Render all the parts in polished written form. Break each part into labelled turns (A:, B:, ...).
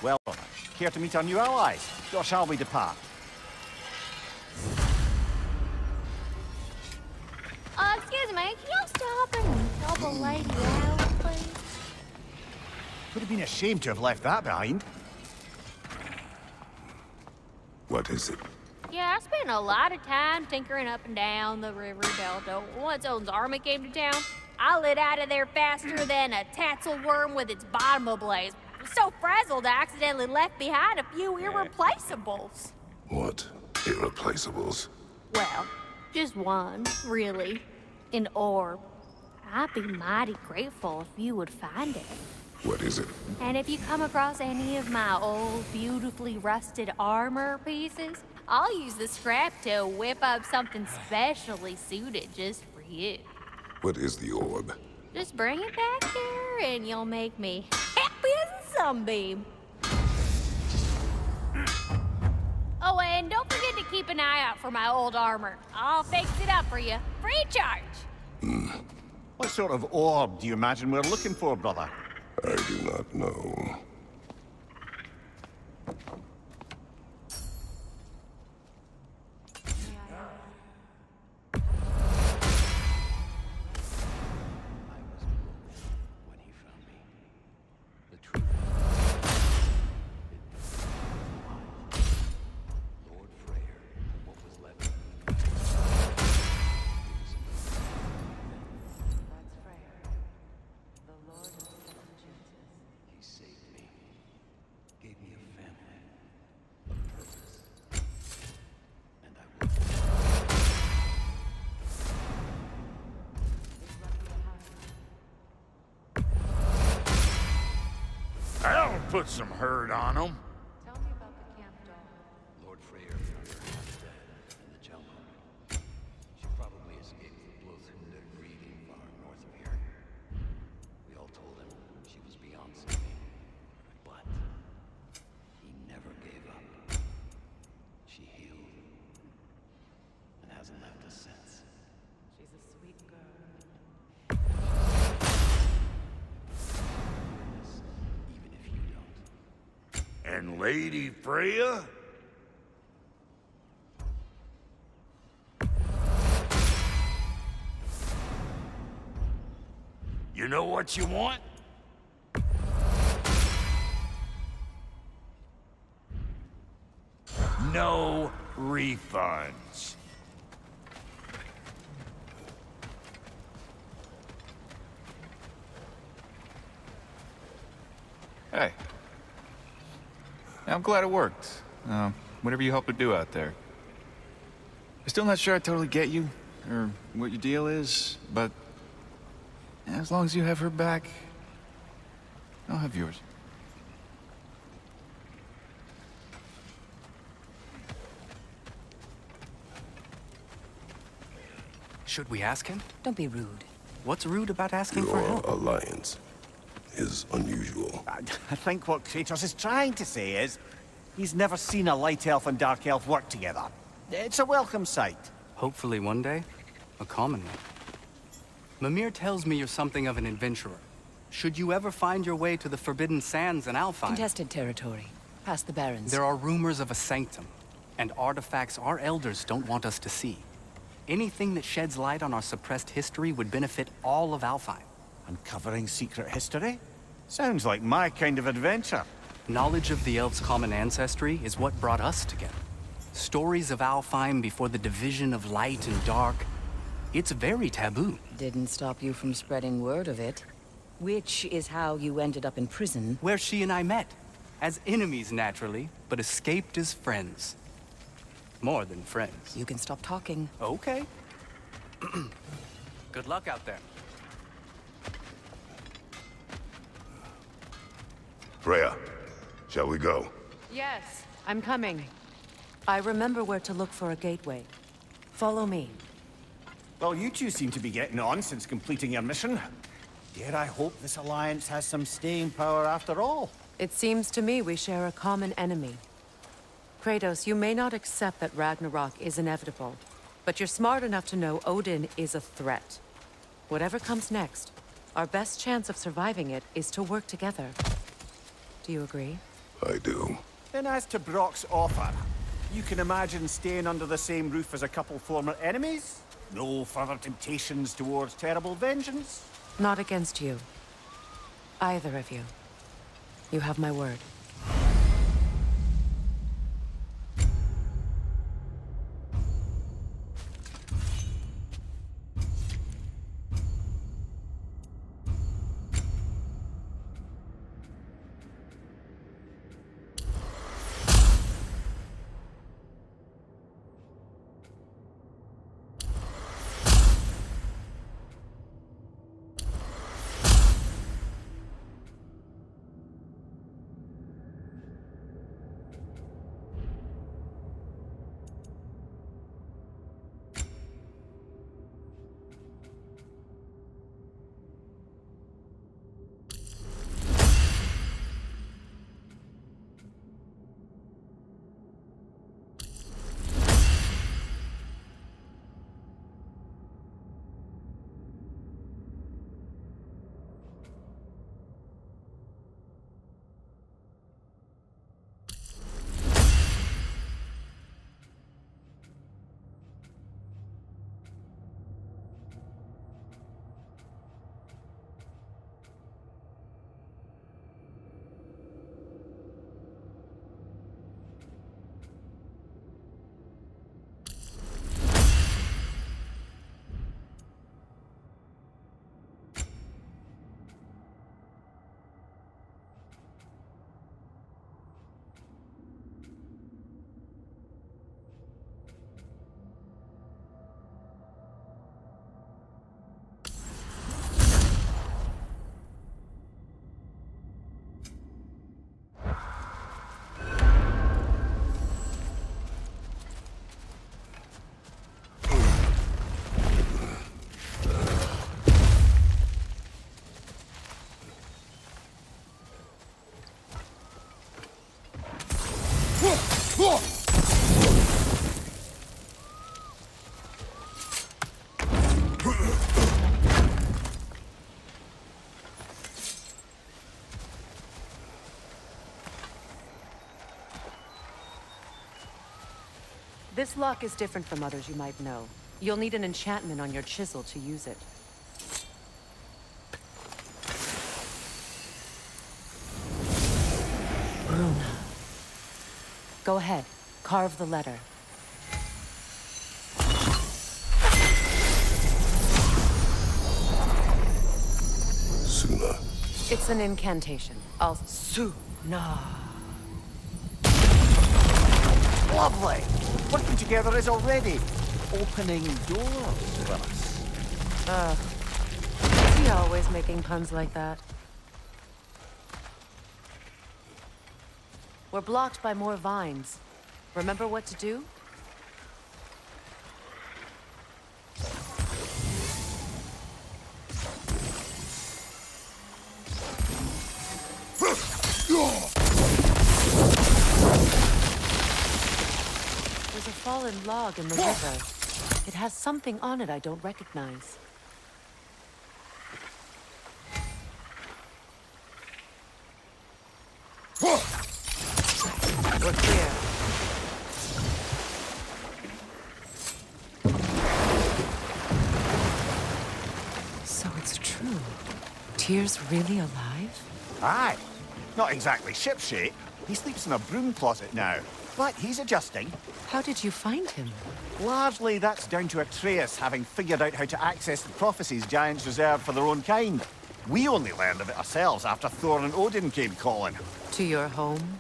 A: Well, care to meet our new allies? Or shall we depart?
B: Excuse me, can y'all stop and help a lady out, please?
A: Would have been a shame to have left that behind.
C: What is it?
B: Yeah, I spent a lot of time tinkering up and down the river delta. Once Odin's army came to town, I lit out of there faster than a tassel worm with its bottom ablaze. So frazzled, I accidentally left behind a few irreplaceables.
C: What irreplaceables?
B: Well, just one, really. An orb. I'd be mighty grateful if you would find it.
C: What is it?
B: And if you come across any of my old, beautifully rusted armor pieces, I'll use the scrap to whip up something specially suited just for you.
C: What is the orb?
B: Just bring it back here and you'll make me happy as a sunbeam. Oh, and don't forget to keep an eye out for my old armor. I'll fix it up for you, free of charge.
A: What sort of orb do you imagine we're looking for, brother?
C: I do not know.
D: That'll put some hurt on them.
E: Tell me about the camp doll.
F: Lord Freyr found her half dead in the jungle. She probably escaped the blood-hindered breeding far north of here. We all told him she was beyond saving, but he never gave up. She healed and hasn't left us since.
E: She's a sweet girl.
F: Even if you don't.
D: And Lady Freya? You know what you want? No refunds.
G: Hey. I'm glad it worked. Whatever you helped her do out there. I'm still not sure I totally get you, or what your deal is, but as long as you have her back, I'll have yours.
H: Should we ask him?
I: Don't be rude.
H: What's rude about asking for
C: Your
H: help?
C: alliance is unusual.
A: I think what Kratos is trying to say is, he's never seen a light elf and dark elf work together. It's a welcome sight.
H: Hopefully one day, a common one. Mimir tells me you're something of an adventurer. Should you ever find your way to the Forbidden Sands in Alfheim...
I: Contested territory. Past the Barrens.
H: There are rumors of a sanctum, and artifacts our elders don't want us to see. Anything that sheds light on our suppressed history would benefit all of Alfheim.
A: Uncovering secret history? Sounds like my kind of adventure.
H: Knowledge of the elves' common ancestry is what brought us together. Stories of Alfheim before the division of light and dark. It's very taboo.
I: Didn't stop you from spreading word of it. Which is how you ended up in prison.
H: Where she and I met. As enemies, naturally, but escaped as friends. More than friends.
I: You can stop talking.
H: Okay. Good luck out there.
C: Freya, shall we go?
E: Yes, I'm coming. I remember where to look for a gateway. Follow me.
A: Well, you two seem to be getting on since completing your mission. Dare I hope this alliance has some staying power after all?
E: It seems to me we share a common enemy. Kratos, you may not accept that Ragnarok is inevitable, but you're smart enough to know Odin is a threat. Whatever comes next, our best chance of surviving it is to work together. Do you agree?
C: I do.
A: Then as to Brock's offer, you can imagine staying under the same roof as a couple former enemies? No further temptations towards terrible vengeance?
E: Not against you. Either of you. You have my word. This lock is different from others you might know. You'll need an enchantment on your chisel to use it. Bruna. Go ahead. Carve the letter.
C: Suna.
E: It's an incantation. Suna.
A: Lovely! Working together is already opening doors for us.
E: Is he always making puns like that? We're blocked by more vines. Remember what to do? There's a fallen log in the river. It has something on it I don't recognize. We're clear. So it's true. Tyr's really alive?
A: Aye. Not exactly shipshape. He sleeps in a broom closet now. But he's adjusting.
E: How did you find him?
A: Largely, that's down to Atreus having figured out how to access the prophecies giants reserved for their own kind. We only learned of it ourselves after Thor and Odin came calling.
E: To your home?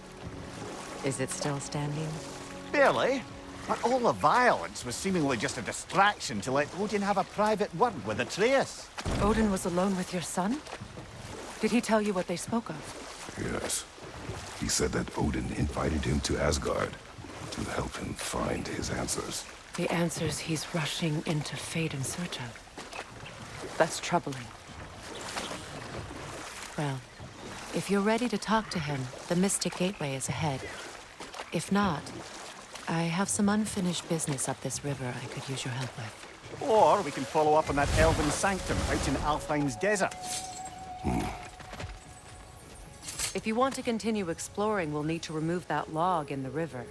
E: Is it still standing?
A: Barely. But all the violence was seemingly just a distraction to let Odin have a private word with Atreus.
E: Odin was alone with your son? Did he tell you what they spoke of?
C: Yes. He said that Odin invited him to Asgard to help him find his answers.
E: The answers he's rushing into fate in search of. That's troubling. Well, if you're ready to talk to him, the Mystic Gateway is ahead. If not, I have some unfinished business up this river I could use your help with.
A: Or we can follow up on that elven sanctum out in Alfheim's desert.
E: If If you want to continue exploring, we'll need to remove that log in the river.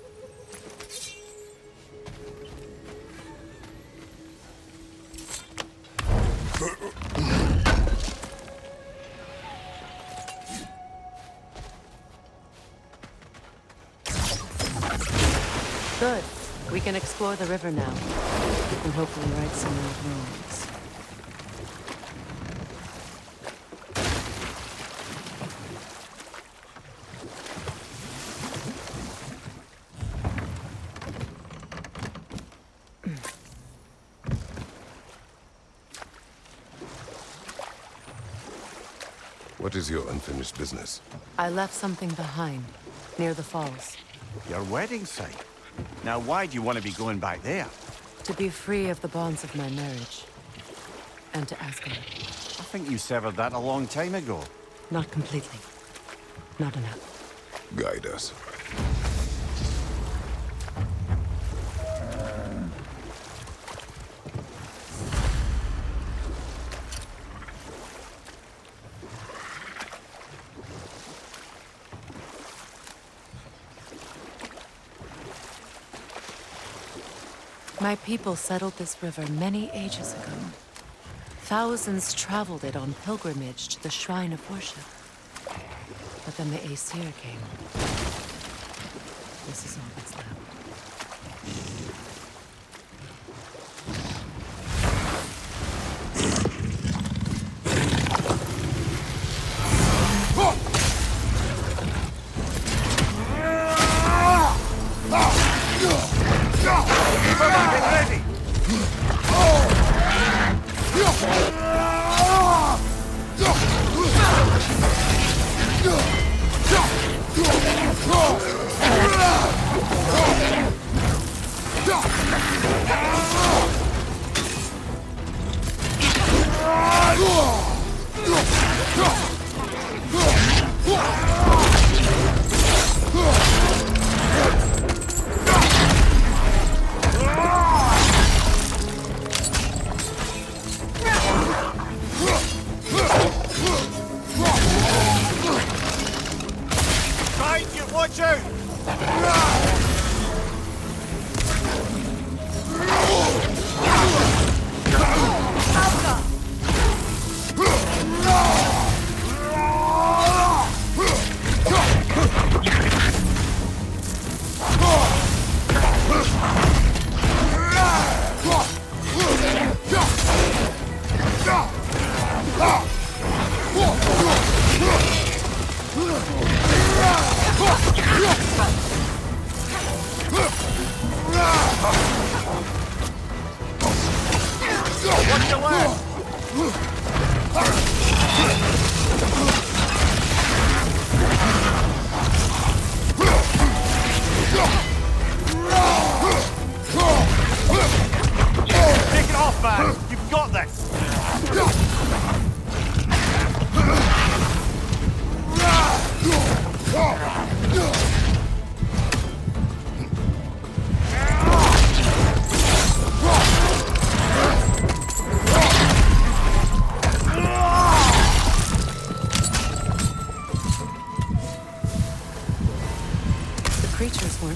E: Good. We can explore the river now, and hopefully right some old wrongs.
C: What is your unfinished business?
E: I left something behind, near the falls.
A: Your wedding site? Now why do you want to be going back there?
E: To be free of the bonds of my marriage. And to Asgard.
A: I think you severed that a long time ago.
E: Not completely. Not enough.
C: Guide us.
E: My people settled this river many ages ago. Thousands traveled it on pilgrimage to the shrine of worship. But then the Aesir came. This is all that's left.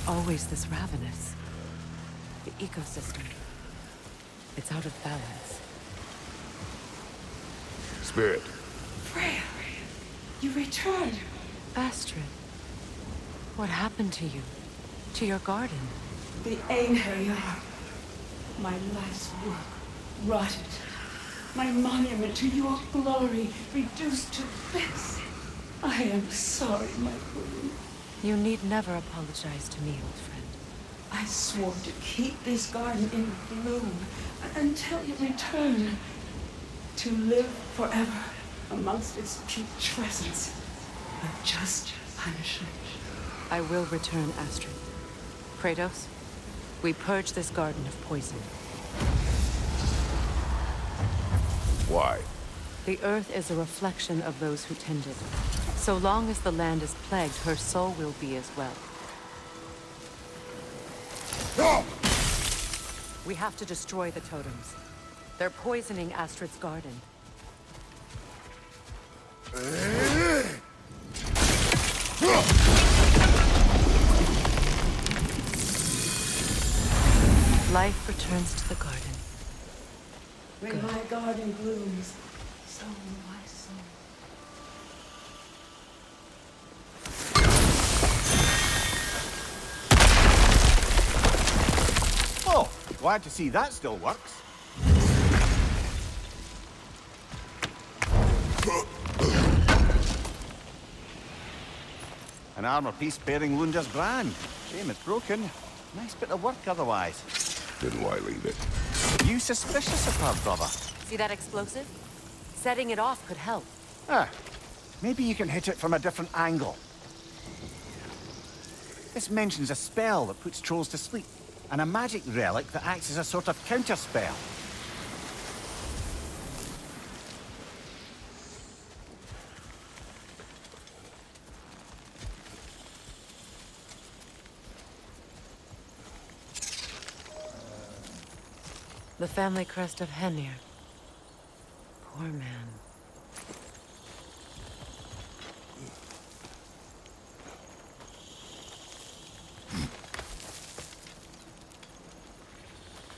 E: Always this ravenous. The ecosystem. It's out of balance.
C: Spirit.
J: Freya, you returned.
E: Astrid, what happened to you? To your garden?
J: The anger, my life's work rotted. My monument to your glory reduced to this. I am sorry, my queen.
E: You need never apologize to me, old friend.
J: I swore to keep this garden in bloom until you return. To live forever amongst its putrescence. A just punishment.
E: I will return, Astrid. Kratos, we purge this garden of poison.
C: Why?
E: The earth is a reflection of those who tend it. So long as the land is plagued, her soul will be as well. We have to destroy the totems. They're poisoning Astrid's garden. Life returns to the garden.
J: When my garden blooms, so will my soul.
A: Oh, glad to see that still works. An armor piece bearing Lunda's brand. Shame it's broken. Nice bit of work otherwise.
C: Then why leave it?
A: You suspicious of her, brother?
E: See that explosive? Setting it off could help.
A: Ah, maybe you can hit it from a different angle. This mentions a spell that puts trolls to sleep, and a magic relic that acts as a sort of counter-spell.
E: The family crest of Henir. Poor man.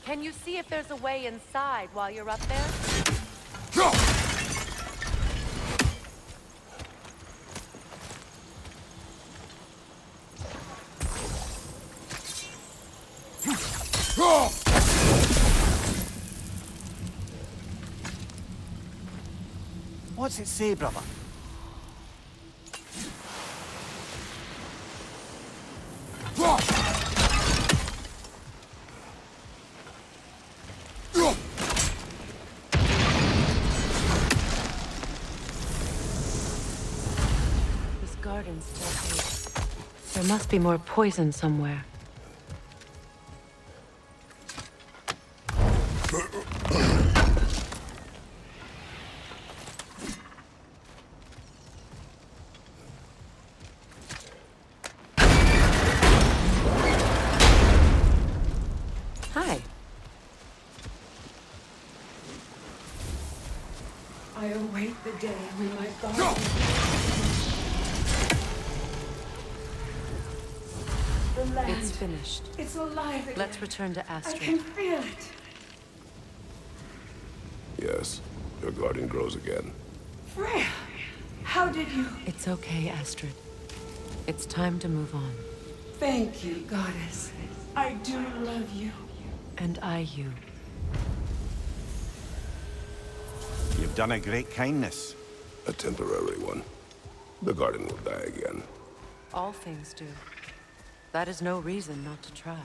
E: Can you see if there's a way inside while you're up there?
A: What's it say, brother?
E: This garden's dead. There must be more poison somewhere. Hi.
J: I await the day when my garden... The land.
E: It's finished.
J: It's alive again.
E: Let's return to
J: I
E: Astrid.
J: can feel it.
C: Yes, your garden grows again.
J: Freya, how did you...
E: It's okay, Astrid. It's time to move on.
J: Thank you, goddess. I do love you.
E: And I you.
A: You've done a great kindness.
C: A temporary one. The garden will die again.
E: All things do. That is no reason not to try.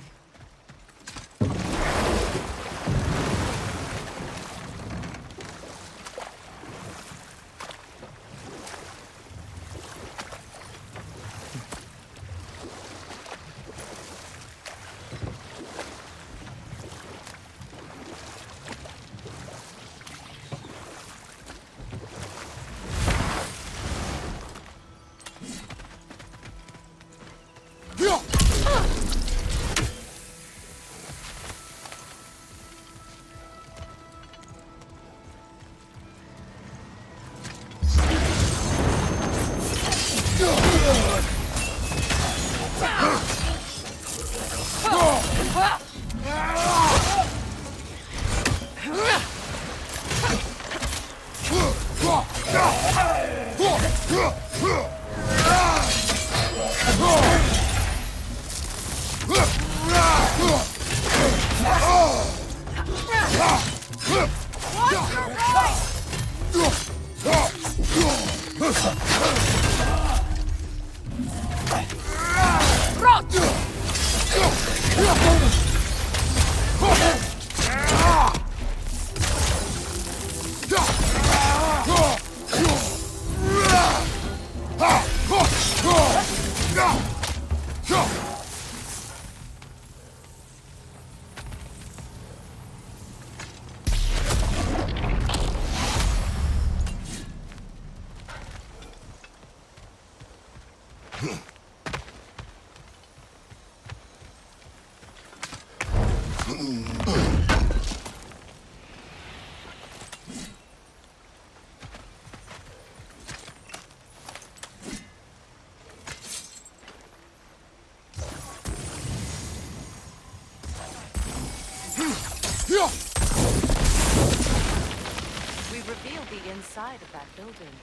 E: the inside of that building.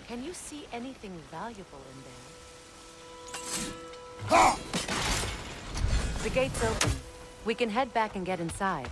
E: Can you see anything valuable in there? The gate's open. We can head back and get inside.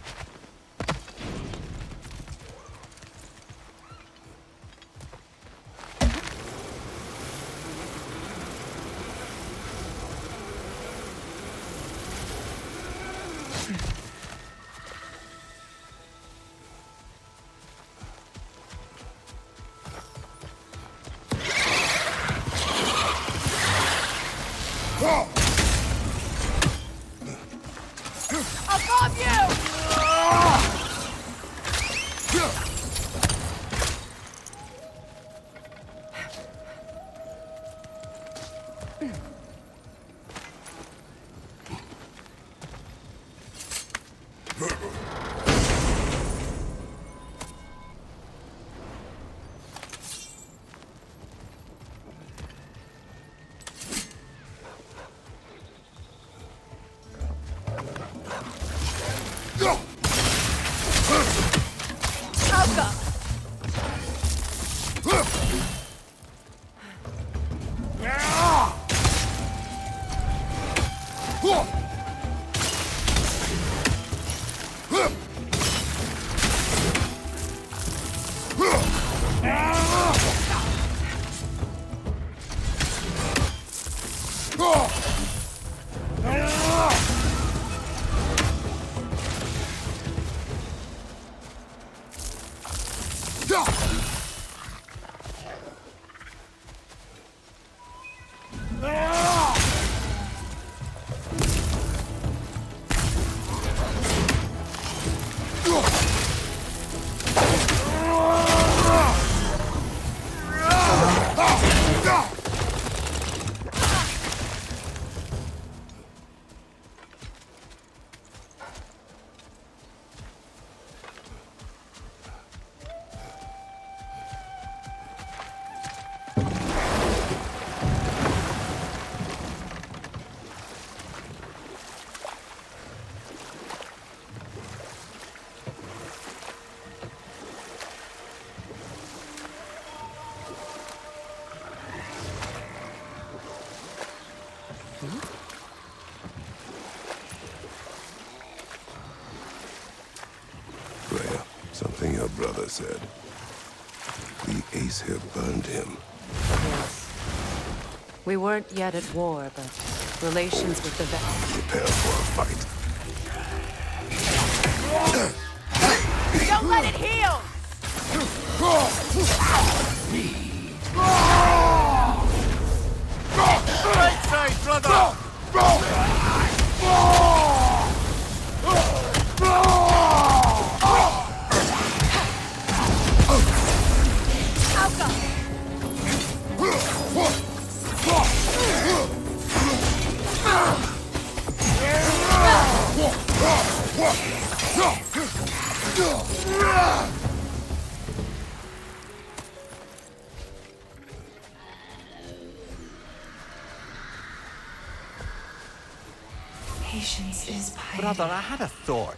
C: Freya, something your brother said. The ace here burned him.
E: Yes. We weren't yet at war, but relations with the
C: Prepare for a fight.
B: Don't let it heal!
A: Right side, brother!
J: Patience is piety.
A: Brother, I had a thought.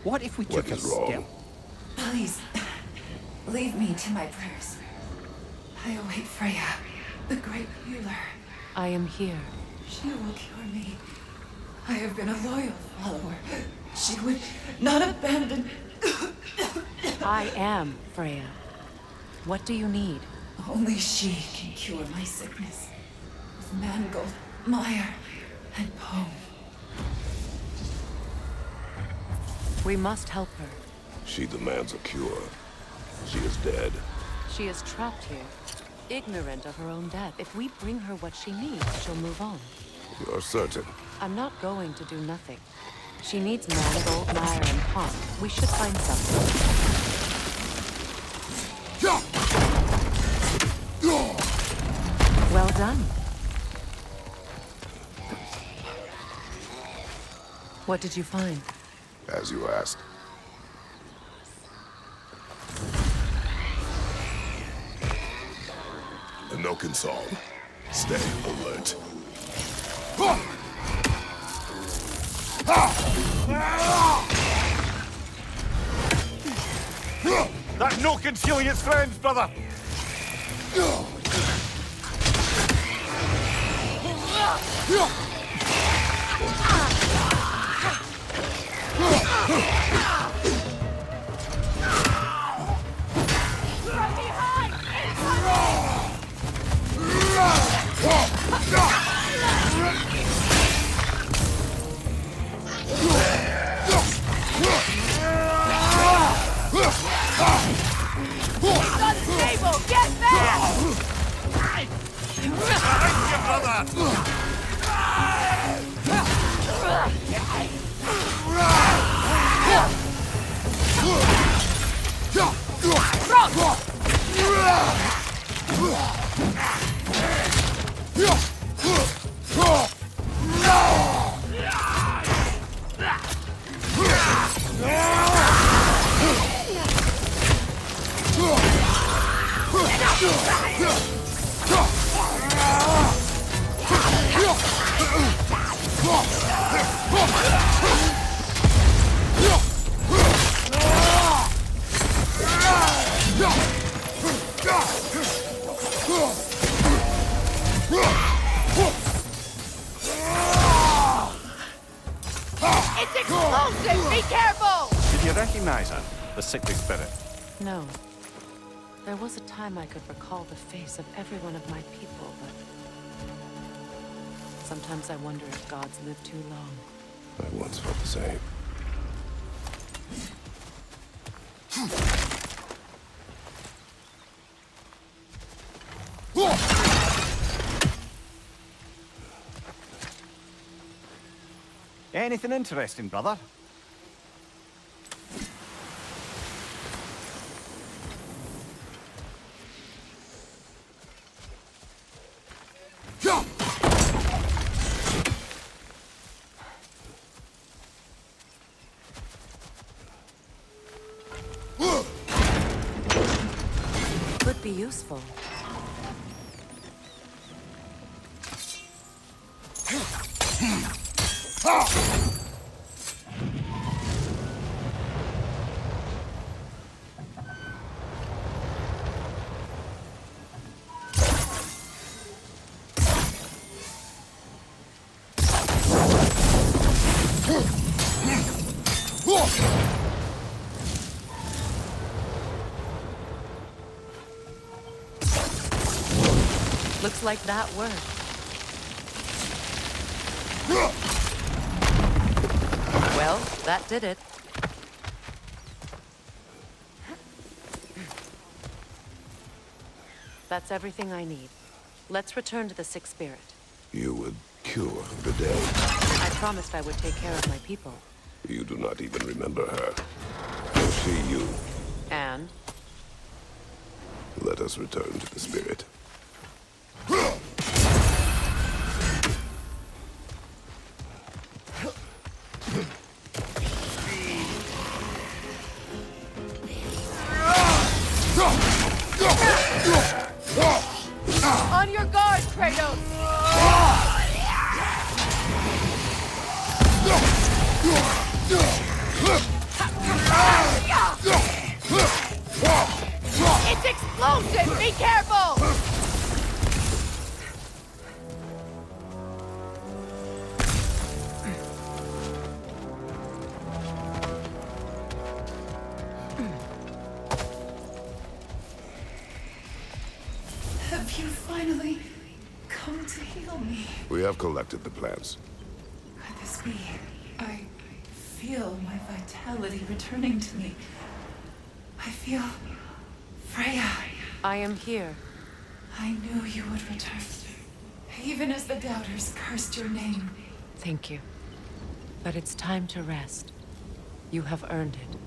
A: What if we took a
C: What is wrong?
A: step?
J: Please, leave me to my prayers. I await Freya, the great healer.
E: I am here.
J: She will cure me. I have been a loyal follower. She would not abandon...
E: I am Freya. What do you need?
J: Only she can cure my sickness. With mangold, mire, and poem.
E: We must help her.
C: She demands a cure. She is dead.
E: She is trapped here, ignorant of her own death. If we bring her what she needs, she'll move on.
C: You're certain?
E: I'm not going to do nothing. She needs mangold, mire, and pond. We should find something. Well done. What did you find?
C: As you asked. A no can solve. Stay alert.
A: That's no concealing its friends, brother!
B: He's unstable! Get back!
A: Behind you, brother!
B: It's explosive! Be careful!
A: Did you recognize her? The sickly spirit?
E: No. There was a time I could recall the face of every one of my people, but... sometimes I wonder if gods live too long.
C: I once felt the same.
A: Anything interesting, brother?
E: Could be useful. Looks like that worked. Well, that did it. That's everything I need. Let's return to the Sick Spirit.
C: You would cure the dead.
E: I promised I would take care of my people.
C: You do not even remember her. Nor she you.
E: And?
C: Let us return to the spirit.
B: On your guard, Kratos! It's explosive! Be careful!
J: Have you finally come to heal me?
C: We have collected the plants.
J: Could this be? I feel my vitality returning to me. I feel Freya.
E: I am here.
J: I knew you would return. Even as the doubters cursed your name.
E: Thank you. But it's time to rest. You have earned it.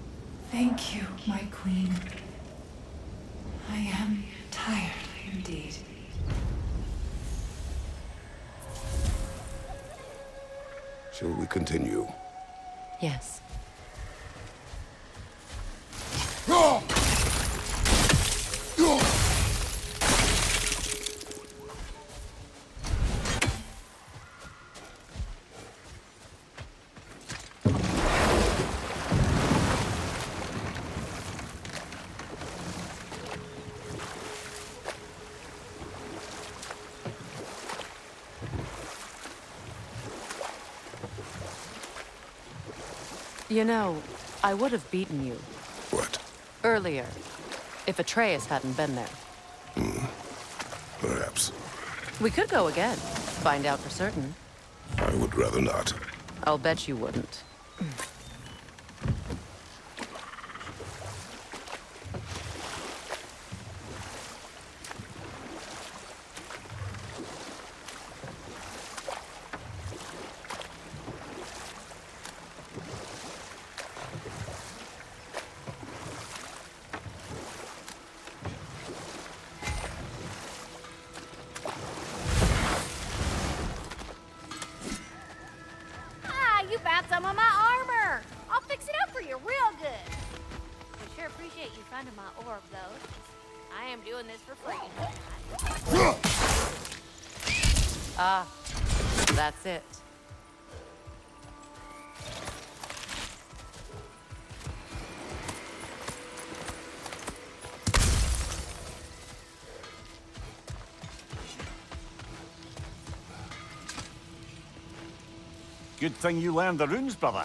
J: Thank you, my queen. I am tired indeed.
C: Shall we continue?
E: Yes. You know, I would have beaten you.
C: What?
E: Earlier, if Atreus hadn't been there.
C: Perhaps.
E: We could go again, find out for certain.
C: I would rather not.
E: I'll bet you wouldn't.
B: You found some of my armor. I'll fix it up for you real good. I sure appreciate you finding my orb, though. I am doing this for free.
E: Ah, that's it.
A: Good thing you learned the runes, brother.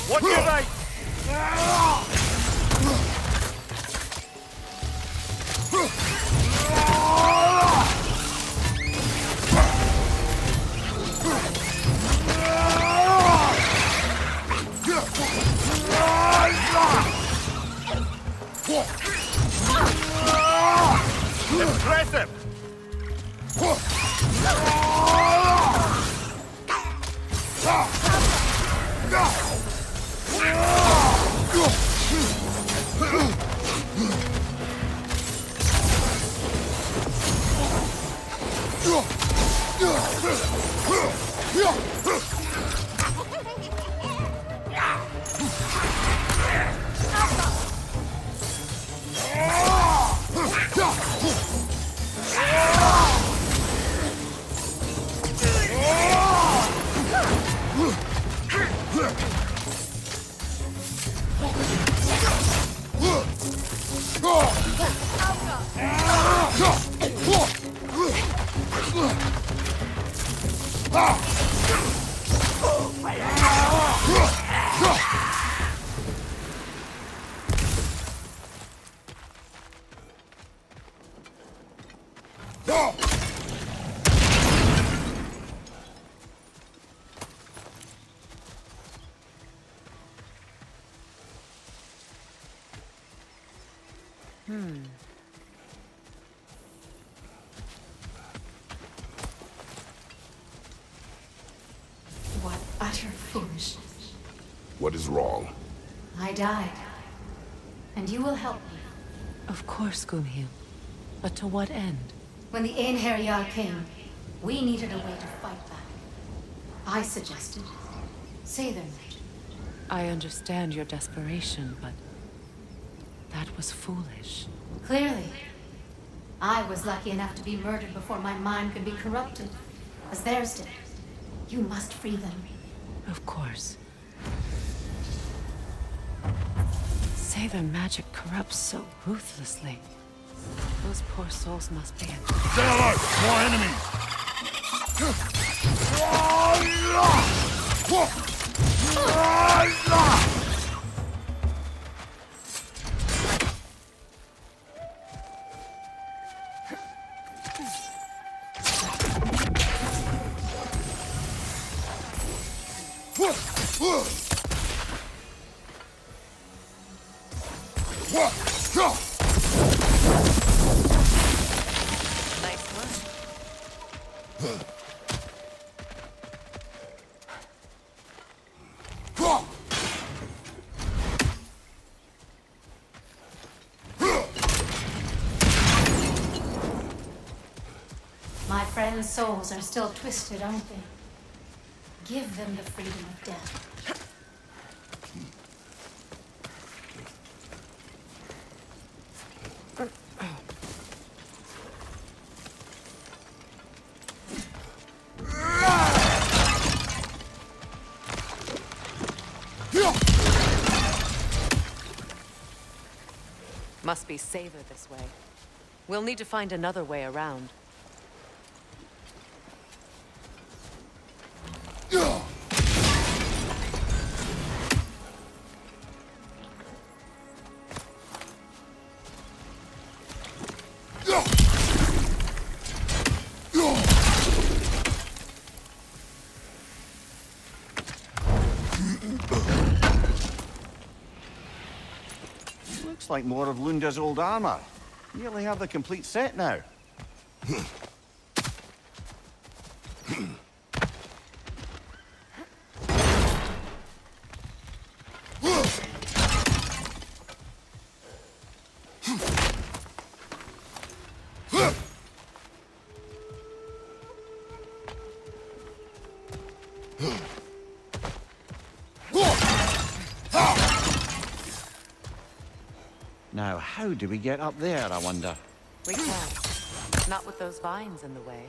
A: What you right? Impressive!
J: What utter foolishness.
C: What is wrong?
J: I died. And you will help me.
E: Of course, Gunhild. But to what end?
J: When the Einherjar came, we needed a way to fight back. I suggested, say their magic.
E: I understand your desperation, but that was foolish.
J: Clearly. I was lucky enough to be murdered before my mind could be corrupted, as theirs did. You must free them.
E: Of course. Say their magic corrupts so ruthlessly. Those poor souls must be in...
D: Stay alert! More enemies!
E: Nice one.
K: Island's souls are still twisted, aren't they? Give them the freedom of death.
E: Must be safer this way. We'll need to find another way around.
A: Looks like more of Lunda's old armor. Nearly have the complete set now. Now, how do we get up there, I wonder?
E: We can't. Not with those vines in the way.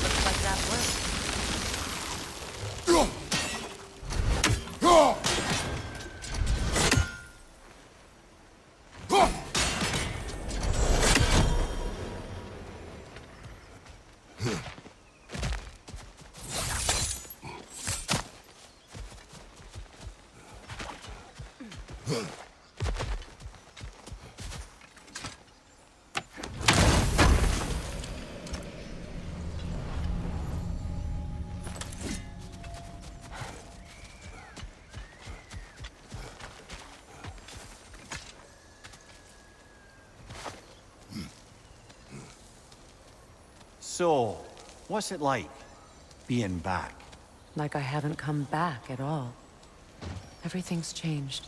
E: Looks like that worked.
A: So, what's it like, being back?
E: Like I haven't come back at all. Everything's changed.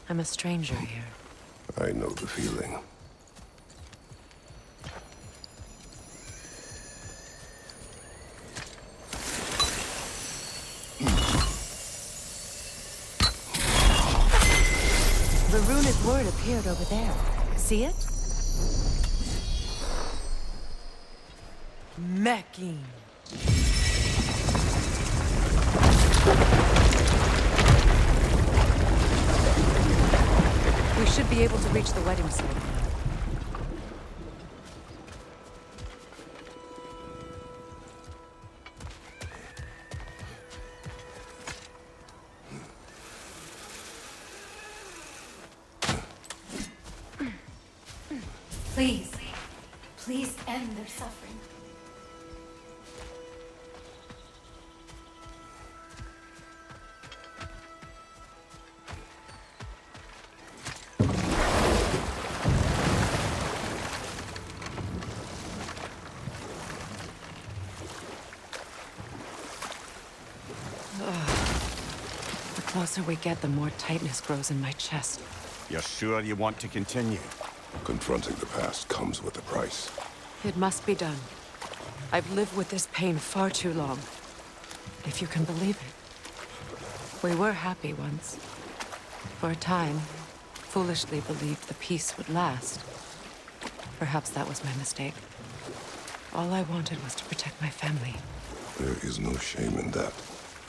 E: I'm a stranger here.
C: I know the feeling.
E: The runic word appeared over there. See it? Mecking. We should be able to reach the wedding site now.
K: Please, please end their suffering.
E: The closer we get, the more tightness grows in my chest.
A: You're sure you want to continue?
C: Confronting the past comes with a price.
E: It must be done. I've lived with this pain far too long. If you can believe it. We were happy once. For a time, foolishly believed the peace would last. Perhaps that was my mistake. All I wanted was to protect my family.
C: There is no shame in that.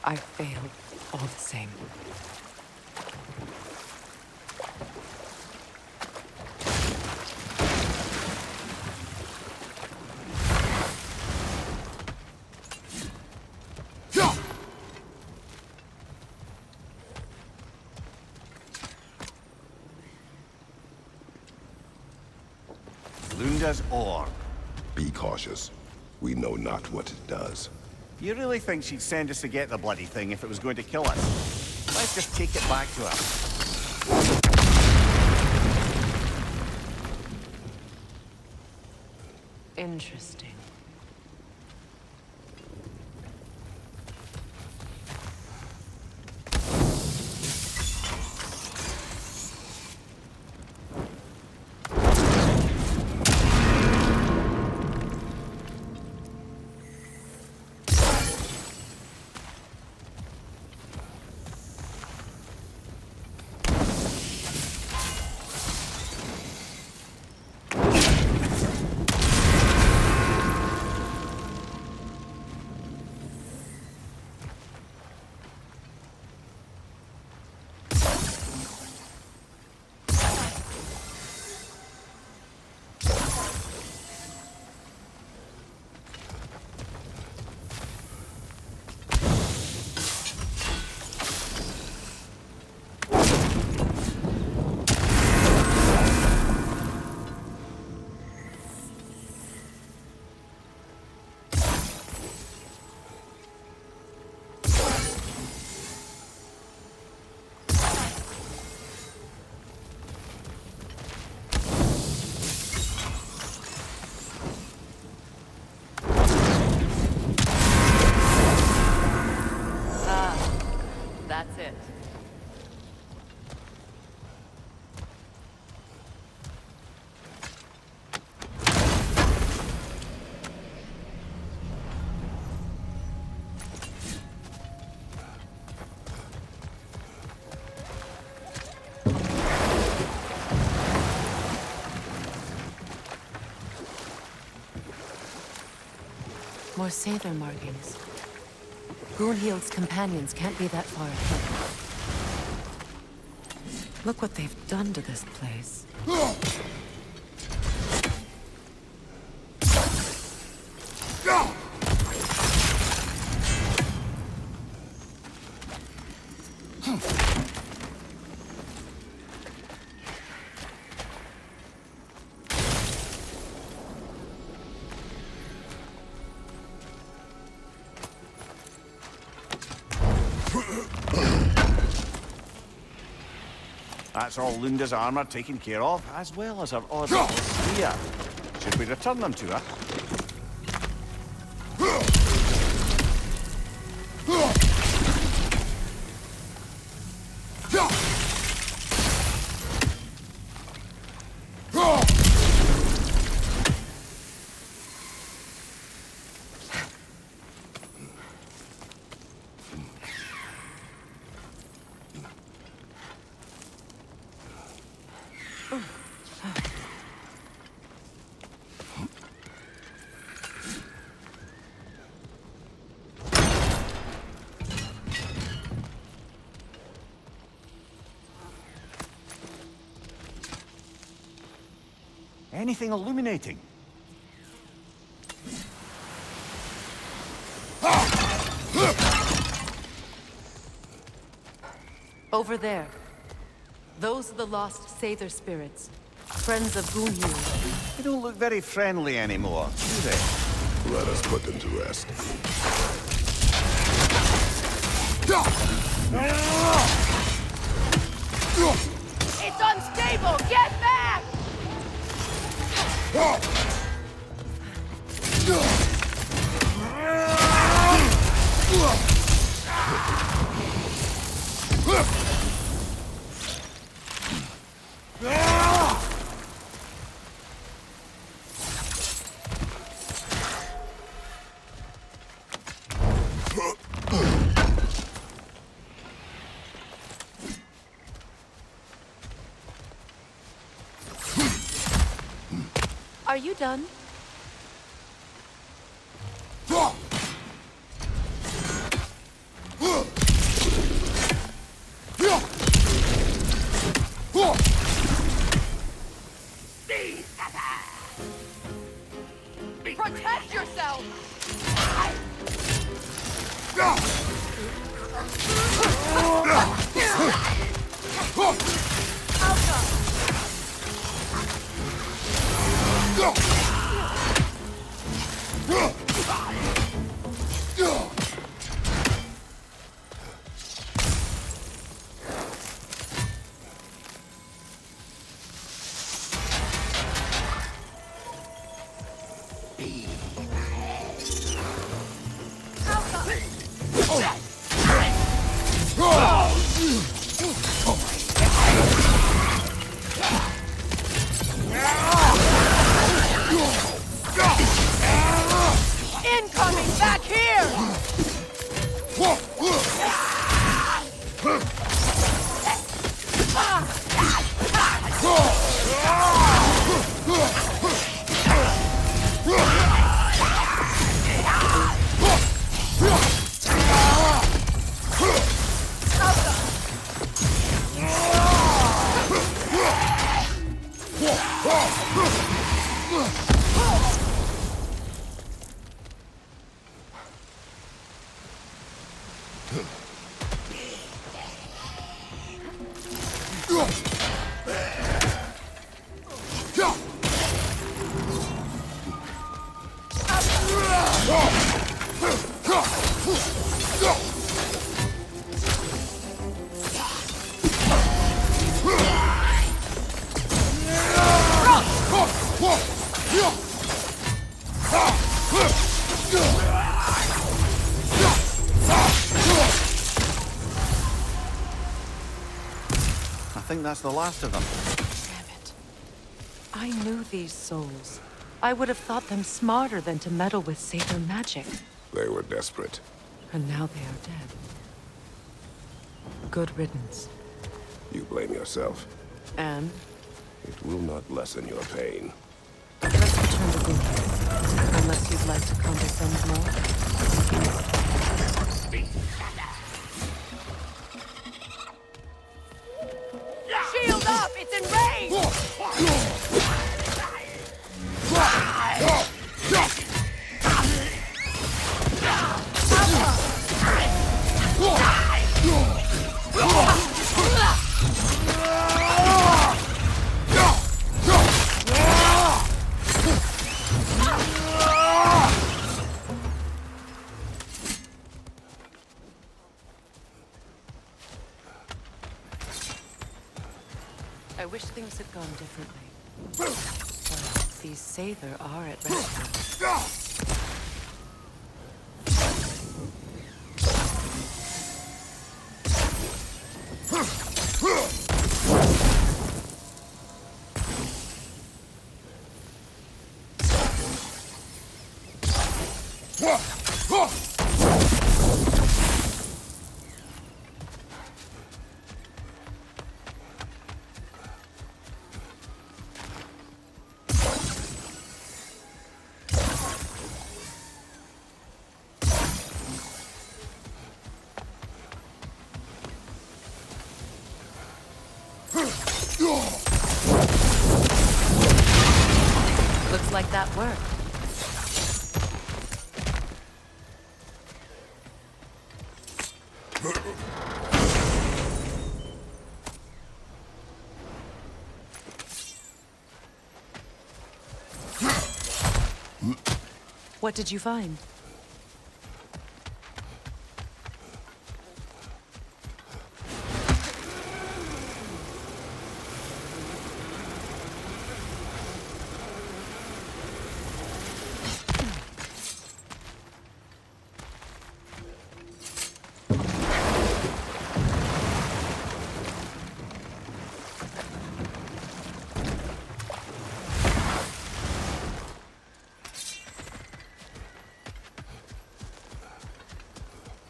E: I failed, all the same.
A: Lunda's orb.
C: Be cautious. We know not what it does.
A: You really think she'd send us to get the bloody thing if it was going to kill us? Let's just take it back to her.
E: Interesting. More Sather markings. Goonhield's companions can't be that far ahead. Look what they've done to this place.
A: That's all Lunda's armor taken care of, as well as her odd little spear. Should we return them to her? Anything illuminating?
E: Over there. Those are the lost Sather spirits. Friends of Goonhield.
A: They don't look very friendly anymore, do they?
C: Let us put them to rest.
B: It's unstable! Get back!
E: Are you done?
B: Protect yourself!
A: I think that's the last of them.
E: Damn it. I knew these souls. I would have thought them smarter than to meddle with Saber magic.
C: They were desperate.
E: And now they are dead. Good riddance.
C: You blame yourself.
E: And?
C: It will not lessen your pain.
E: Let's return to Gunther. Unless you'd like to condescend more. Shield up! It's enraged! I wish things had gone differently. But these Sather are at rest now. Looks like that worked. What did you find?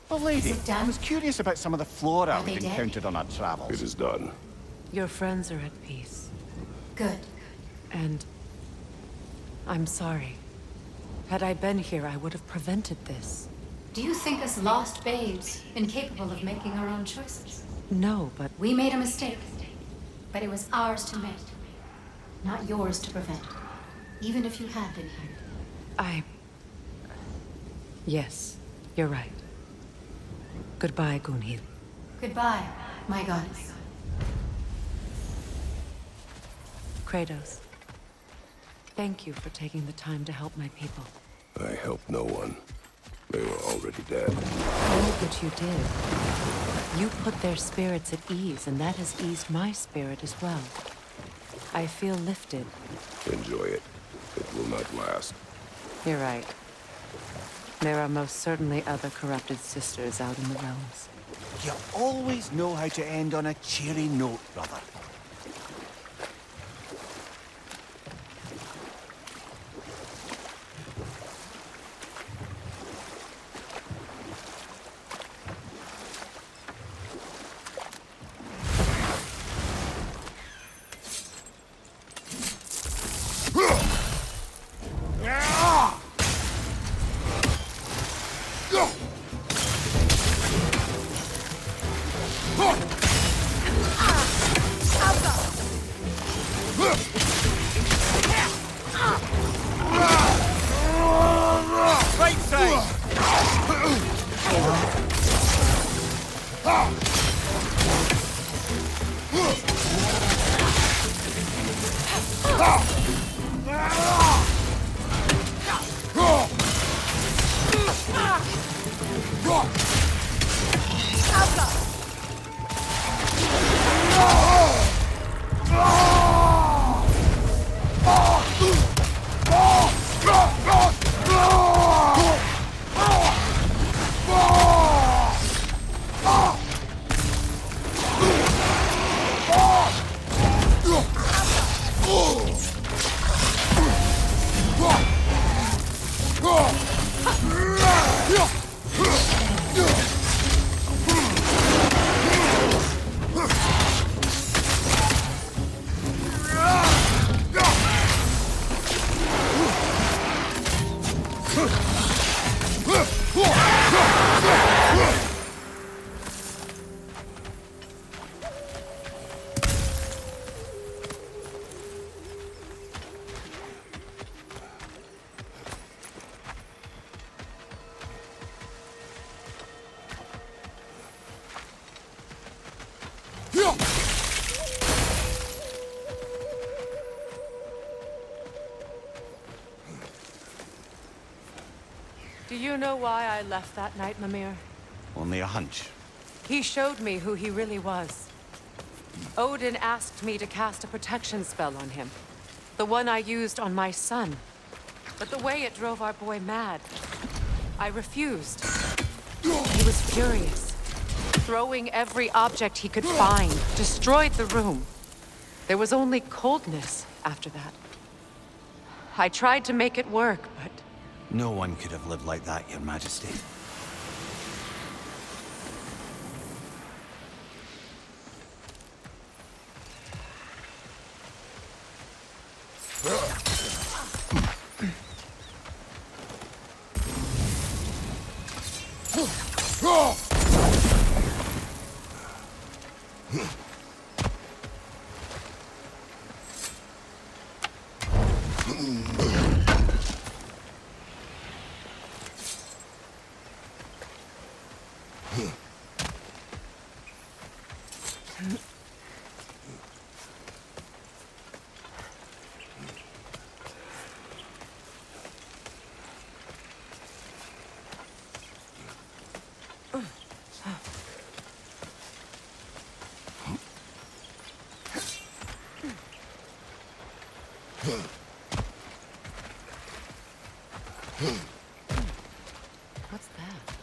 A: Well, lady,
K: Is it done?
A: I was curious about some of the flora
K: Are they
A: we've
K: dead?
A: encountered on our travels.
C: It is done.
E: Your friends are at peace.
K: Good.
E: And I'm sorry. Had I been here, I would have prevented this.
K: Do you think us lost babes, incapable of making our own choices?
E: No, but
K: We made a mistake, but it was ours to make, not yours to prevent. Even if you had been here.
E: Yes, you're right. Goodbye, Gunhild.
K: Goodbye, my goddess.
E: Kratos. Thank you for taking the time to help my people.
C: I helped no one. They were already dead.
E: Oh, but you did. You put their spirits at ease, and that has eased my spirit as well. I feel lifted.
C: Enjoy it. It will not last.
E: You're right. There are most certainly other corrupted sisters out in the realms.
A: You always know how to end on a cheery note, brother.
E: you know why I left that night, Mimir?
A: Only a hunch.
E: He showed me who he really was. Odin asked me to cast a protection spell on him. The one I used on my son. But the way it drove our boy mad, I refused. He was furious, throwing every object he could find, destroyed the room. There was only coldness after that. I tried to make it work, but...
A: No one could have lived like that, Your Majesty.
E: What's that?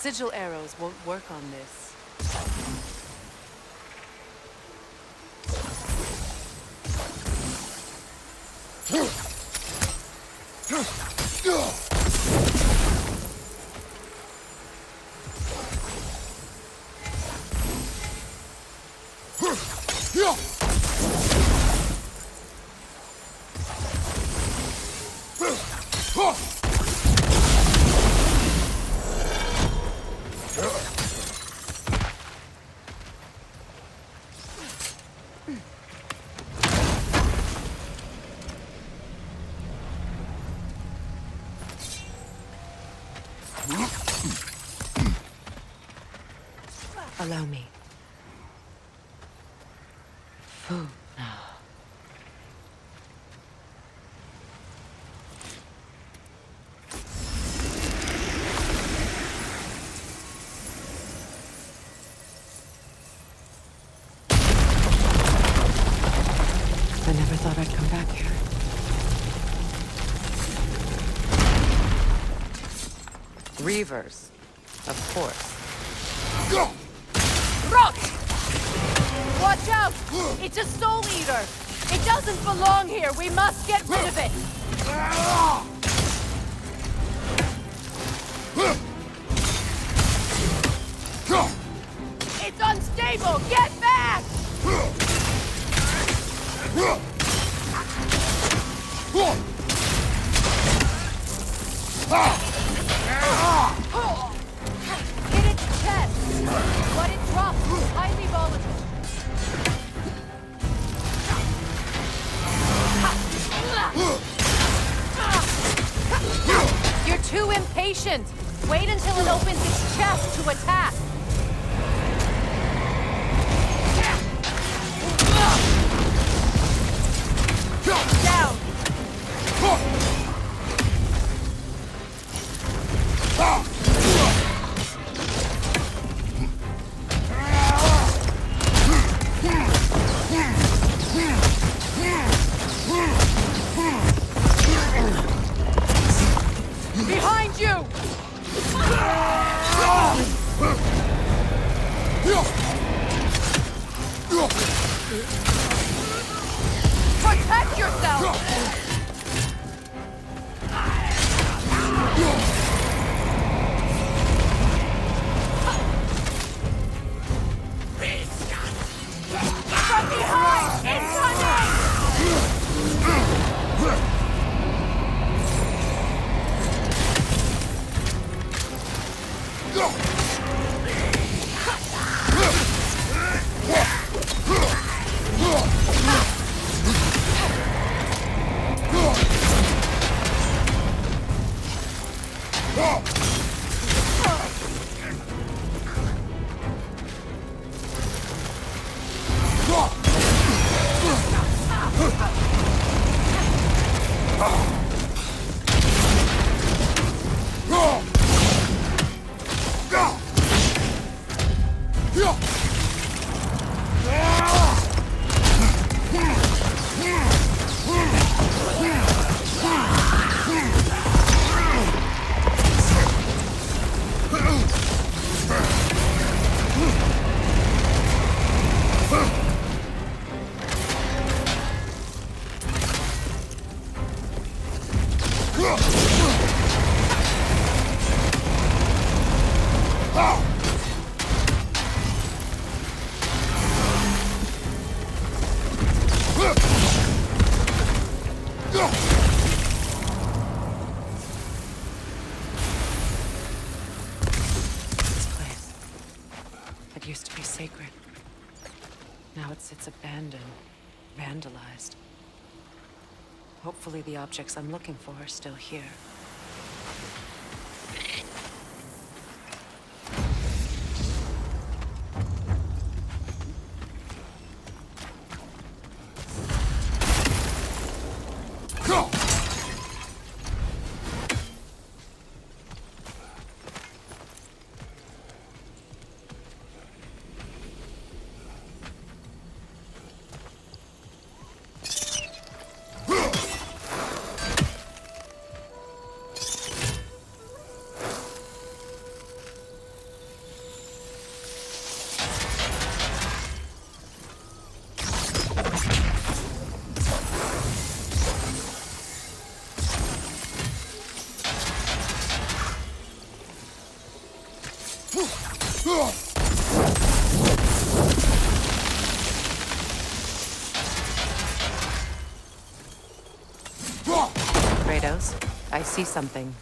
E: Sigil arrows won't work on this. Allow me. Food now. I never thought I'd come back here. Reavers, of course.
B: Rot! Watch out! It's a soul eater!
E: It doesn't belong here. We must get rid of it. It's unstable. Get back! Hit its chest, but it's rough, highly volatile. You're too impatient. Wait until it opens its chest to attack. Down. Behind you! Protect yourself! From behind! Incoming! Used to be sacred. Now it sits abandoned, vandalized. Hopefully the objects I'm looking for are still here. Kratos, I see something.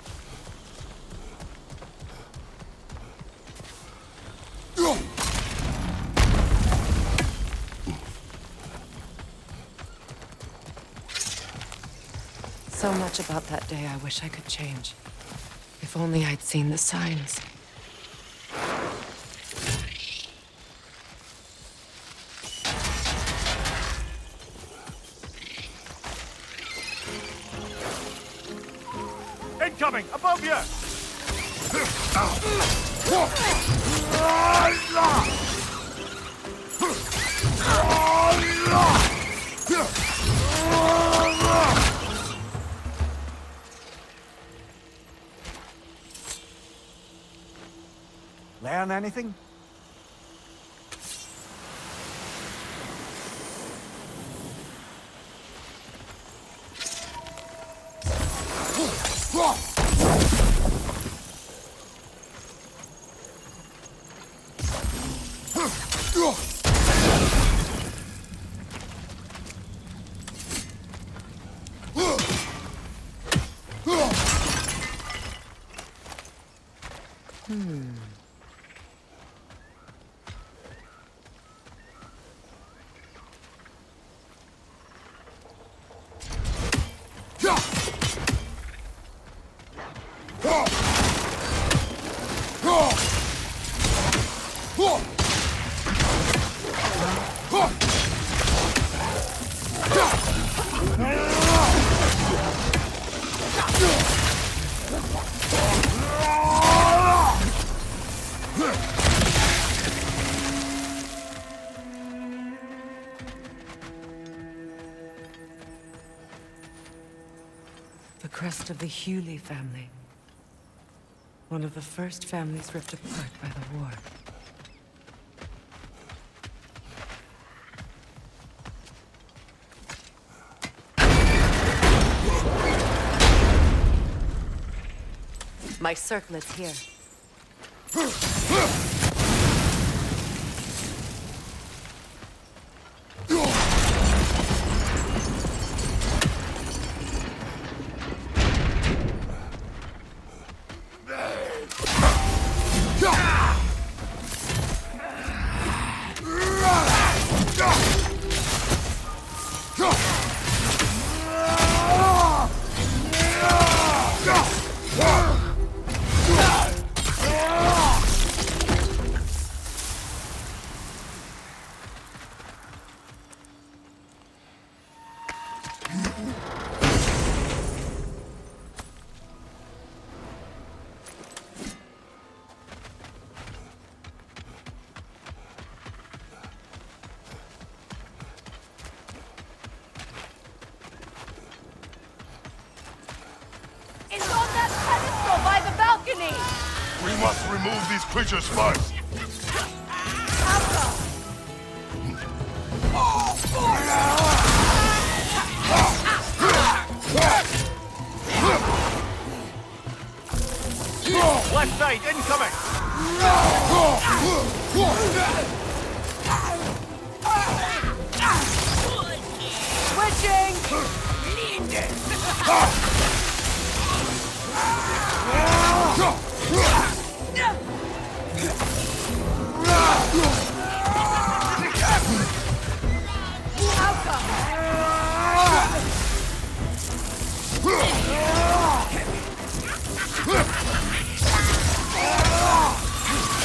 E: So much about that day I wish I could change. If only I'd seen the signs.
A: Incoming! Above you! Learn anything?
E: The crest of the Hewley family. One of the first families ripped apart by the war. My circlet's here.
D: We must remove these creatures first.
A: Left side, incoming!
E: Switching!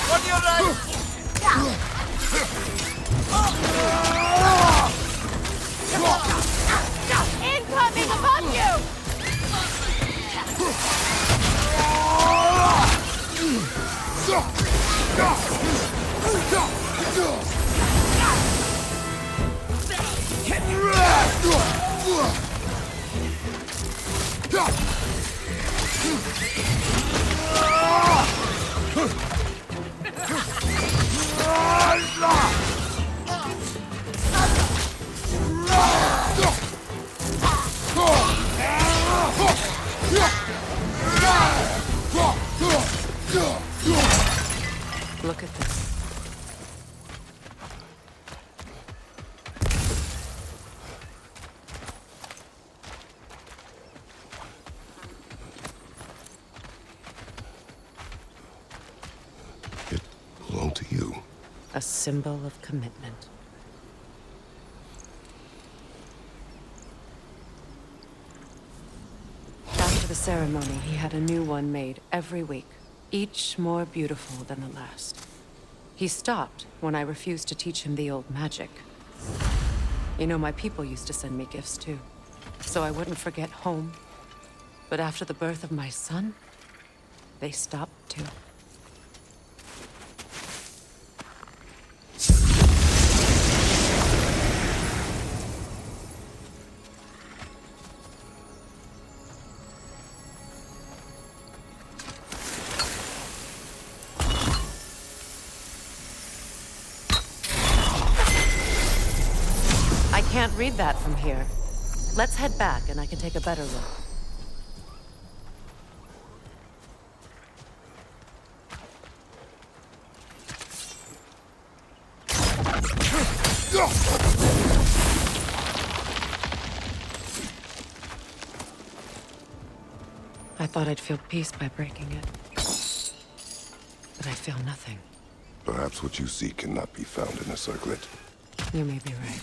A: On your right!
B: Incoming above you!
E: Look at this.
C: It belonged to you.
E: A symbol of commitment. After the ceremony, he had a new one made every week, each more beautiful than the last. He stopped when I refused to teach him the old magic. You know, my people used to send me gifts too, so I wouldn't forget home. But after the birth of my son, they stopped too. I can't read that from here. Let's head back and I can take a better look. I thought I'd feel peace by breaking it. But I feel nothing.
C: Perhaps what you seek cannot be found in a circlet.
E: You may be right.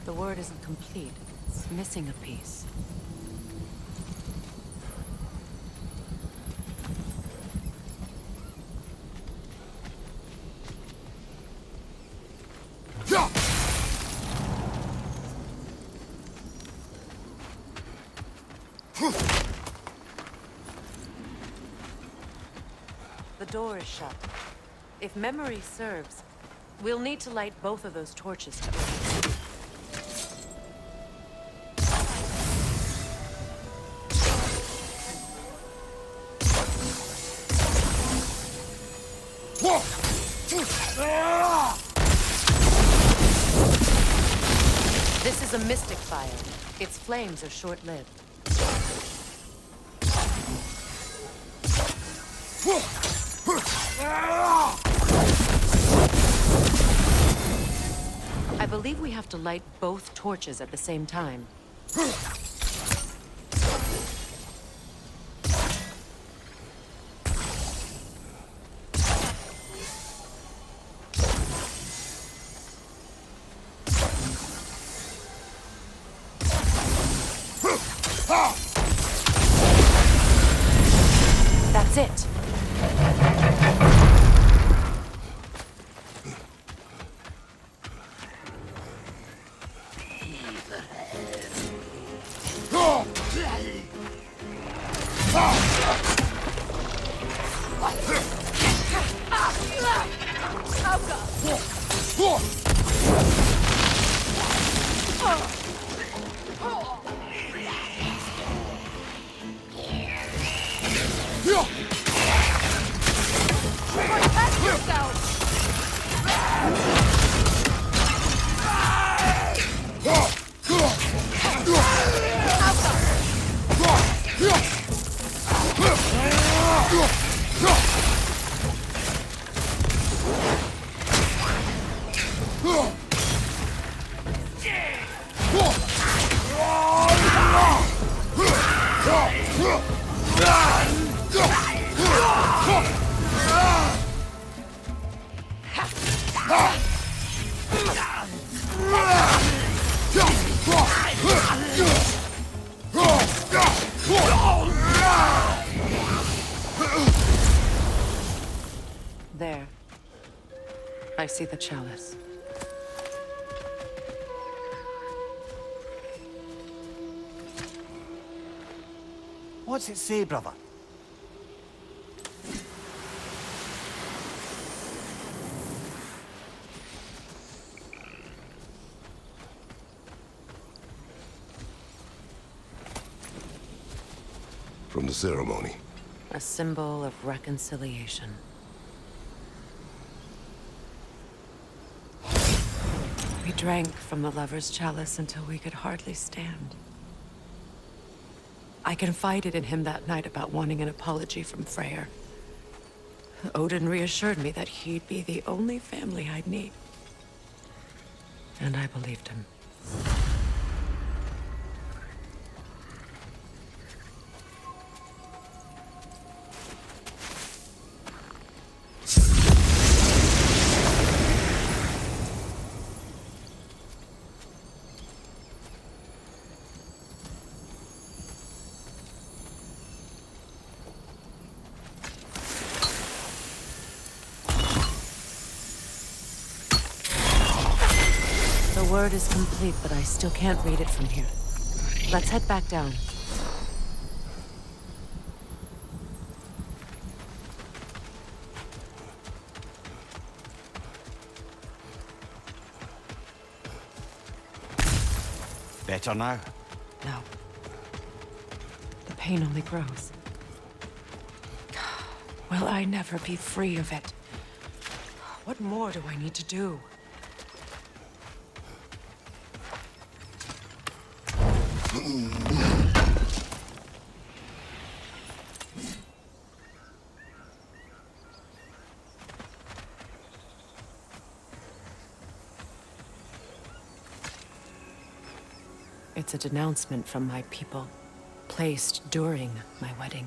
E: The word isn't complete. It's missing a piece. The door is shut. If memory serves, we'll need to light both of those torches to open it. This is a mystic fire. Its flames are short-lived. I believe we have to light both torches at the same time. That's it. There. I see the chalice.
A: What's it say, brother?
C: From the ceremony.
E: A symbol of reconciliation. We drank from the lover's chalice until we could hardly stand. I confided in him that night about wanting an apology from Freyr. Odin reassured me that he'd be the only family I'd need. And I believed him. The word is complete, but I still can't read it from here. Let's head back down.
A: Better now?
E: No. The pain only grows. Will I never be free of it? What more do I need to do? It's a denouncement from my people, placed during my wedding.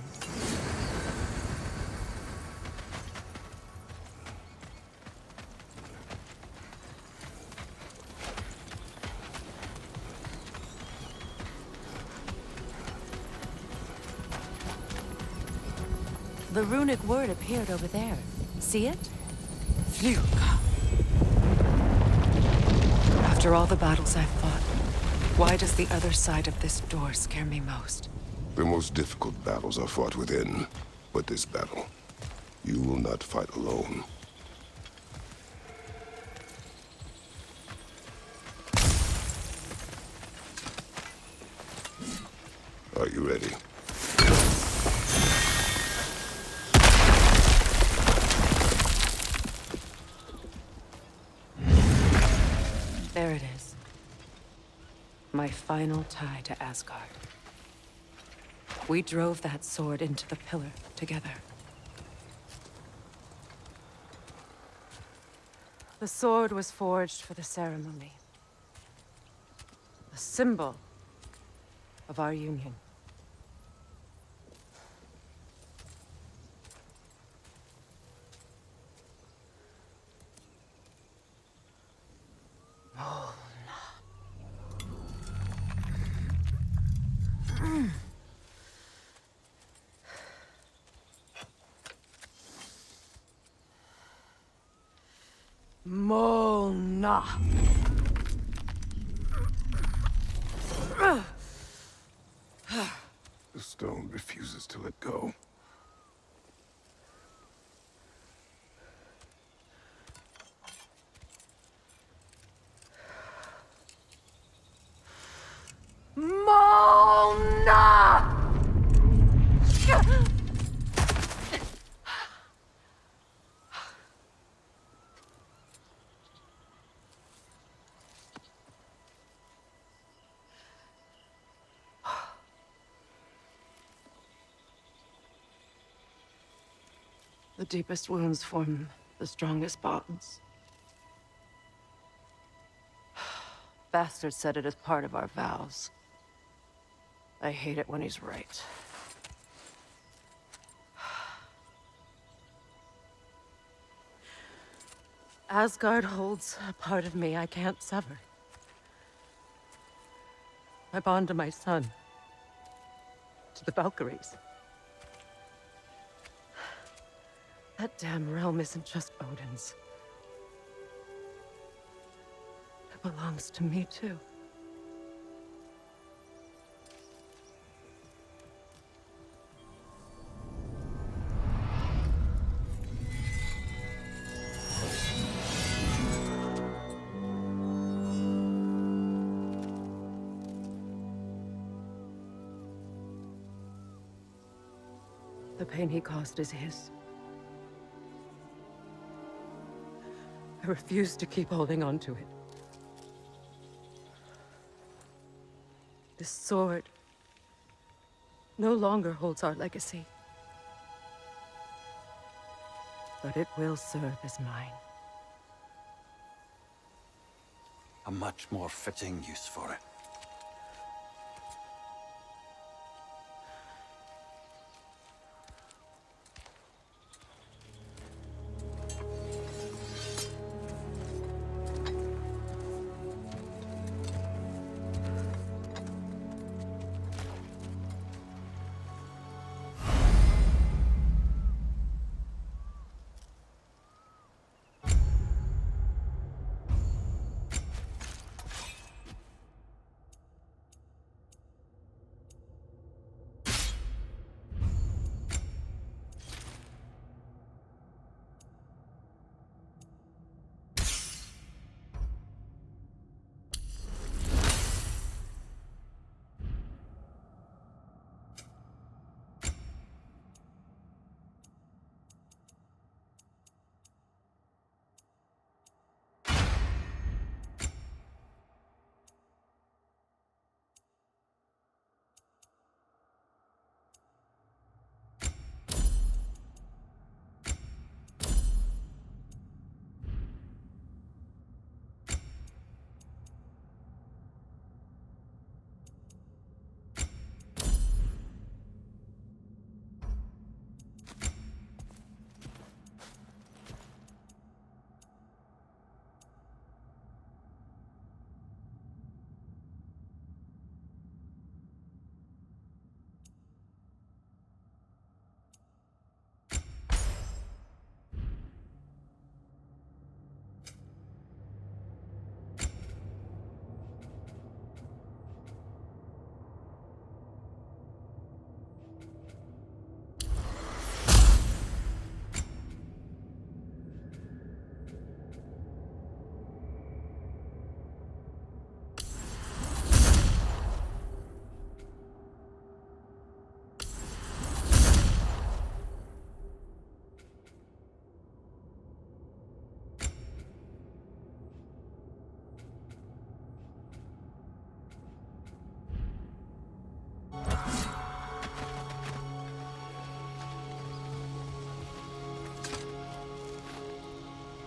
E: The runic word appeared over there. See it? Fuga. After all the battles I've fought, why does the other side of this door scare me most?
C: The most difficult battles are fought within, but this battle, you will not fight alone. Are you ready?
E: There it is. My final tie to Asgard. We drove that sword into the pillar together. The sword was forged for the ceremony. A symbol of our union. Mona.
C: The stone refuses to let go.
E: Mona! The deepest wounds form the strongest bonds. Bastard said it as part of our vows. I hate it when he's right. Asgard holds a part of me I can't sever. I bond to my son. To the Valkyries. That damn realm isn't just Odin's. It belongs to me, too. The pain he caused is his. I refuse to keep holding on to it. This sword no longer holds our legacy. But it will serve as mine.
F: A much more fitting use for it.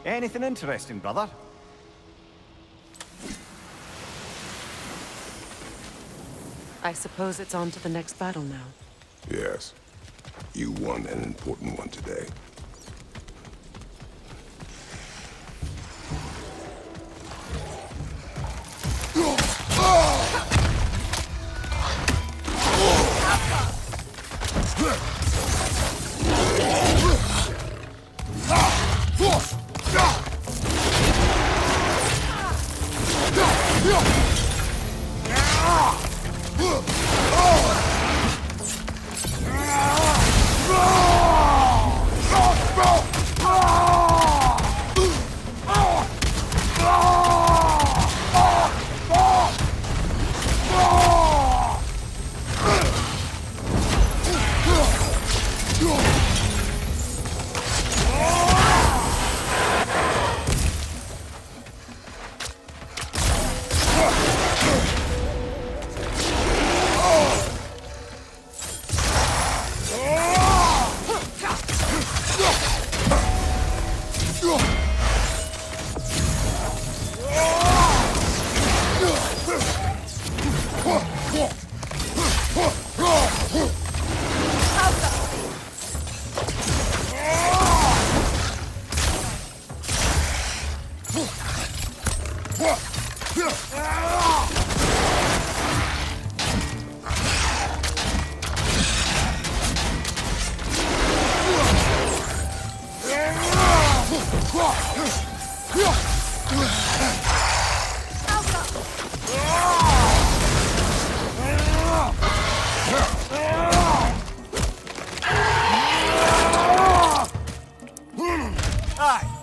A: Anything interesting, brother?
E: I suppose it's on to the next battle now.
C: Yes. You won an important one today.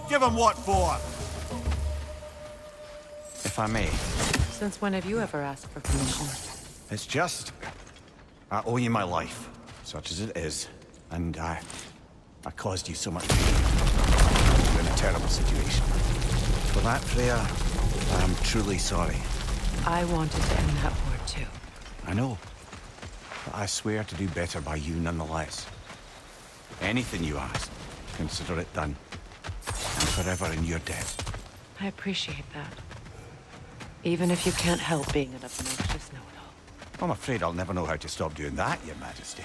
A: Give him what for? If I may.
E: Since when have you ever asked for permission?
A: It's just... I owe you my life, such as it is. And I caused you so much pain. You're in a terrible situation. For that, Freya, I am truly sorry.
E: I wanted to end that war too.
A: I know. But I swear to do better by you nonetheless. Anything you ask, consider it done. I'm forever in your debt.
E: I appreciate that. Even if you can't help being an obnoxious know-it-all.
A: I'm afraid I'll never know how to stop doing that, Your Majesty.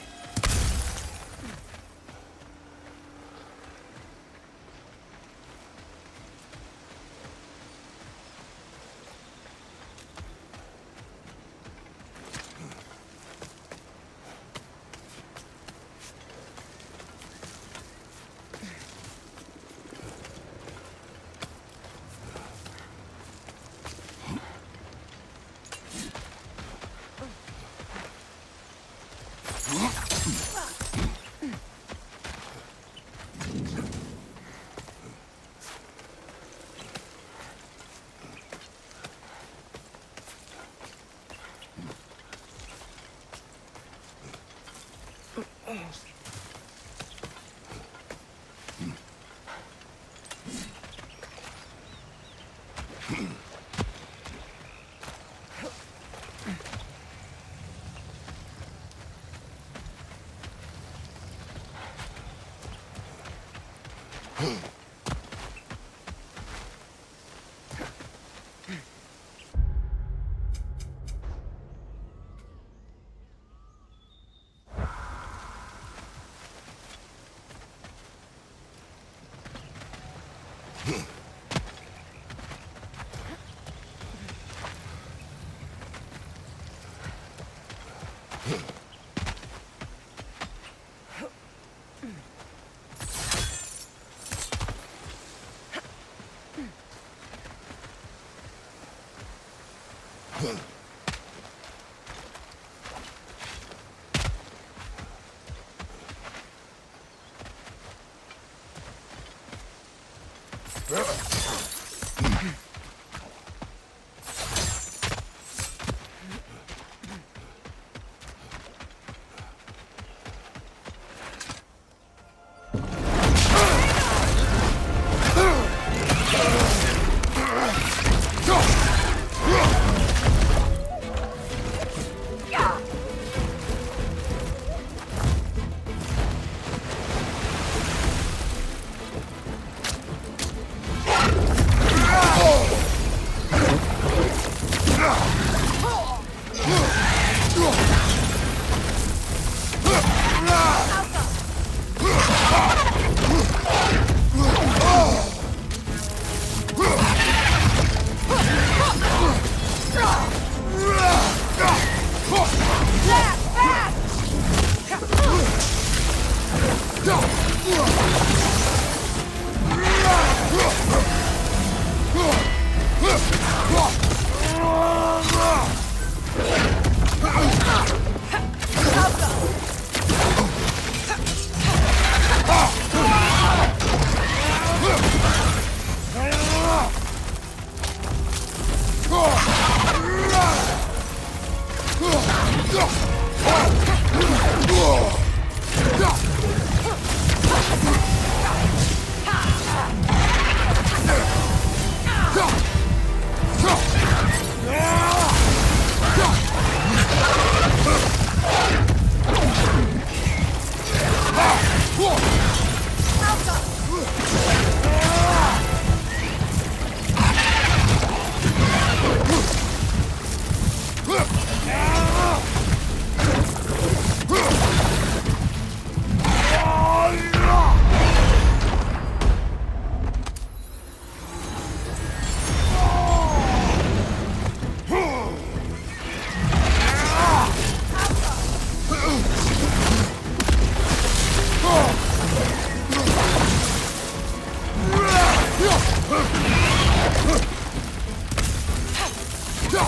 A: So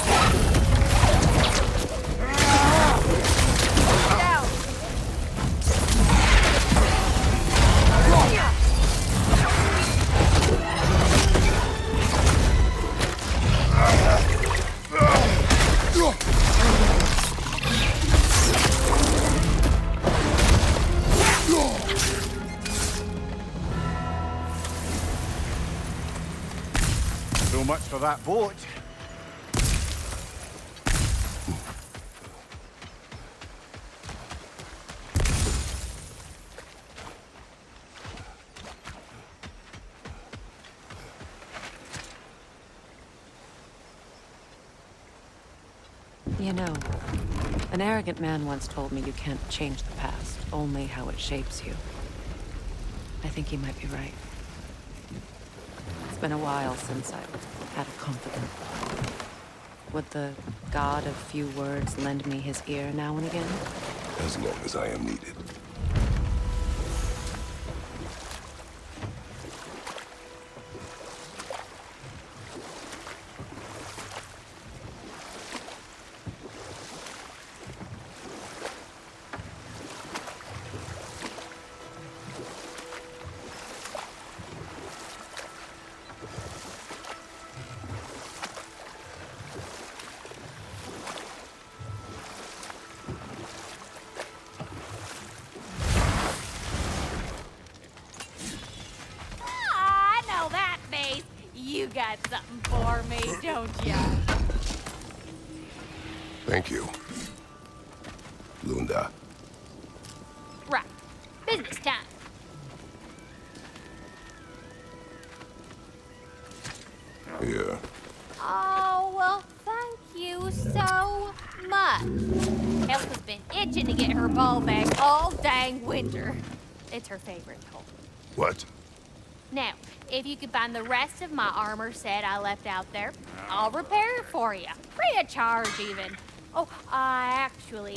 A: much for that boat.
E: You know, an arrogant man once told me you can't change the past, only how it shapes you. I think he might be right. It's been a while since I've had a confidant. Would the god of few words lend me his ear now and again?
C: As long as I am needed.
B: You got something for me, don't ya?
C: Thank you, Lunda.
B: Right. Business time.
C: Yeah.
B: Oh, well, thank you so much. Elsa's been itching to get her ball back all dang winter. It's her favorite toy.
C: What?
B: Now, if you could find the rest of my armor set I left out there, I'll repair it for you. Free of charge, even. Oh, actually,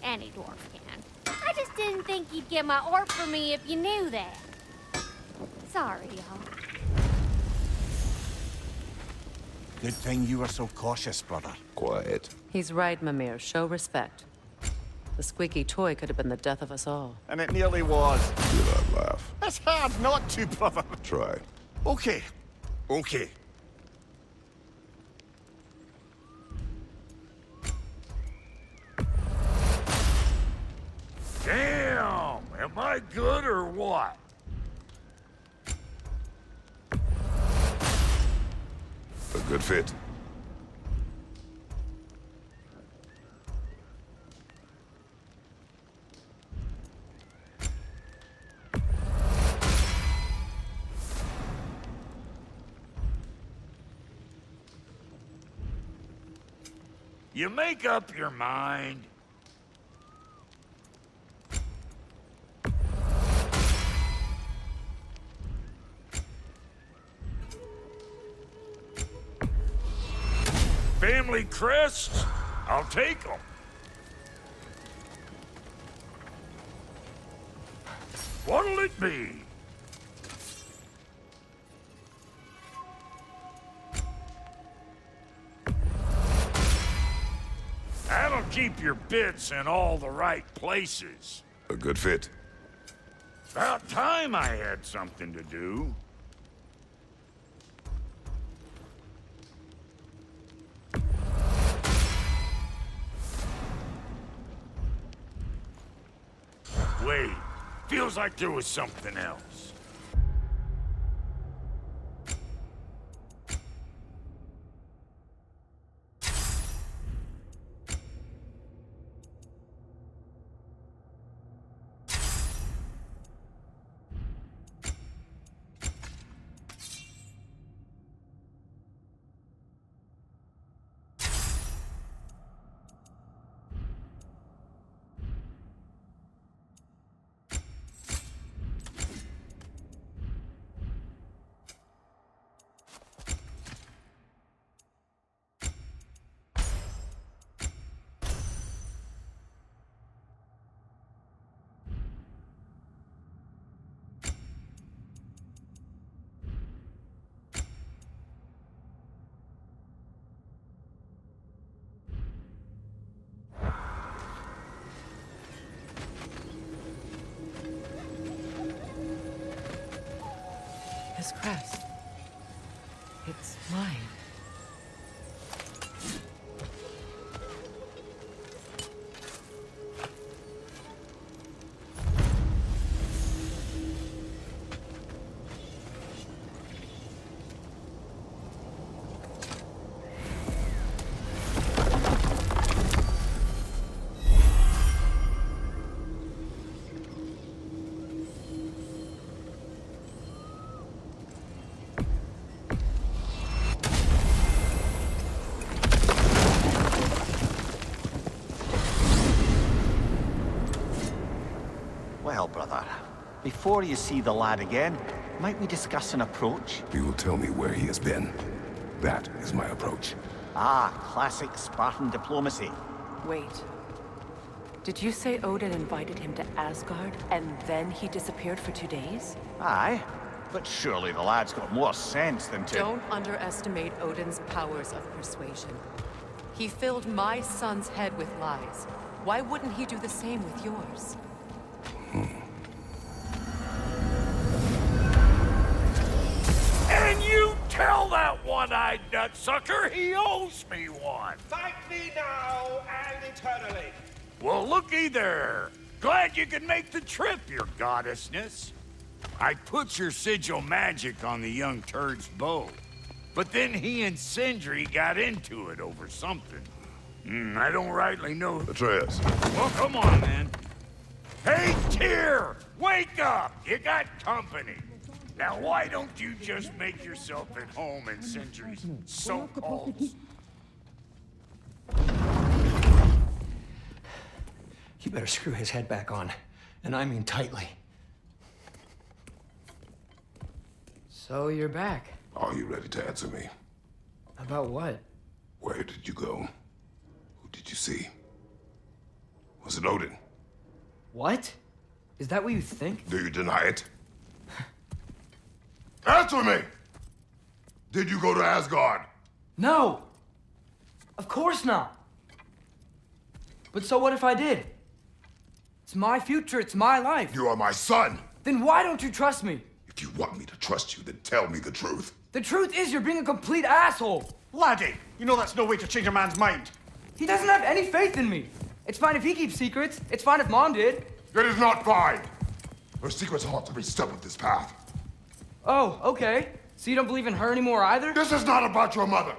B: any dwarf can. I just didn't think you'd get my orc for me if you knew that. Sorry, y'all.
A: Good thing you were so cautious, brother.
C: Quiet.
E: He's right, Mimir. Show respect. The squeaky toy could have been the death of us all.
A: And it nearly was.
C: Do not laugh.
A: It's hard not to, brother.
C: Try.
A: Okay. Okay.
D: Damn! Am I good or what?
C: A good fit.
D: You make up your mind. Family crests? I'll take them. What'll it be? That'll keep your bits in all the right places.
C: A good fit.
D: About time I had something to do. Wait, feels like there was something else.
A: before you see the lad again, might we discuss an approach?
C: He will tell me where he has been. That is my approach.
A: Ah, classic Spartan diplomacy.
E: Wait. Did you say Odin invited him to Asgard, and then he disappeared for 2 days?
A: Aye, but surely the lad's got more sense than to...
E: Don't underestimate Odin's powers of persuasion. He filled my son's head with lies. Why wouldn't he do the same with yours?
D: And you tell that one-eyed nutsucker he owes me one.
L: Thank me now and eternally.
D: Well, looky there. Glad you could make the trip, your goddessness. I put your sigil magic on the young turd's bow, but then he and Sindri got into it over something. I don't rightly know.
C: Atreus.
D: Well, come on, then. Hey, Tyr! Wake up! You got company. Now, why don't you just make yourself at home in Sindri's so-called...
L: You better screw his head back on. And I mean tightly. So you're back.
C: Are you ready to answer me?
L: About what?
C: Where did you go? Who did you see? Was it Odin?
L: What? Is that what you think?
C: Do you deny it? Answer me! Did you go to Asgard?
L: No! Of course not! But so what if I did? It's my future, it's my life.
C: You are my son!
L: Then why don't you trust me?
C: If you want me to trust you, then tell me the truth.
L: The truth is you're being a complete asshole!
A: Laddie, you know that's no way to change a man's mind.
L: He doesn't have any faith in me. It's fine if he keeps secrets. It's fine if Mom did.
C: It is not fine! Her secrets haunt every step of this path.
L: Oh, okay. So you don't believe in her anymore either?
C: This is not about your mother!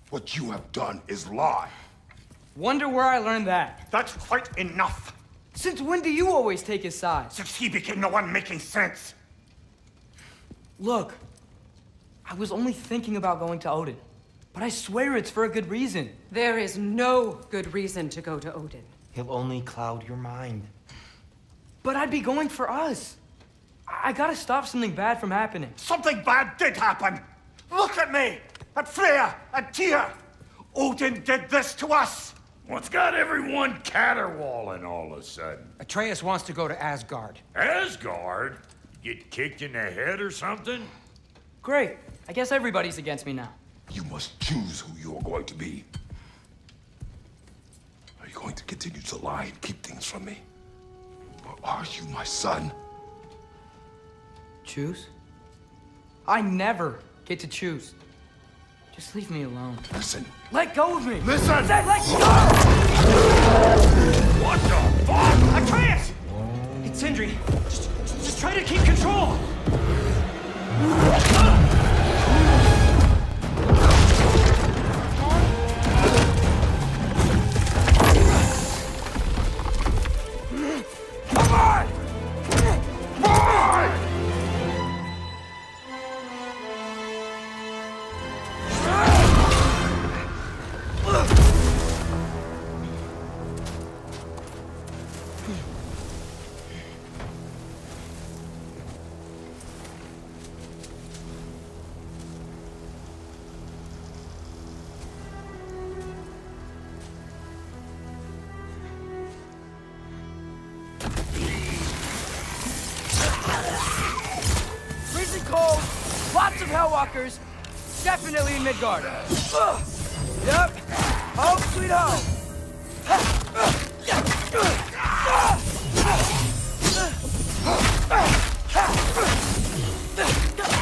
C: What you have done is lie.
L: Wonder where I learned that.
A: That's quite enough.
L: Since when do you always take his side?
A: Since he became the one making sense.
L: Look, I was only thinking about going to Odin. But I swear it's for a good reason.
E: There is no good reason to go to Odin.
L: He'll only cloud your mind. But I'd be going for us. I gotta stop something bad from happening.
A: Something bad did happen. Look at me, at Freya, at Tyr. Odin did this to us.
D: What's got everyone caterwauling all of a sudden?
L: Atreus wants to go to Asgard.
D: Asgard? Get kicked in the head or something?
L: Great. I guess everybody's against me now.
C: You must choose who you are going to be. Are you going to continue to lie and keep things from me? Or are you my son?
L: Choose? I never get to choose. Just leave me alone.
C: Listen.
L: Let go of me!
C: Listen!
L: I said let go!
D: What the fuck?
L: Atreus! It's Sindri. Just try to keep control!
C: Come on! Boy!
L: Freezing cold, lots of Hellwalkers, definitely in Midgard. Yep, home sweet home.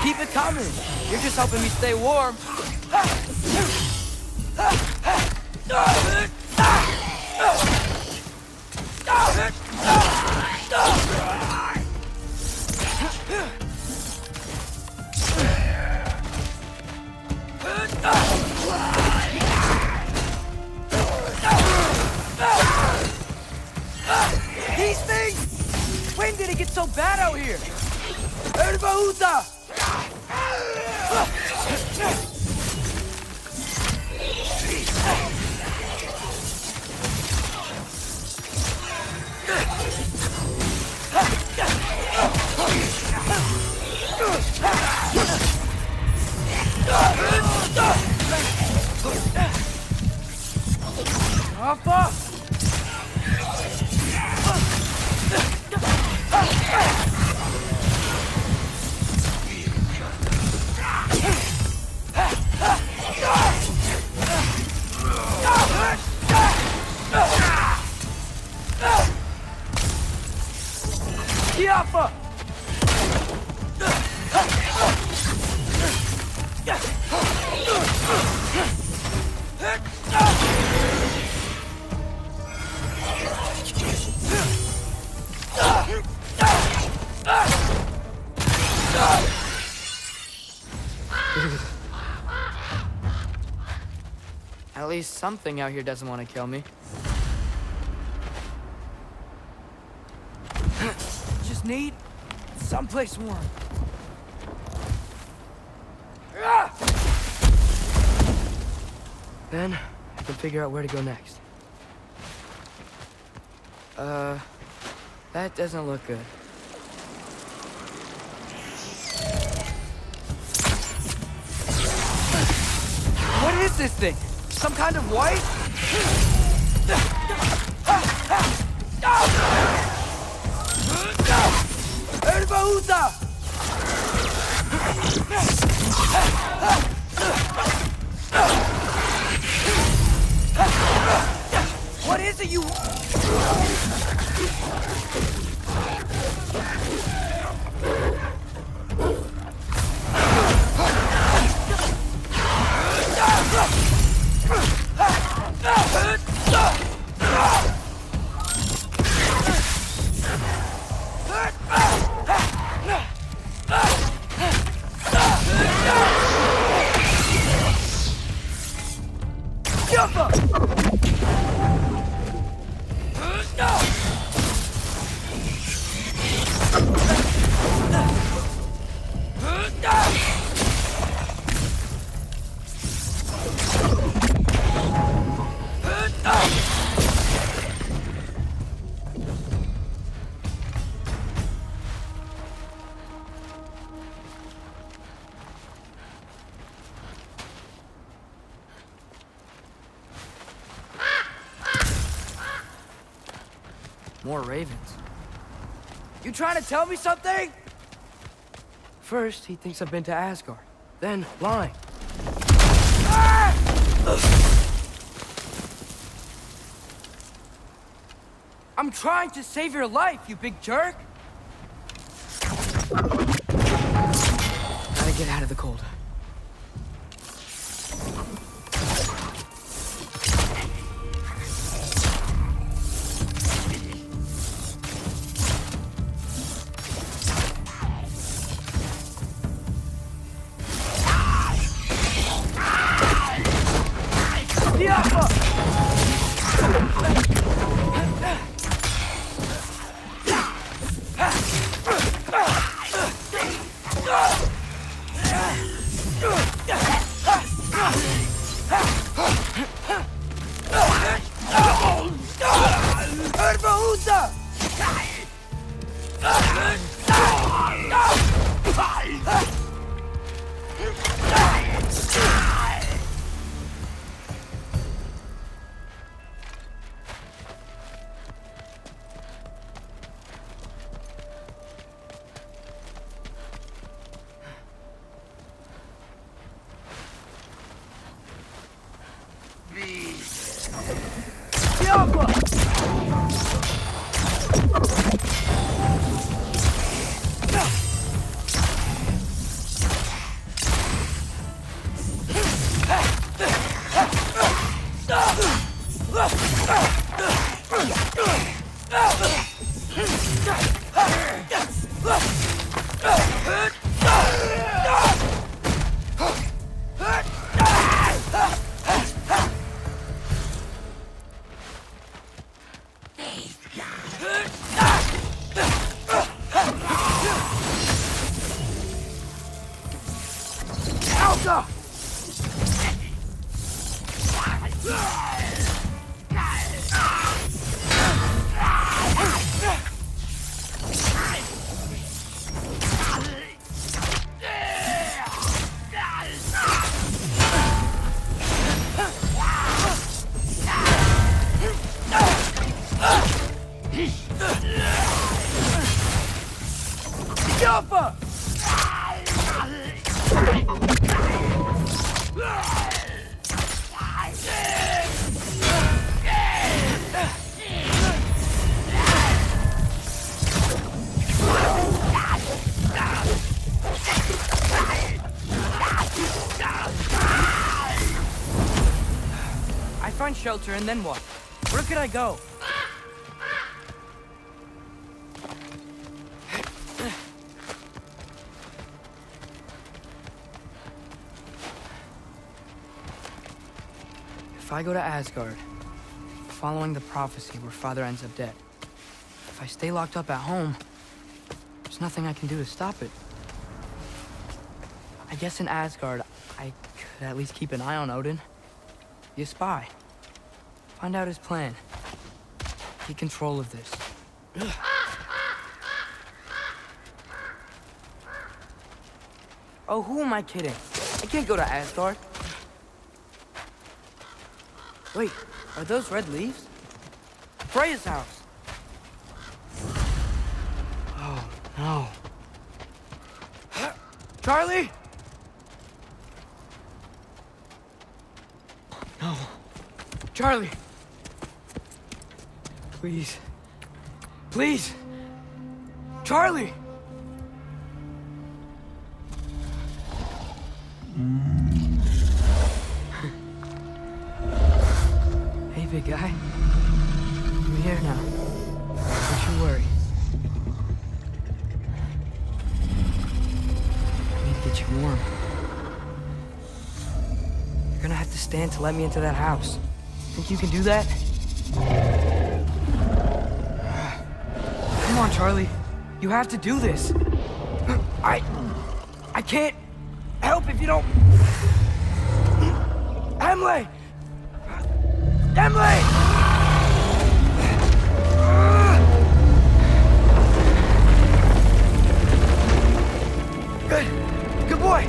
L: Keep it coming. You're just helping me stay warm. These things! When did it get so bad out here? Erbahuta! Alpha! Alpha! At least something out here doesn't want to kill me. Just need someplace warm. Then I can figure out where to go next. That doesn't look good. What is this thing? Some kind of white? What is it you... More ravens. You trying to tell me something? First, he thinks I've been to Asgard. Then, lying. Ah! I'm trying to save your life, you big jerk! Gotta get out of the cold. Alpha! I find shelter and then what? Where could I go? If I go to Asgard, following the prophecy where Father ends up dead, if I stay locked up at home, there's nothing I can do to stop it. I guess in Asgard, I could at least keep an eye on Odin. Be a spy. Find out his plan. Take control of this. Oh, who am I kidding? I can't go to Asgard. Wait, are those red leaves? Freya's house! Oh, no. Charlie! No. Charlie! Please. Please! Charlie! Hey, big guy. I'm here now. Don't you worry. I need to get you warm. You're gonna have to stand to let me into that house. Think you can do that? Come on, Charlie. You have to do this. I can't help if you don't... Emily! Emily! Good. Good boy.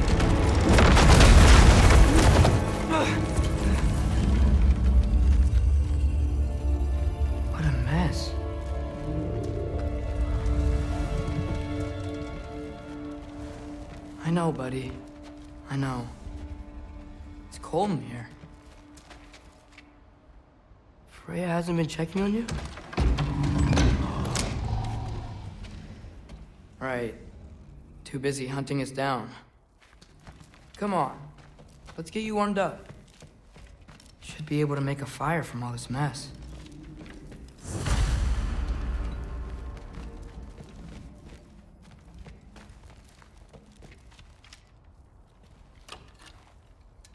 L: What a mess. I know, buddy. I know. It's cold in here. Freya hasn't been checking on you? Right. Too busy hunting us down. Come on. Let's get you warmed up. Should be able to make a fire from all this mess.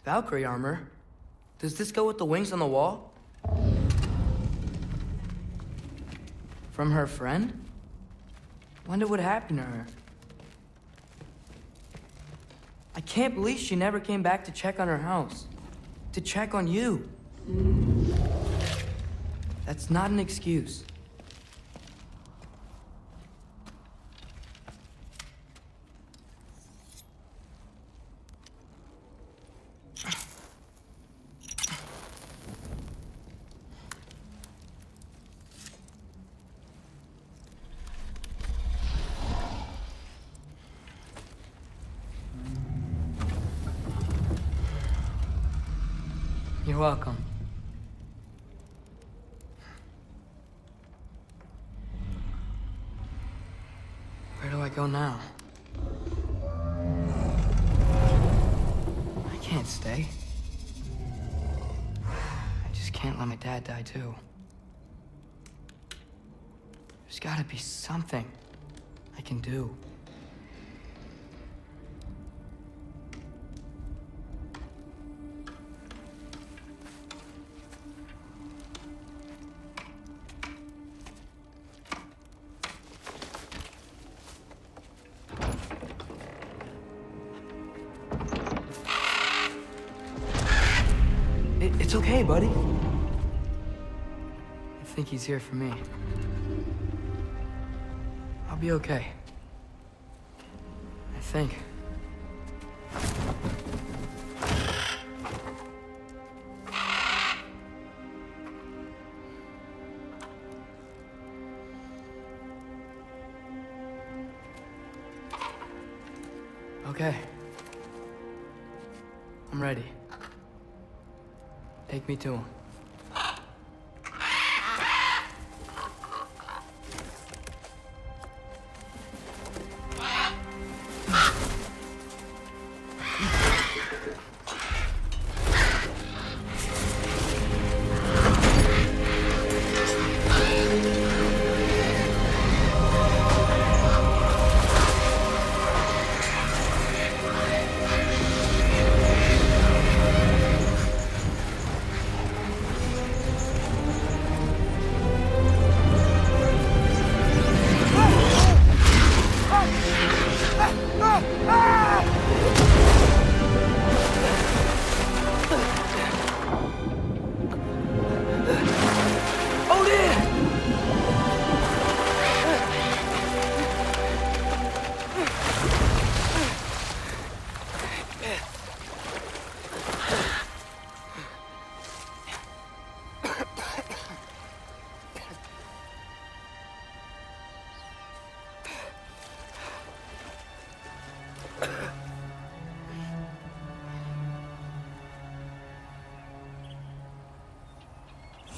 L: Valkyrie armor? Does this go with the wings on the wall? From her friend? Wonder what happened to her. I can't believe she never came back to check on her house. To check on you. That's not an excuse. You're welcome. Where do I go now? I can't stay. I just can't let my dad die too. There's gotta be something I can do. It's okay, buddy. I think he's here for me. I'll be okay. I think. Okay. I'm ready. Take me to him.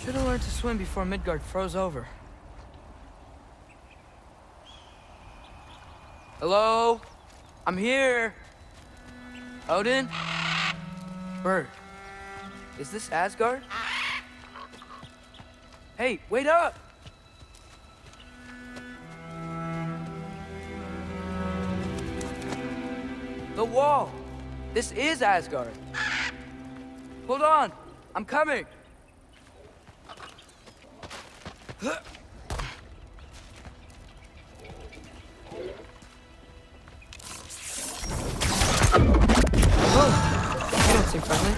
L: Should've learned to swim before Midgard froze over. Hello? I'm here. Odin? Bird. Is this Asgard? Hey, wait up! The wall! This is Asgard. Hold on! I'm coming! Oh, you don't seem friendly.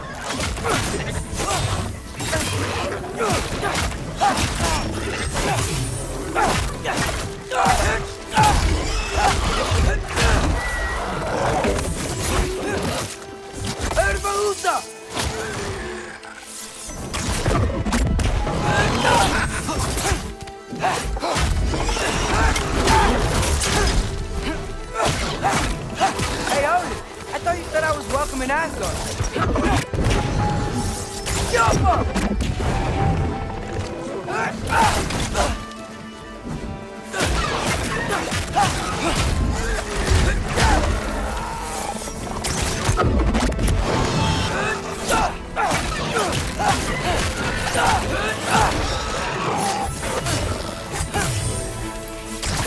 L: Hey, Odin! I thought you said I was welcome in Asgard. Jump up!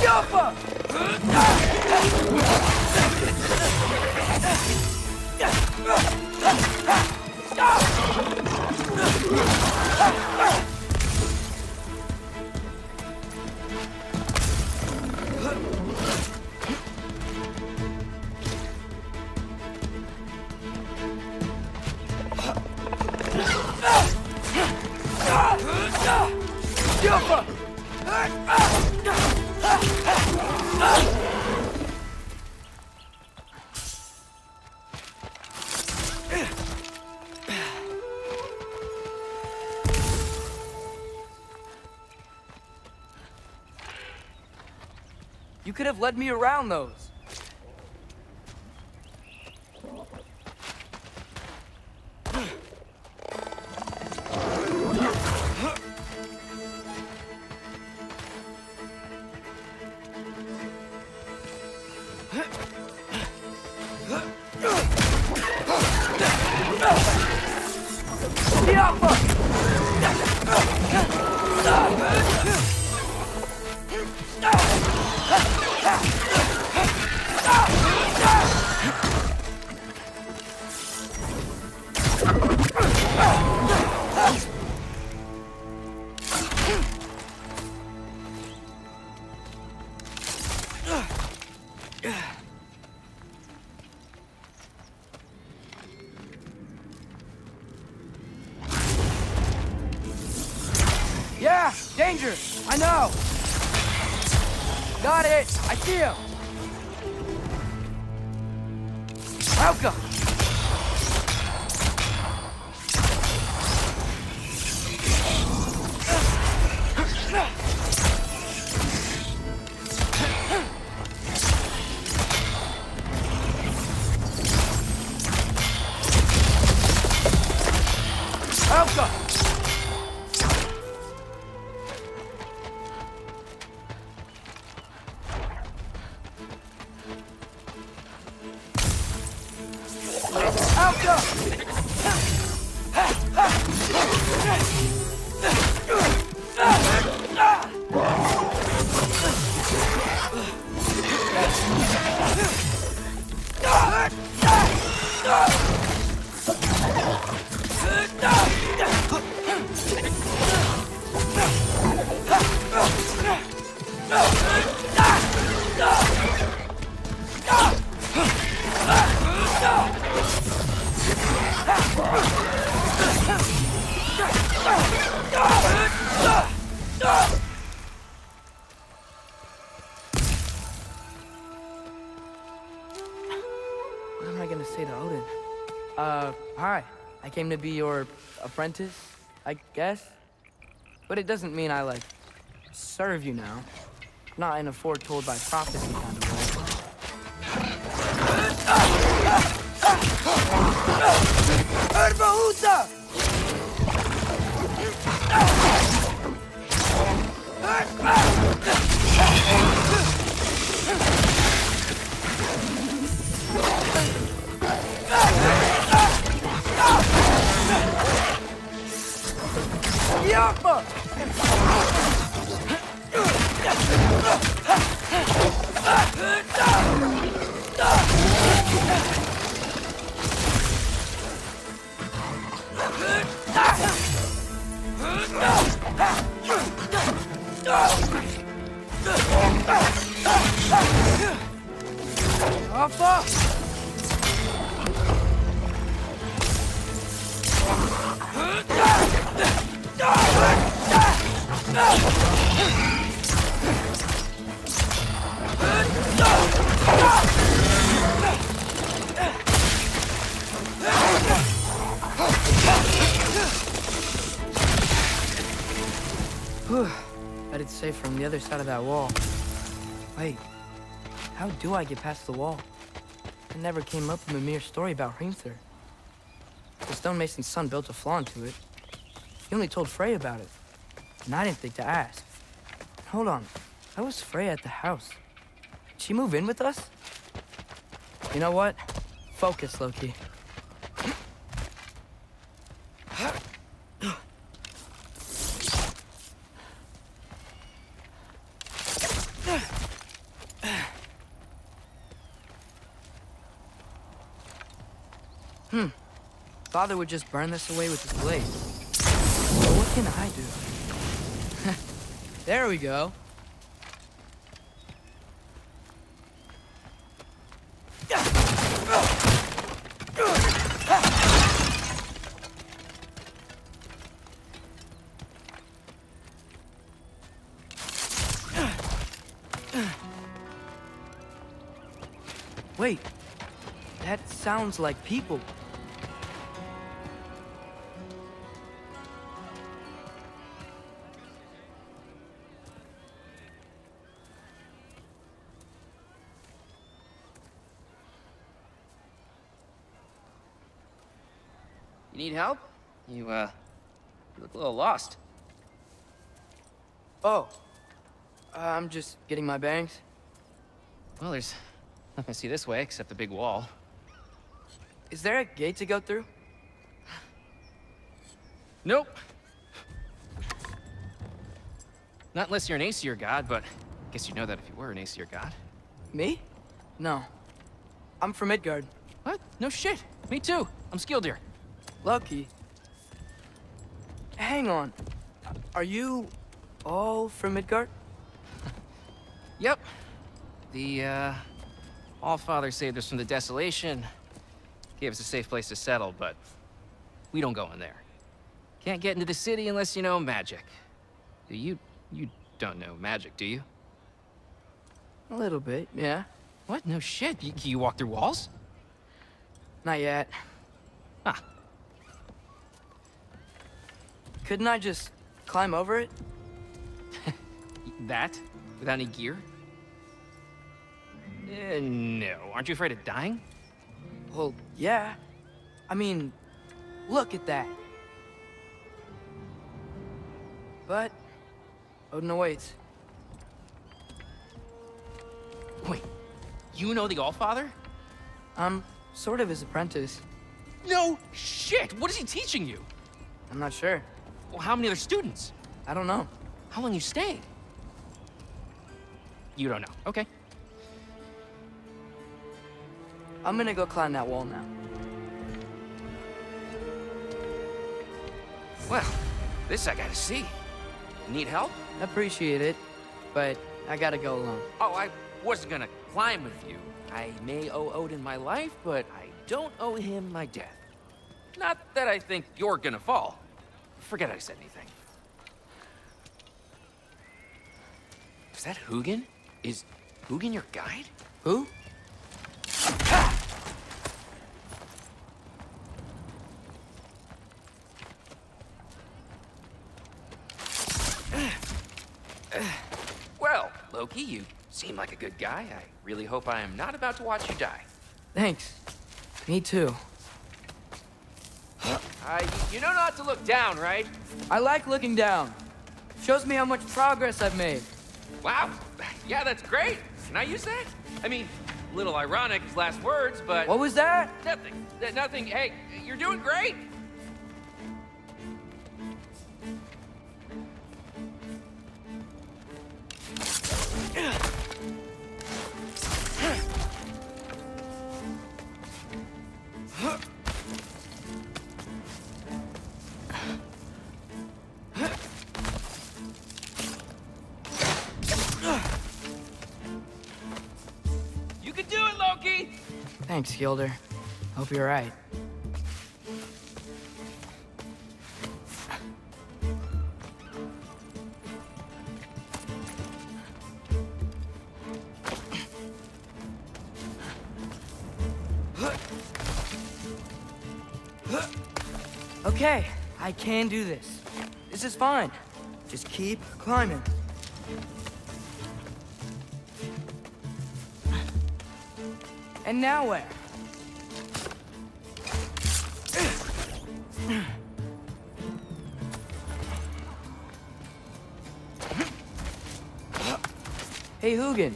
L: Jump up! You could have led me around those. Yeah, danger! I know! Got it! I see him! Welcome! Alka! Alka! What am I gonna say to Odin? Hi. I came to be your apprentice, I guess? But it doesn't mean I, like, serve you now. Not in a foretold by prophecy kind of way. Erbahuta! Yapma! Alpha! But it's safe from the other side of that wall. Wait, how do I get past the wall? It never came up in Mimir's story about Hrimthur. The stonemason's son built a flaw into it. He only told Frey about it, and I didn't think to ask. Hold on, how was Frey at the house? Did she move in with us? You know what? Focus, Loki. Father would just burn this away with his blade. So what can I do? There we go. Wait, that sounds like people.
M: You need help? You look a little lost.
L: Oh, I'm just getting my bearings.
M: Well, there's nothing to see this way except the big wall.
L: Is there a gate to go through?
M: Nope. Not unless you're an Aesir god, but I guess you'd know that if you were an Aesir god.
L: Me? No. I'm from Midgard.
M: What? No shit. Me too. I'm Skildir.
L: Lucky. Hang on. Are you all from Midgard?
M: Yep. The, Allfather saved us from the desolation. Gave us a safe place to settle, but we don't go in there. Can't get into the city unless you know magic. You don't know magic, do you?
L: A little bit, yeah.
M: What? No shit. You walk through walls?
L: Not yet.
M: Ah.
L: Couldn't I just climb over it?
M: That? Without any gear? No. Aren't you afraid of dying?
L: Well, yeah. I mean, look at that. but Odin awaits.
M: Wait, you know the Allfather?
L: I'm sort of his apprentice.
M: No shit! What is he teaching you?
L: I'm not sure.
M: Well, how many other students?
L: I don't know.
M: How long you staying? You don't know. Okay.
L: I'm gonna go climb that wall now.
M: Well, this I gotta see. Need help?
L: Appreciate it, but I gotta go alone.
M: Oh, I wasn't gonna climb with you. I may owe Odin my life, but I don't owe him my death. Not that I think you're gonna fall. Forget I said anything. Is that Hugin? Is Hugin your guide?
L: Who?
M: Well, Loki, you seem like a good guy. I really hope I am not about to watch you die.
L: Thanks. Me too.
M: You know not to look down, right?
L: I like looking down. Shows me how much progress I've made.
M: Wow. Yeah, that's great. Can I use that? I mean, a little ironic, his last words, but...
L: What was that?
M: Nothing. Nothing. Hey, you're doing great. You can do it, Loki!
L: Thanks, Gilder. Hope you're right. Okay, I can do this. This is fine. Just keep climbing. And now where? Hey, Hugin.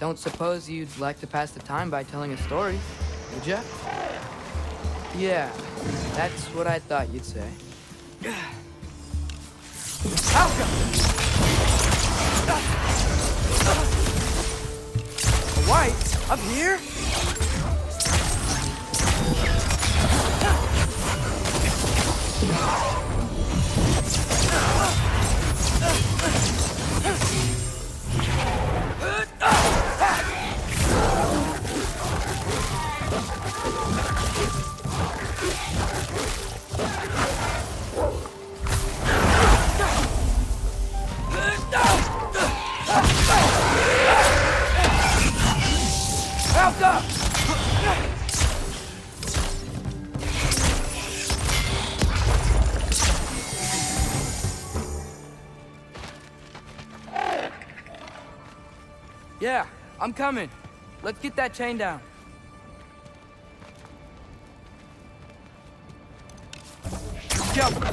L: Don't suppose you'd like to pass the time by telling a story, would ya? Yeah, that's what I thought you'd say. Alka! White? Up here? Yeah, I'm coming. Let's get that chain down. Jump!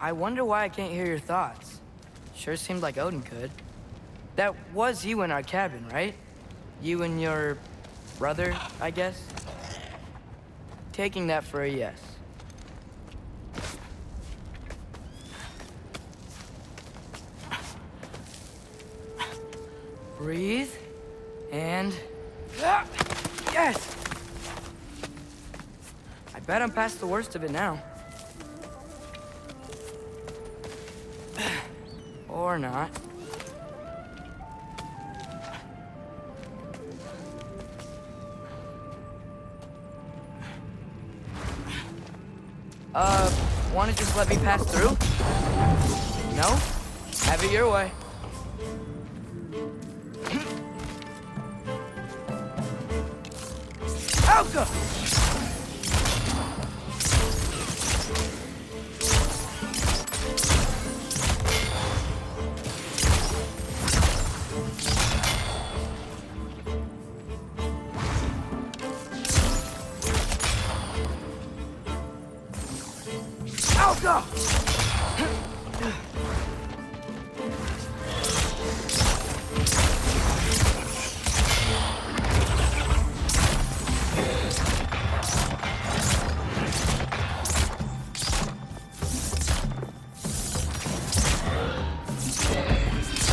L: I wonder why I can't hear your thoughts. Sure seemed like Odin could. That was you in our cabin, right? You and your brother, I guess? Taking that for a yes. Breathe, and... Yes! I bet I'm past the worst of it now. Or not. Wanna just let me pass through? No? Have it your way. Alka! Alka!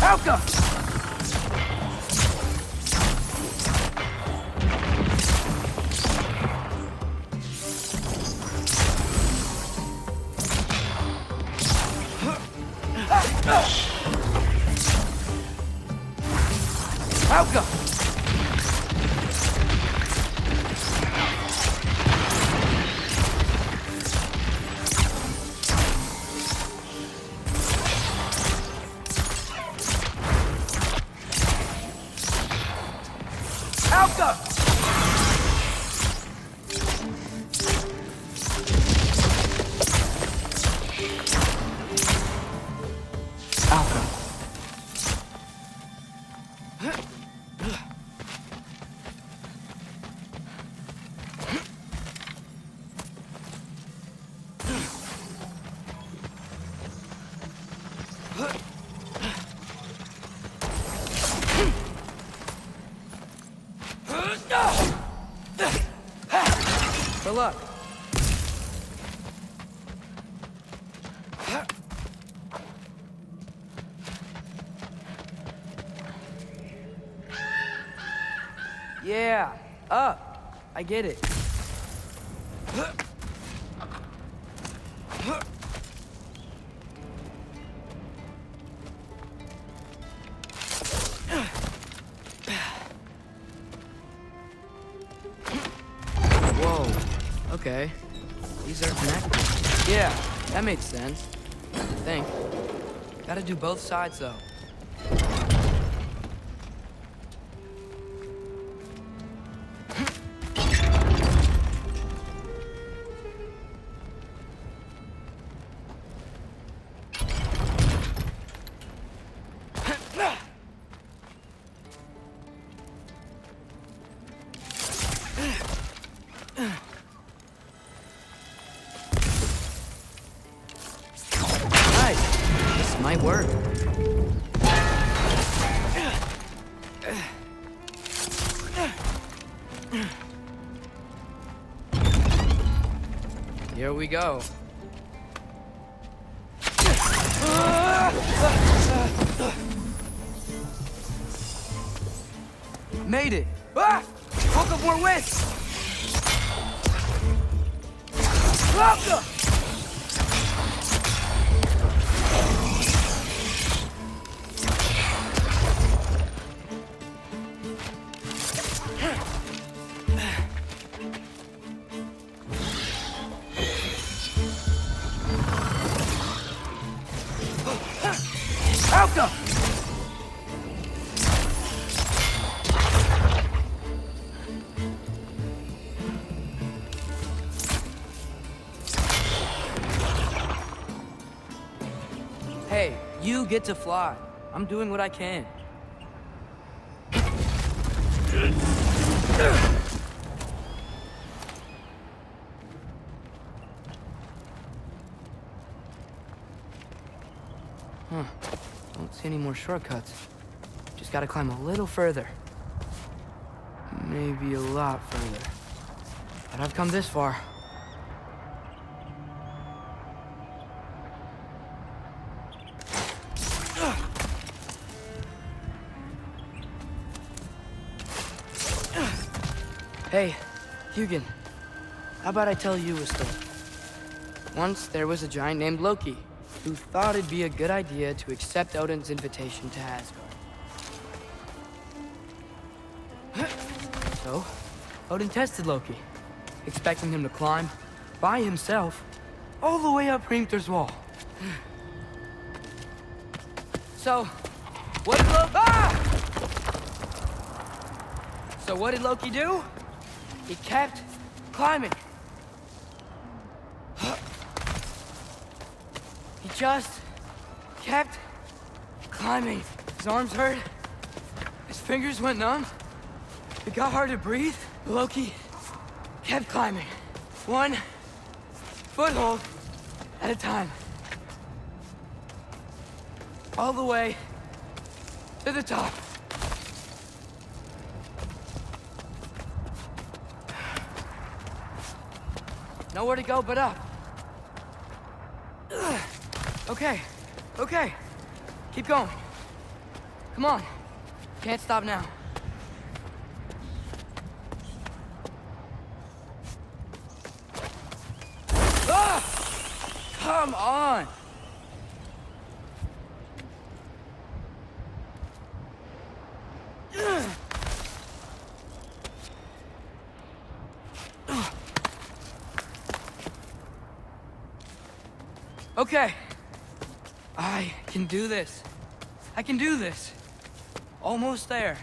L: Alka! Alka! Alka! Good luck. Yeah, up. I get it. Whoa. Okay. These are connected. Yeah, that makes sense. I think. Gotta do both sides, though. Might work. Here we go. Made it. Ah! Woke up more wits. Welcome. Alka! Hey, you get to fly. I'm doing what I can. Huh. Don't see any more shortcuts. Just gotta climb a little further. Maybe a lot further. But I've come this far. Hey, Hugin. How about I tell you a story? Once there was a giant named Loki, who thought it'd be a good idea to accept Odin's invitation to Asgard. So, Odin tested Loki, expecting him to climb, by himself, all the way up Hrimthur's wall. So, what did Loki... Ah! So what did Loki do? He kept climbing. He just kept climbing. His arms hurt. His fingers went numb. It got hard to breathe. Loki kept climbing. One foothold At a time. All the way to the top. Nowhere to go but up. Okay, okay. Keep going. Come on. Can't stop now. Ah! Come on! Okay. I can do this. I can do this. Almost there.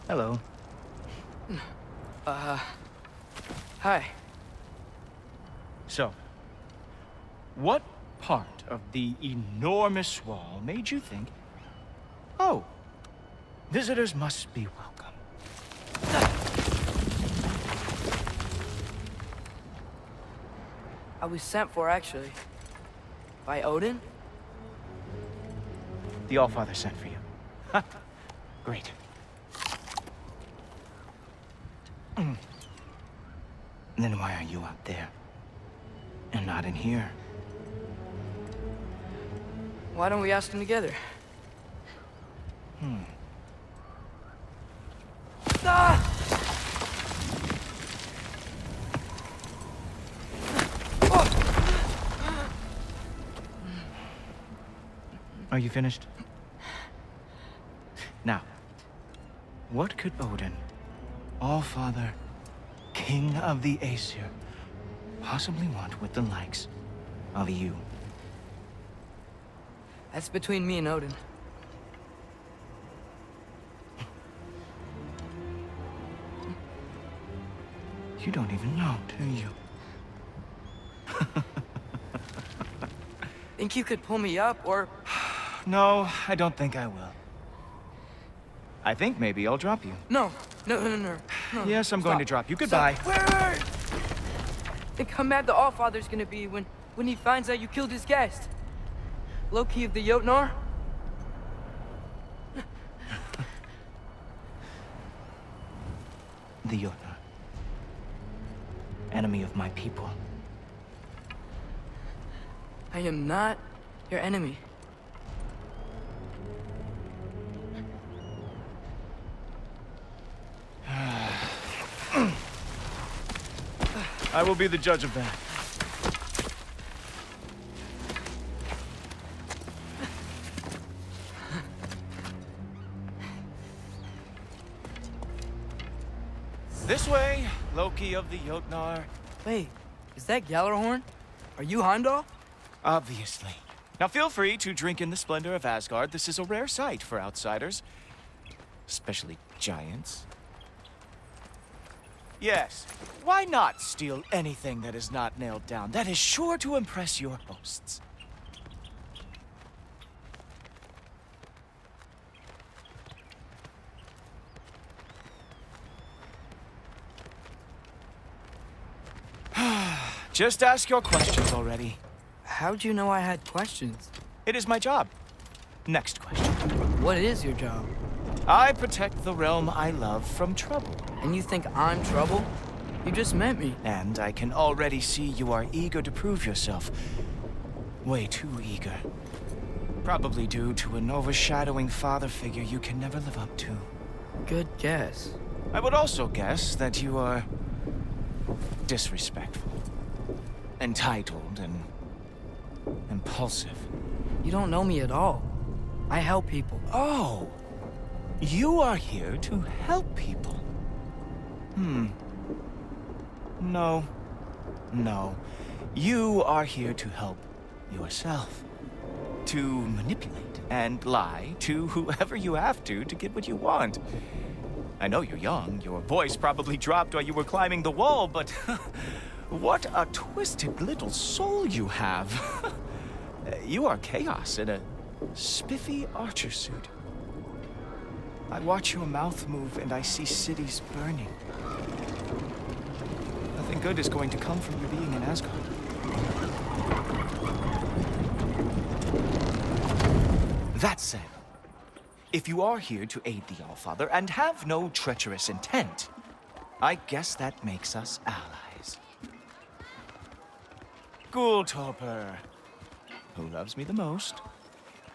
G: Hello.
L: Hi.
N: So, what part of the enormous wall made you think, oh, visitors must be welcome?
L: I was sent for, actually. By Odin?
N: The Allfather sent for you. Ha! Great. Then why are you out there? And not in here?
L: Why don't we ask them together? Ah!
N: Are you finished? Now, what could Odin, Allfather, King of the Aesir, possibly want with the likes of you?
L: That's between me and Odin.
N: You don't even know, do you?
L: Think you could pull me up, or...
N: No, I don't think I will. I think maybe I'll drop you.
L: No.
N: Yes, I'm going to drop you. Goodbye.
L: Wait! Think how mad the Allfather's gonna be when he finds out you killed his guest. Loki of the Jotnar?
N: The Jotnar. Enemy of my people.
L: I am not your enemy.
N: I will be the judge of that. This way, Loki of the Jotnar.
L: Wait, is that Gjallarhorn? Are you Heimdall?
N: Obviously. Now feel free to drink in the splendor of Asgard. This is a rare sight for outsiders. Especially giants. Yes, why not steal anything that is not nailed down? That is sure to impress your hosts. Just ask your questions already.
L: How'd you know I had questions?
N: It is my job. Next question.
L: What is your job?
N: I protect the realm I love from trouble.
L: And you think I'm trouble? You just met me.
N: And I can already see you are eager to prove yourself. Way too eager. Probably due to an overshadowing father figure you can never live up to.
L: Good guess.
N: I would also guess that you are disrespectful, entitled, and impulsive.
L: You don't know me at all. I help people.
N: Oh, you are here to help people. No. You are here to help yourself. To manipulate and lie to whoever you have to get what you want. I know you're young. Your voice probably dropped while you were climbing the wall, but what a twisted little soul you have. You are chaos in a spiffy archer suit. I watch your mouth move and I see cities burning. Nothing good is going to come from you being in Asgard. That said, if you are here to aid the Allfather and have no treacherous intent, I guess that makes us allies. Ghoultoper. Who loves me the most?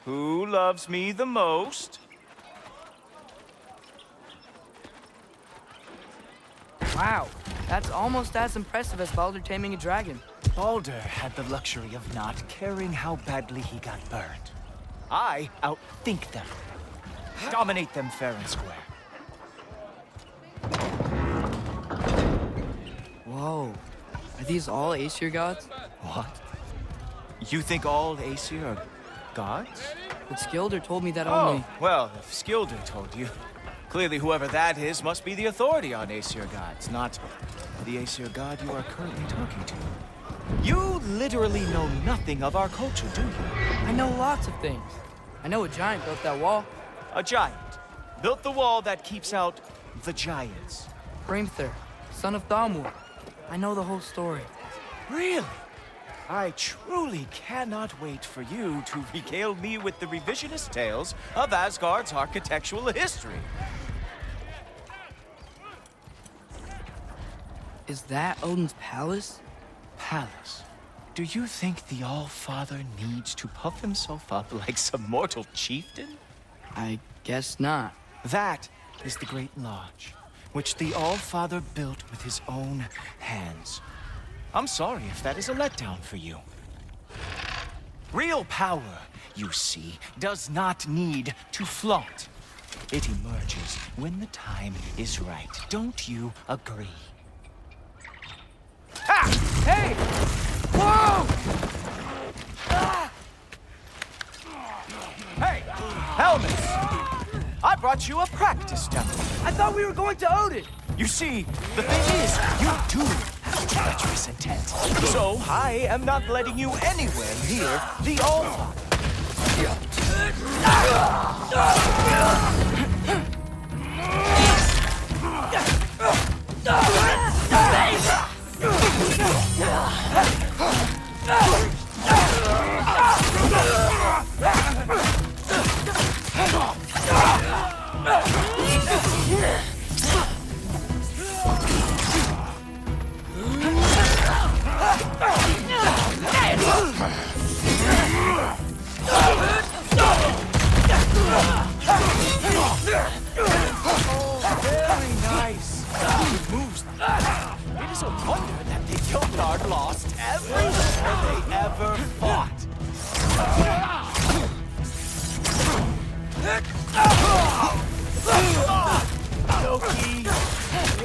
N: Who loves me the most?
L: Wow, that's almost as impressive as Baldur taming a dragon.
N: Baldur had the luxury of not caring how badly he got burned. I outthink them. Dominate them fair and square.
L: Whoa. Are these all Aesir gods?
N: What? You think all Aesir are gods?
L: But Skilder told me that
N: Oh,
L: only...
N: well, if Skilder told you, clearly whoever that is must be the authority on Aesir gods, not the Aesir god you are currently talking to. You literally know nothing of our culture, do you?
L: I know lots of things. I know a giant built that wall.
N: A giant built the wall that keeps out the giants.
L: Hrimthur, son of Thamur. I know the whole story.
N: Really? I truly cannot wait for you to regale me with the revisionist tales of Asgard's architectural history.
L: Is that Odin's palace?
N: Palace? Do you think the All-Father needs to puff himself up like some mortal chieftain?
L: I guess not.
N: That is the Great Lodge, which the All-Father built with his own hands. I'm sorry if that is a letdown for you. Real power, you see, does not need to flaunt. It emerges when the time is right. Don't you agree? Ha! Hey! Whoa! Ah! Hey, helmets! I brought you a practice demo.
L: I thought we were going to Odin!
N: You see, the thing is, you do have treacherous intent. So, I am not letting you anywhere near the All-Father. Very nice. It moves like that. It is a wonder that the Guildard lost every war they ever fought. Loki,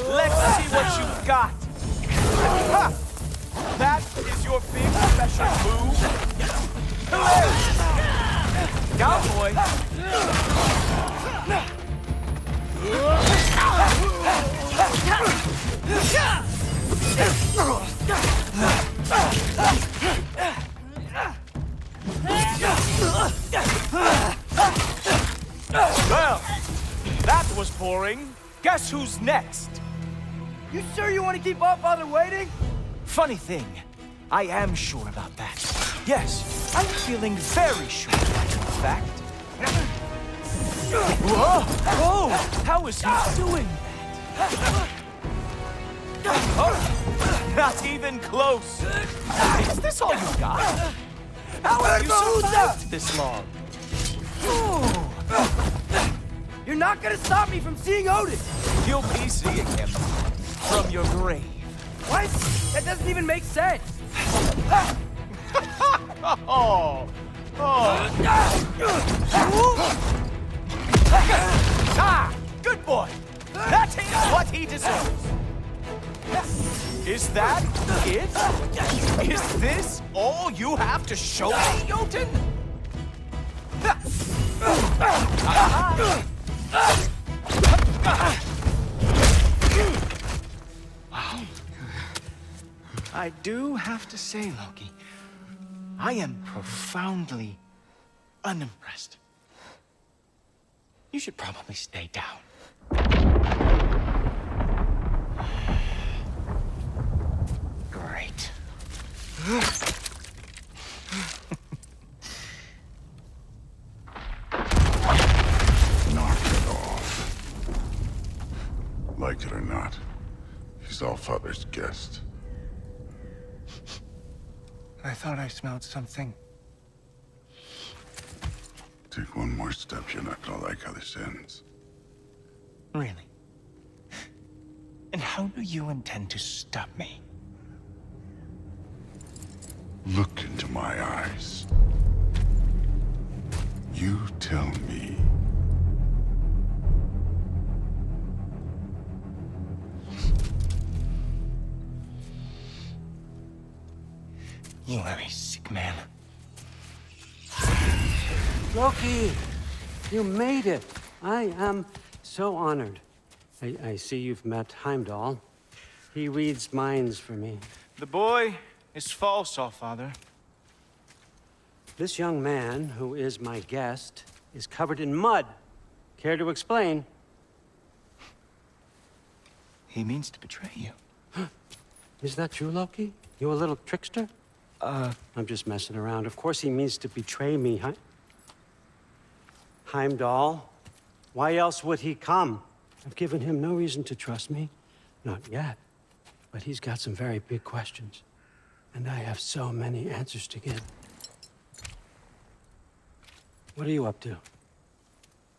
N: let's see what you've got. Ha! That is your big special move. Cowboy. Well, that was boring. Guess who's next?
L: You sure you want to keep Allfather waiting?
N: Funny thing, I am sure about that. Yes, I'm feeling very sure, in fact. Whoa! Whoa! How is he doing that? Oh, not even close. Is this all you got? How have you survived this long?
L: You're not gonna stop me from seeing Odin!
N: You'll be seeing him from your grave.
L: What? That doesn't even make sense!
N: Oh! Ah! Good boy! That is what he deserves! Is that it? Is this all you have to show me, Jotun? Wow. I do have to say, Loki, I am profoundly unimpressed. You should probably stay down. Great.
C: Knock it off. Like it or not, he's Allfather's guest.
N: I thought I smelled something.
C: Take one more step, you're not gonna like how this ends.
N: Really? And how do you intend to stop me?
C: Look into my eyes. You tell me.
N: You are a sick man.
O: Loki, you made it. I am so honored. I see you've met Heimdall. He reads minds for me.
N: The boy is false, Allfather.
O: This young man, who is my guest, is covered in mud. Care to explain?
N: He means to betray you.
O: Is that true, Loki? You a little trickster? I'm just messing around. Of course he means to betray me, huh? Heimdall, why else would he come? I've given him no reason to trust me. Not yet. But he's got some very big questions. And I have so many answers to give. What are you up to?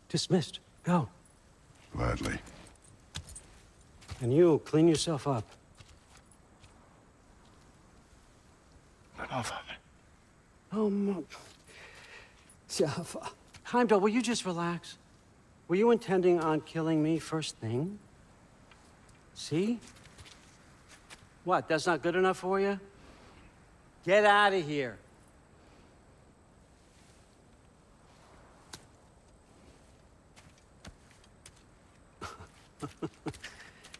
O: Dismissed. Go.
C: Gladly.
O: And you, clean yourself up.
N: But Allfather.
O: Oh, my... Jaffa. Heimdall, will you just relax? Were you intending on killing me first thing? See? What, that's not good enough for you? Get out of here.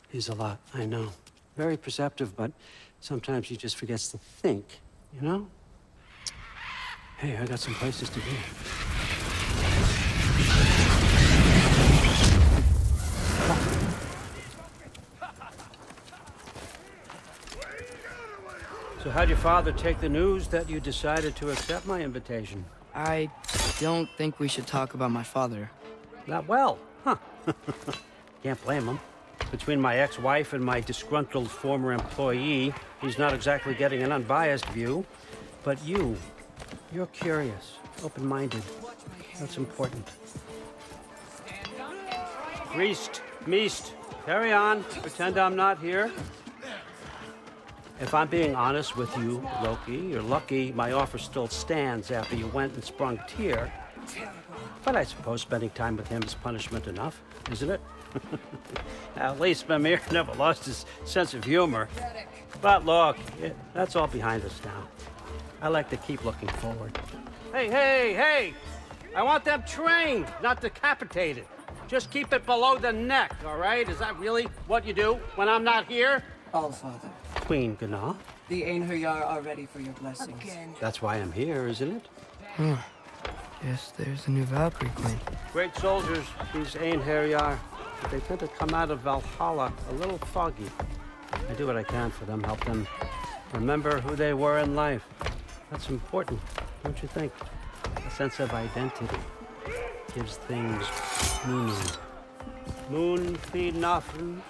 O: He's a lot, I know. Very perceptive, but sometimes he just forgets to think, you know? Hey, I got some places to be. So how'd your father take the news that you decided to accept my invitation?
L: I don't think we should talk about my father.
O: Not well, huh? Can't blame him. Between my ex-wife and my disgruntled former employee, he's not exactly getting an unbiased view. But you're curious, open-minded. That's important. Priest, Meest, carry on. Pretend I'm not here. If I'm being honest with you, Loki, you're lucky my offer still stands after you went and sprung Tyr. But I suppose spending time with him is punishment enough, isn't it? At least Mimir never lost his sense of humor. But look, that's all behind us now. I like to keep looking forward. Hey! I want them trained, not decapitated. Just keep it below the neck, all right? Is that really what you do when I'm not here?
J: Allfather,
O: Queen Gná.
J: the Einherjar are ready for your blessings.
O: That's why I'm here, isn't it?
L: Guess there's a new Valkyrie Queen.
O: Great soldiers, these Einherjar. But they tend to come out of Valhalla a little foggy. I do what I can for them, help them remember who they were in life. That's important, don't you think? A sense of identity gives things meaning. Moon thi nafen,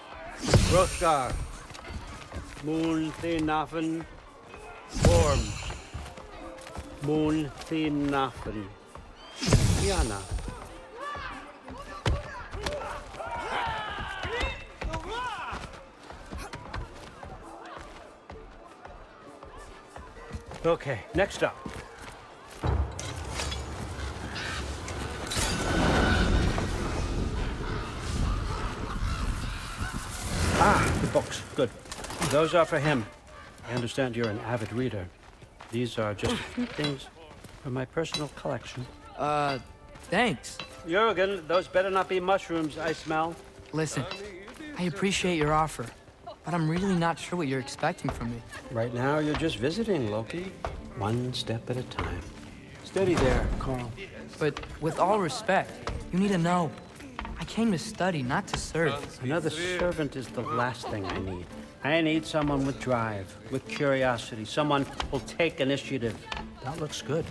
O: Hrothgar. Moon thi nafen, Orm. Moon thi nafen, Diana. Okay, next up. The books. Good. Those are for him. I understand you're an avid reader. These are just a few things from my personal collection.
L: Thanks.
O: Jurgen, those better not be mushrooms I smell.
L: Listen, I appreciate your offer, but I'm really not sure what you're expecting from me.
O: Right now, you're just visiting, Loki. One step at a time. Steady there, Carl.
L: But with all respect, you need to know. I came to study, not to serve.
O: Another servant is the last thing I need. I need someone with drive, with curiosity, someone who'll take initiative. That looks good.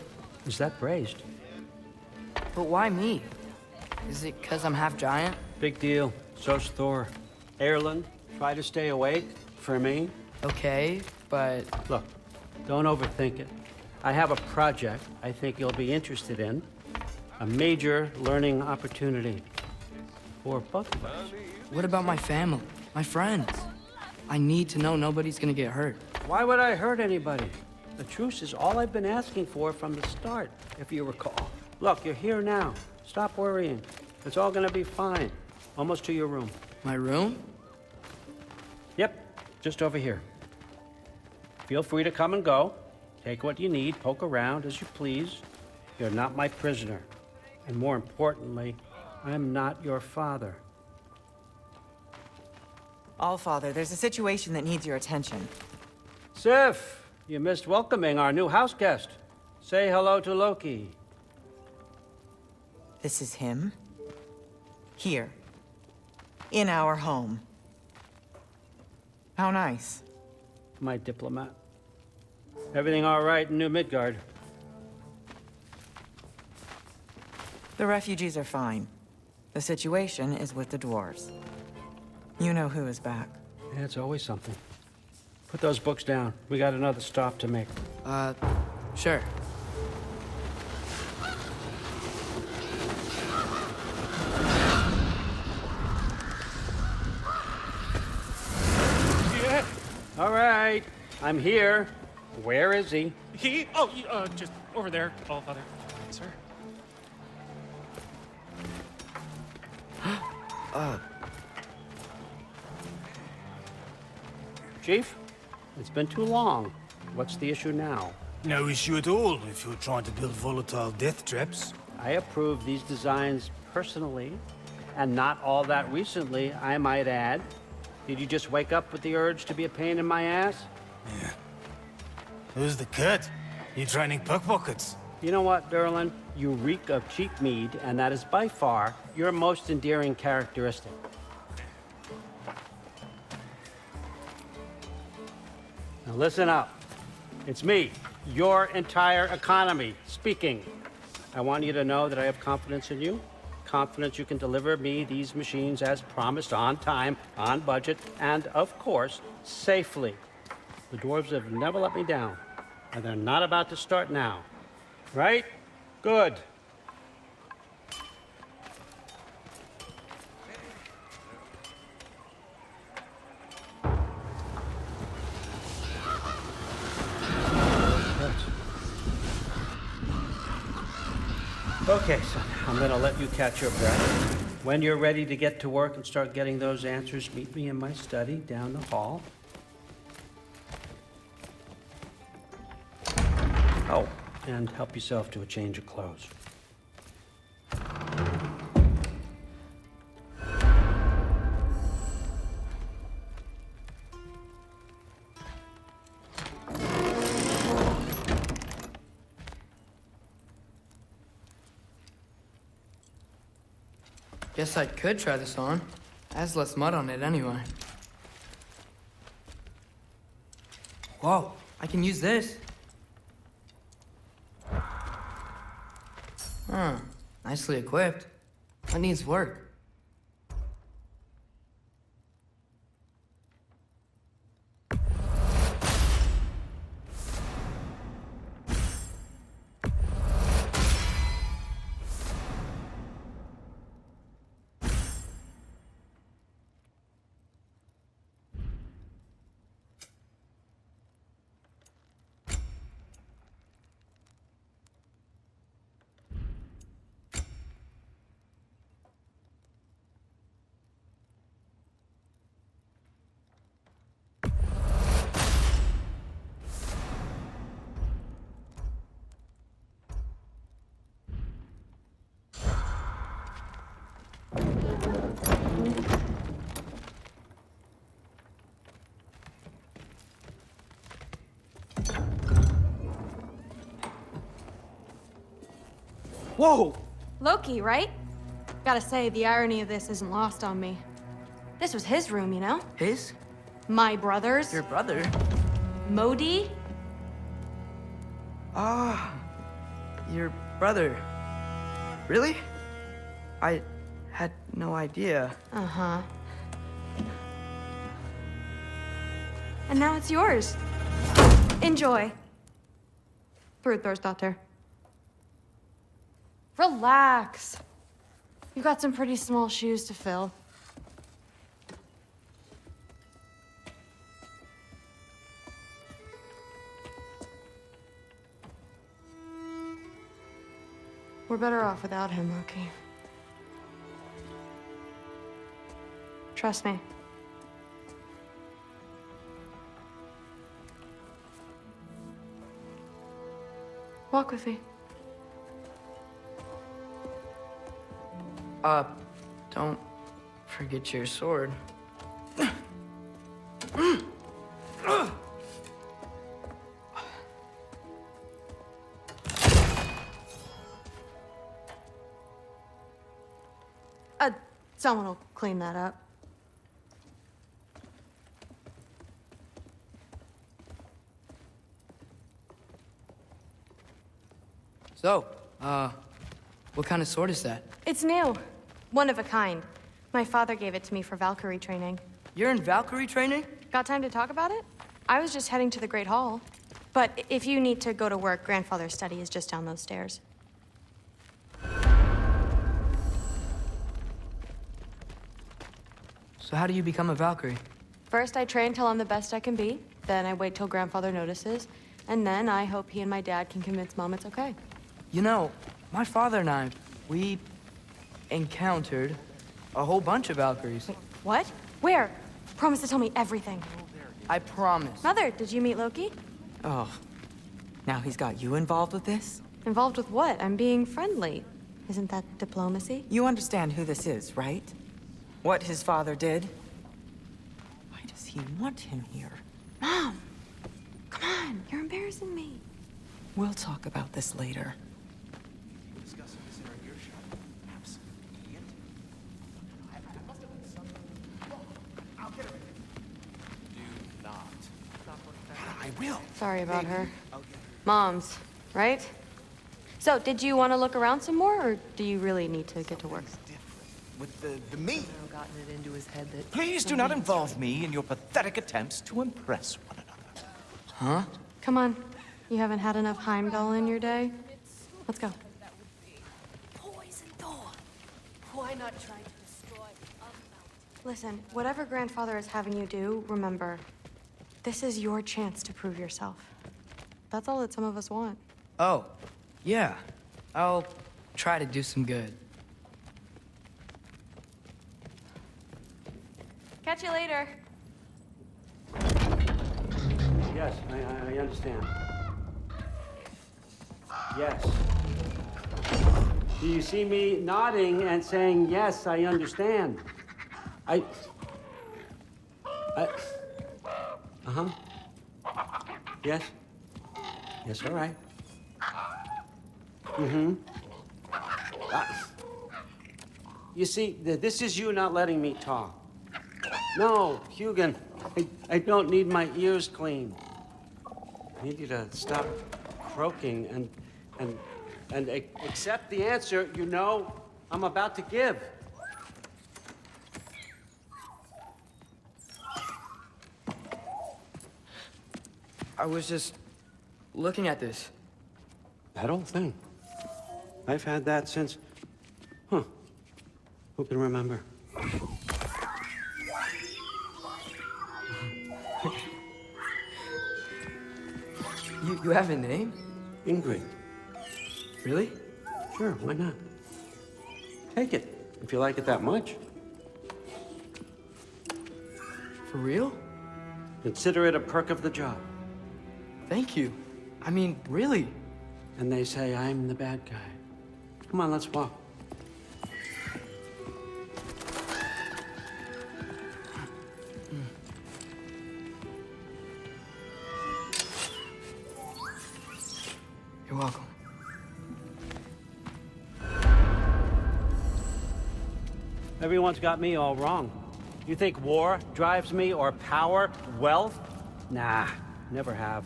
O: Is that braised?
L: But why me? Is it because I'm half giant?
O: Big deal. So's Thor. Erlen, try to stay awake for me.
L: Okay, but...
O: Look, don't overthink it. I have a project I think you'll be interested in. A major learning opportunity for both of us.
L: What about my family? My friends? I need to know nobody's gonna get hurt.
O: Why would I hurt anybody? The truce is all I've been asking for from the start, if you recall. Look, you're here now. Stop worrying. It's all gonna be fine. Almost to your room.
L: My room?
O: Yep, just over here. Feel free to come and go. Take what you need, poke around as you please. You're not my prisoner. And more importantly, I'm not your father.
P: Allfather, there's a situation that needs your attention.
O: Sif, you missed welcoming our new house guest. Say hello to Loki.
P: This is him? Here. In our home. How nice.
O: My diplomat. Everything all right in New Midgard?
P: The refugees are fine. The situation is with the dwarves. You know who is back.
O: Yeah, it's always something. Put those books down. We got another stop to make.
L: Sure.
O: Yeah. All right. I'm here. Where is he?
Q: He? Oh, just over there, Allfather. Sir.
O: Chief, it's been too long. What's the issue now?
R: No issue at all if you're trying to build volatile death traps.
O: I approve these designs personally, and not all that recently, I might add. Did you just wake up with the urge to be a pain in my ass?
R: Yeah. Who's the cut? You training pickpockets?
O: You know what, Derlin? You reek of cheap mead, and that is by far your most endearing characteristic. Now listen up. It's me, your entire economy, speaking. I want you to know that I have confidence in you. Confidence you can deliver me these machines as promised, on time, on budget, and of course, safely. The dwarves have never let me down, and they're not about to start now. Right? Good. Okay, son, I'm gonna let you catch your breath. When you're ready to get to work and start getting those answers, meet me in my study down the hall. Oh, and help yourself to a change of clothes.
L: Guess I could try this on. It has less mud on it anyway. Whoa, I can use this. Huh, nicely equipped. That needs work. Whoa!
S: Loki, right? Gotta say, the irony of this isn't lost on me. This was his room, you know?
L: His?
S: My brother's.
L: Your brother?
S: Modi?
L: Ah, your brother. Really? I had no idea.
S: Uh-huh. And now it's yours. Enjoy. Daughter. Relax. You've got some pretty small shoes to fill. We're better off without him, Loki. Trust me. Walk with me.
L: Don't forget your sword.
S: Someone will clean that up.
L: So, what kind of sword is that?
S: It's new. One of a kind. My father gave it to me for Valkyrie training.
L: You're in Valkyrie training?
S: Got time to talk about it? I was just heading to the Great Hall. But if you need to go to work, Grandfather's study is just down those stairs.
L: So how do you become a Valkyrie?
S: First, I train till I'm the best I can be. Then I wait till Grandfather notices. And then I hope he and my dad can convince Mom it's okay.
L: You know, my father and I, we encountered a whole bunch of Valkyries.
S: Wait, what? Where? Promise to tell me everything.
L: I promise.
S: Mother, did you meet Loki?
P: Oh, now he's got you involved with this?
S: Involved with what? I'm being friendly. Isn't that diplomacy?
P: You understand who this is, right? What his father did? Why does he want him here?
S: Mom! Come on, you're embarrassing me.
P: We'll talk about this later.
A: I will.
S: Sorry about her. Mom's, right? So, did you want to look around some more, or do you really need to get to work?
N: With the me.
P: Gotten it into his head that...
N: Please do not involve me in your pathetic attempts to impress one another.
L: Huh?
S: Come on. You haven't had enough Heimdall in your day? Let's go.
B: Poison thorn. Why not try to destroy
S: Listen, whatever Grandfather is having you do, remember, this is your chance to prove yourself. That's all that some of us want.
L: Oh, yeah. I'll try to do some good.
S: Catch you later.
O: Yes, I understand. Yes. Do you see me nodding and saying, yes, I understand? Uh-huh. Yes? Yes, all right. Mm-hmm. You see, this is you not letting me talk. No, Hugin, I don't need my ears cleaned. I need you to stop croaking and accept the answer you know I'm about to give.
L: I was just looking at this.
O: That old thing. I've had that since... Huh. Who can remember?
L: You have a name?
O: Ingrid.
L: Really?
O: Sure, why not? Take it, if you like it that much.
L: For real?
O: Consider it a perk of the job.
L: Thank you. I mean, really.
O: And they say I'm the bad guy. Come on, let's walk.
L: You're welcome.
O: Everyone's got me all wrong. You think war drives me, or power, wealth? Nah, never have.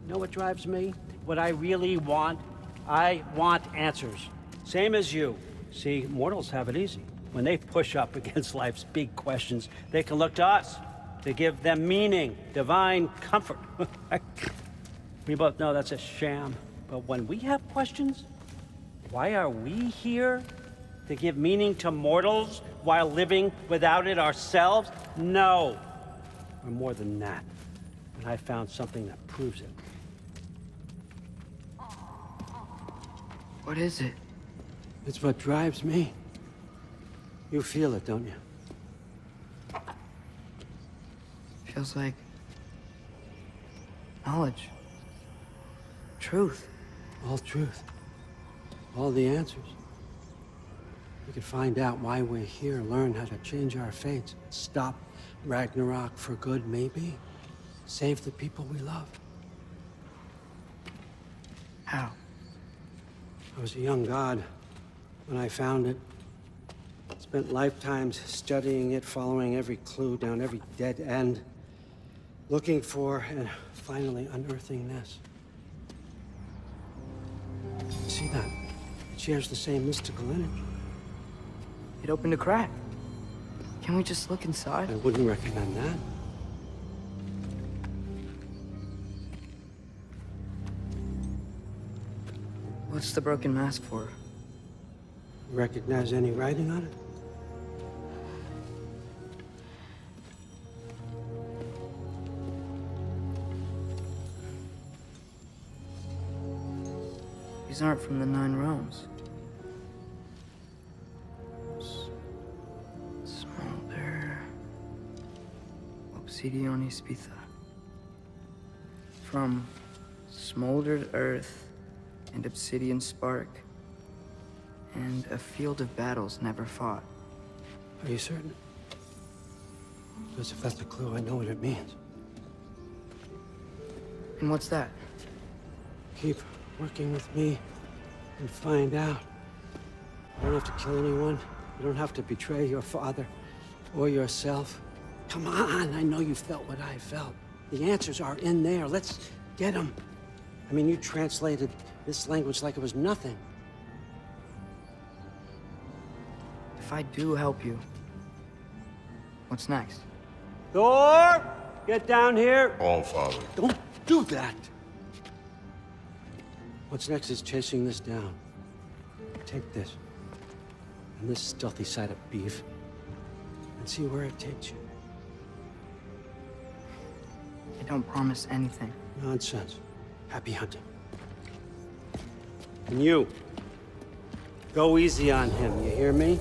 O: You know what drives me? What I really want? I want answers. Same as you. See, mortals have it easy. When they push up against life's big questions, they can look to us to give them meaning, divine comfort. We both know that's a sham. But when we have questions, why are we here? To give meaning to mortals while living without it ourselves? No. We're more than that. And I found something that proves it.
L: What is it?
O: It's what drives me. You feel it, don't you?
L: Feels like knowledge. Truth.
O: All truth. All the answers. We could find out why we're here, learn how to change our fates, stop Ragnarok for good, maybe. Save the people we love.
L: How?
O: I was a young god when I found it. Spent lifetimes studying it, following every clue down every dead end, looking for and finally unearthing this. See that? It shares the same mystical energy.
L: It opened a crack. Can we just look inside?
O: I wouldn't recommend that.
L: What's the broken mask for?
O: Recognize any writing on it?
L: These aren't from the 9 realms. Smolder. Obsidion Ispitha. From smoldered earth and obsidian spark. And a field of battles never fought.
O: Are you certain? Because if that's a clue, I know what it means.
L: And what's that?
O: Keep working with me and find out. You don't have to kill anyone. You don't have to betray your father or yourself. Come on, I know you felt what I felt. The answers are in there. Let's get them. I mean, you translated this language like it was nothing.
L: If I do help you, what's next?
O: Thor! Get down here!
C: All Father.
O: Don't do that! What's next is chasing this down. Take this, and this stealthy side of beef, and see where it takes you.
L: I don't promise anything.
O: Nonsense. Happy hunting. And you, go easy on him, you hear me?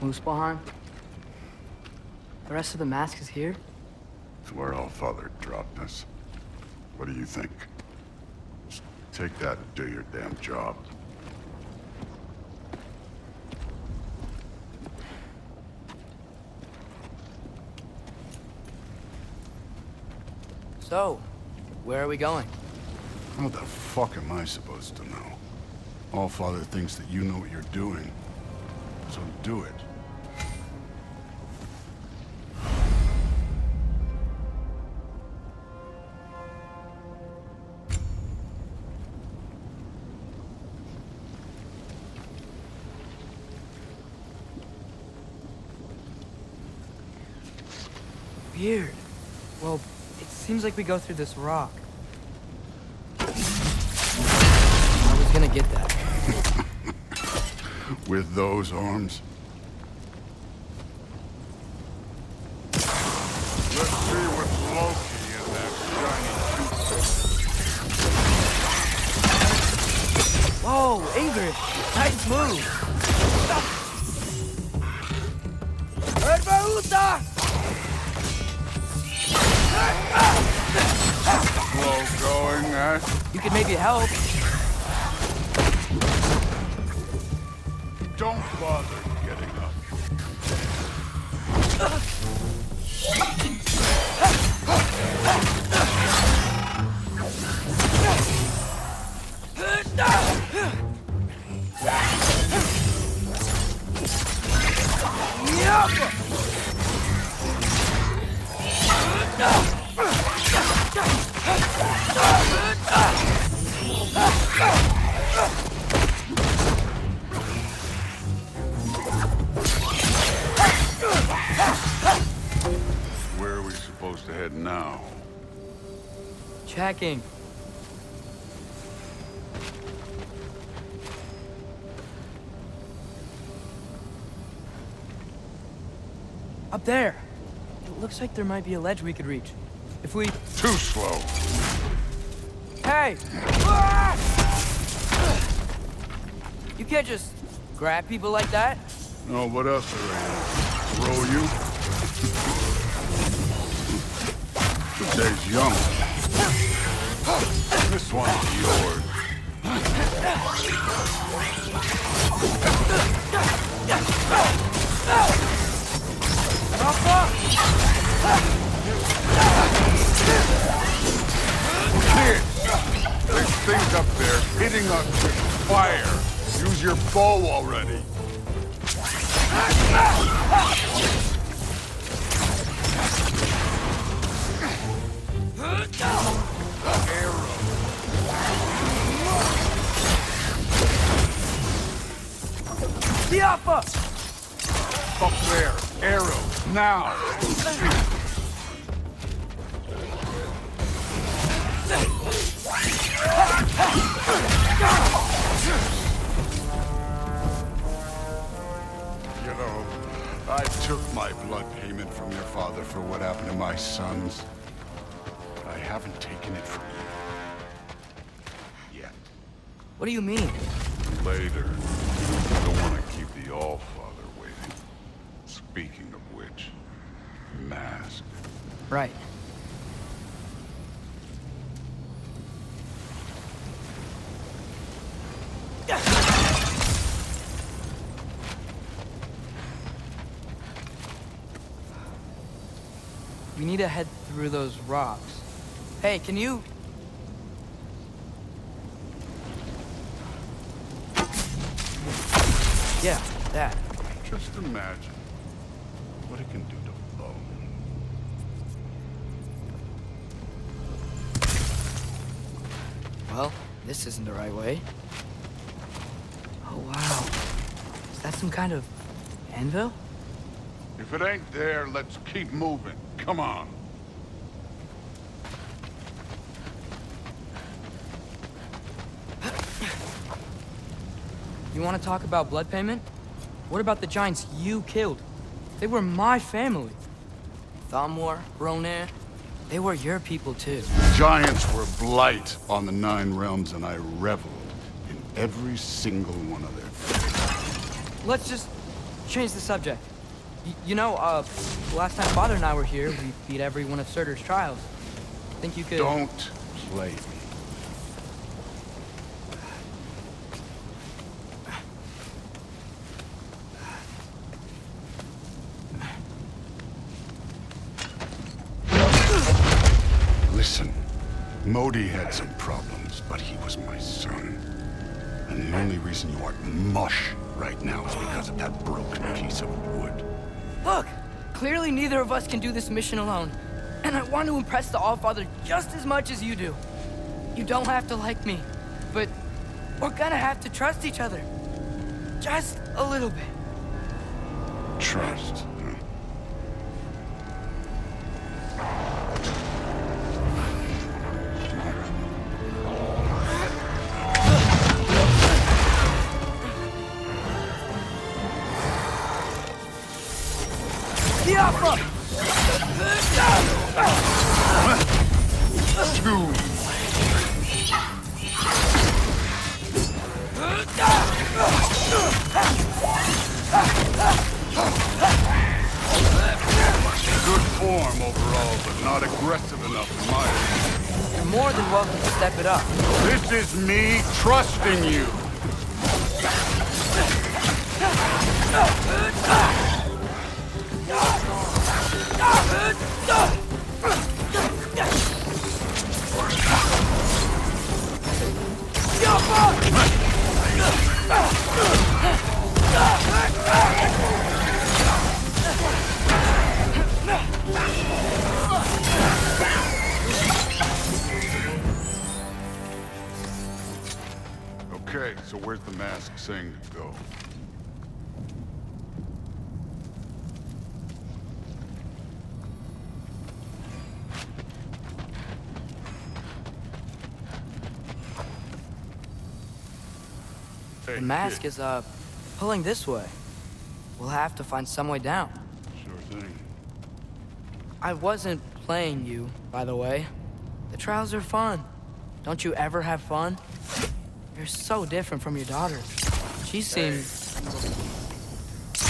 L: Muspelheim? The rest of the mask is here?
C: It's where All Father dropped us. What do you think? Just take that and do your damn job.
L: So, where are we going?
C: What the fuck am I supposed to know? All Father thinks that you know what you're doing. So do it.
L: Weird. Well, it seems like we go through this rock. I was gonna get that.
C: With those arms? Let's see what's Loki in that shiny
L: Whoa, Ingrid! Nice move!
C: Slow going, eh?
L: You could maybe help.
C: Don't bother getting up. Where are we supposed to head now?
L: Checking. Up there. It looks like there might be a ledge we could reach. If we...
C: Too slow.
L: Hey! You can't just grab people like that.
C: No, what else are they? Throw you? The day's young. This one's yours. Kid, there's things up there hitting us with fire. Use your bow already.
L: Diapa!
C: Up there, arrows, now! You know, I took my blood payment from your father for what happened to my sons. I haven't taken it from you. Yet.
L: What do you mean?
C: Later. I don't want to keep the Allfather waiting. Speaking of which, mask.
L: Right. We need to head through those rocks. Hey, can you... Yeah, that.
C: Just imagine what it can do to bone.
L: Well, this isn't the right way. Oh, wow. Is that some kind of anvil?
C: If it ain't there, let's keep moving. Come on.
L: You want to talk about blood payment? What about the giants you killed? They were my family. Thamor, Ronan, they were your people too.
C: Giants were blight on the Nine Realms, and I reveled in every single one of their...
L: Let's just change the subject. You know, last time Father and I were here, we beat every one of Surtur's trials. Think you could...
C: Don't play me. Listen, Modi had some problems, but he was my son. And the only reason you aren't mush right now is because of that broken piece of wood.
L: Look! Clearly neither of us can do this mission alone. And I want to impress the Allfather just as much as you do. You don't have to like me, but we're gonna have to trust each other. Just a little bit.
C: Trust. Good form overall, but not aggressive enough in my opinion.
L: You're more than welcome to step it up.
C: This is me trusting you. but where's the mask saying to go?
L: The mask is, pulling this way. We'll have to find some way down.
C: Sure thing.
L: I wasn't playing you, by the way. The trials are fun. Don't you ever have fun? You're so different from your daughter. She seems...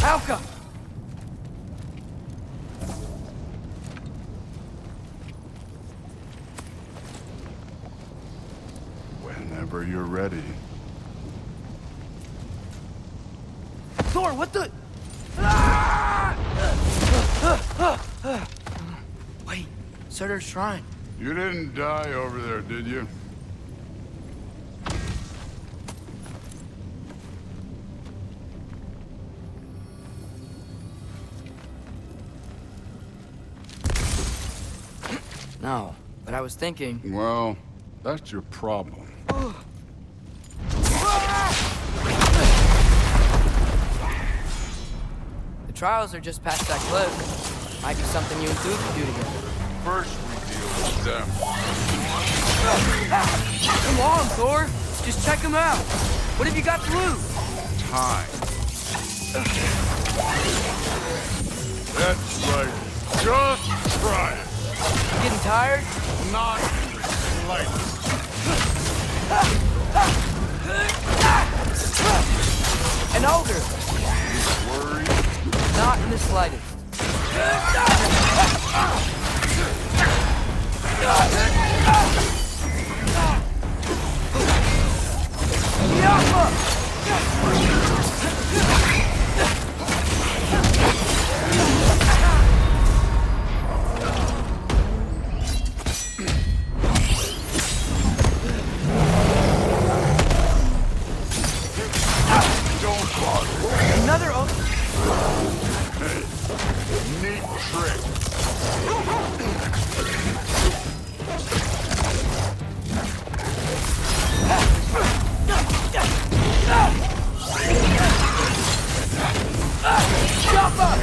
L: Alka!
C: Whenever you're ready.
L: Thor, what the... Wait, Surtur's shrine.
C: You didn't die over there, did you?
L: No, but I was thinking...
C: Well, that's your problem.
L: The trials are just past that cliff. Might be something you and Duke could do together.
C: First we deal with them.
L: Come on, Thor! Just check them out! What have you got to lose?
C: Time. That's right. Just try it.
L: You getting tired?
C: Not in the slightest.
L: An ogre!
C: Worried?
L: Not in the slightest.
C: Don't bother.
L: Another ogre.
C: Neat trick.
L: Jump up!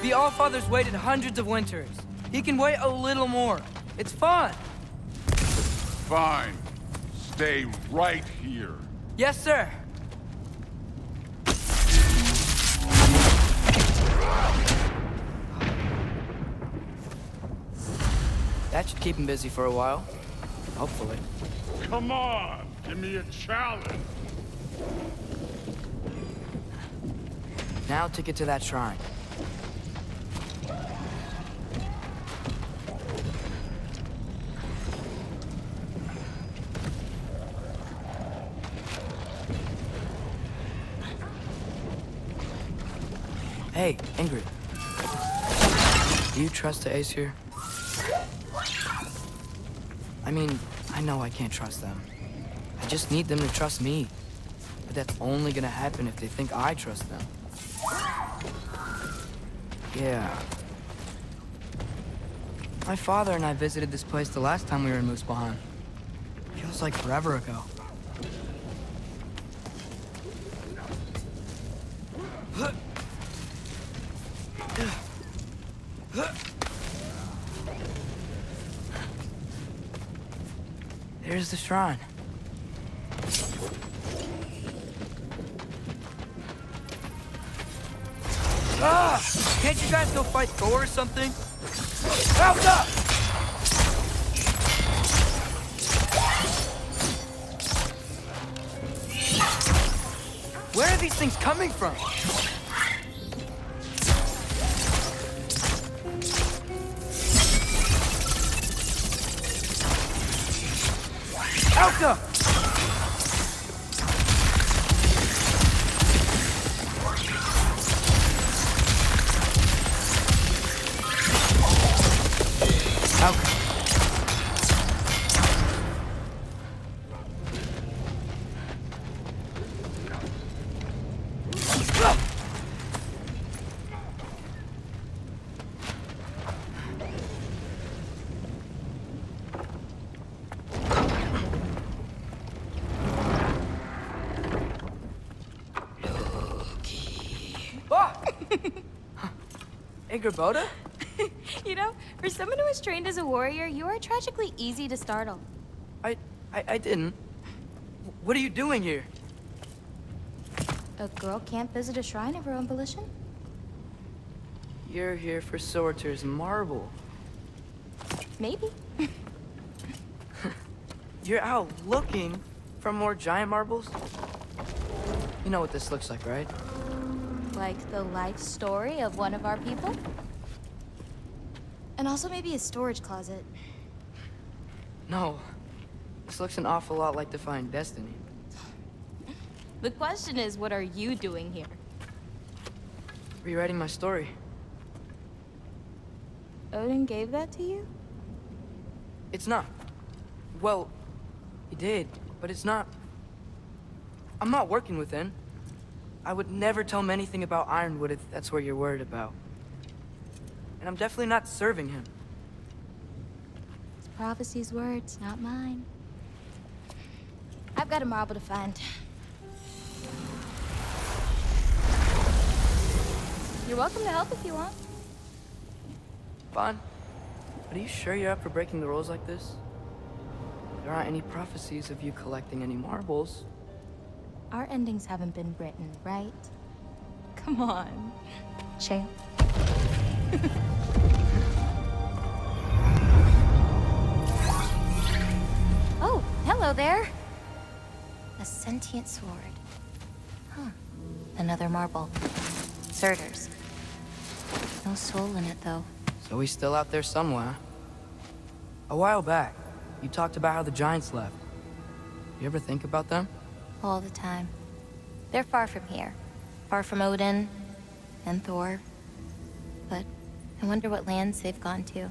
L: The Allfather's waited hundreds of winters. He can wait a little more. It's fun.
C: Fine. Stay right here.
L: Yes, sir. That should keep him busy for a while. Hopefully.
C: Come on! Give me a challenge!
L: Now to get to that shrine. Hey, Ingrid. Do you trust the Aesir? I mean, I know I can't trust them. I just need them to trust me. But that's only gonna happen if they think I trust them. Yeah. My father and I visited this place the last time we were in Muspelheim. Feels like forever ago. There's the shrine. Ah! Can't you guys go fight Thor or something? Out up! Where are these things coming from? Alka! Alka. Boda?
T: You know, for someone who was trained as a warrior, you are tragically easy to startle.
L: I didn't. What are you doing here?
T: A girl can't visit a shrine of her own volition?
L: You're here for Sorter's marble.
T: Maybe.
L: You're out looking for more giant marbles? You know what this looks like, right?
T: Like the life story of one of our people? And also maybe a storage closet.
L: No. This looks an awful lot like Defying Destiny.
T: The question is, what are you doing here?
L: Rewriting my story.
T: Odin gave that to you?
L: It's not. Well, he did, but it's not. I'm not working with him. I would never tell him anything about Ironwood if that's what you're worried about. And I'm definitely not serving him.
T: It's prophecy's words, not mine. I've got a marble to find. You're welcome to help if you want.
L: Fine. But are you sure you're up for breaking the rules like this? There aren't any prophecies of you collecting any marbles.
T: Our endings haven't been written, right? Come on, champ. Oh, hello there. A sentient sword. Huh. Another marble. Surtur's. No soul in it, though.
L: So he's still out there somewhere. A while back, you talked about how the Giants left. You ever think about them?
T: All the time. They're far from here. Far from Odin and Thor. But I wonder what lands they've gone to.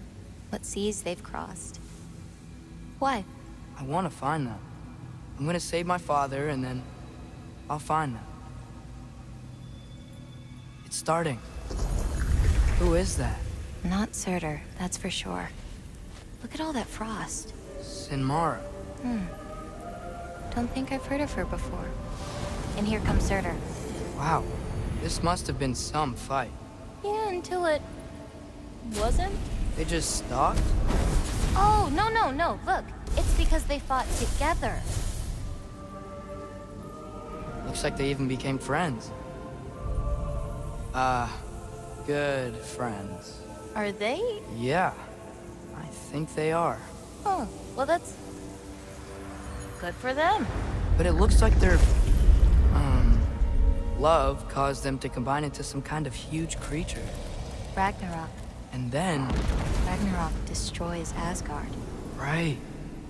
T: What seas they've crossed. Why?
L: I want to find them. I'm gonna save my father, and then I'll find them. It's starting. Who is that?
T: Not Surtur, that's for sure. Look at all that frost.
L: Sinmara.
T: Don't think I've heard of her before. And here comes Surtur.
L: Wow. This must have been some fight.
T: Yeah, until it... wasn't?
L: They just stopped?
T: Oh, no. Look, it's because they fought together.
L: Looks like they even became friends. Good friends.
T: Are they?
L: Yeah, I think they are.
T: Oh, well that's... good for them.
L: But it looks like their... love caused them to combine into some kind of huge creature.
T: Ragnarok.
L: And then...
T: Ragnarok destroys Asgard.
L: Right.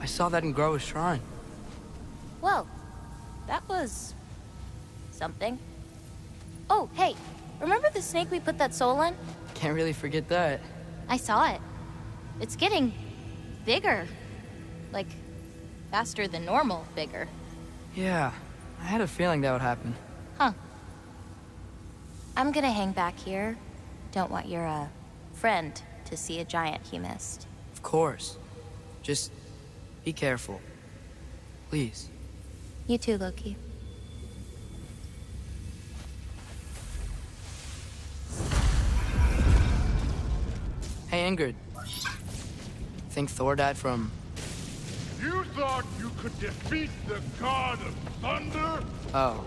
L: I saw that in Groa's shrine.
T: Well, that was... something. Oh, hey, remember the snake we put that soul in?
L: Can't really forget that.
T: I saw it. It's getting... bigger. Like, faster than normal bigger.
L: Yeah, I had a feeling that would happen.
T: Huh. I'm gonna hang back here. Don't want your, friend to see a giant he missed.
L: Of course. Just be careful. Please.
T: You too, Loki.
L: Hey, Ingrid. Think Thor died from...
C: You thought you could defeat the god of thunder?
L: Oh.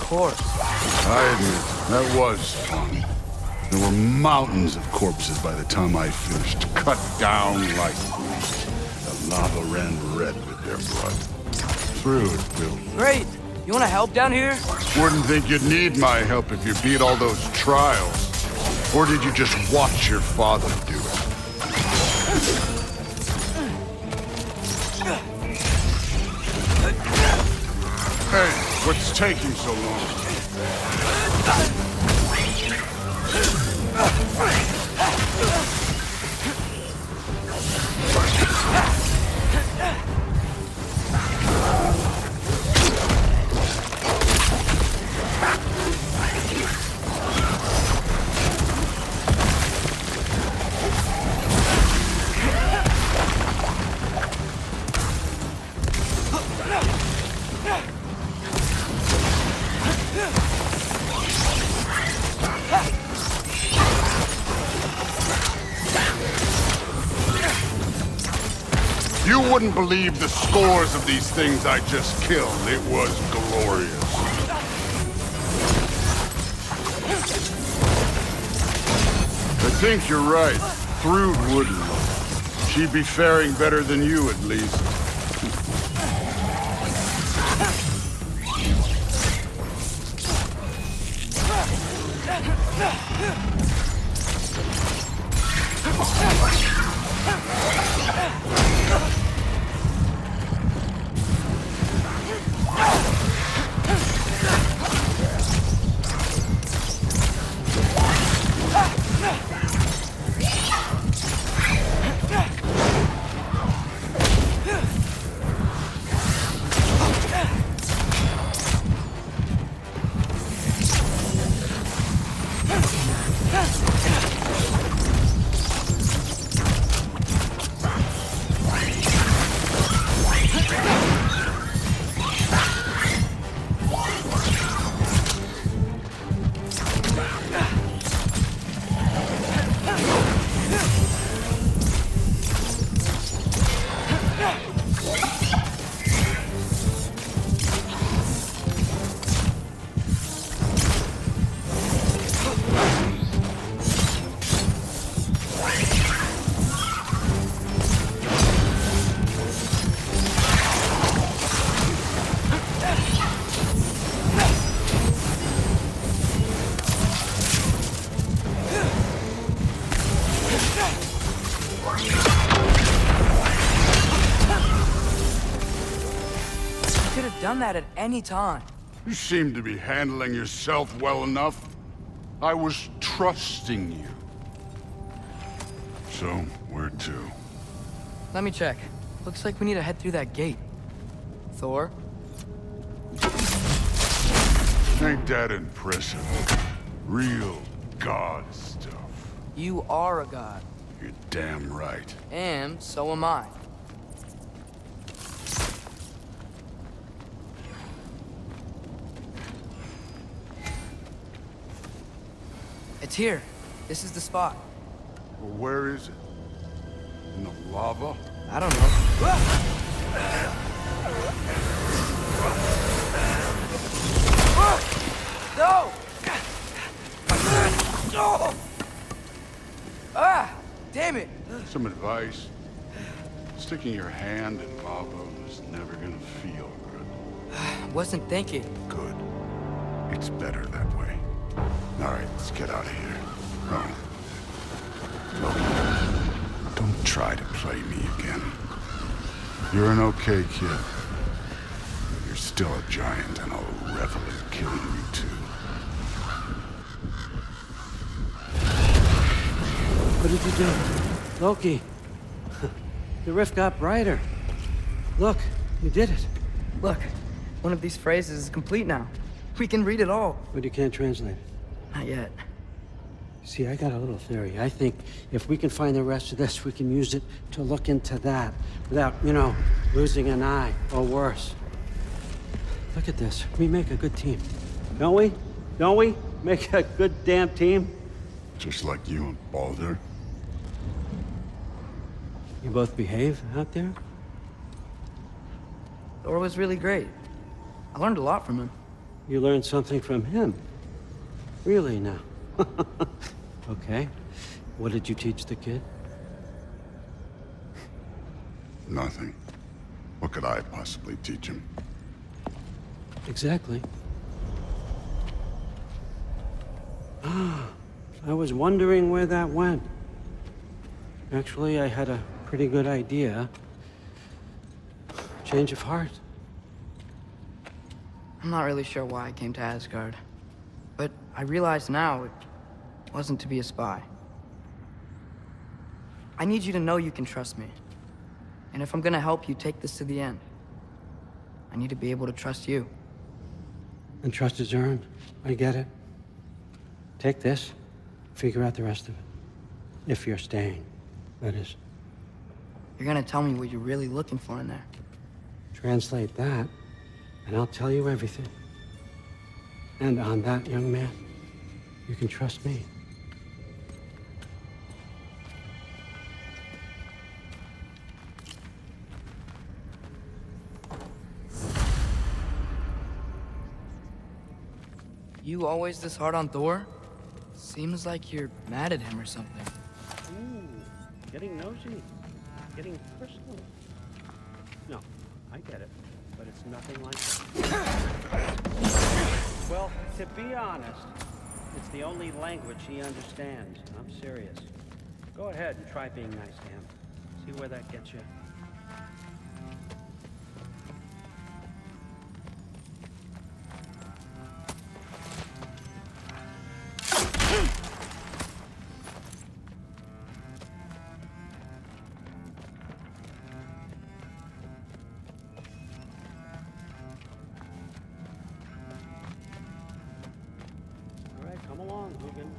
L: course.
C: I admit, that was fun. There were mountains of corpses by the time I finished, cut down like wheat. The lava ran red with their blood. Through it, Bill.
L: Great! You wanna help down here?
C: Wouldn't think you'd need my help if you beat all those trials. Or did you just watch your father do it? Hey, what's taking so long? You wouldn't believe the scores of these things I just killed. It was glorious. I think you're right. Thrud wouldn't. She'd be faring better than you, at least.
L: Done that at any time.
C: You seem to be handling yourself well enough. I was trusting you. So, where to?
L: Let me check. Looks like we need to head through that gate. Thor?
C: Ain't that impressive? Real god stuff.
L: You are a god.
C: You're damn right.
L: And so am I. It's here. This is the spot.
C: Well, where is it? In the lava?
L: I don't know. No! No! Ah! Damn it!
C: Some advice. Sticking your hand in lava is never gonna feel good.
L: Wasn't thinking.
C: Good. It's better that way. All right, let's get out of here. Oh. Look, don't try to play me again. You're an okay kid. But you're still a giant, and I'll revel in killing you too.
O: What did you do? Loki. The rift got brighter. Look, you did it.
L: Look, one of these phrases is complete now. We can read it all.
O: But you can't translate it.
L: Not yet.
O: See, I got a little theory. I think if we can find the rest of this, we can use it to look into that without, you know, losing an eye or worse. Look at this. We make a good team. Don't we? Don't we? Make a good damn team?
C: Just like you and Baldur.
O: You both behave out there?
L: Thor was really great. I learned a lot from him.
O: You learned something from him? Really now? Okay. What did you teach the kid?
C: Nothing. What could I possibly teach him?
O: Exactly. I was wondering where that went. Actually, I had a pretty good idea. Change of heart.
L: I'm not really sure why I came to Asgard, but I realize now it wasn't to be a spy. I need you to know you can trust me. And if I'm gonna help you take this to the end, I need to be able to trust you.
O: And trust is earned. I get it. Take this, figure out the rest of it. If you're staying, that is.
L: You're gonna tell me what you're really looking for in there.
O: Translate that, and I'll tell you everything. And on that, young man, you can trust me.
L: You always this hard on Thor? Seems like you're mad at him or something.
O: Ooh, getting nosy. Getting personal. No, I get it, but it's nothing like that. Well, to be honest, it's the only language he understands. I'm serious. Go ahead and try being nice to him. See where that gets you. Come along, Hogan.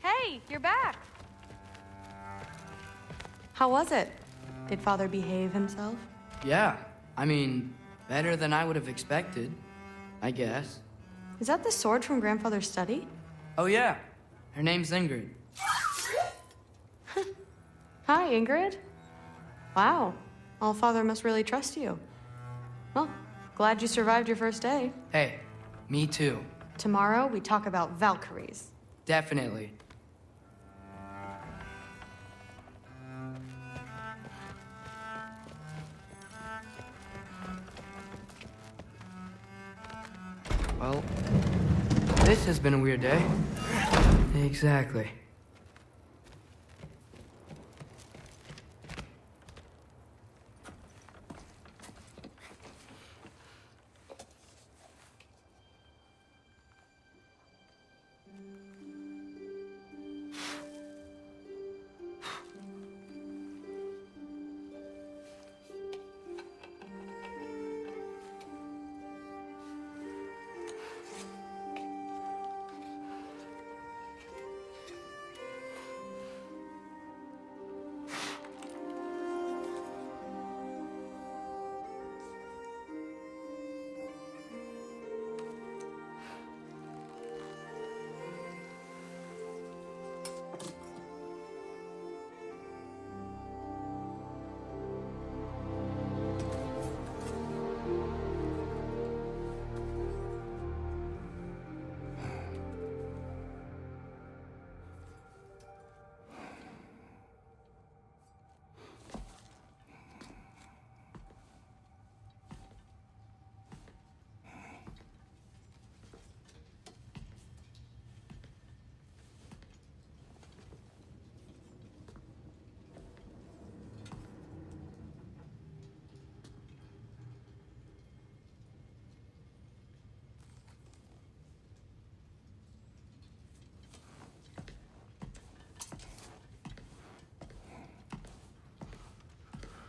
S: Hey, you're back. How was it? Did Father behave himself?
L: Yeah, I mean, better than I would have expected, I guess.
S: Is that the sword from Grandfather's study?
L: Oh yeah, her name's Ingrid.
S: Hi, Ingrid. Wow, All-Father must really trust you. Well, glad you survived your first day.
L: Hey, me too.
S: Tomorrow, we talk about Valkyries.
L: Definitely. Well, this has been a weird day. Exactly.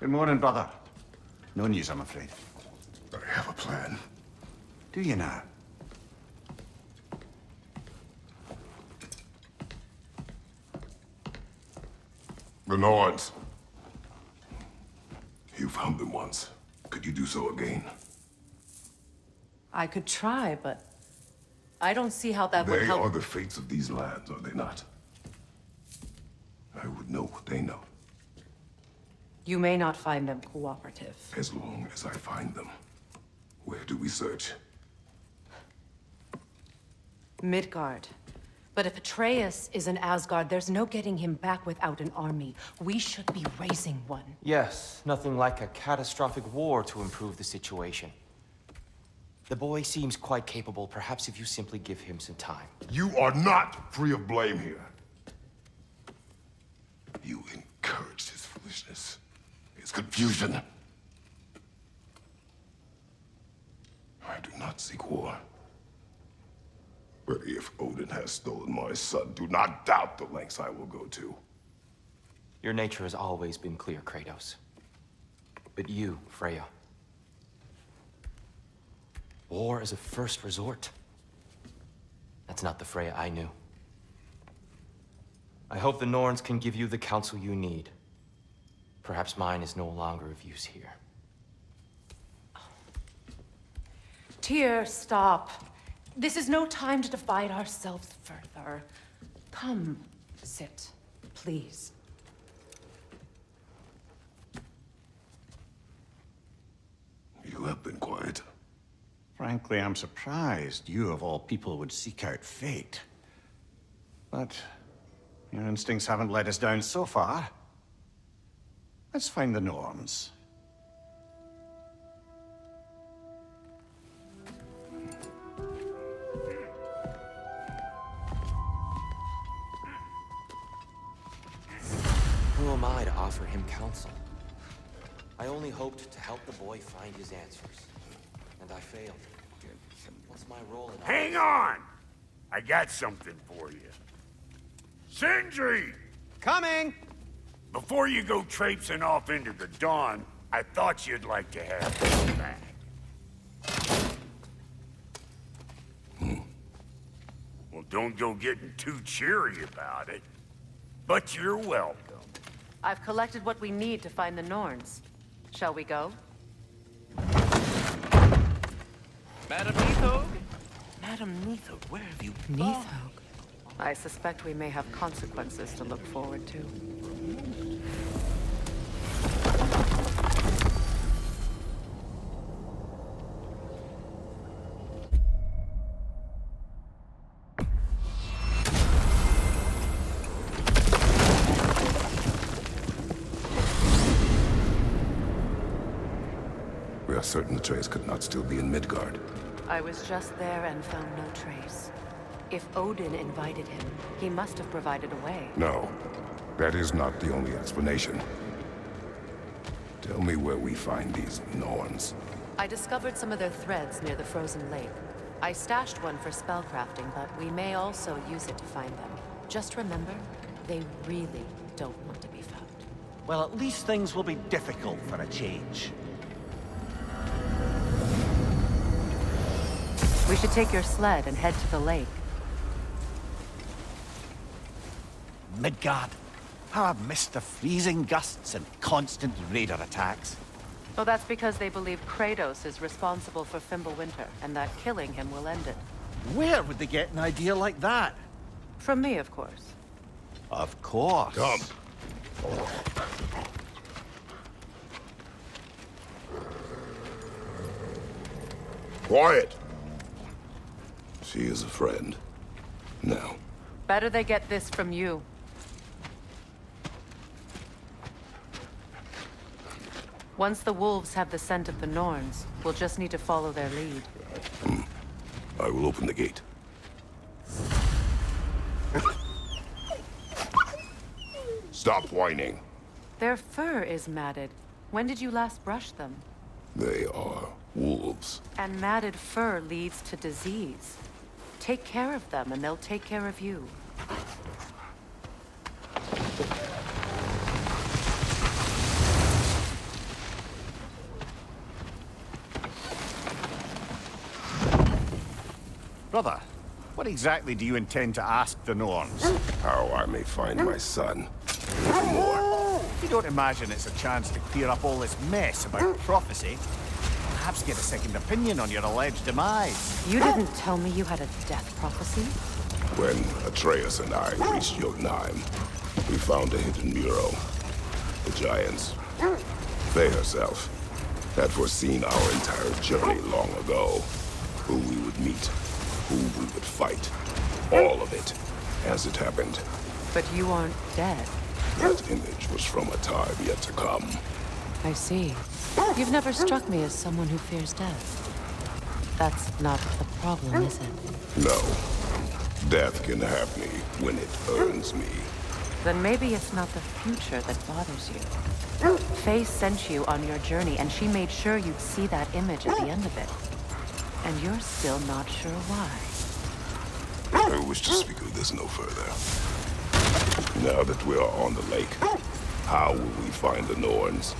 A: Good morning, brother. No news, I'm afraid.
C: I have a plan.
A: Do you now?
C: The Nords. You found them once. Could you do so again?
E: I could try, but I don't see how that would help.
C: They are the fates of these lands, are they not? I would know what they know.
E: You may not find them cooperative.
C: As long as I find them. Where do we search?
E: Midgard. But if Atreus is in Asgard, there's no getting him back without an army. We should be raising one.
U: Yes, nothing like a catastrophic war to improve the situation. The boy seems quite capable. Perhaps if you simply give him some time.
C: You are not free of blame here. You encouraged his foolishness, his confusion. I do not seek war. But if Odin has stolen my son, do not doubt the lengths I will go to.
U: Your nature has always been clear, Kratos. But you, Freya. War is a first resort. That's not the Freya I knew. I hope the Norns can give you the counsel you need. Perhaps mine is no longer of use here.
E: Tyr, stop. This is no time to divide ourselves further. Come, sit, please.
C: You have been quiet.
A: Frankly, I'm surprised you, of all people, would seek out fate. But your instincts haven't let us down so far. Let's find the Norns.
U: Who am I to offer him counsel? I only hoped to help the boy find his answers. And I failed. What's my role in all
D: Hang
U: this?
D: on! I got something for you. Sindri!
H: Coming!
D: Before you go traipsing off into the dawn, I thought you'd like to have this back. Well, don't go getting too cheery about it. But you're welcome.
E: I've collected what we need to find the Norns. Shall we go?
H: Madam Neathog?
O: Madam Neathog, where have you been?
E: Neathog? I suspect we may have consequences to look forward to.
C: We are certain the trace could not still be in Midgard.
E: I was just there and found no trace. If Odin invited him, he must have provided a way.
C: No, that is not the only explanation. Tell me where we find these Norns.
E: I discovered some of their threads near the frozen lake. I stashed one for spellcrafting, but we may also use it to find them. Just remember, they really don't want to be found.
R: Well, at least things will be difficult for a change.
E: We should take your sled and head to the lake.
R: Midgard. How I've missed the freezing gusts and constant raider attacks.
E: Well, that's because they believe Kratos is responsible for Fimbulwinter, and that killing him will end it.
R: Where would they get an idea like that?
E: From me, of course.
R: Of course.
C: Come. Quiet. She is a friend. Now.
E: Better they get this from you. Once the wolves have the scent of the Norns, we'll just need to follow their lead.
C: I will open the gate. Stop whining.
E: Their fur is matted. When did you last brush them?
C: They are wolves.
E: And matted fur leads to disease. Take care of them, and they'll take care of you.
A: Brother, what exactly do you intend to ask the Norns?
I: How I may find my son. Nothing more.
A: You don't imagine it's a chance to clear up all this mess about prophecy? Perhaps get a second opinion on your alleged demise.
E: You didn't tell me you had a death prophecy?
I: When Atreus and I reached Jotunheim, we found a hidden mural. The giants, they herself, had foreseen our entire journey long ago. Who we would meet, who we would fight. All of it, as it happened.
E: But you aren't dead.
I: That image was from a time yet to come.
E: I see. You've never struck me as someone who fears death. That's not the problem, is it?
I: No. Death can have me when it earns me.
E: Then maybe it's not the future that bothers you. Faye sent you on your journey, and she made sure you'd see that image at the end of it. And you're still not sure why.
I: I wish to speak of this no further. Now that we are on the lake, how will we find the Norns?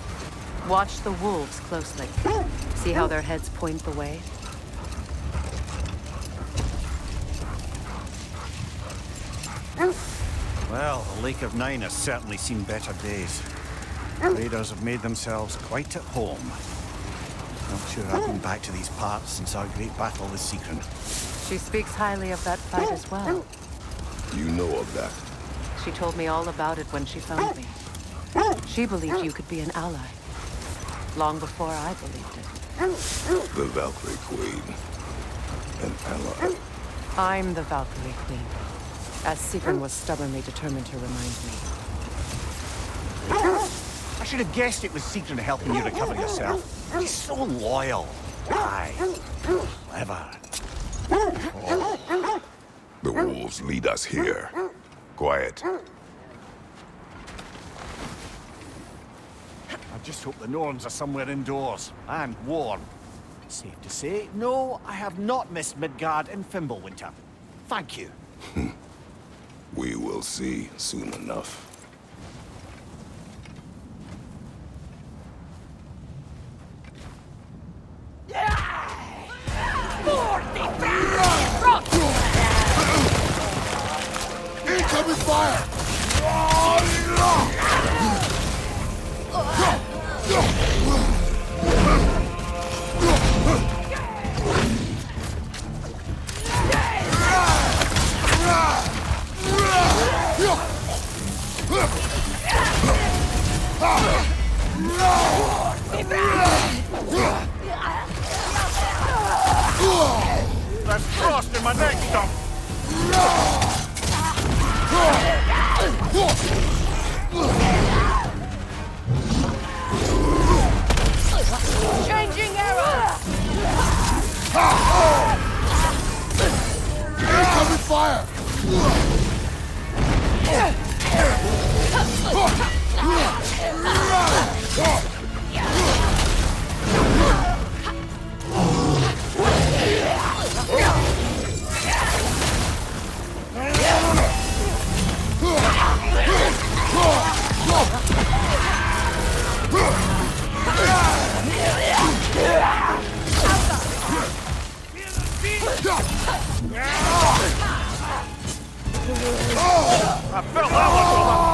E: Watch the wolves closely. See how their heads point the way?
A: Well, the Lake of Nine has certainly seen better days. Raiders have made themselves quite at home. Not sure I've been back to these parts since our great battle with Secret.
E: She speaks highly of that fight as well.
I: You know of that?
E: She told me all about it when she found me. She believed you could be an ally. Long before I believed it.
I: The Valkyrie Queen. An ally.
E: I'm the Valkyrie Queen. As Sigrun was stubbornly determined to remind me.
A: I should have guessed it was Secret helping you recover yourself. He's so loyal. Aye. Clever.
I: The wolves lead us here. Quiet.
A: I just hope the Norns are somewhere indoors and warm. Safe to say, no, I have not missed Midgard in Fimbulwinter. Thank you.
I: We will see soon enough.
C: Incoming fire!
A: That's frost in my neck, Stump.
J: Changing arrow!
C: Incoming fire!
A: I felt that one, brother.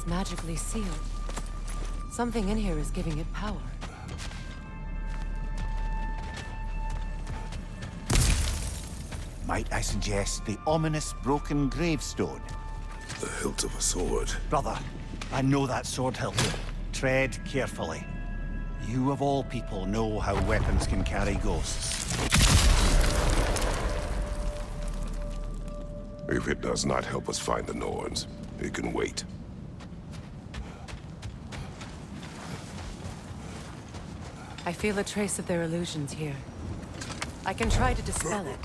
E: magically sealed. Something in here is giving it power.
R: Might I suggest the ominous broken gravestone?
I: The hilt of a sword.
R: Brother, I know that sword hilt. Tread carefully. You of all people know how weapons can carry ghosts.
I: If it does not help us find the Norns, it can wait.
E: I feel a trace of their illusions here. I can try to dispel it.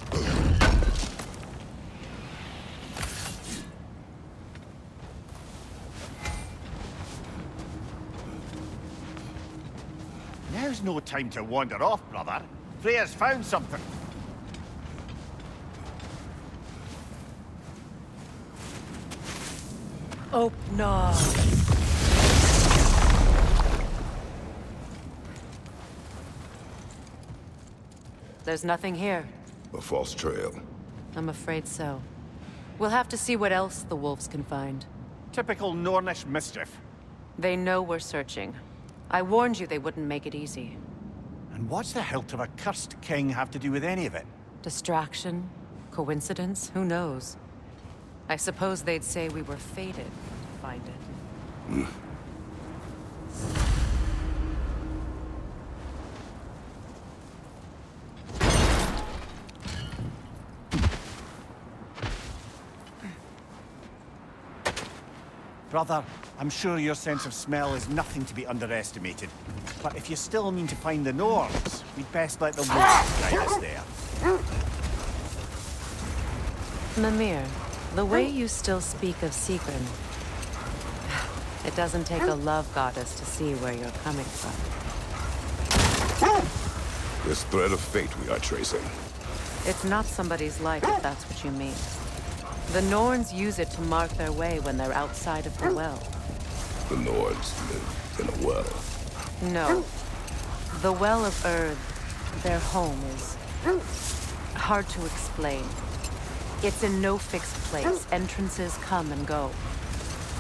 R: Now's no time to wander off, brother. Freya's found something.
E: Oh, no. There's nothing here.
I: A false trail.
E: I'm afraid so. We'll have to see what else the wolves can find.
R: Typical Nornish mischief.
E: They know we're searching. I warned you they wouldn't make it easy.
R: And what's the hilt of a cursed king have to do with any of it?
E: Distraction? Coincidence? Who knows? I suppose they'd say we were fated to find it.
R: Brother, I'm sure your sense of smell is nothing to be underestimated. But if you still mean to find the Norns, we'd best let the wolves guide us there.
E: Mimir, the way you still speak of Sigurd, it doesn't take a love goddess to see where you're coming from.
I: This thread of fate we are tracing.
E: It's not somebody's life, if that's what you mean. The Norns use it to mark their way when they're outside of the well.
I: The Norns live in a well.
E: No. The Well of Earth, their home, is hard to explain. It's in no fixed place. Entrances come and go.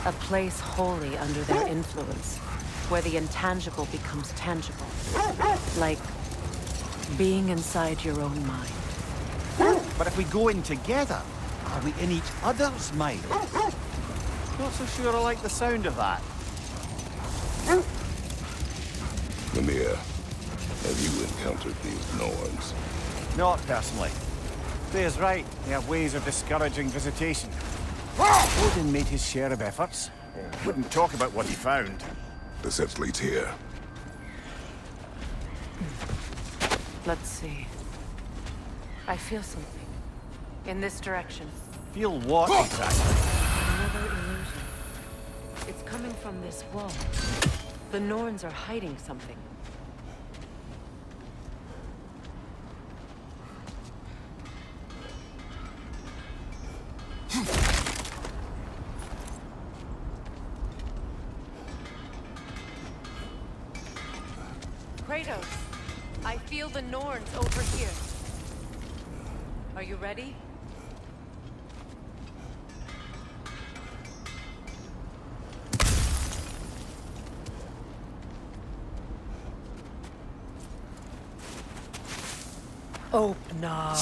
E: A place wholly under their influence, where the intangible becomes tangible. Like being inside your own mind.
R: But if we go in together, are we in each other's mind? Not so sure I like the sound of that.
I: Mimir, have you encountered these Norns?
R: Not personally. Freya's right. They have ways of discouraging visitation. Odin made his share of efforts. Wouldn't talk about what he found.
I: The set leads here.
E: Let's see. I feel something. In this direction.
R: Feel what exactly?
E: Another illusion. It's coming from this wall. The Norns are hiding something. Kratos, I feel the Norns over here. Are you ready? Oh, no.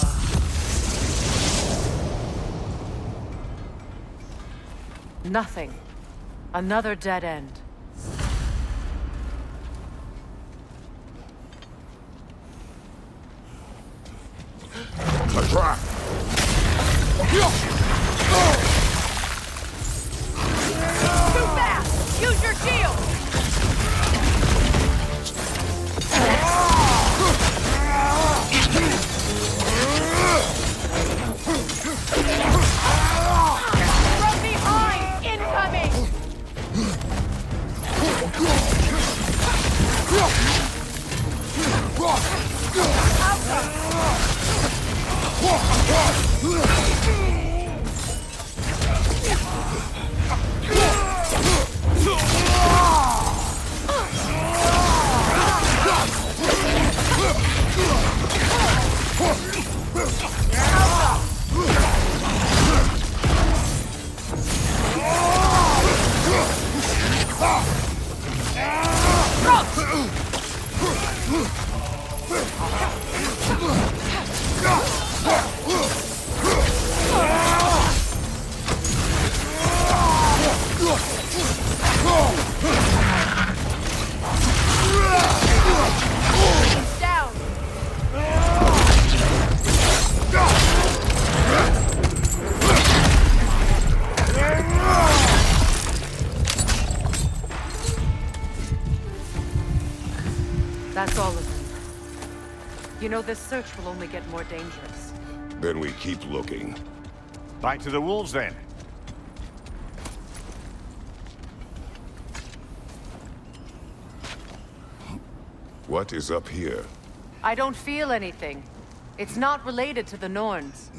E: Nothing. Another dead end.
I: A trap!
B: Too fast! Use your shield! From behind! Incoming!
E: That's all of them. You know, this search will only get more dangerous.
I: Then we keep looking.
R: Back to the wolves, then.
I: What is up here?
E: I don't feel anything. It's not related to the Norns.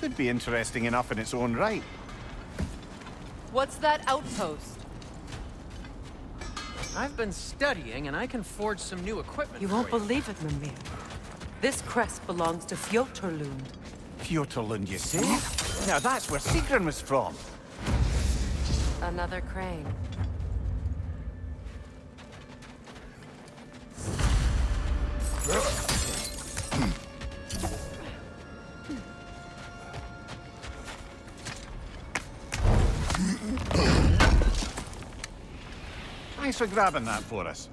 R: Could be interesting enough in its own right.
E: What's that outpost?
K: I've been studying, and I can forge some new equipment.
E: You won't believe it, Mimir. This crest belongs to Fjotorlund.
R: Fjotorlund, you say? Now that's where Sigrun was from.
E: Another crane.
R: Thanks for grabbing that for us.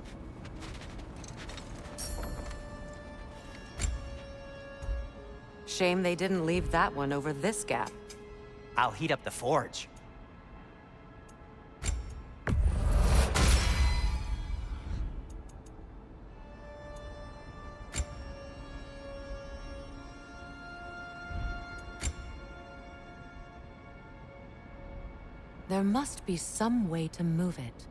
E: Shame they didn't leave that one over this gap.
N: I'll heat up the forge.
E: There must be some way to move it.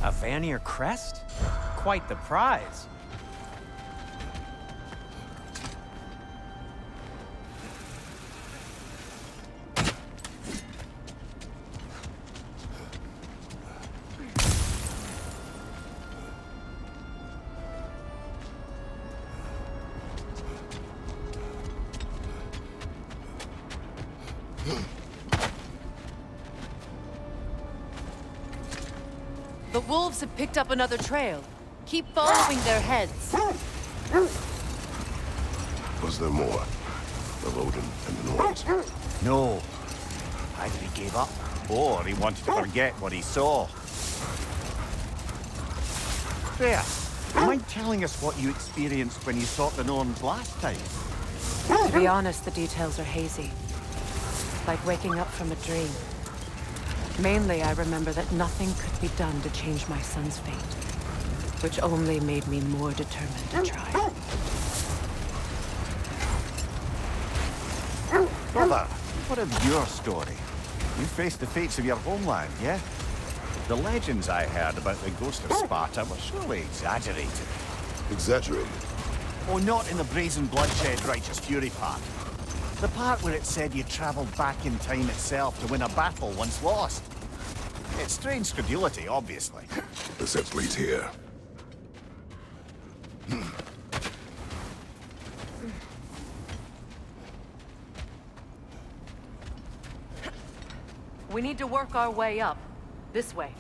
N: A Vanir crest? Quite the prize.
E: The wolves have picked up another trail. Keep following their heads.
I: Was there more? Of Odin and the Norns?
R: No. Either he gave up, or he wanted to forget what he saw. There. Do you mind telling us what you experienced when you sought the Norns last time?
E: To be honest, the details are hazy. Like waking up from a dream. Mainly, I remember that nothing could be done to change my son's fate, which only made me more determined to try.
R: Brother, what of your story? You faced the fates of your homeland, yeah? The legends I heard about the ghost of Sparta were surely exaggerated.
I: Exaggerated?
R: Oh, not in the brazen bloodshed righteous fury part. The part where it said you travelled back in time itself to win a battle once lost. It's strange credulity, obviously.
I: The set leads here.
E: We need to work our way up. This way.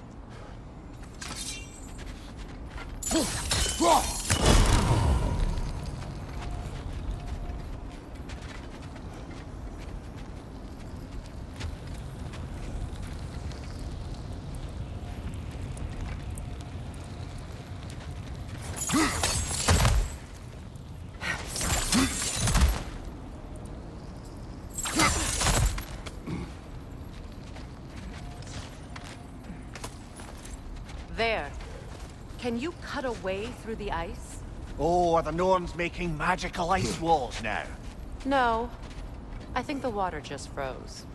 E: There. Can you cut a way through the ice?
R: Oh, are the Norns making magical ice walls now?
E: No. I think the water just froze.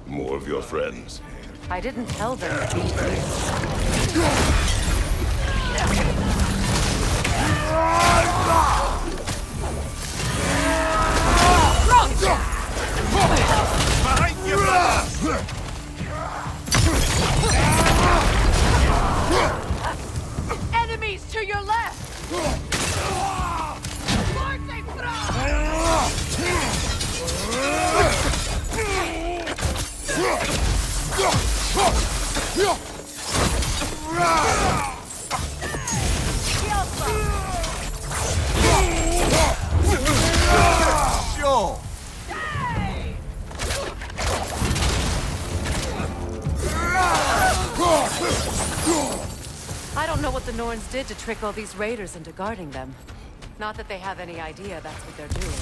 I: More of your friends.
E: I didn't tell them to be here.
R: Behind you, brother!
E: Enemies to your left!
R: Sure.
E: I don't know what the Norns did to trick all these raiders into guarding them. Not that they have any idea that's what they're doing.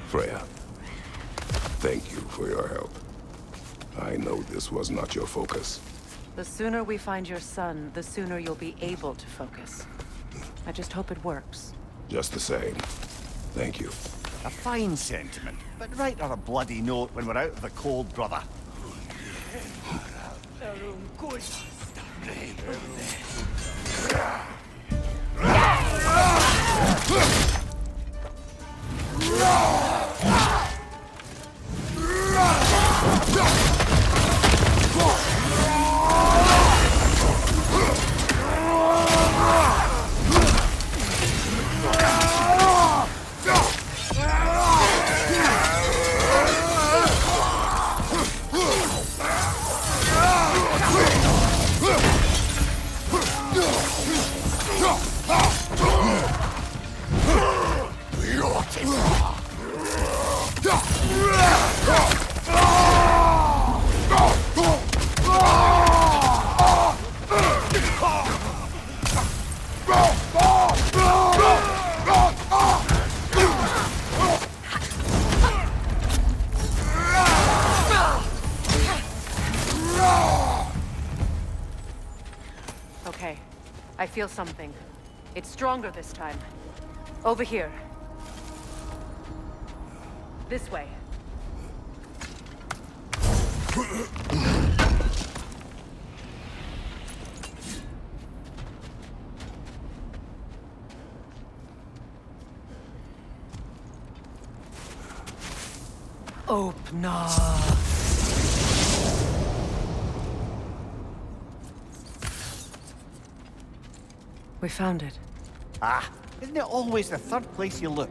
I: Freya, thank you for your help. I know this was not your focus.
E: The sooner we find your son, the sooner you'll be able to focus. I just hope it works.
I: Just the same, thank you.
R: A fine sentiment, but write her a bloody note when we're out of the cold, brother.
E: Okay, I feel something. It's stronger this time. Over here. This way. Open up. We found it.
R: Ah, isn't it always the third place you look?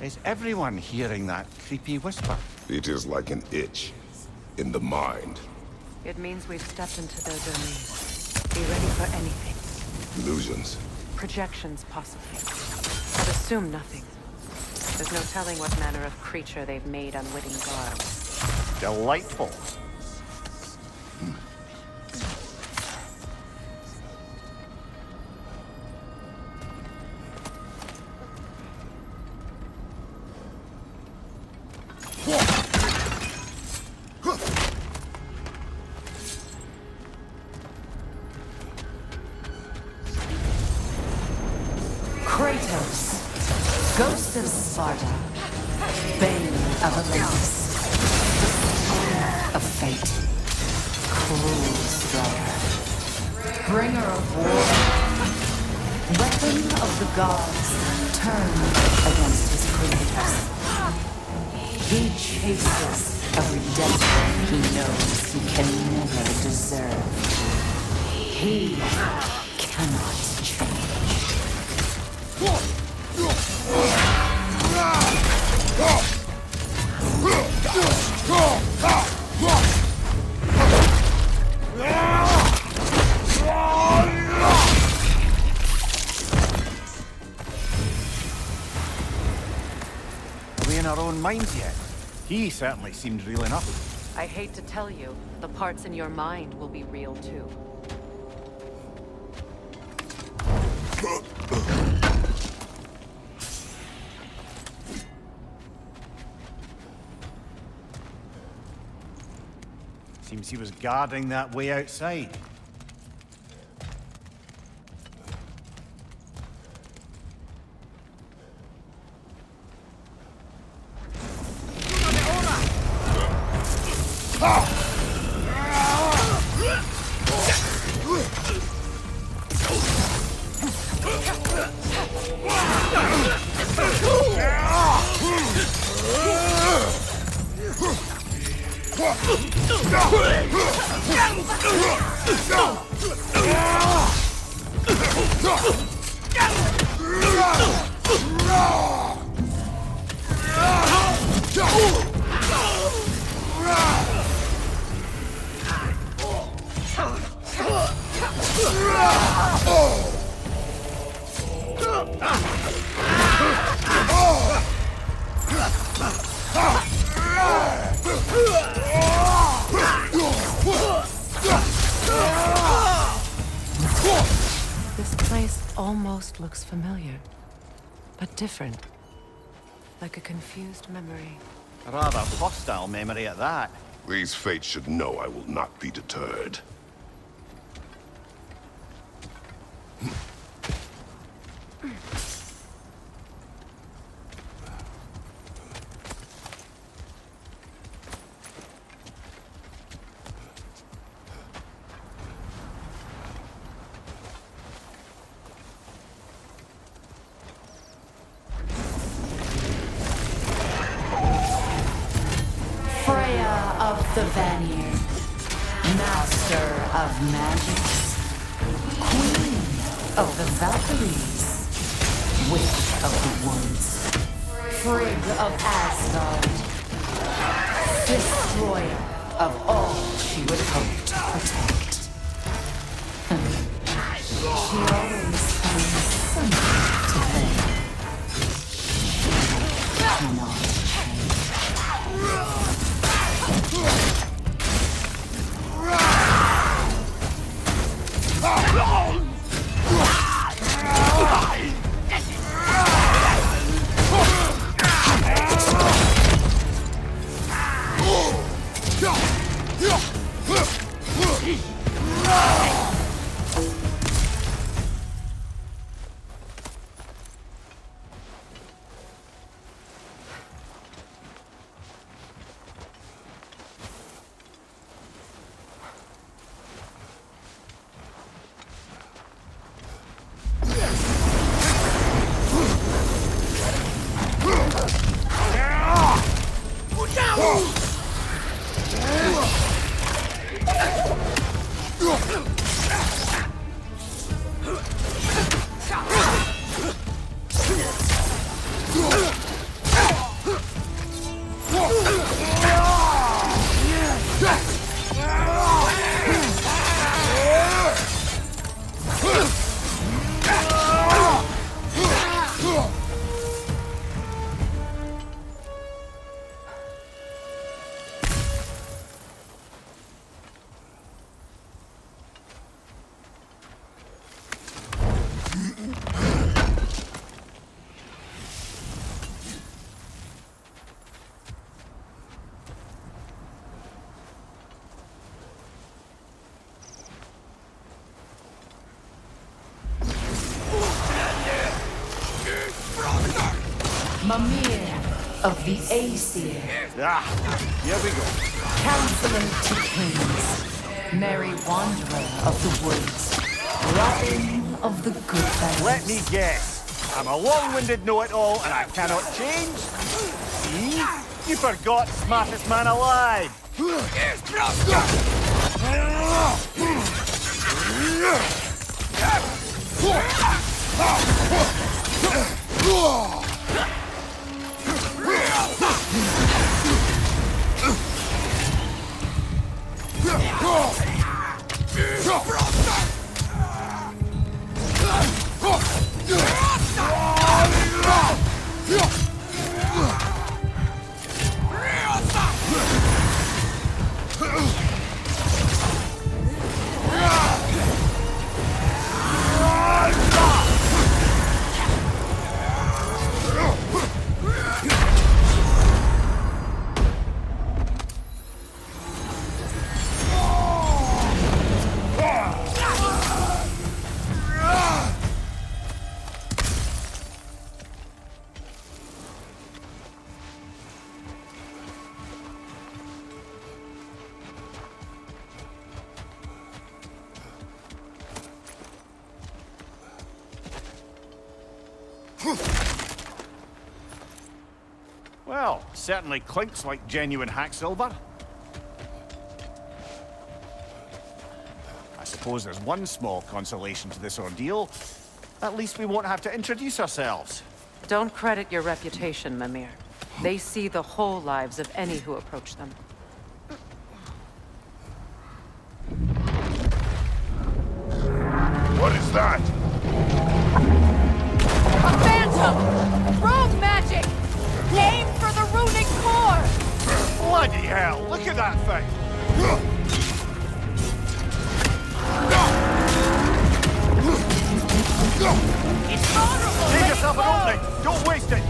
R: Is everyone hearing that creepy whisper?
I: It is like an itch in the mind.
E: It means we've stepped into their domain. Be ready for anything.
I: Illusions.
E: Projections, possibly. But assume nothing. There's no telling what manner of creature they've made unwitting guards.
R: Delightful.
F: Kratos, Ghost of Sparta, Bane of Olympus, of fate, cruel strider, bringer of war, weapon of the gods, turned against his creators. He chases a redemption he knows he can never deserve. He cannot change.
R: our own minds yet. He certainly seemed real enough.
E: I hate to tell you, the parts in your mind will be real too.
R: Seems he was guarding that way outside.
E: This place almost looks familiar, but different. Like a confused memory.
R: A rather hostile memory at that.
I: These fates should know I will not be deterred.
F: The Vanir, master of magics, queen of the Valkyries, witch of the woods, frigg of Asgard, destroyer of all she would hope to protect. She always finds something to blame. She cannot change. Mimir of the Aesir.
R: Ah, here we go.
F: Counselor to kings, merry wanderer of the woods, Robin of the good fellows.
R: Let me guess. I'm a long-winded know-it-all and I cannot change? See? You forgot smartest man alive. Well, certainly clinks like genuine hack silver. I suppose there's one small consolation to this ordeal. At least we won't have to introduce ourselves.
E: Don't credit your reputation, Mimir. They see the whole lives of any who approach them.
C: What is that?
B: A phantom! Rogue magic! Aim for the runic core!
R: Bloody hell, look at that thing!
B: It's vulnerable!
R: Give yourself an opening! Don't waste it!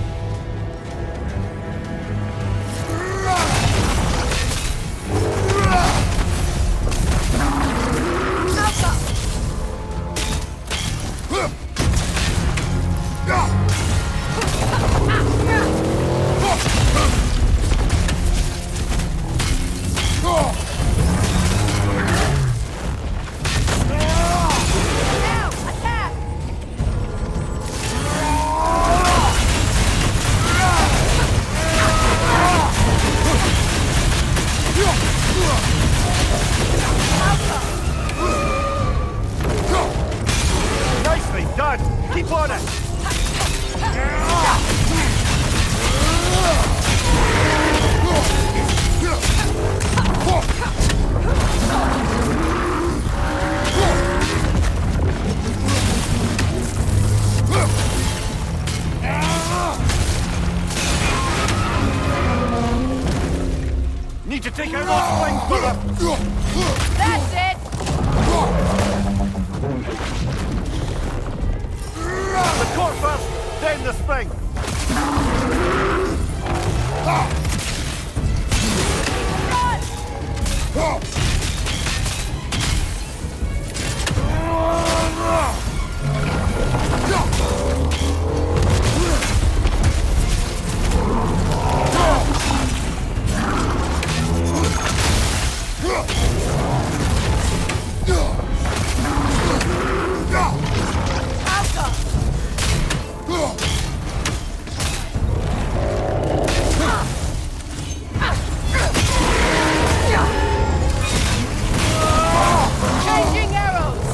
R: Nicely done! Keep on it! Need to take out those things, brother!
B: That's it!
R: The core first, then the spring!
B: Changing arrows!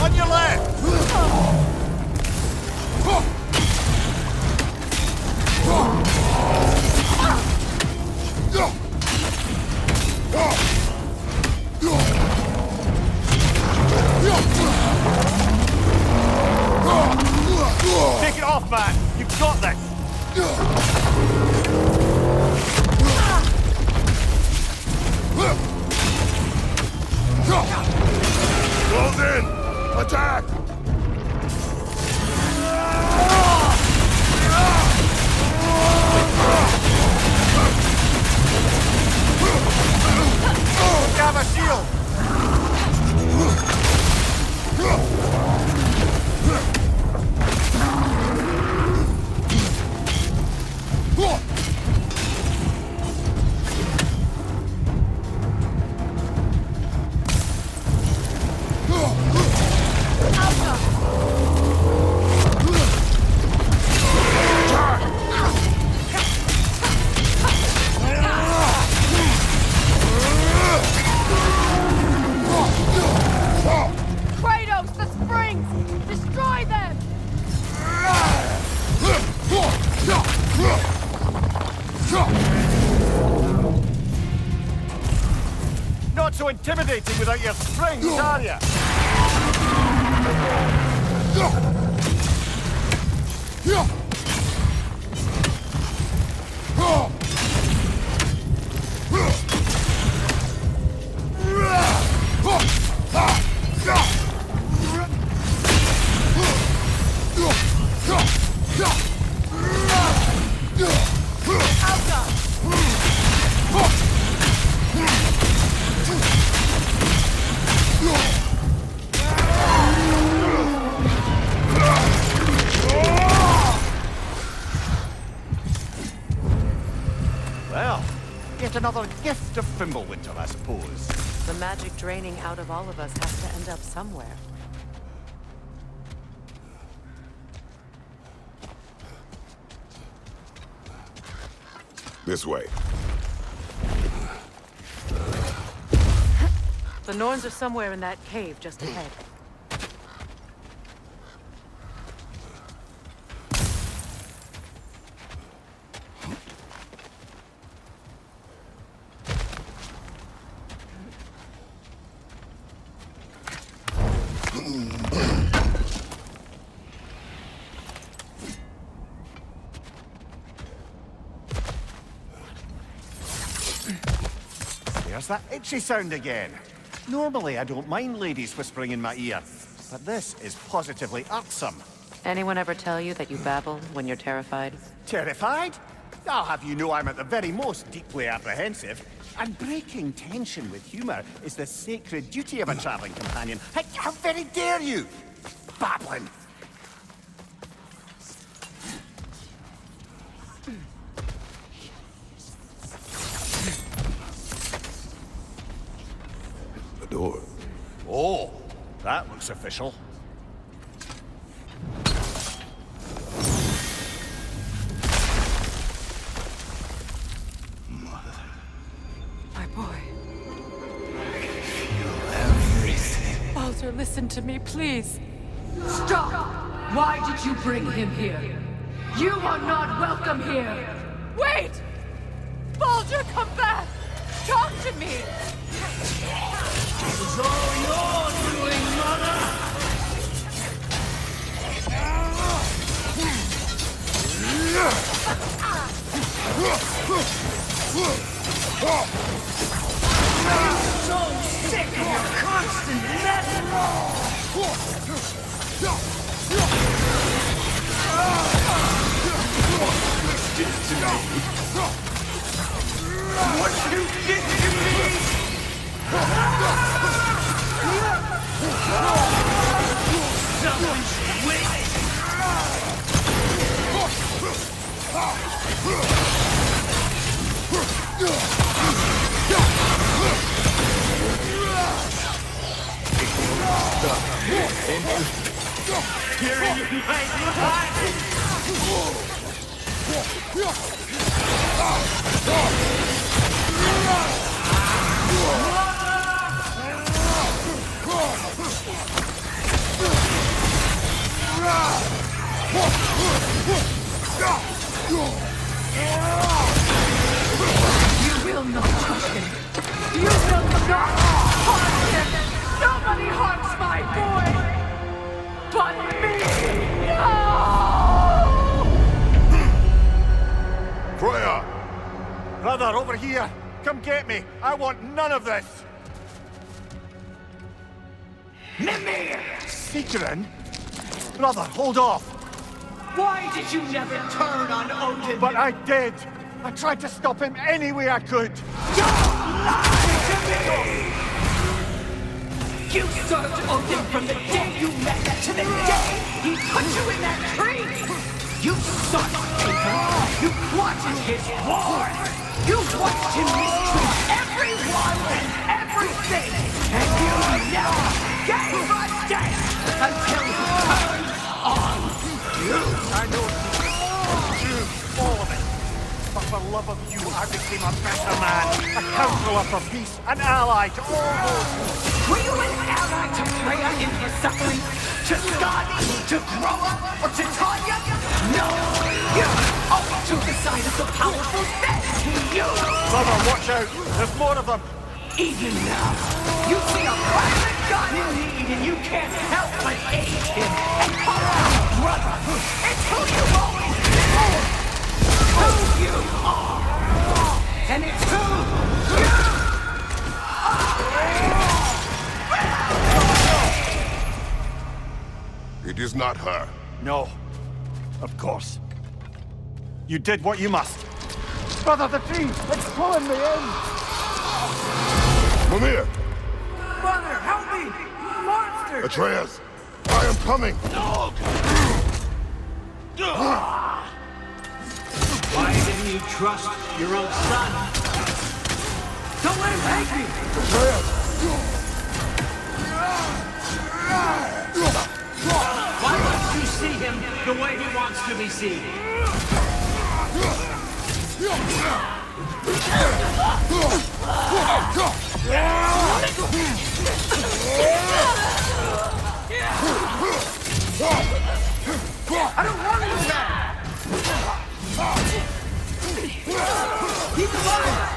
R: On your left! Take it off, man! You've got this!
C: Close in! Attack!
R: Grab a shield!
B: Kratos, the springs! Destroy them!
R: Not so intimidating without your springs, are ya? another gift of Fimbulwinter, I suppose.
E: The magic draining out of all of us has to end up somewhere.
I: This way.
E: The Norns are somewhere in that cave just ahead.
R: There's that itchy sound again. Normally, I don't mind ladies whispering in my ear, but this is positively irksome.
E: Anyone ever tell you that you babble when you're terrified?
R: Terrified? I'll have you know I'm at the very most deeply apprehensive. And breaking tension with humour is the sacred duty of a travelling companion. How very dare you! Babbling!
I: The door.
R: Oh, that looks official.
E: My boy.
F: Feel everything.
E: Baldur, listen to me, please.
F: Stop! Why did you bring him here? You are not welcome here!
E: Wait! Baldur, come back! Talk to me!
F: It was all your doing, Mother! I'm so sick of your constant mess! What you did to me! Someone's waiting! You're in my You will not touch him. You will not harm him. Nobody harms my boy but me. No!
R: Freya! Brother, over here! Come get me! I want none of this!
F: Mimir!
R: Sigrun? Brother, hold off!
F: Why did you never turn on Odin?
R: But I did! I tried to stop him any way I could!
F: Don't lie to me! You served Odin from the day you met him to the day he put you in that tree! You sought Taker! You plotted his war! You watched him mistreat everyone and everything! And you never gave a damn until he turned on you!
R: I know all of it. But for love of you, I became a better man. A counselor for peace, an ally to all those.
F: Were you an ally to Freya in her suffering? To Skadi? To Groa? Or to Tanya? No! You always took the side of the powerful men! You!
R: Brother, watch out! There's more of them!
F: Even now, you see a violent god in need and you can't help but aid him and call him brother! It's who you've always been! Who you are! And it's who you are!
I: It is not her.
R: No. Of course. You did what you must. Brother, the tree! It's pulling me in!
I: Mimir!
F: Brother, help me! Monster!
I: Atreus! I am coming!
F: Dog! Why didn't you trust your own son? Don't let him take me! Why don't you see him the way he wants to be seen? I don't want him back! He's alive!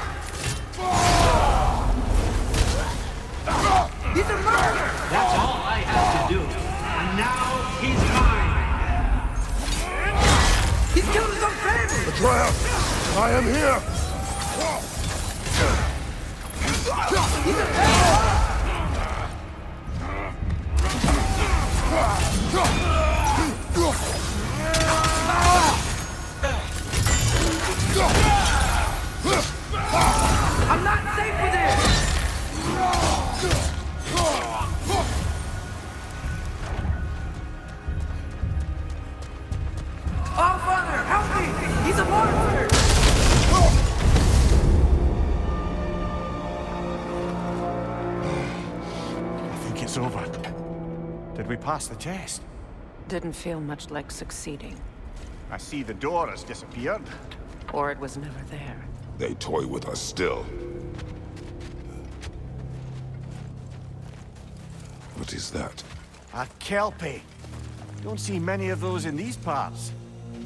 F: He's a murderer! That's all I have to do. And now he's mine! He's killed his own family!
I: Betrayer! I am here!
F: He's a I'm not safe with him! Oh, Father, help me! He's a monster!
A: I think it's over. Did we pass the test?
E: Didn't feel much like succeeding.
A: I see the door has disappeared.
E: Or it was never there.
I: They toy with us still. What is that?
A: A kelpie. Don't see many of those in these parts.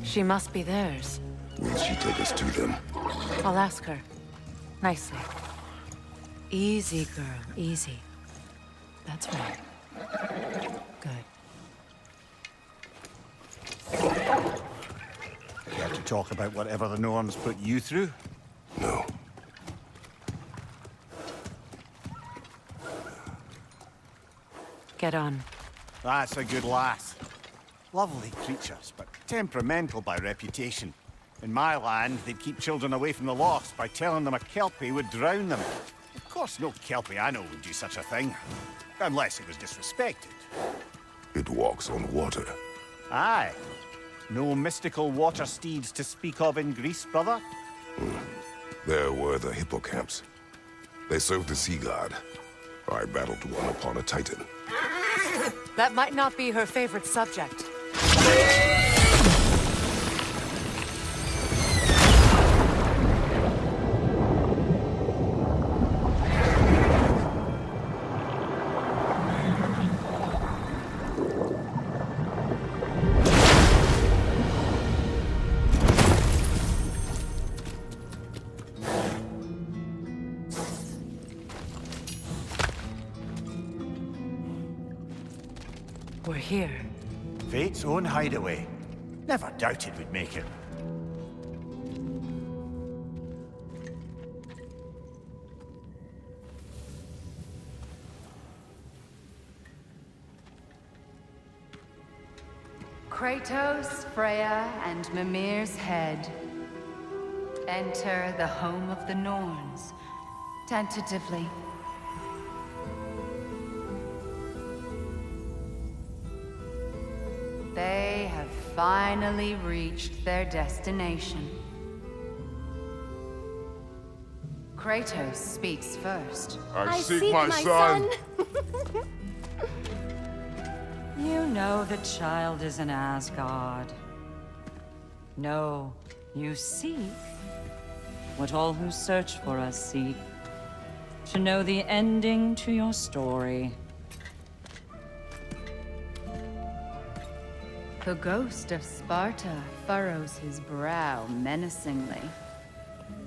E: She must be theirs.
I: Will she take us to them?
E: I'll ask her. Nicely. Easy, girl. Easy. That's right. Good.
A: Care to talk about whatever the Norns put you through?
I: No.
E: Get on.
A: That's a good lass. Lovely creatures, but temperamental by reputation. In my land, they'd keep children away from the lost by telling them a kelpie would drown them. Of course, no kelpie I know would do such a thing. Unless it was disrespected.
I: It walks on water.
A: Aye. No mystical water steeds to speak of in Greece, brother?
I: There were the hippocamps. They served the sea god. I battled one upon a titan.
E: That might not be her favorite subject. We're here.
A: Fate's own hideaway. Never doubted we'd make it.
M: Kratos, Freya, and Mimir's head. Enter the home of the Norns, tentatively. They have finally reached their destination. Kratos speaks first.
I: I seek my son.
V: You know the child is in Asgard. No, you seek what all who search for us seek. To know the ending to your story.
M: The ghost of Sparta furrows his brow menacingly.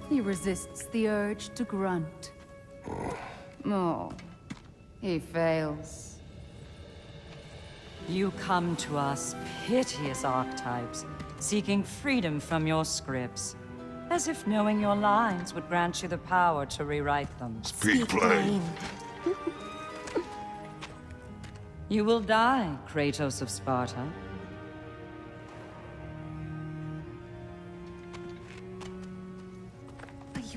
M: He resists the urge to grunt. Oh, he fails.
V: You come to us, piteous archetypes, seeking freedom from your scripts, as if knowing your lines would grant you the power to rewrite them.
I: Speak plain.
V: You will die, Kratos of Sparta.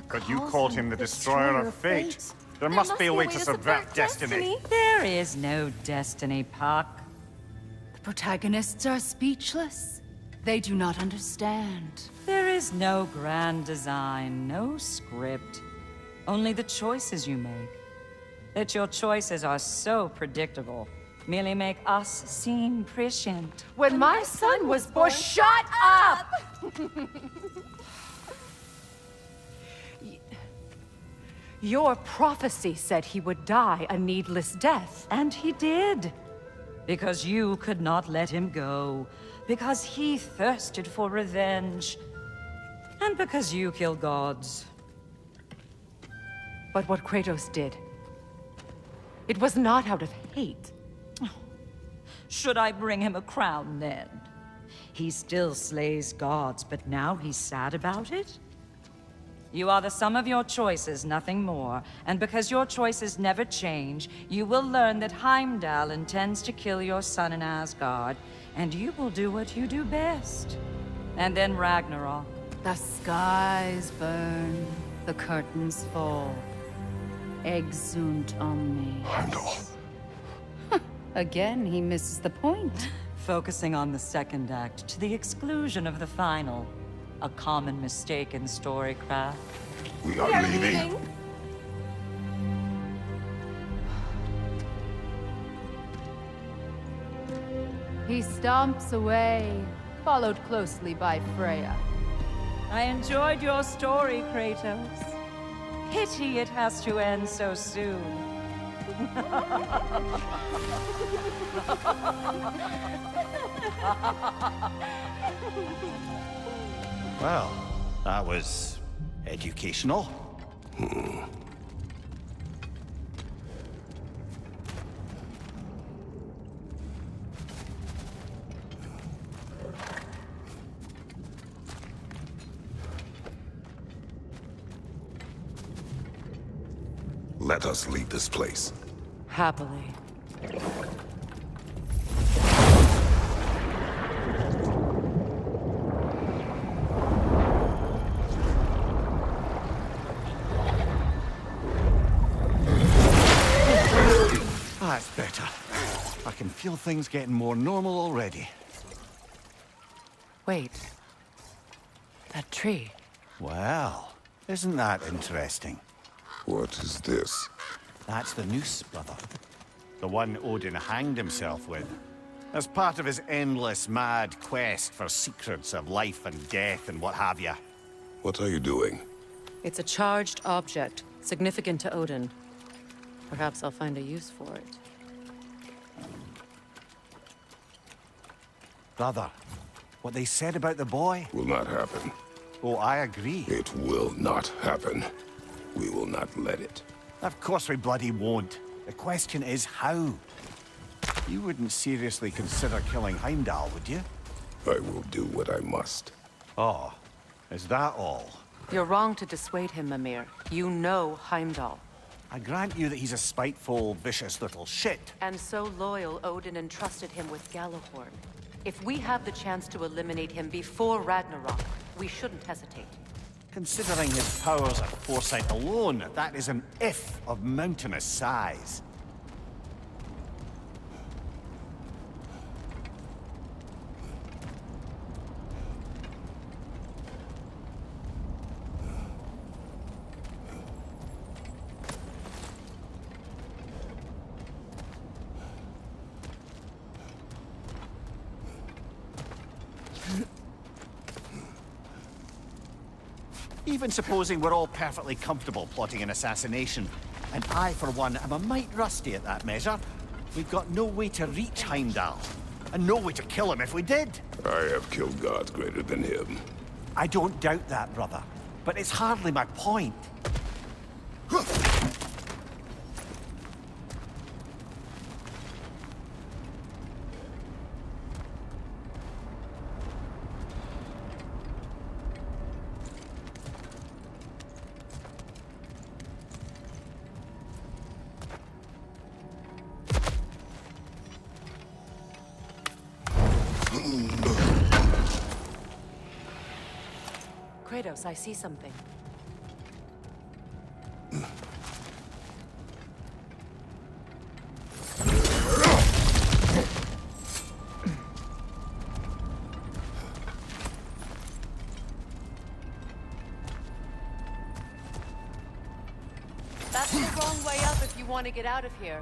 A: But you called him the destroyer of fate. There must be a way to subvert destiny.
V: There is no destiny, Puck.
M: The protagonists are speechless. They do not understand.
V: There is no grand design, no script. only the choices you make. That your choices are so predictable merely make us seem prescient.
E: When my son was born, shut up! Your prophecy said he would die a needless death.
V: And he did. Because you could not let him go. Because he thirsted for revenge. And because you kill gods.
E: But what Kratos did, it was not out of hate.
V: Should I bring him a crown then? He still slays gods, but now he's sad about it? You are the sum of your choices, nothing more. And because your choices never change, you will learn that Heimdall intends to kill your son in Asgard, and you will do what you do best. And then Ragnarok.
M: The skies burn, the curtains fall. Exunt omnes.
C: Heimdall.
M: Again, he misses the point.
V: Focusing on the second act to the exclusion of the final. A common mistake in storycraft.
C: We are leaving.
M: He stomps away, followed closely by Freya.
V: I enjoyed your story, Kratos. Pity it has to end so soon.
A: Well, that was educational.
I: Let us leave this place.
E: Happily.
A: That's better. I can feel things getting more normal already.
E: Wait. That tree.
A: Well, isn't that interesting?
I: What is this?
A: That's the noose, brother. The one Odin hanged himself with. As part of his endless, mad quest for secrets of life and death and what have you.
I: What are you doing?
E: It's a charged object, significant to Odin. Perhaps I'll find a use for it.
A: Brother, what they said about the boy?
I: Will not happen.
A: Oh, I agree.
I: It will not happen. We will not let it.
A: Of course we bloody won't. The question is how? You wouldn't seriously consider killing Heimdall, would you?
I: I will do what I must.
A: Oh, is that all?
E: You're wrong to dissuade him, Mimir. You know Heimdall.
A: I grant you that he's a spiteful, vicious little shit.
E: And so loyal, Odin entrusted him with Gjallarhorn. If we have the chance to eliminate him before Ragnarok, we shouldn't hesitate.
A: Considering his powers of foresight alone, that is an if of mountainous size. Even supposing we're all perfectly comfortable plotting an assassination, and I, for one, am a mite rusty at that measure, we've got no way to reach Heimdall, and no way to kill him if we did.
I: I have killed gods greater than him.
A: I don't doubt that, brother, but it's hardly my point.
E: Kratos, I see something. if you want to get out of here.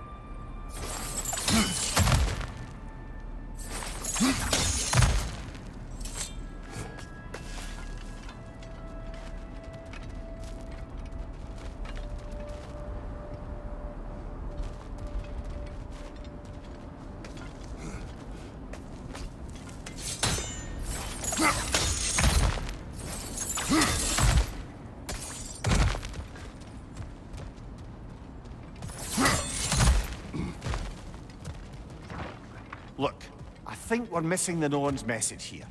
R: Look, I think we're missing the Norn's message here.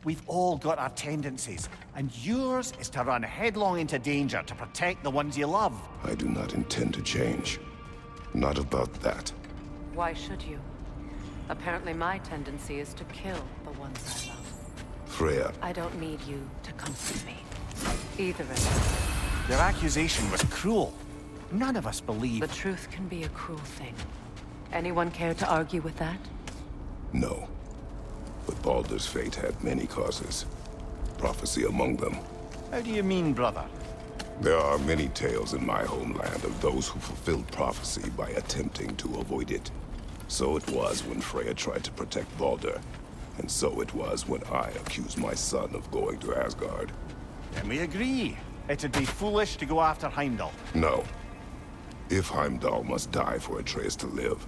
R: We've all got our tendencies, and yours is to run headlong into danger to protect the ones you love.
I: I do not intend to change. Not about that.
E: Why should you? Apparently my tendency is to kill the ones I love.
I: Freya.
E: I don't need you to comfort me. Either of you.
R: Your accusation was cruel. None of us believe...
E: The truth can be a cruel thing. Anyone care to argue with that?
I: No. But Baldur's fate had many causes. Prophecy among them.
R: How do you mean, brother?
I: There are many tales in my homeland of those who fulfilled prophecy by attempting to avoid it. So it was when Freya tried to protect Baldur. And so it was when I accused my son of going to Asgard.
R: Then we agree. It'd be foolish to go after Heimdall.
I: No. If Heimdall must die for Atreus to live,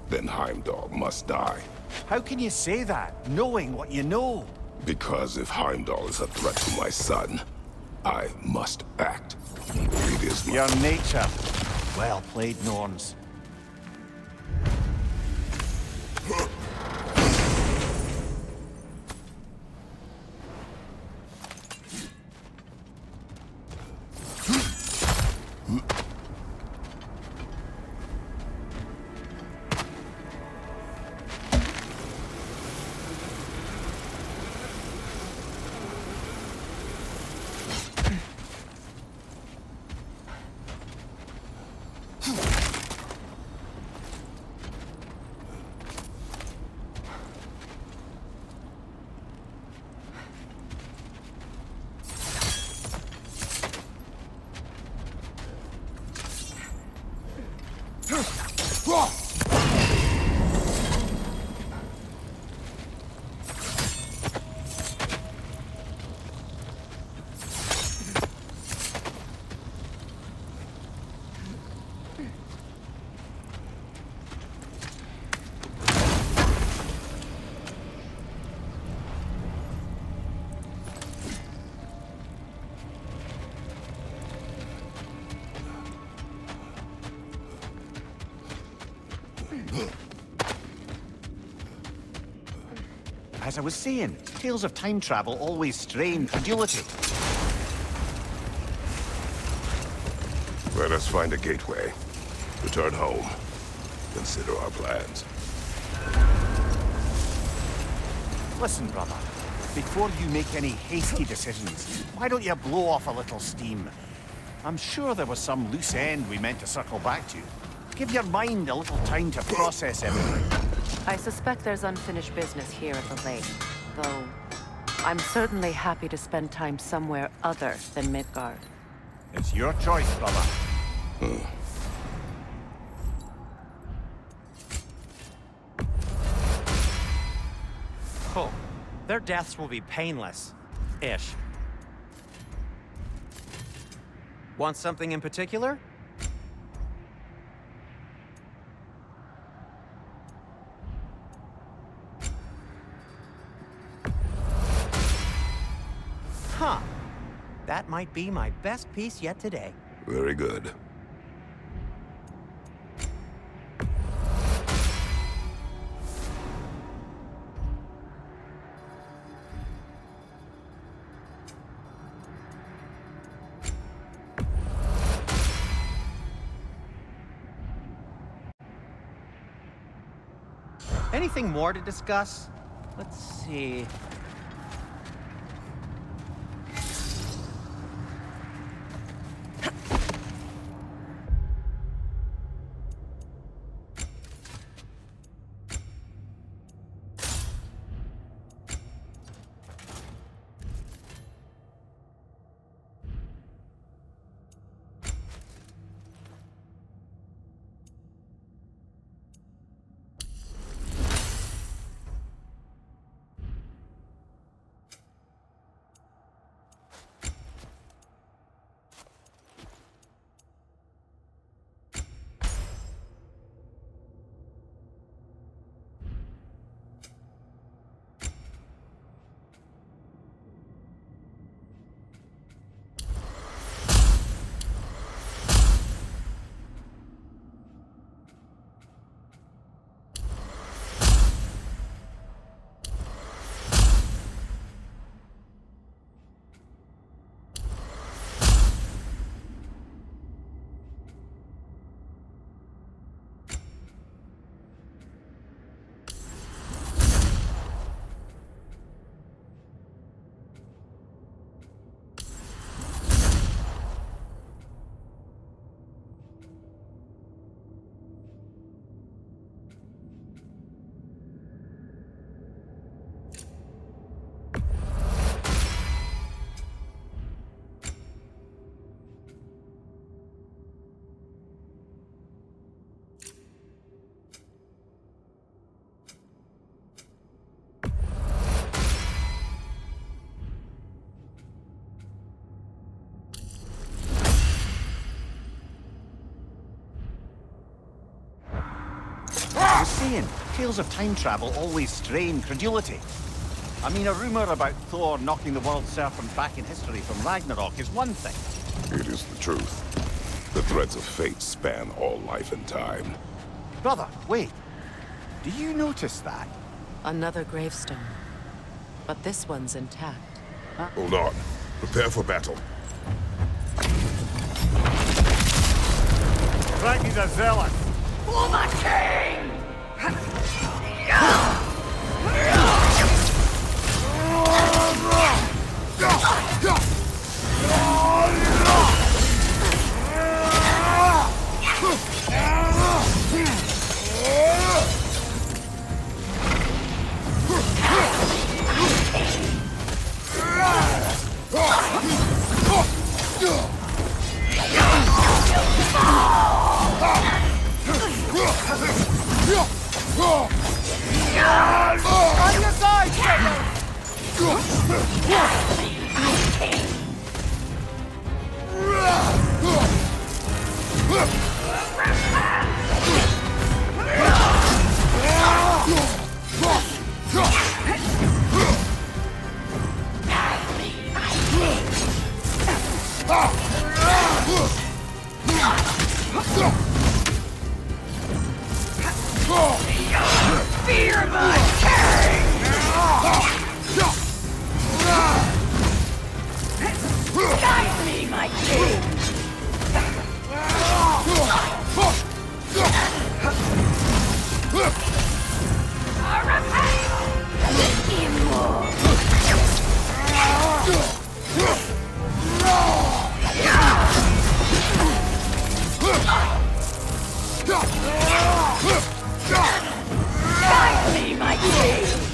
I: then Heimdall must die.
R: How can you say that, knowing what you know?
I: Because if Heimdall is a threat to my son, I must act. It is my...
R: Your nature. Well played, Norns. As I was saying, tales of time travel always strain credulity.
I: Let us find a gateway. Return home. Consider our plans.
R: Listen, brother. Before you make any hasty decisions, why don't you blow off a little steam? I'm sure there was some loose end we meant to circle back to. Give your mind a little time to process everything.
E: I suspect there's unfinished business here at the lake, though I'm certainly happy to spend time somewhere other than Midgard.
R: It's your choice, brother.
K: Cool. Their deaths will be painless-ish. Want something in particular? Huh. That might be my best piece yet today.
I: Very good.
K: Anything more to discuss? Let's see.
R: saying. Tales of time travel always strain credulity. I mean, a rumor about Thor knocking the world serpent back in history from Ragnarok is one thing.
I: It is the truth. The threads of fate span all life and time.
R: Brother, wait. Do you notice that?
E: Another gravestone. But this one's intact.
I: Hold on. Prepare for battle.
R: Frankie's a zealot.
F: For the king! On your guard, fear my king! Guide me, my king! Guide me, my king! Guide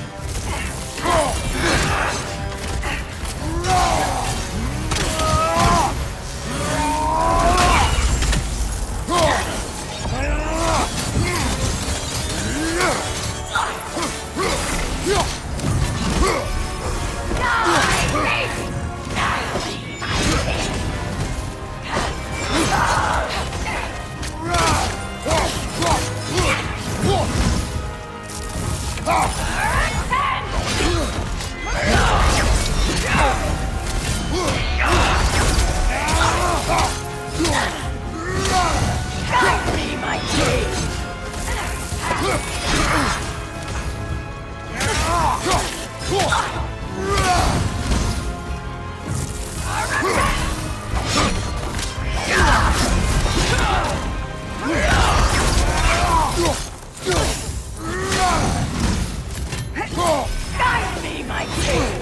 F: me, my king! Guide me, my king!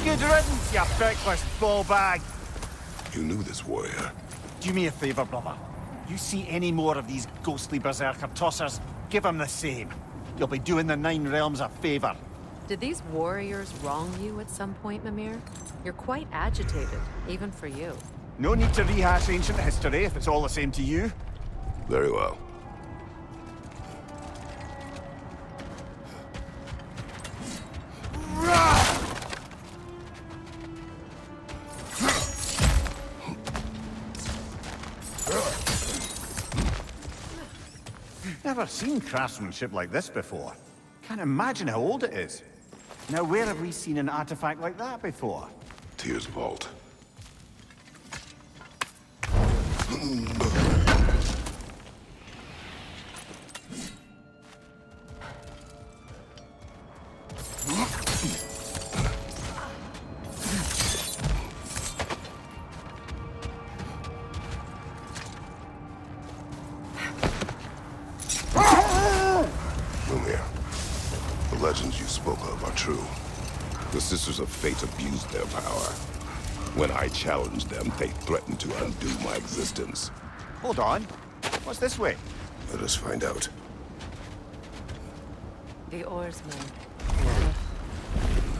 R: Good riddance, you feckless ball bag.
I: You knew this warrior.
R: Do me a favor, brother. You see any more of these ghostly berserker tossers, give them the same. You'll be doing the Nine Realms a favor.
E: Did these warriors wrong you at some point, Mimir? You're quite agitated, even for you.
R: No need to rehash ancient history if it's all the same to you.
I: Very well.
R: Never seen craftsmanship like this before. Can't imagine how old it is. Now, where have we seen an artifact like that before?
I: Tyr's vault. The legends you spoke of are true. The Sisters of Fate abused their power. When I challenged them, they threatened to undo my existence.
R: Hold on. What's this way?
I: Let us find out.
E: The oarsmen.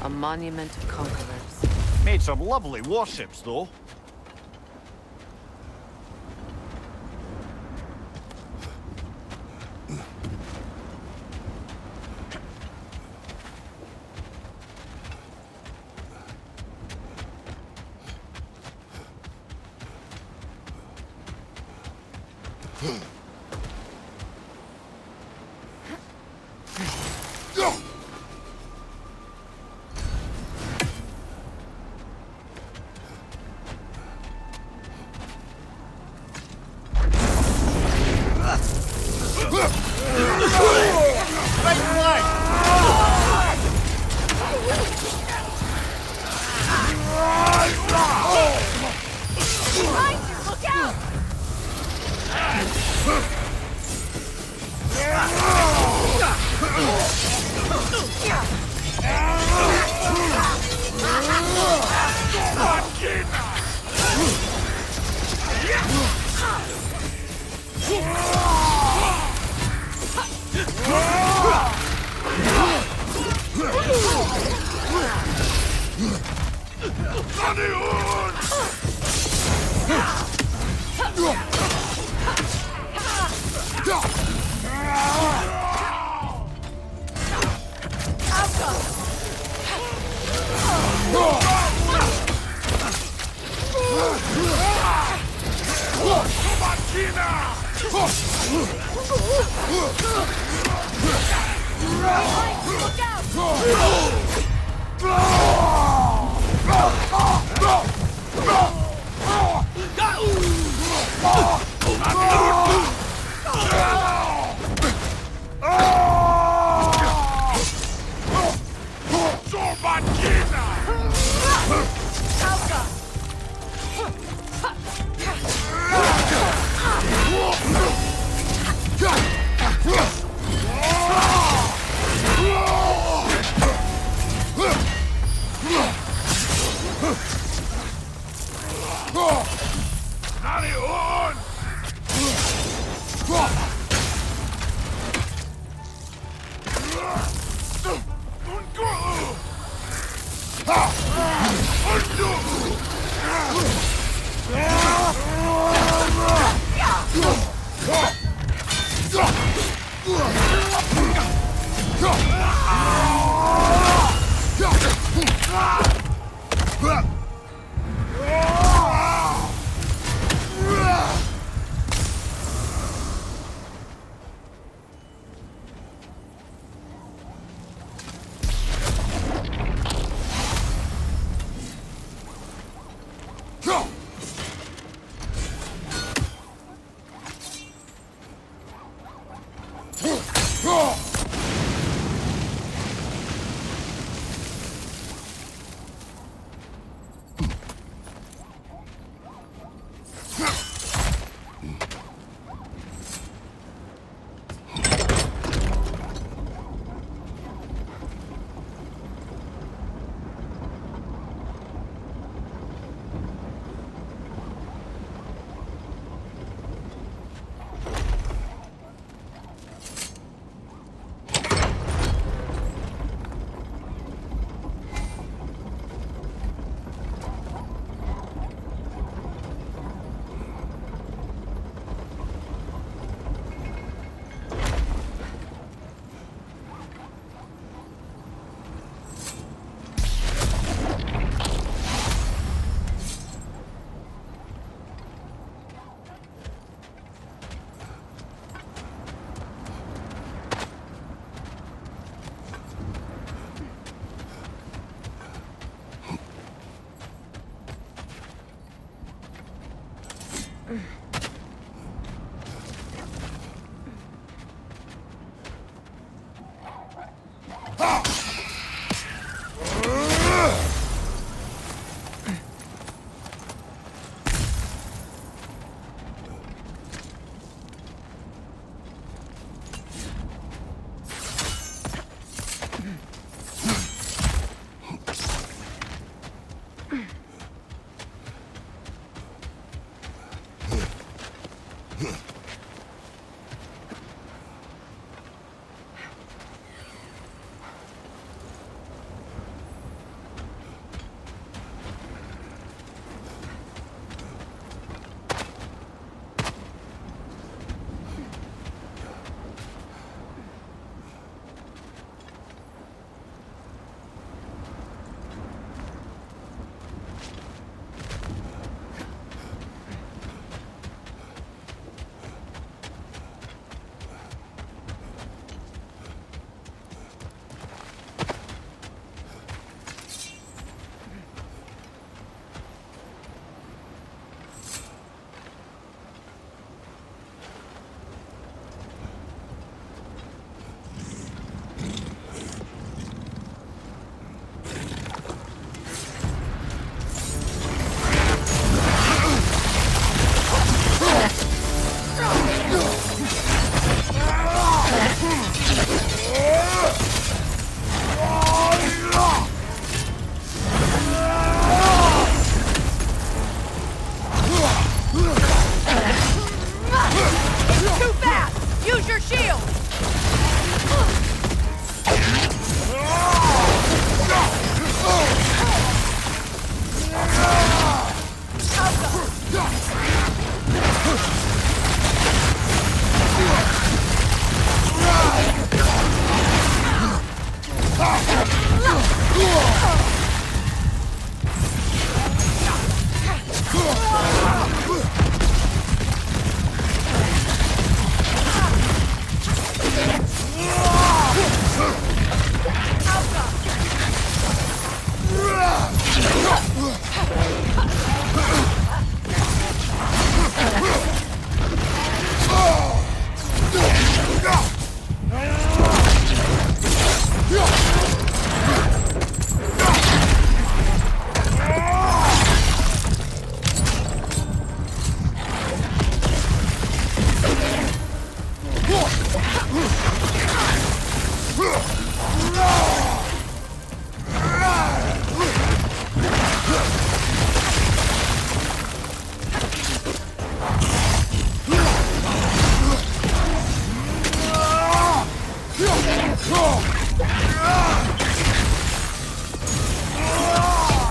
E: A monument of conquerors.
R: Made some lovely warships, though.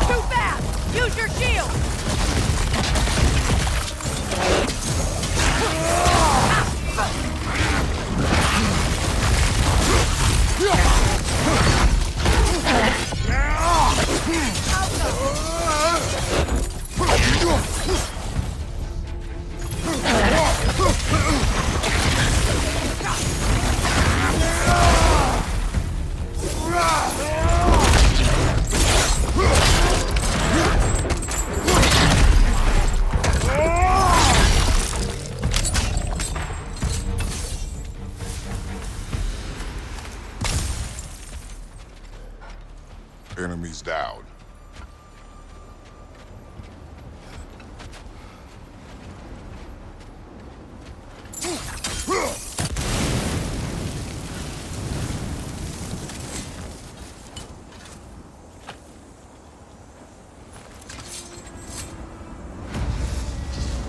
B: Too fast! Use your shield!
C: Enemies down.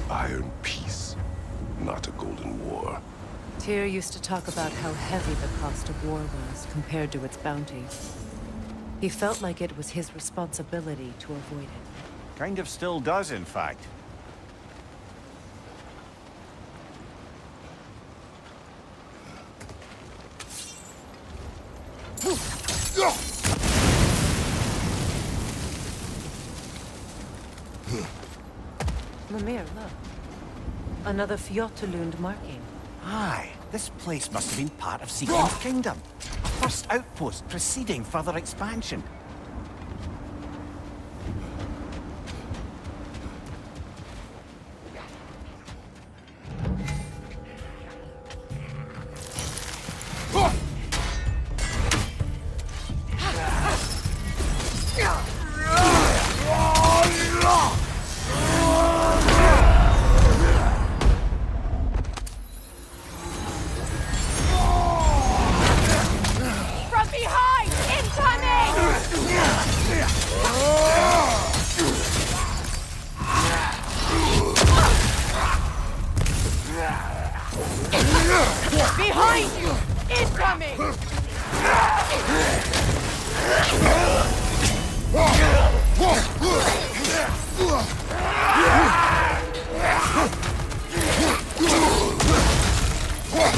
I: Iron peace, not a golden war.
E: Tyr used to talk about how heavy the cost of war was compared to its bounty. He felt like it was his responsibility to avoid it.
R: Kind of still does, in fact.
E: Mimir, look. Another Fjotalund marking.
R: Aye, this place must have been part of Siegmund's kingdom. A first outpost preceding further expansion.
B: Behind you! Incoming!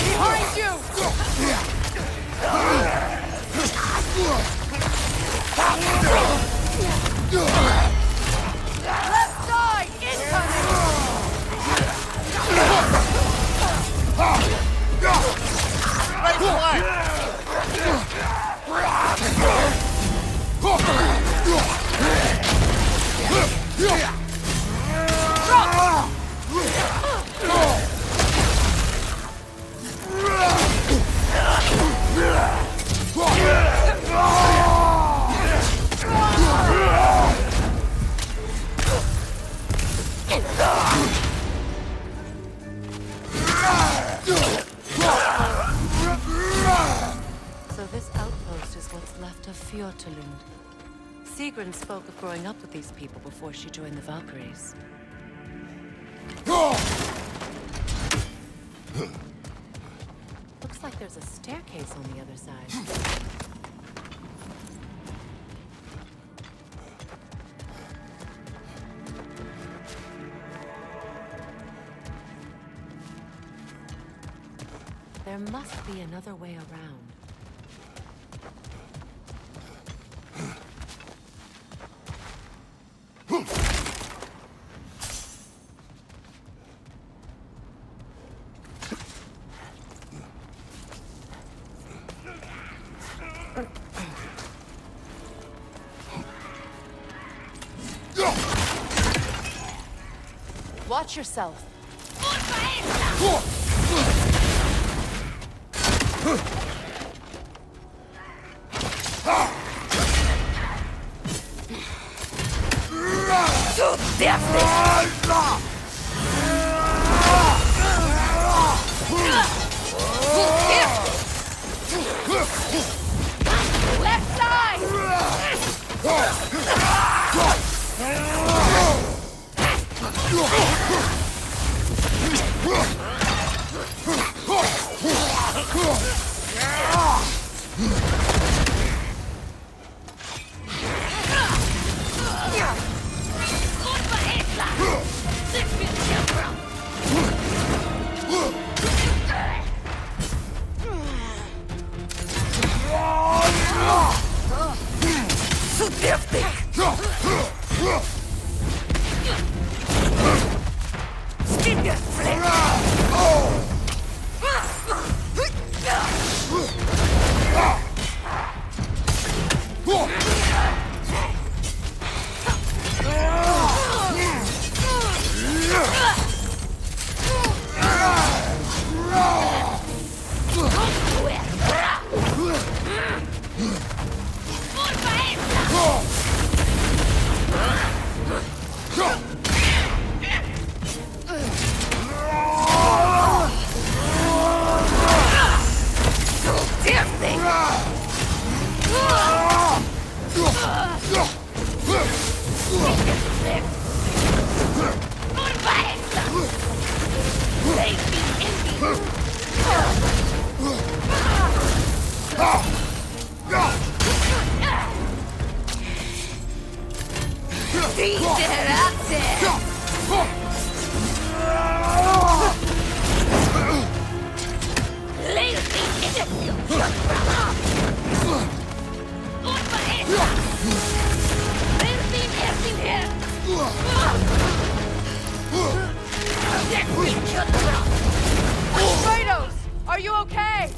B: Behind you! Left side! Incoming! Right flank!
E: So this outpost is what's left of Fjotalund. Sigrun spoke of growing up with these people before she joined the Valkyries. Looks like there's a staircase on the other side. There must be another way around. Watch yourself.
B: Left side!
E: Kratos, are you okay?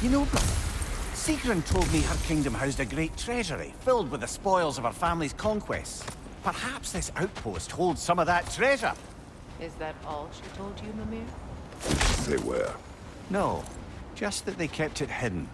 R: You know, Sigrun told me her kingdom housed a great treasury, filled with the spoils of her family's conquests. Perhaps this outpost holds some of that treasure.
E: Is that all she told you, Mimir?
I: Say where?
R: No, just that they kept it hidden.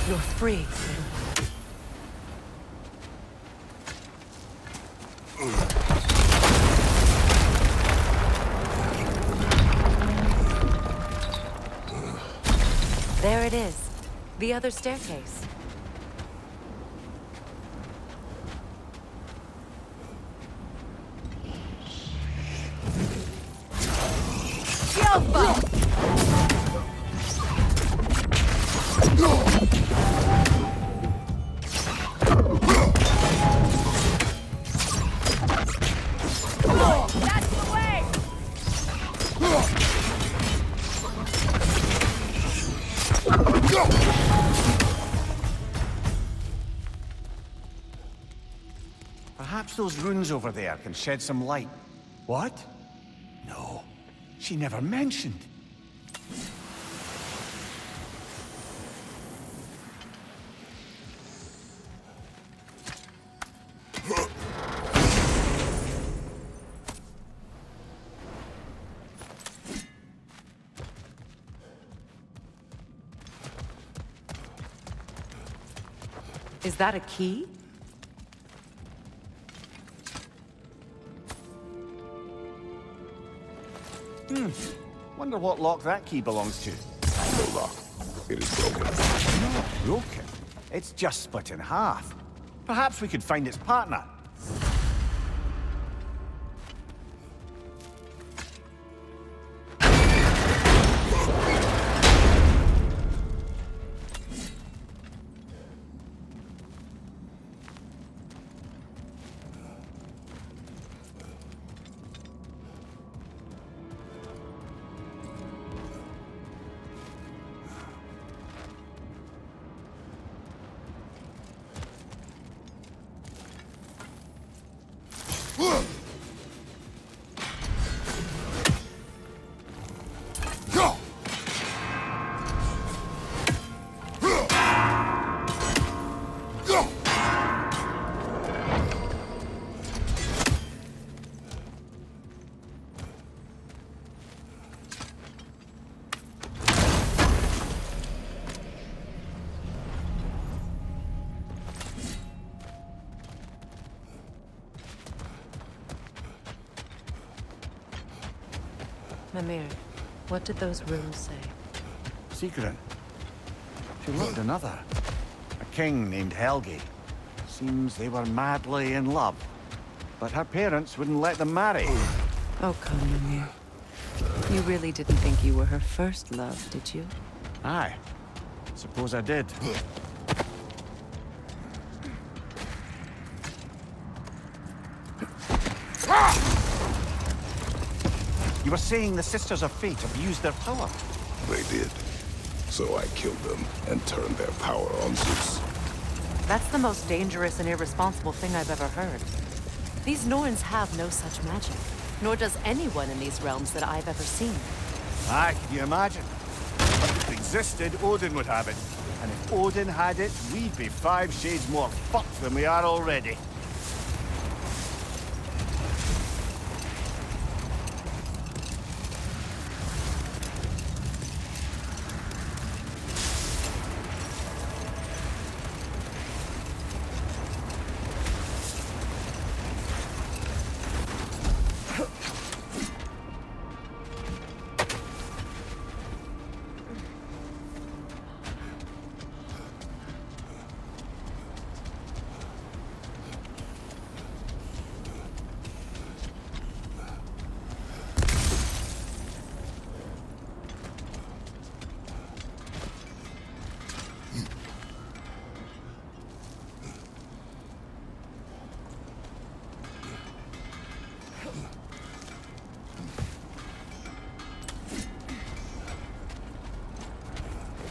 E: You're free. There it is. The other staircase.
R: Perhaps those runes over there can shed some light. What? No, she never mentioned.
E: Is that a key?
R: Wonder what lock that key belongs to.
I: No lock. It is broken.
R: Not broken. It's just split in half. Perhaps we could find its partner.
E: Mimir, what did those runes say?
A: Secret. She loved another. A king named Helgi. Seems they were madly in love. But her parents wouldn't let them marry.
E: Oh, come, Mimir. You really didn't think you were her first love, did you?
A: Aye. Suppose I did. You were saying the Sisters of Fate abused their power?
I: They did. So I killed them and turned their power on Zeus.
E: That's the most dangerous and irresponsible thing I've ever heard. These Norns have no such magic, nor does anyone in these realms that I've ever seen.
A: Aye, can you imagine? If it existed, Odin would have it. And if Odin had it, we'd be 5 shades more fucked than we are already.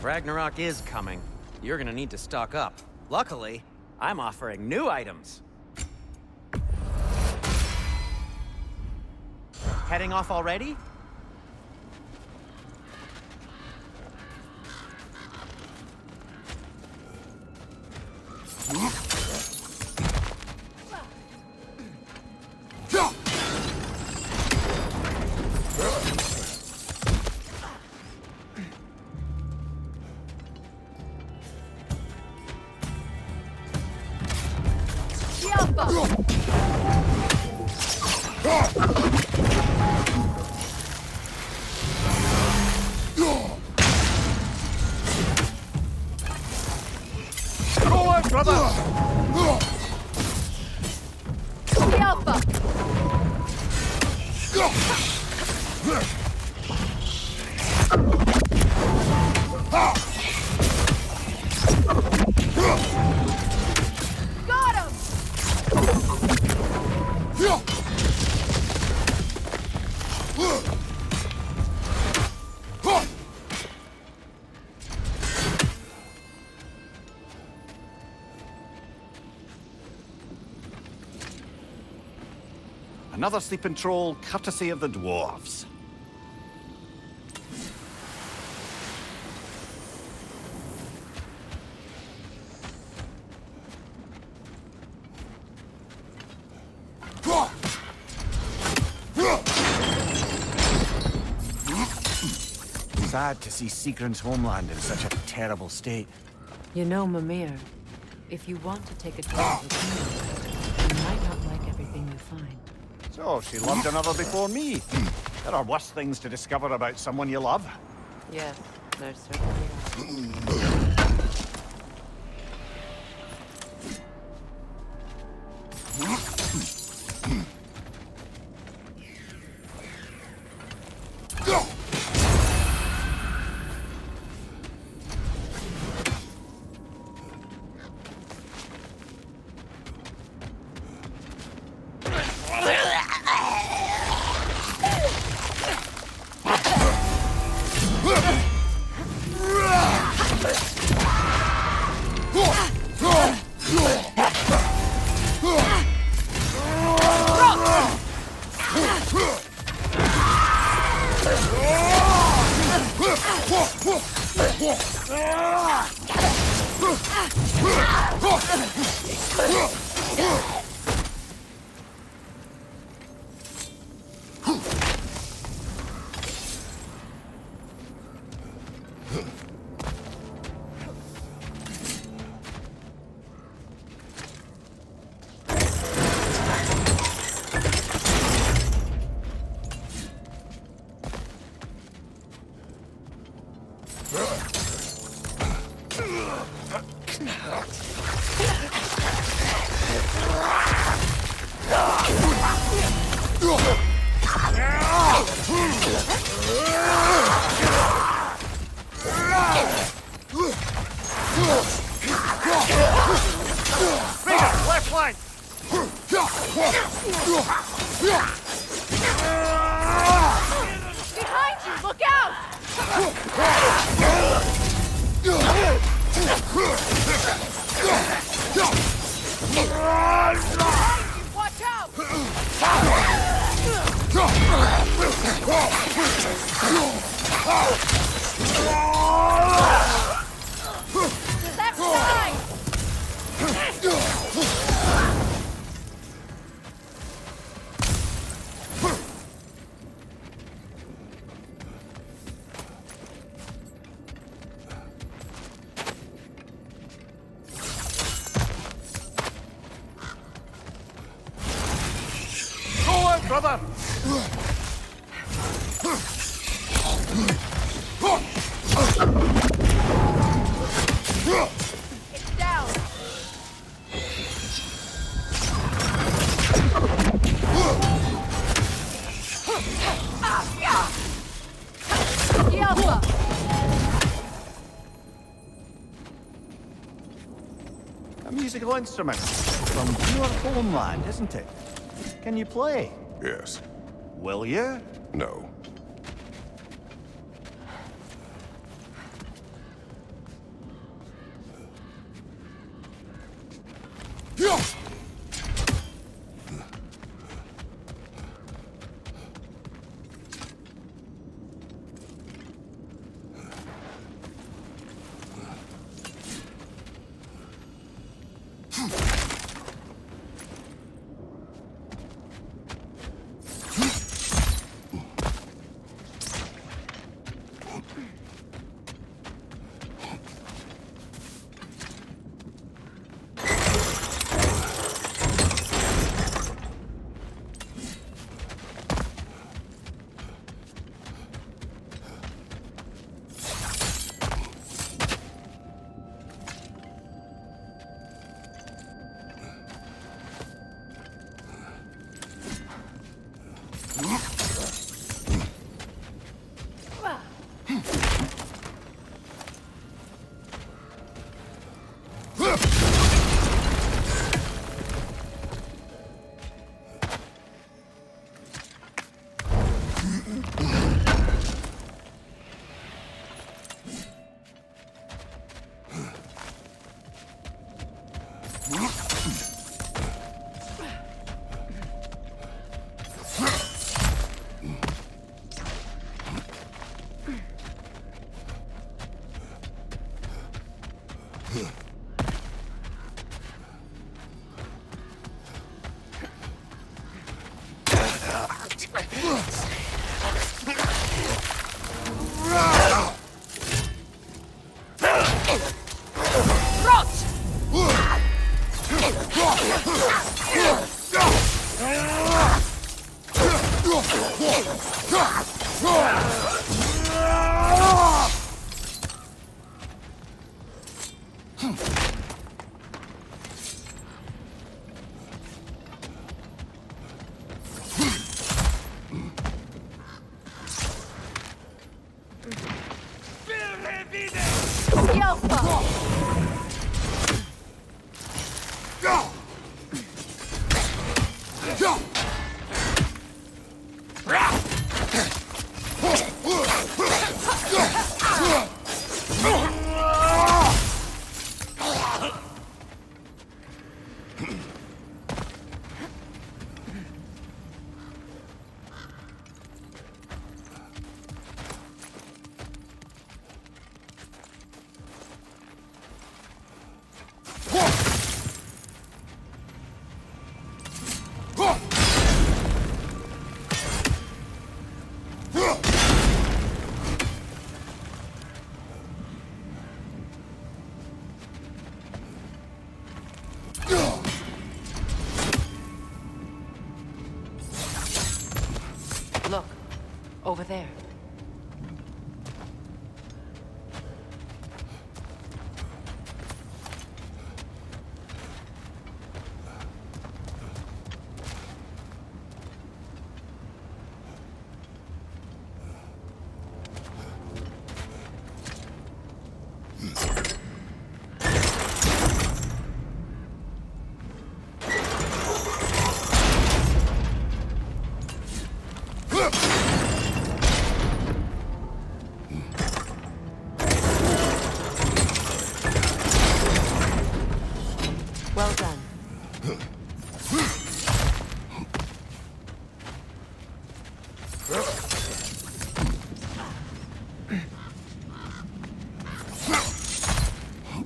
K: Ragnarok is coming. You're gonna need to stock up. Luckily, I'm offering new items. Heading off already?
A: Another sleeping troll, courtesy of the dwarves. Sad to see Sigrun's homeland in such a terrible state.
E: You know, Mimir, if you want to take a job with me, you might not like everything you find.
A: So, she loved another before me. There are worse things to discover about someone you love.
E: Yes, there certainly
B: Behind you! Look out! Watch out! Left side!
R: Brother!
B: It's down! Alpha!
R: A musical instrument from your homeland, isn't it? Can you play?
I: Yes.
R: Will you?
I: No.
E: Look, over there. Well done.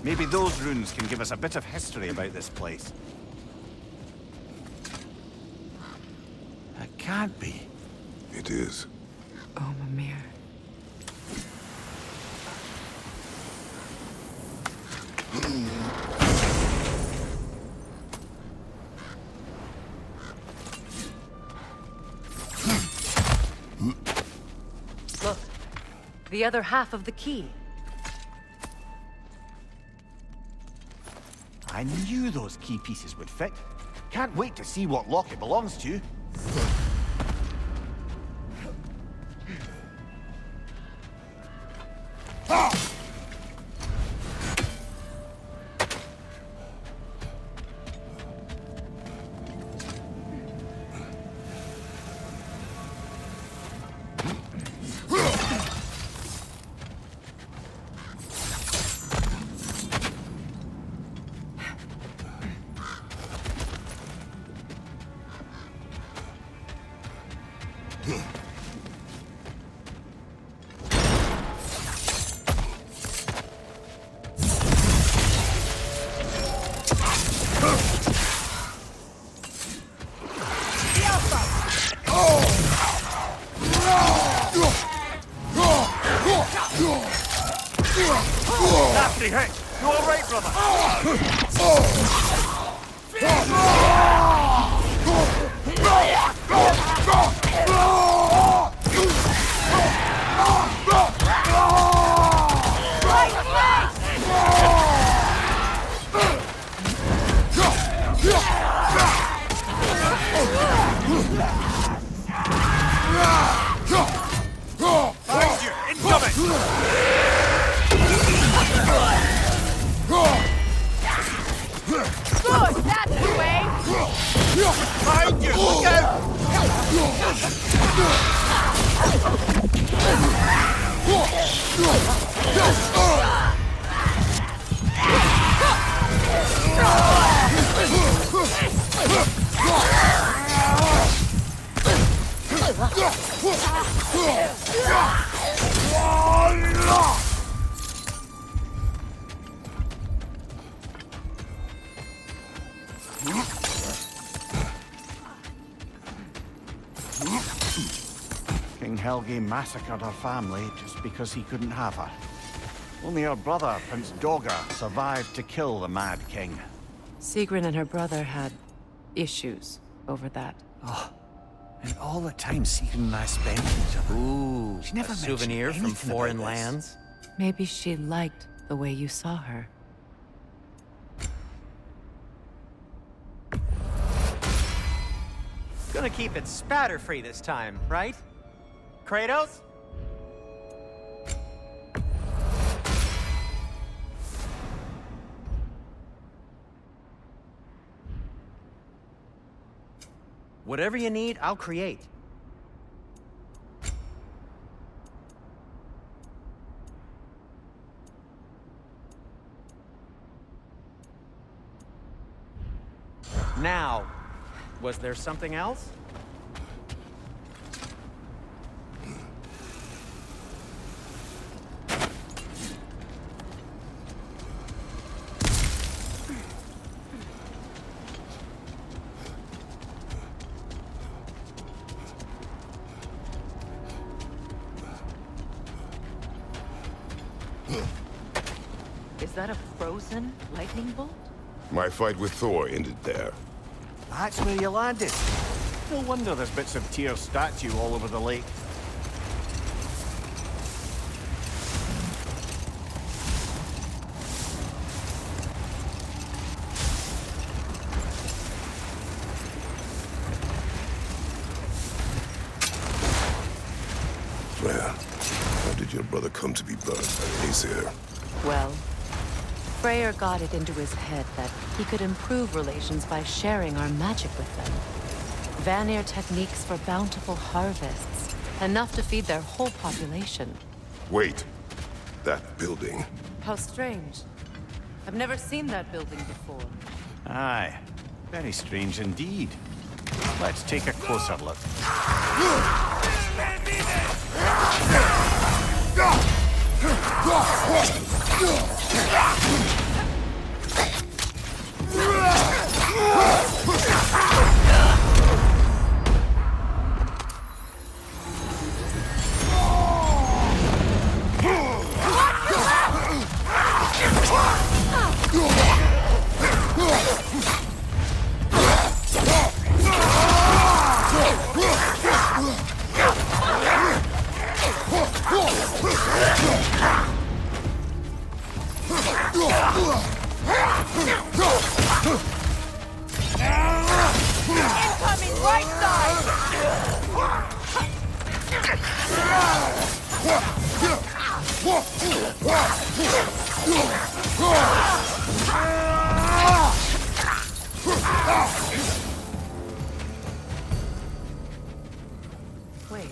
R: Maybe those runes can give us a bit of history about this place. It can't be.
I: It is.
E: Oh, Mimir. Look, the other half of the key.
R: I knew those key pieces would fit. Can't wait to see what lock it belongs to. Nasty hit! You all right, brother? Behind you! Incoming!
B: Good, that's the way!
R: Behind you! Look out! King Helgi massacred her family just because he couldn't have her. Only her brother, Prince Dogger, survived to kill the Mad King.
E: Sigrun and her brother had issues over that.
R: Oh, and all the time Sigrun and I spent with each other.
K: Ooh,
R: she never
K: a souvenir from
R: mentioned
K: foreign
R: anything about this.
K: lands.
E: Maybe she liked the way you saw her.
K: Gonna keep it spatter-free this time, right? Kratos? Whatever you need, I'll create. Now, was there something else?
E: Is that a frozen lightning bolt?
I: My fight with Thor ended there.
R: That's where you landed. No wonder there's bits of Tyr's statue all over the lake.
I: Freya, how did your brother come to be burned by Aesir?
E: Well, Freyr got it into his head that he could improve relations by sharing our magic with them. Vanir techniques for bountiful harvests, enough to feed their whole population.
I: Wait, that building.
E: How strange. I've never seen that building before.
R: Aye, very strange indeed. Let's take a closer look.
F: Incoming right side!
E: Wait.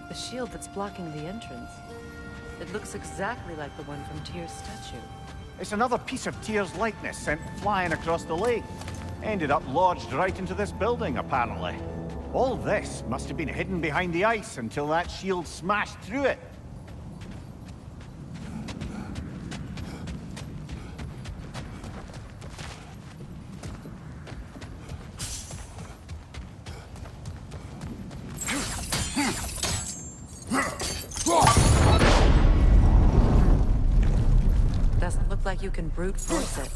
E: The shield that's blocking the entrance. It looks exactly like the one from Tyr's statue.
R: It's another piece of Tyr's likeness sent flying across the lake. Ended up lodged right into this building, apparently. All this must have been hidden behind the ice until that shield smashed through it.
E: Doesn't look like you can brute force it.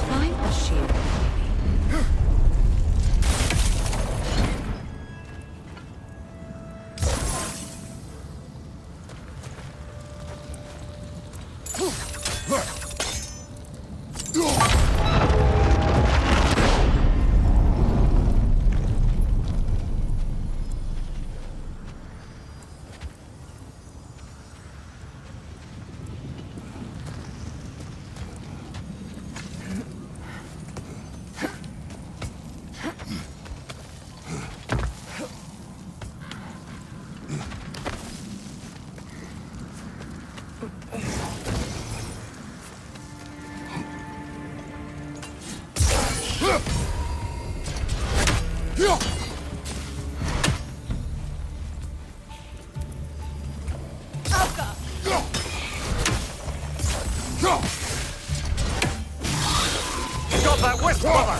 E: Find the shield.
R: Got that wisp, brother!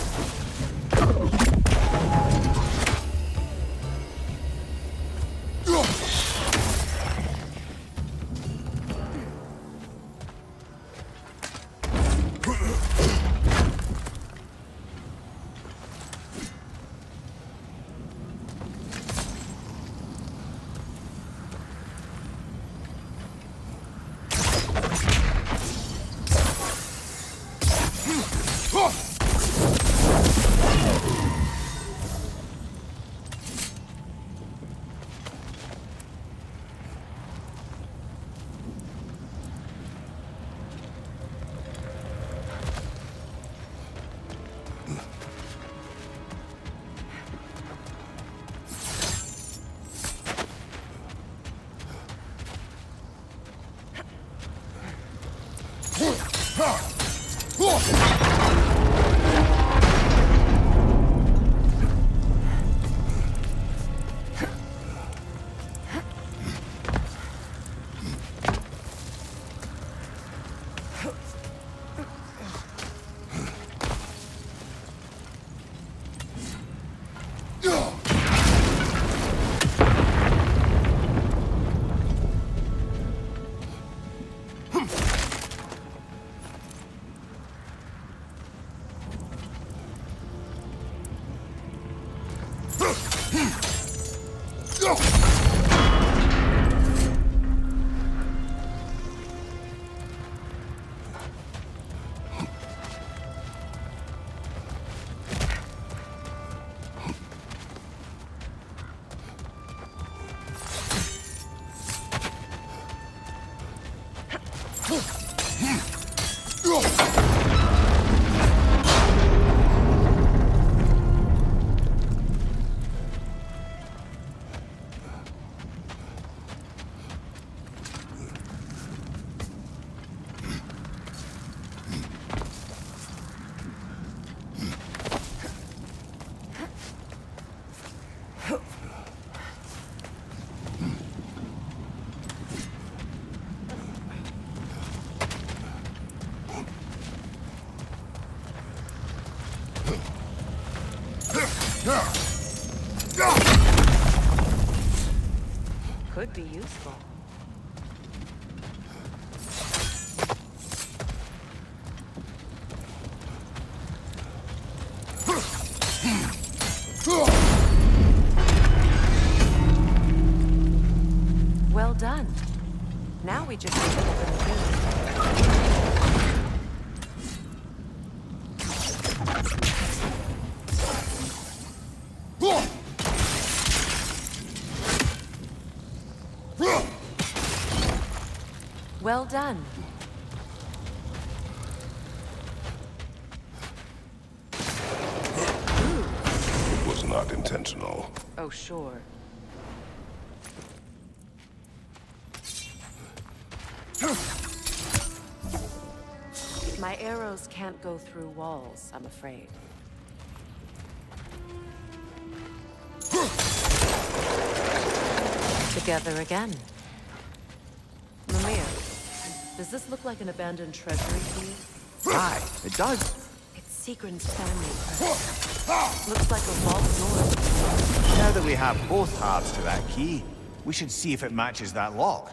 E: Could be useful. Well done. Now we just need to open the gate. Well done.
I: It was not intentional.
E: Oh, sure. My arrows can't go through walls, I'm afraid. Together again. Mimir, does this look like an abandoned treasury key?
A: Aye, it does.
E: It's Sigrun's family crest. Looks like a vault door.
A: Now that we have both halves to that key, we should see if it matches that lock.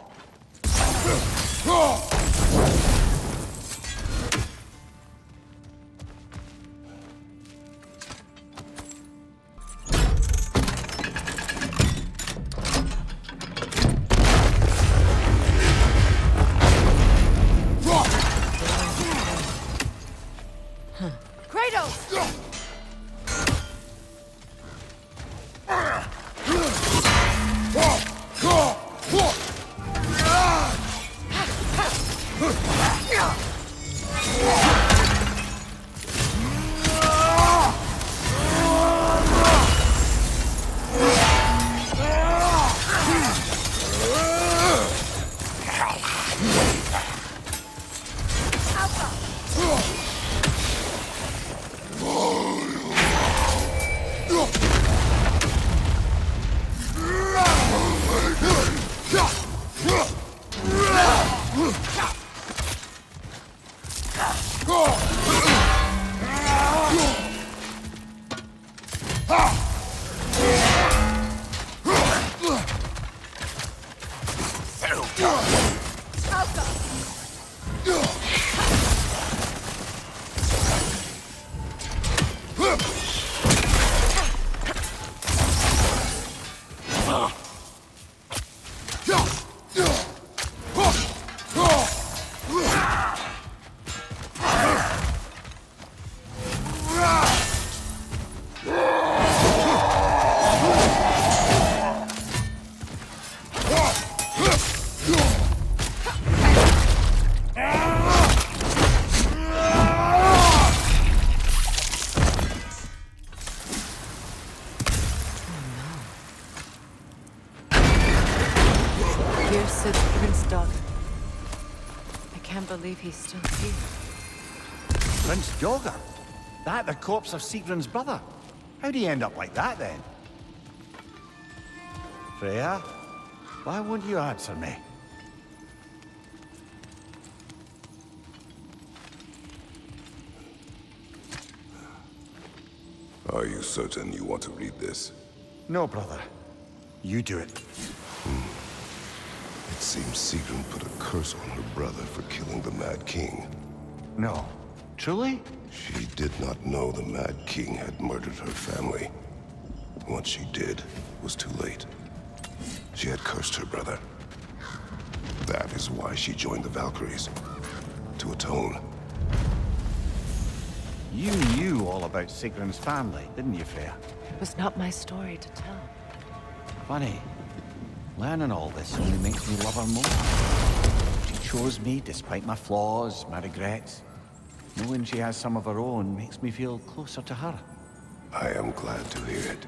E: He's still here.
A: Prince Dogger? That the corpse of Sigrun's brother? How'd he end up like that, then? Freya? Why won't you answer me?
I: Are you certain you want to read this?
A: No, brother. You do it.
I: It seems Sigrun put a curse on her brother for killing the Mad King.
A: No. Truly?
I: She did not know the Mad King had murdered her family. Once she did, it was too late. she had cursed her brother. That is why she joined the Valkyries. To atone.
R: You knew all about Sigrun's family, didn't you, Freya?
E: It was not my story to tell.
R: Funny. Learning all this only makes me love her more. She chose me despite my flaws, my regrets. Knowing she has some of her own makes me feel closer to her.
I: I am glad to hear it.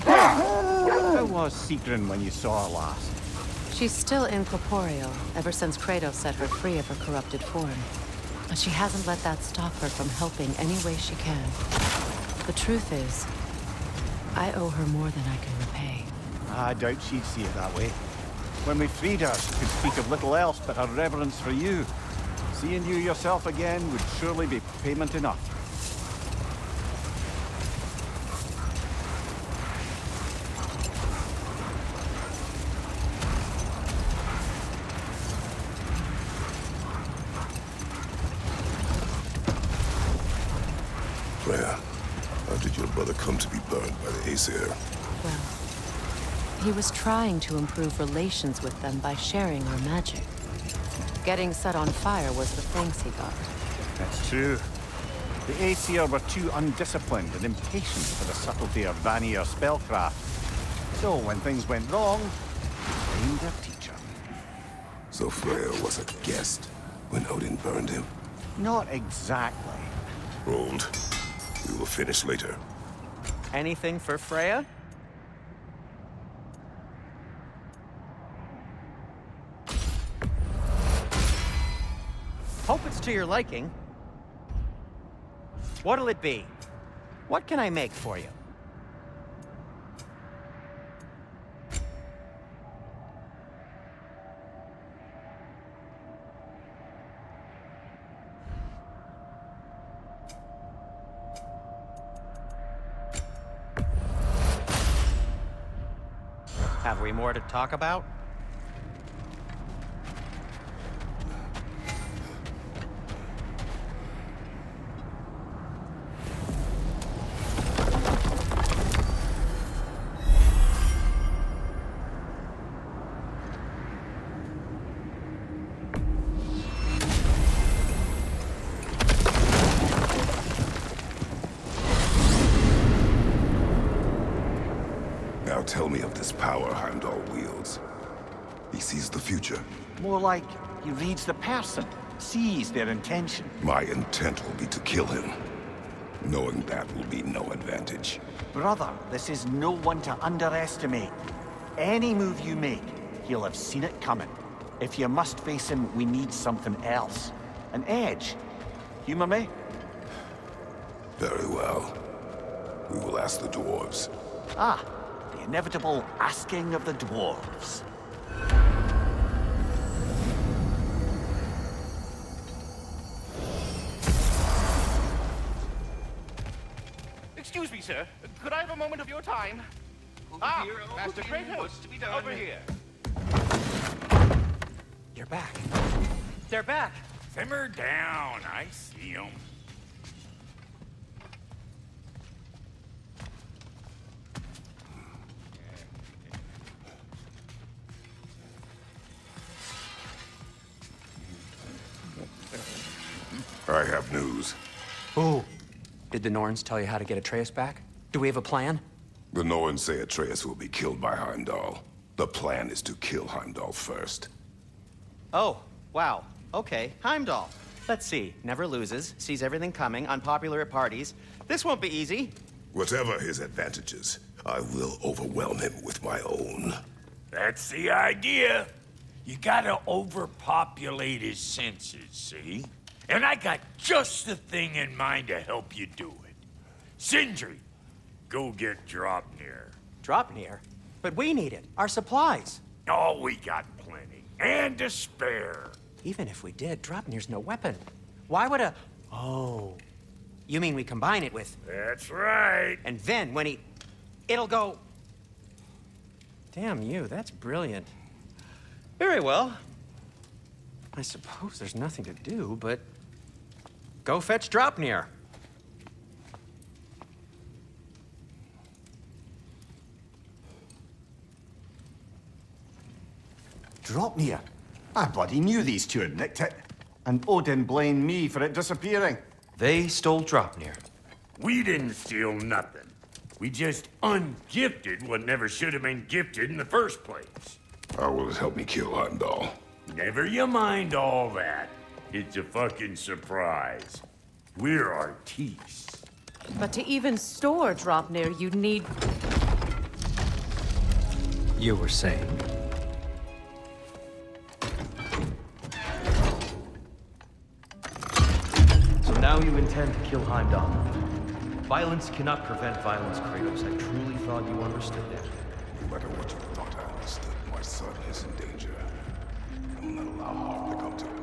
R: How was Sigrun when you saw her last?
E: She's still incorporeal, ever since Kratos set her free of her corrupted form. But she hasn't let that stop her from helping any way she can. The truth is, I owe her more than I can repay.
R: I doubt she'd see it that way. When we freed her, she could speak of little else but her reverence for you. Seeing you yourself again would surely be payment enough.
I: Freya, how did your brother come to be burned by the Aesir?
E: Well, he was trying to improve relations with them by sharing our magic. Getting set on fire was the thanks he got.
R: That's true. The Aesir were too undisciplined and impatient for the subtlety of Vanir spellcraft. So when things went wrong, they blamed their teacher.
I: So Freya was a guest when Odin burned him?
R: Not exactly.
I: Rolled. We will finish later.
K: Anything for Freya? Hope it's to your liking. What'll it be? What can I make for you? Have we more to talk about?
I: Now tell me of this power Heimdall wields. He sees the future.
R: More like he reads the person, sees their intention.
I: My intent will be to kill him. Knowing that will be no advantage.
R: Brother, this is no one to underestimate. Any move you make, he'll have seen it coming. If you must face him, we need something else. An edge. Humor me?
I: Very well. We will ask the dwarves.
R: Ah, the inevitable asking of the dwarves.
G: Excuse me, sir. Could I have a moment of your time? Master Kratos, what's to be done? Over here.
K: You're back. They're back.
D: Simmer down. I see them.
I: I have news.
K: Oh. Did the Norns tell you how to get Atreus back? Do we have a plan?
I: The Norns say Atreus will be killed by Heimdall. The plan is to kill Heimdall first.
K: Oh, wow. Okay, Heimdall. Let's see. Never loses, sees everything coming, unpopular at parties. This won't be easy.
I: Whatever his advantages, I will overwhelm him with my own.
D: That's the idea. You gotta overpopulate his senses, see? And I got just the thing in mind to help you do it. Sindri, go get Dropnir.
K: Dropnir? But we need it. Our supplies.
D: Oh, we got plenty. And to spare.
K: Even if we did, Dropnir's no weapon. Why would a... Oh. You mean we combine it with...
D: That's right.
K: And then when he... It'll go... Damn you, that's brilliant. Very well. I suppose there's nothing to do, but... Go fetch Dropnir.
A: Dropnir? I bloody knew these two had nicked it. And Odin blamed me for it disappearing.
U: They stole Dropnir.
D: We didn't steal nothing. We just ungifted what never should have been gifted in the first place.
I: How will it help me kill Heimdall?
D: Never you mind all that. It's a fucking surprise. We're artistes.
E: But to even store Dropnir, you'd need...
H: You were saying?
U: So now you intend to kill Heimdall. Violence cannot prevent violence, Kratos. I truly thought you understood that.
I: No matter what you thought I understood, my son is in danger. I will not allow harm to come to him.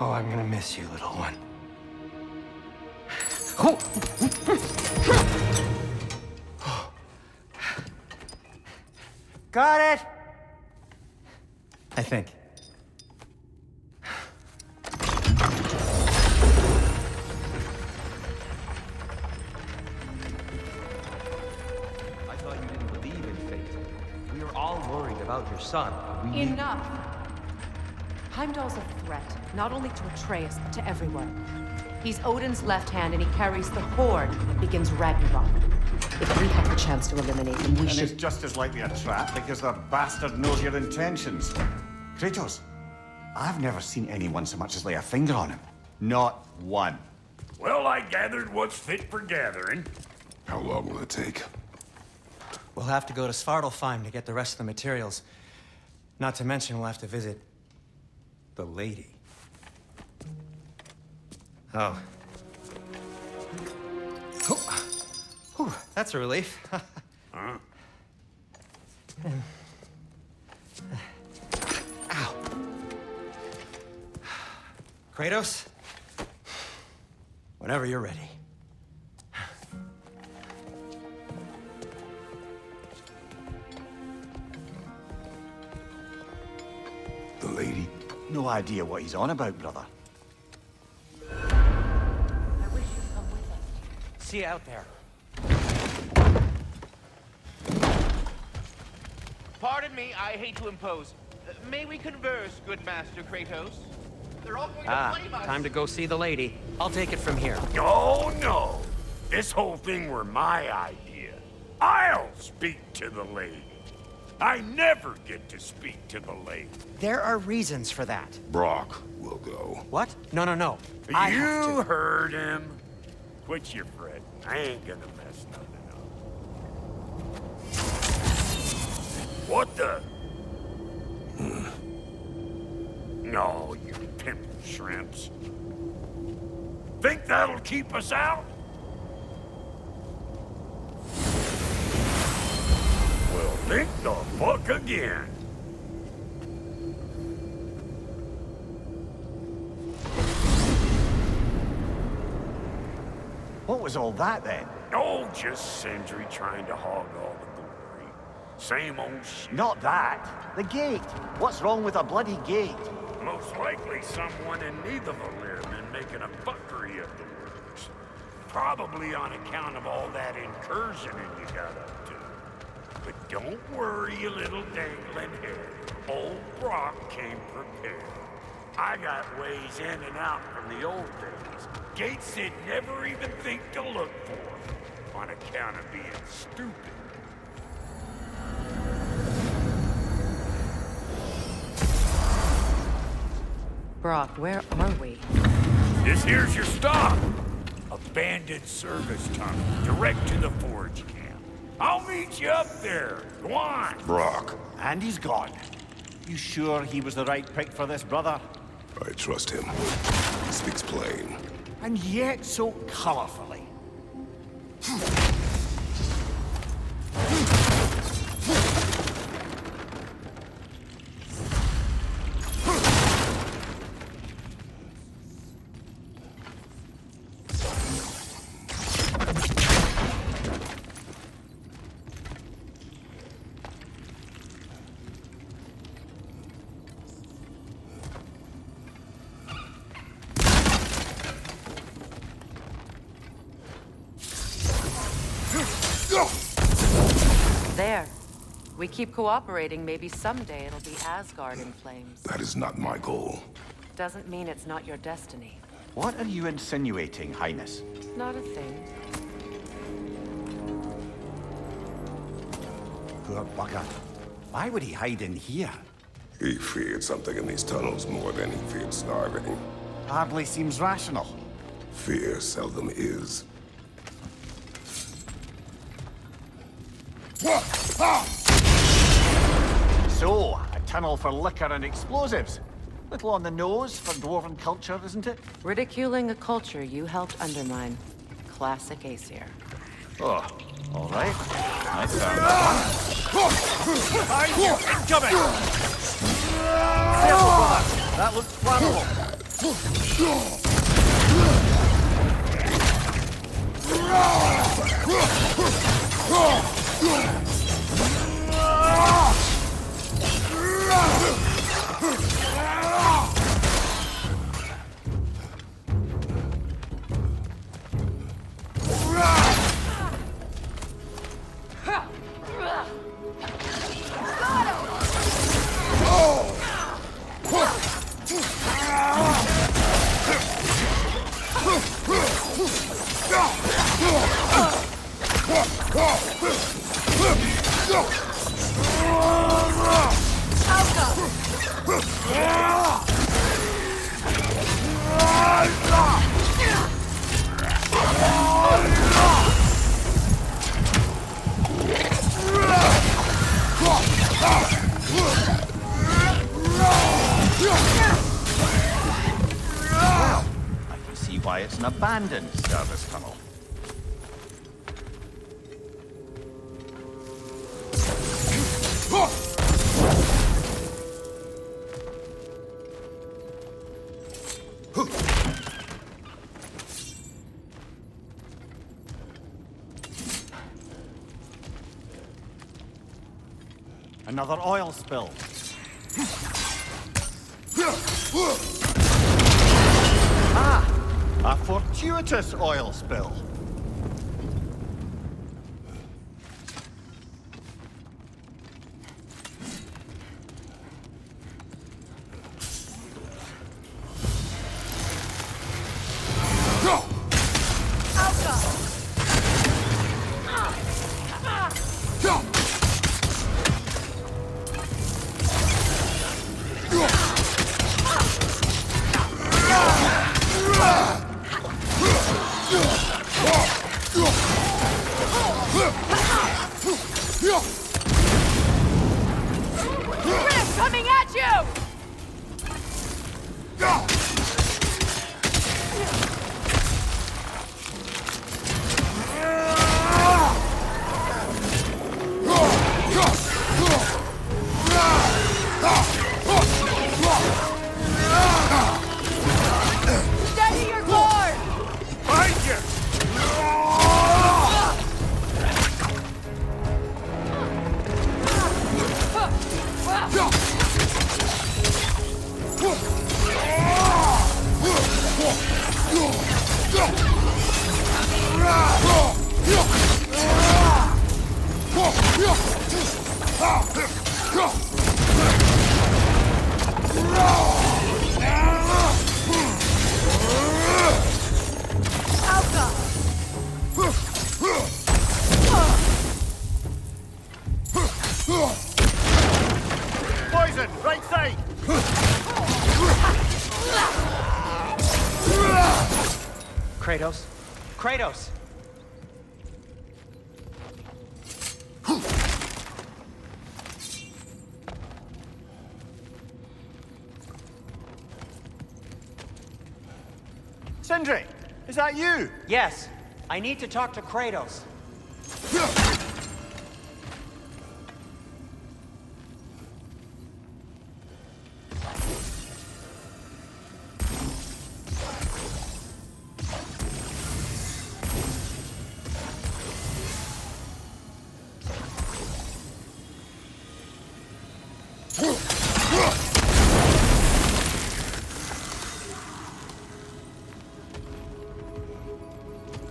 K: Oh, I'm gonna miss you, little one. Got it! I think.
U: I thought you didn't believe in fate. We were all worried about your son, but we...
E: Enough! Heimdall's a threat, not only to Atreus, but to everyone. He's Odin's left hand, and he carries the horde that begins Ragnarok. If we have the chance to eliminate him, we should...
A: And it's just as likely a trap because the bastard knows your intentions. Kratos, I've never seen anyone so much as lay a finger on him. Not one.
D: Well, I gathered what's fit for gathering.
I: How long will it take?
K: We'll have to go to Svartalfheim to get the rest of the materials. Not to mention we'll have to visit... the lady. Oh. Whew, that's a relief.
D: Huh?
K: Ow. Kratos? Whenever you're ready.
I: The lady?
A: No idea what he's on about, brother.
E: I wish you'd come with us.
K: See you out there.
G: Pardon me, I hate to impose. May we converse, good Master Kratos? They're all going to blame us.
K: Time to go see the lady. I'll take it from here.
D: Oh, no. This whole thing were my idea. I'll speak to the lady. I never get to speak to the lady.
K: There are reasons for that.
I: Brock will go.
K: What? No, no, no. I have
D: You
K: to.
D: heard him. Quit your fretting. I ain't gonna mess nothing up. What the? No, you pimp shrimps. Think that'll keep us out? Well, think the fuck again.
A: What was all that then?
D: Oh, just Sindri trying to hog all the glory. Same old shit.
R: Not that. The gate. What's wrong with a bloody gate?
D: Most likely someone in Neitherville been making a fuckery of the works. Probably on account of all that incursioning you got up to. But don't worry, you little dangling head. Old Brock came prepared. I got ways in and out from the old days. Gates they'd never even think to look for. On account of being stupid.
E: Brock, where are we?
D: This here's your stop. Abandoned service tunnel, direct to the forge camp. I'll meet you up there. Go on.
R: Brock. And he's gone. You sure he was the right pick for this, brother?
I: I trust him. He speaks plain.
R: And yet so colorfully.
E: There. We keep cooperating, maybe someday it'll be Asgard in flames.
I: That is not my goal.
E: Doesn't mean it's not your destiny.
R: What are you insinuating, Highness?
E: Not a thing.
R: Poor bugger. Why would he hide in here?
I: He feared something in these tunnels more than he feared starving.
R: Hardly seems rational.
I: Fear seldom is.
R: So, a tunnel for liquor and explosives. Little on the nose for dwarven culture, isn't it?
E: Ridiculing a culture you helped undermine. Classic Aesir.
R: Oh, all right. I found that one. Behind you! Incoming! Careful, brother. That looks flammable. Why it's an abandoned service tunnel. Another oil spill. Ah! A fortuitous oil spill. him! Right side!
K: Kratos? Kratos!
R: Sindri! Is that you?
K: Yes. I need to talk to Kratos.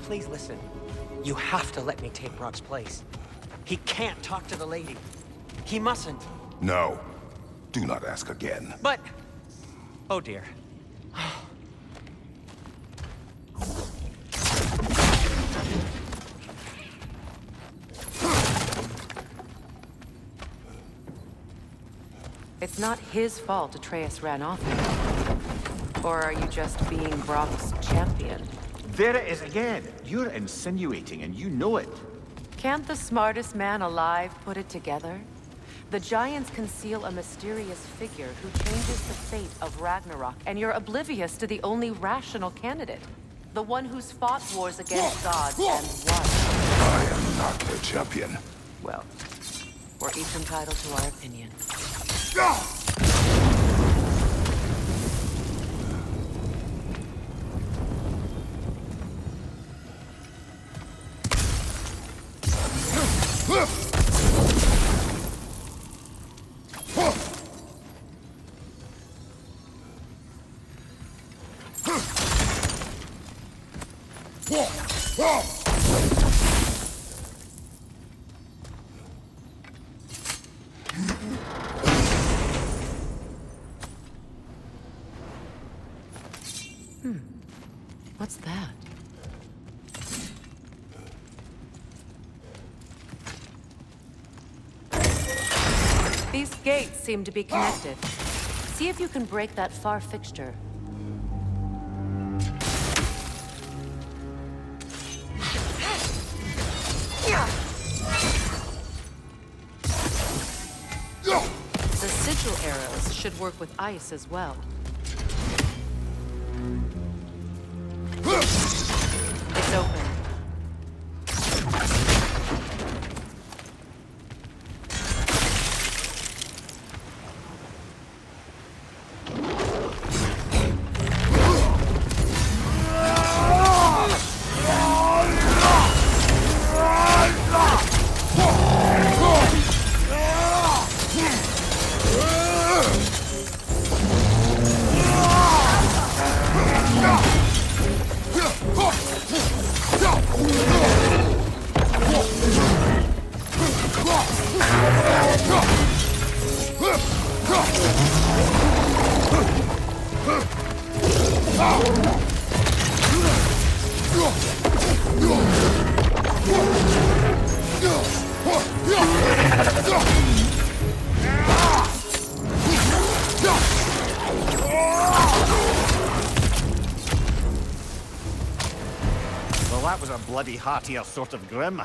K: Please listen. You have to let me take Brock's place. He can't talk to the lady. He mustn't.
I: No. Do not ask again.
K: But... Oh dear.
E: It's not his fault Atreus ran off. Or are you just being Brock's champion?
R: There it is again. You're insinuating, and you know it.
E: Can't the smartest man alive put it together? The Giants conceal a mysterious figure who changes the fate of Ragnarok, and you're oblivious to the only rational candidate. The one who's fought wars against gods and won.
I: I am not their champion.
E: Well, we're each entitled to our opinion. What's that? These gates seem to be connected. See if you can break that far fixture. The sigil arrows should work with ice as well. It's open.
R: Well, that was a bloody heartier sort of grim.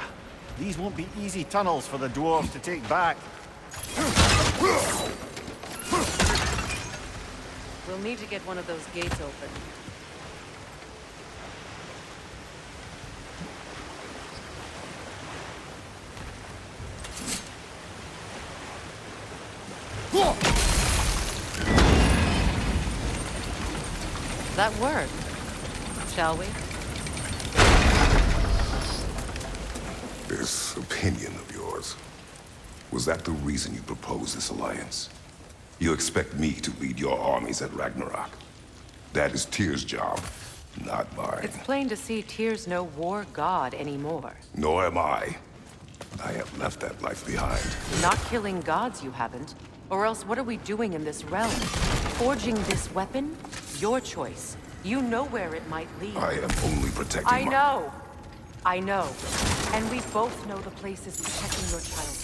R: These won't be easy tunnels for the dwarves to take back.
E: We'll need to get one of those gates open. That work, shall we?
I: This opinion of yours, was that the reason you proposed this alliance? You expect me to lead your armies at Ragnarok? That is Tyr's job, not mine.
E: It's plain to see Tyr's no war god anymore.
I: Nor am I. I have left that life behind.
E: Not killing gods, you haven't. Or else what are we doing in this realm? Forging this weapon? Your choice. You know where it might lead.
I: I am only protecting
E: I know. I know. And we both know the place is protecting your child.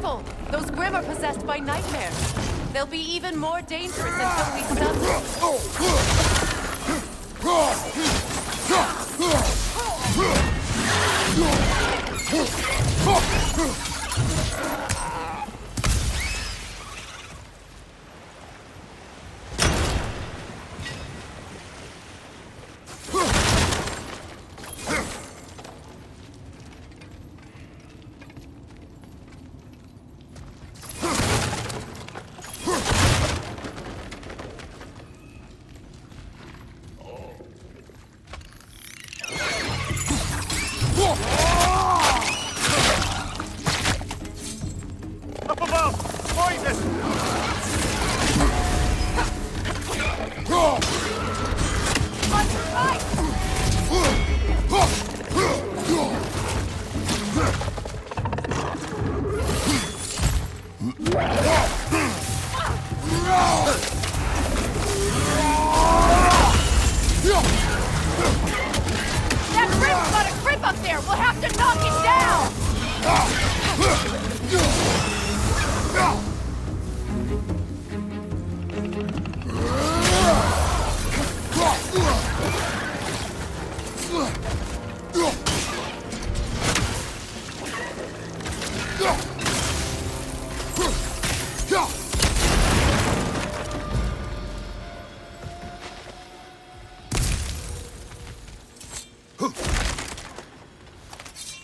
E: careful! Those Grimm are possessed by nightmares. They'll be even more dangerous until we stun
R: Up above! Poison!
E: On your right!
B: That Grimm's got a grip up there! We'll have to knock it down!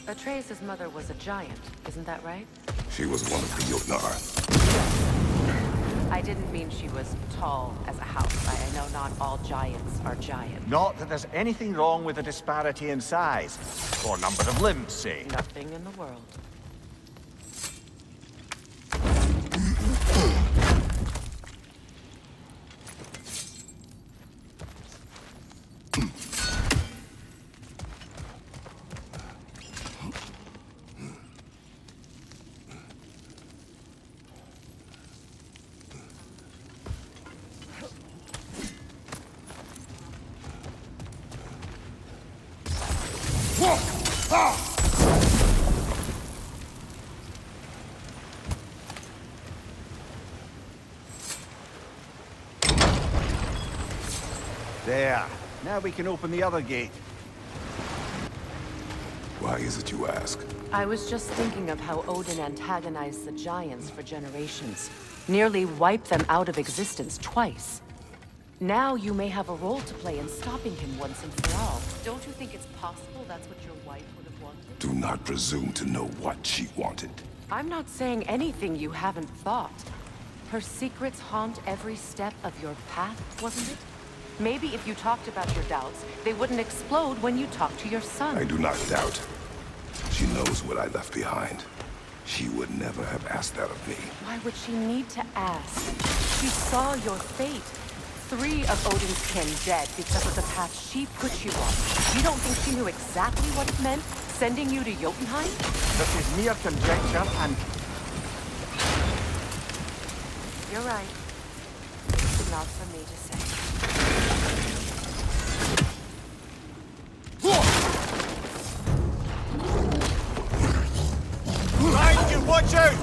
E: Atreus' mother was a giant, isn't that right?
I: She was one of the Jotnar.
E: I didn't mean she was tall as a house. I know not all giants are giant.
R: Not that there's anything wrong with the disparity in size, or number of limbs, say.
E: Nothing in the world.
R: There. Now we can open the other gate.
I: Why is it you ask?
E: I was just thinking of how Odin antagonized the giants for generations. Nearly wiped them out of existence twice. Now you may have a role to play in stopping him once and for all. Don't you think it's possible that's what your wife would have wanted?
I: Do not presume to know what she wanted.
E: I'm not saying anything you haven't thought. Her secrets haunt every step of your path, wasn't it? Maybe if you talked about your doubts, they wouldn't explode when you talked to your son.
I: I do not doubt. She knows what I left behind. She would never have asked that of me.
E: Why would she need to ask? She saw your fate. 3 of Odin's kin dead because of the path she put you on. You don't think she knew exactly what it meant, sending you to Jotunheim?
R: This is mere conjecture and...
E: You're right. It's not for me to say.
R: Right, you watch out!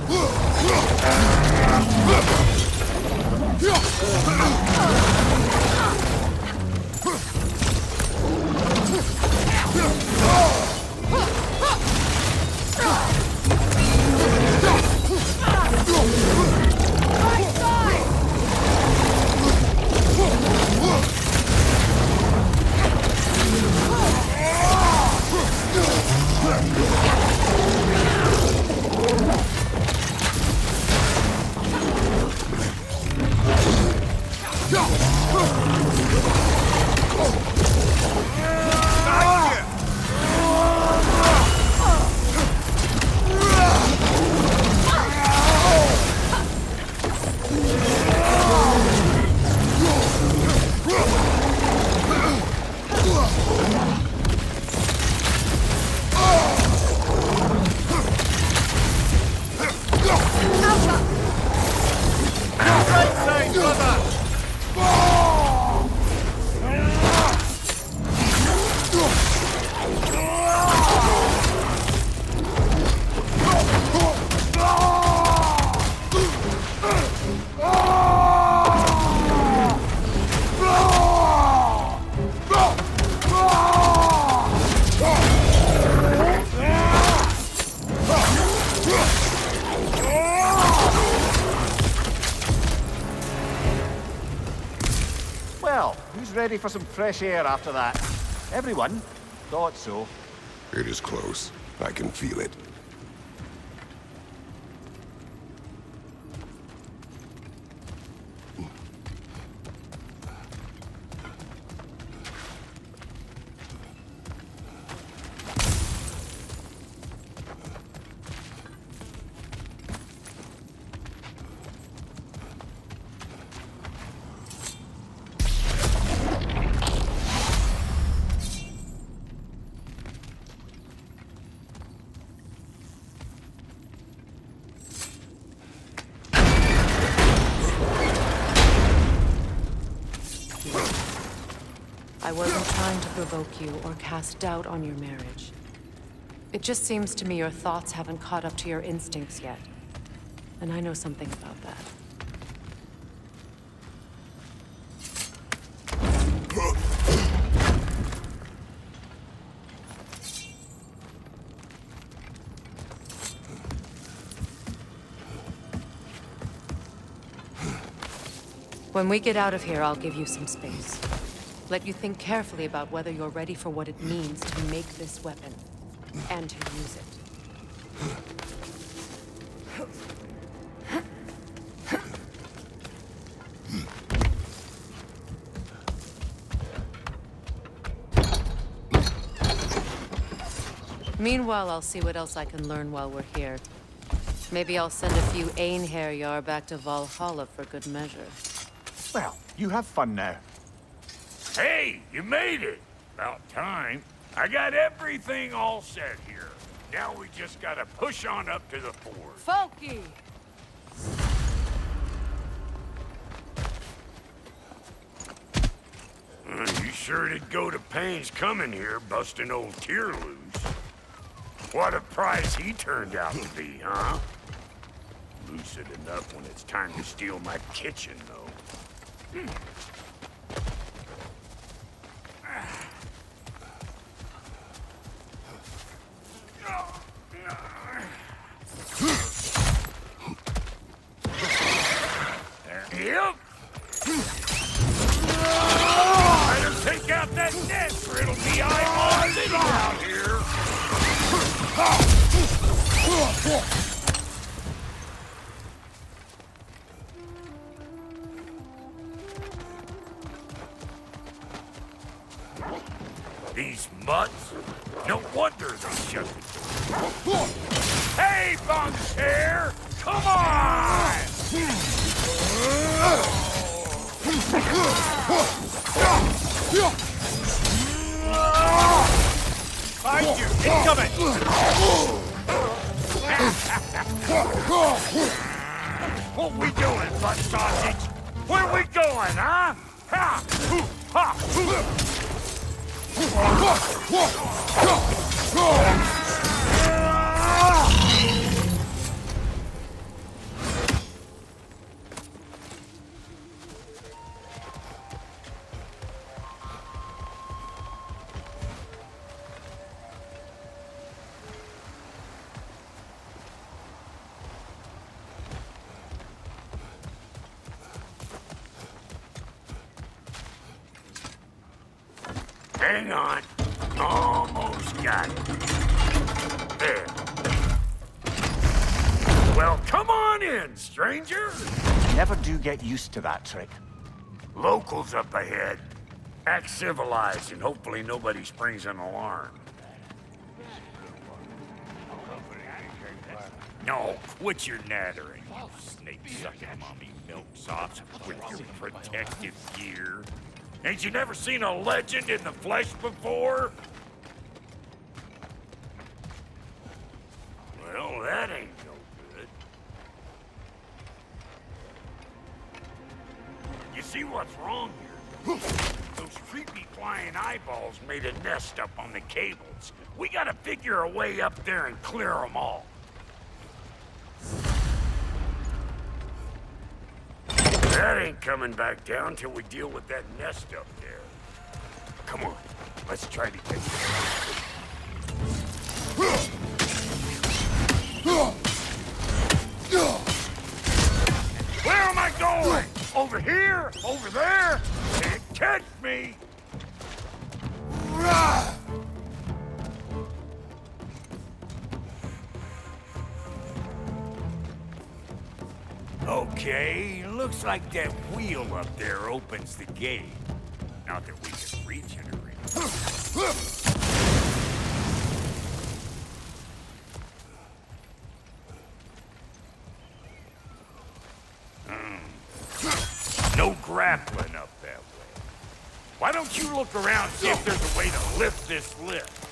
R: ready for some fresh air after that. Everyone thought so.
I: It is close. I can feel it.
E: I wasn't trying to provoke you or cast doubt on your marriage. It just seems to me your thoughts haven't caught up to your instincts yet. And I know something about that. When we get out of here, I'll give you some space. Let you think carefully about whether you're ready for what it means to make this weapon, and to use it. Meanwhile, I'll see what else I can learn while we're here. Maybe I'll send a few Einherjar back to Valhalla for good measure.
R: Well, you have fun now.
D: Hey, you made it! About time. I got everything all set here. Now we just gotta push on up to the fort.
V: Folky!
D: You sure did go to pains coming here, busting old Tyr loose. What a prize he turned out to be, huh? Lucid enough when it's time to steal my kitchen, though. Yep. Better take out that net, or it'll be eyeballs out here. These mutts? No wonder they shut the door. Hey, Bonchair! Come on!
R: Find you! Incoming!
D: What we doing, butt sausage? Where we going, huh? Ha! Hoo! Ha! Hoo! Hang on. Almost got it. There. Well, come on in, stranger.
R: Never do get used to that trick.
D: Locals up ahead. Act civilized and hopefully nobody springs an alarm. No, quit your nattering, you snake-sucking mommy milksops with your protective gear. Ain't you never seen a legend in the flesh before? Well, that ain't no good. You see what's wrong here? Those creepy flying eyeballs made a nest up on the cables. We gotta figure a way up there and clear them all. That ain't coming back down till we deal with that nest up there. Come on, let's try to get Where am I going? Over here? Over there? Can't catch me! me? Okay, looks like that wheel up there opens the gate. Not that we can regenerate. No grappling up that way. Why don't you look around and see if there's a way to lift this lift?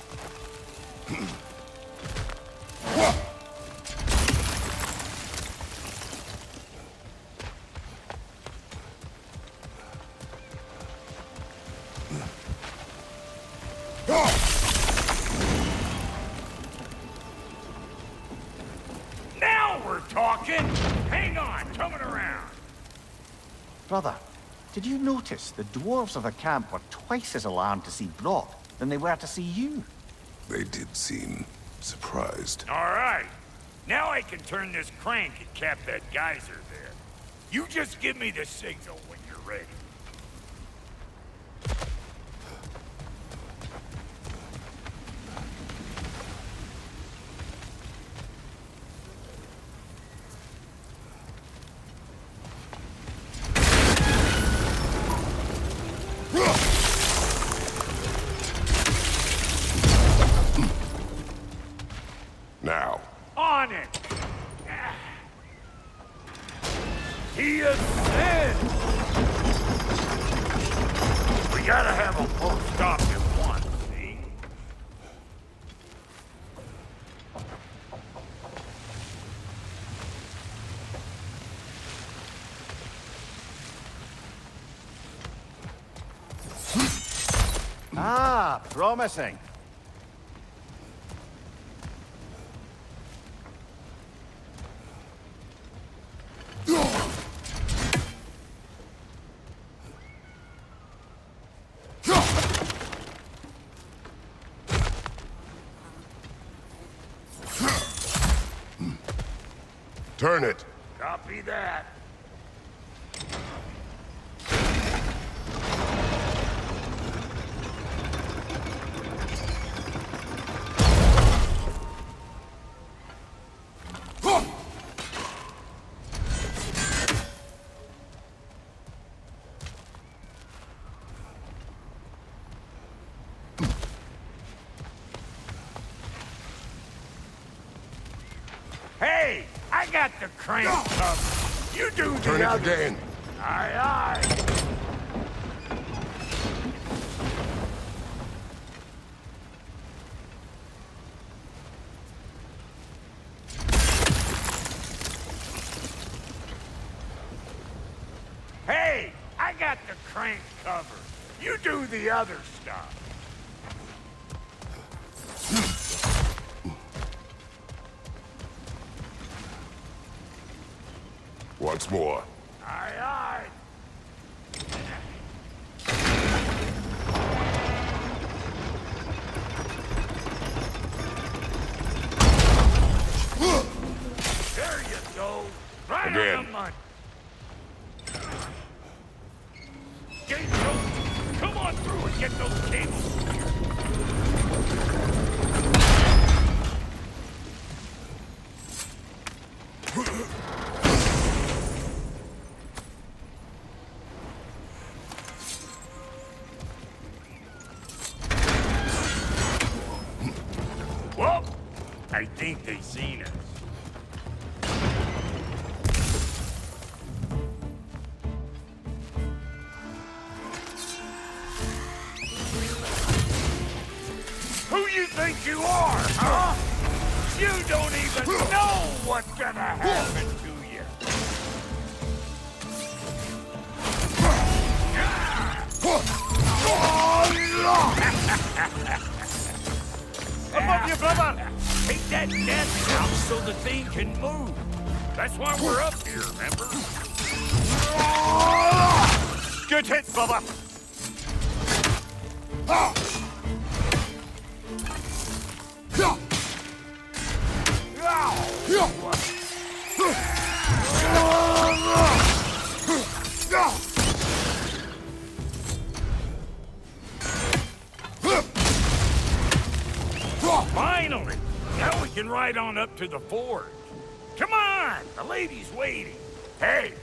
D: Now we're talking! Hang on, coming around.
R: Brother, did you notice the dwarves of the camp were twice as alarmed to see Brock than they were to see you?
I: They did seem surprised.
D: All right. Now I can turn this crank and cap that geyser there. You just give me the signal when you're ready.
I: Now.
D: On it! He ascends! We gotta have them both stopped at once, see?
R: Ah, promising.
I: Turn it.
D: Copy that. Hey, I got the crank covered. You do the
I: Turn it
D: other.
I: again.
D: Aye, aye. Hey, I got the crank covered. You do the other stuff.
I: Once more.
D: Aye, aye. There you go. Right
I: Again.
D: on the money. Gates open. Come on through and get those cables. Well, I think they seen us. Who you think you are, huh? You don't even know what's gonna happen to you. Above you, brother! Take that net out so the thing can move. That's why we're up here, remember?
R: Good hit, brother.
D: can ride on up to the forge. Come on, the lady's waiting. Hey,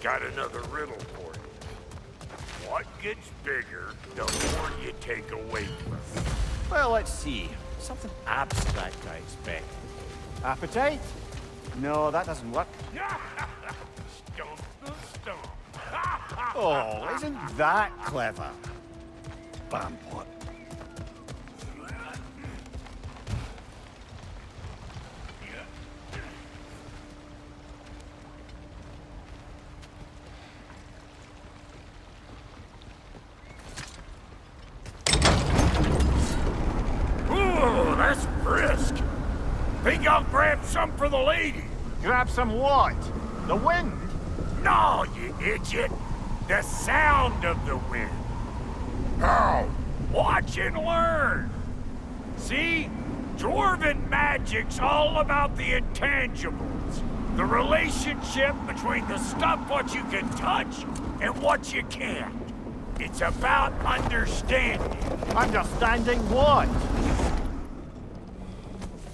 D: got another riddle for you. What gets bigger the more you take away from it?
R: Well, let's see. Something abstract, I expect. Appetite? No, that doesn't work.
D: Stomp the stomp.
R: Oh, isn't that clever? Bam pot.
D: Ooh, that's brisk. Think I'll grab some for the lady.
R: Grab some what? The wind?
D: No, you idiot. The sound of the wind. How? Watch and learn. See? Dwarven magic's all about the intangibles. The relationship between the stuff what you can touch and what you can't. It's about understanding.
R: Understanding what?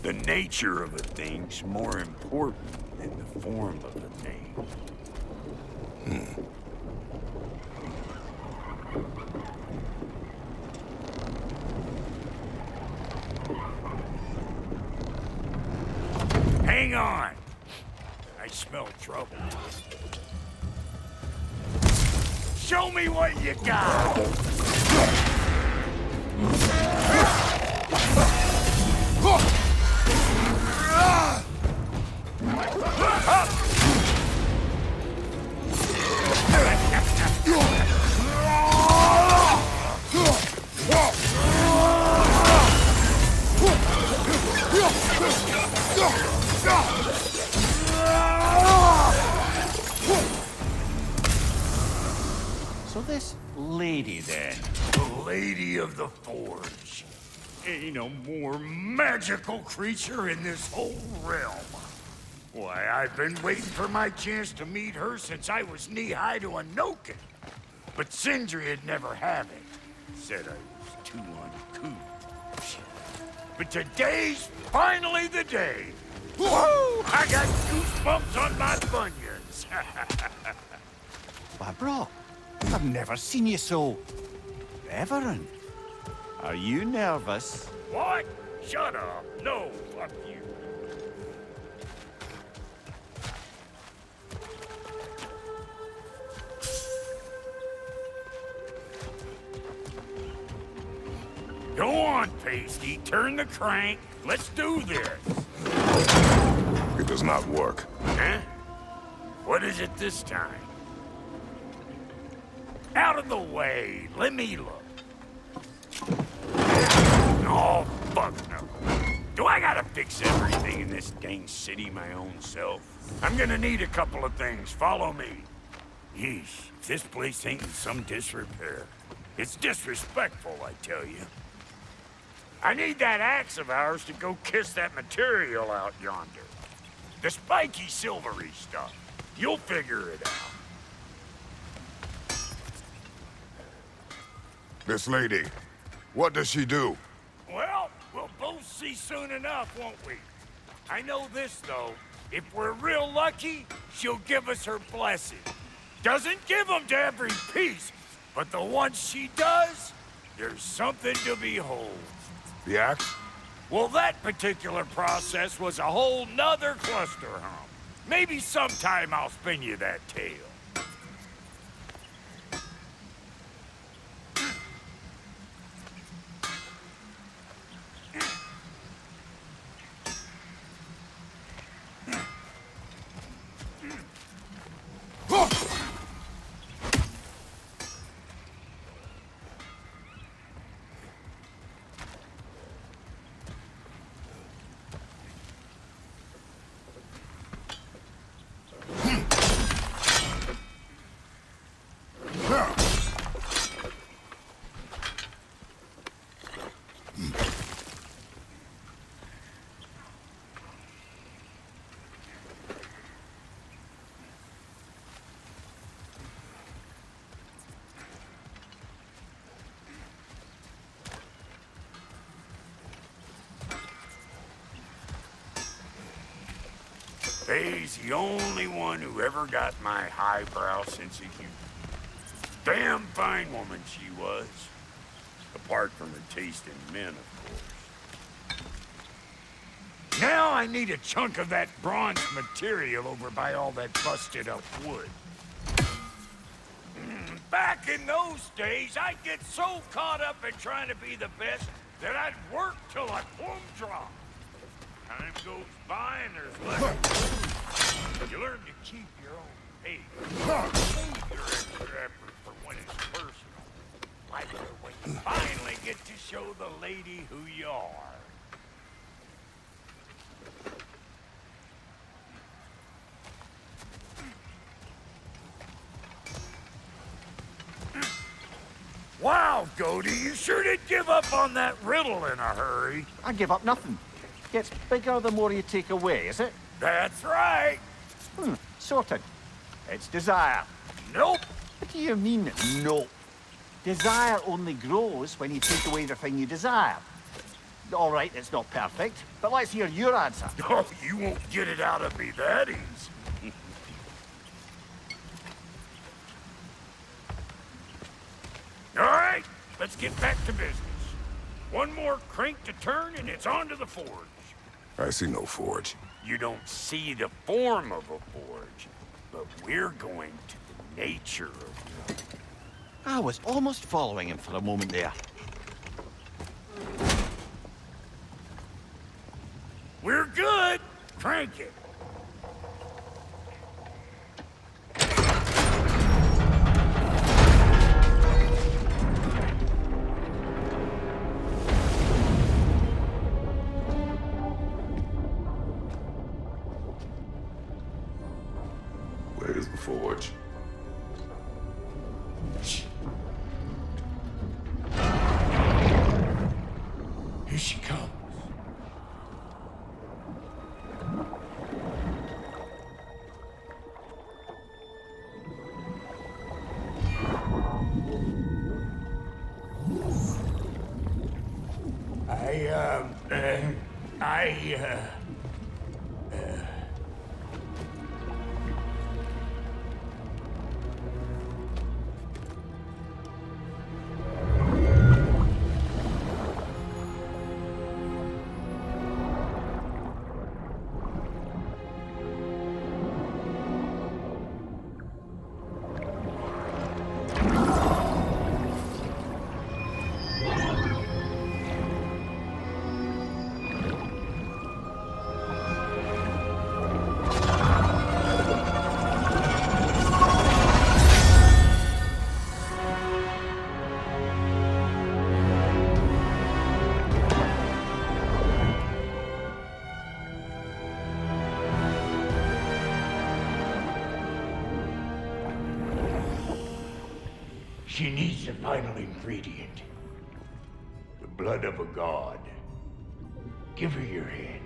D: The nature of a thing's more important than the form of a thing. Hang on. I smell trouble. Show me what you got.
R: So this lady then?
D: The Lady of the Forge. Ain't no more magical creature in this whole realm. Why, I've been waiting for my chance to meet her since I was knee-high to a Noken. But Sindri'd never have it. Said I was too uncouth. But today's finally the day. Woo! I got goosebumps on my bunions.
R: Why, bro, I've never seen you so reverent. Are you nervous?
D: What? Shut up. No, fuck you. Go on, Pasty. Turn the crank. Let's do this.
I: It does not work.
D: Huh? What is it this time? Out of the way. Let me look. Oh, fuck no. Do I gotta fix everything in this dang city my own self? I'm gonna need a couple of things. Follow me. Yeesh, this place ain't in some disrepair. It's disrespectful, I tell you. I need that axe of ours to go kiss that material out yonder. The spiky silvery stuff. You'll figure it out.
C: This lady, what does she do?
D: Well, we'll both see soon enough, won't we? I know this, though. If we're real lucky, she'll give us her blessing. Doesn't give them to every piece, but the ones she does, there's something to behold.
C: The axe?
D: Well, that particular process was a whole nother cluster hump. Maybe sometime I'll spin you that tale. Faye's the only one who ever got my highbrow sense of humor. Damn fine woman she was. Apart from her taste in men, of course. Now I need a chunk of that bronze material over by all that busted up wood. Back in those days, I'd get so caught up in trying to be the best that I'd work till I plumb drop. Time goes by and there's less. You learn to keep your own pace. Save your extra effort for when it's personal. Like when you finally get to show the lady who you are. Wow, Goldie, you sure did give up on that riddle in a hurry.
R: I give up nothing. Gets bigger the more you take away, is it?
D: That's right.
R: Sorted. It's desire.
D: Nope.
R: What do you mean, nope? Desire only grows when you take away the thing you desire. All right, it's not perfect, but let's hear your answer.
D: Oh, you won't get it out of me that easy. All right, let's get back to business. One more crank to turn and it's on to the forge.
I: I see no forge.
D: You don't see the form of a forge, but we're going to the nature of one.
A: I was almost following him for a moment there.
D: We're good. Crank it.
I: Where's the forge?
D: Here she comes. She needs the final ingredient. The blood of a god. Give her your hand.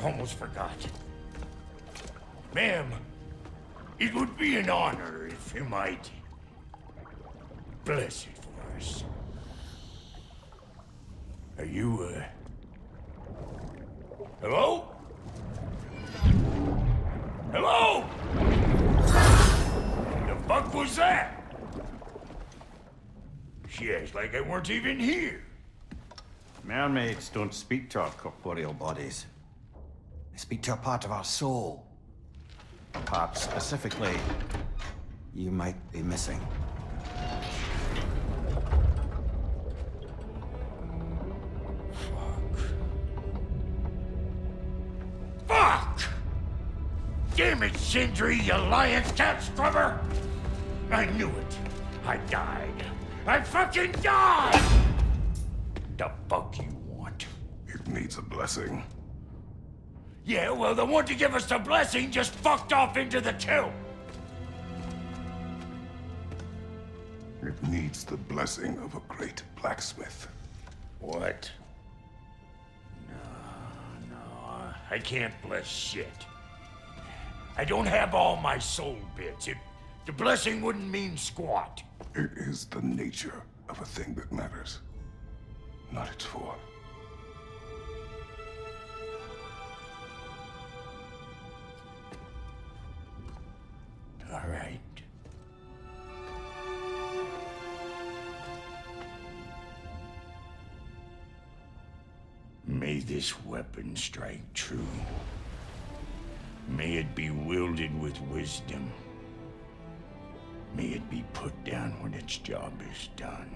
D: Almost forgot. Ma'am, it would be an honor if you might bless it for us. Are you, hello? Hello? The fuck was that? She acts like I weren't even here.
A: Mermaids don't speak to our corporeal bodies. They speak to a part of our soul. A part specifically you might be missing.
D: Fuck! Damn it, Sindri, you lion cat scrubber! I knew it. I died. I fucking died! The fuck you want?
I: It needs a blessing.
D: Yeah, well, the one to give us the blessing just fucked off into the tomb.
I: It needs the blessing of a great blacksmith.
D: What? No, I can't bless shit. I don't have all my soul bits. The blessing wouldn't mean squat.
I: It is the nature of a thing that matters, not its form.
D: All right. May this weapon strike true. May it be wielded with wisdom. May it be put down when its job is done.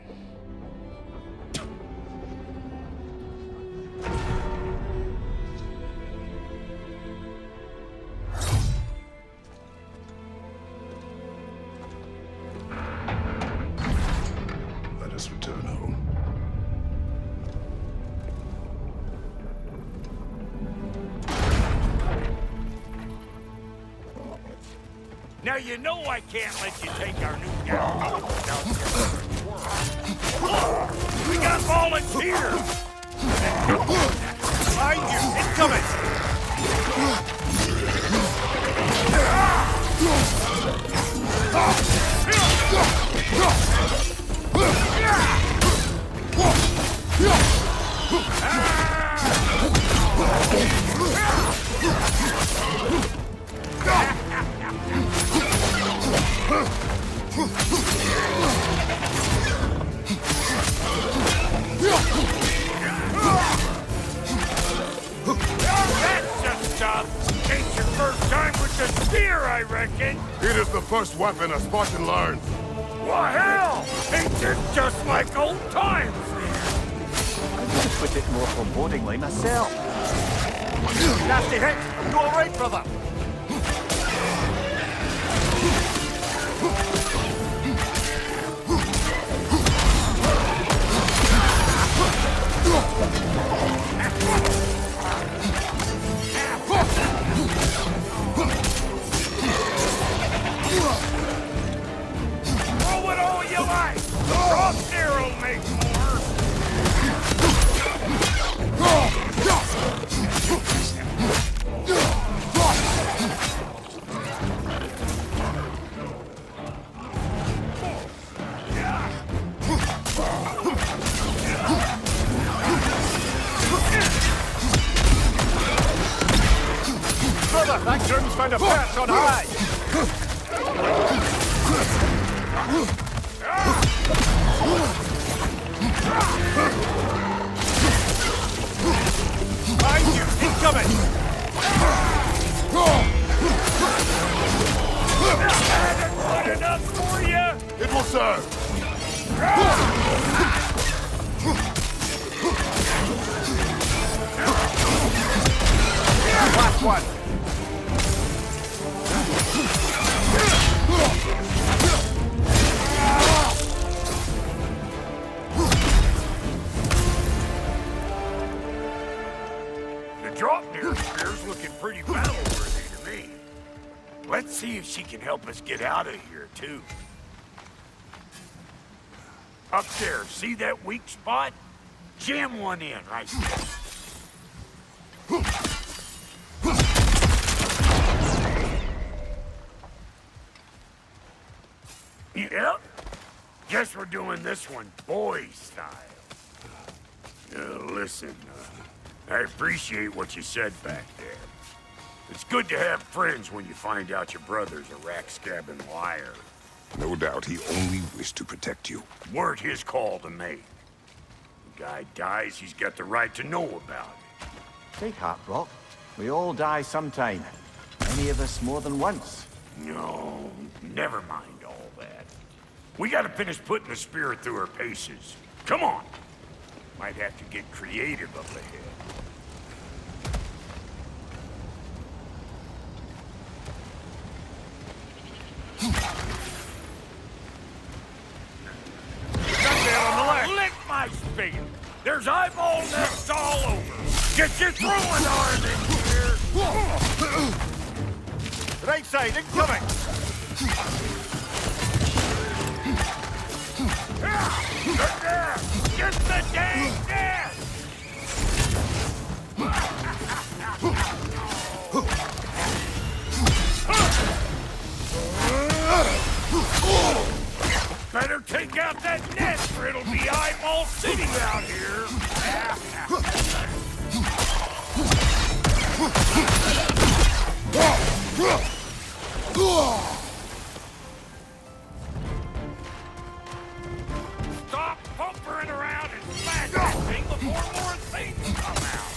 I: Let us return home.
D: Now you know I can't let you take our new gal without your. We got volunteers! Behind you! Incoming! Ain't your first time with the spear, I reckon.
I: It is the first weapon a Spartan learns.
D: Well, hell! Ain't this just like old times?
R: I could have put it more forebodingly myself. Nasty hit! You all right, brother?
D: Throw it all you like! Drop there'll make more!
R: Brother, that groom's found a perch on high!
D: Behind you! Incoming! That good enough for you?
I: It will serve.
R: Last one.
D: The drop near spear's looking pretty battle-worthy to me. Let's see if she can help us get out of here, too. Up there, see that weak spot? Jam one in right there. Yep. Guess we're doing this one boy style. Listen, I appreciate what you said back there. It's good to have friends when you find out your brother's a rack-scabbing liar.
I: No doubt he only wished to protect you.
D: Weren't his call to make. The guy dies, he's got the right to know about it.
R: Take heart, Brock. We all die sometime. Many of us more than once.
D: No, never mind all that. We gotta finish putting the spirit through her paces. Come on! Might have to get creative up ahead. Lick my spigot! There's eyeball nests all over! Get your throwing arm in here!
R: Right side, incoming!
D: Get there! Get the dang net! Better take out that net, or it'll be eyeball city out here. Stop pumpering around and smash that thing before more things come out.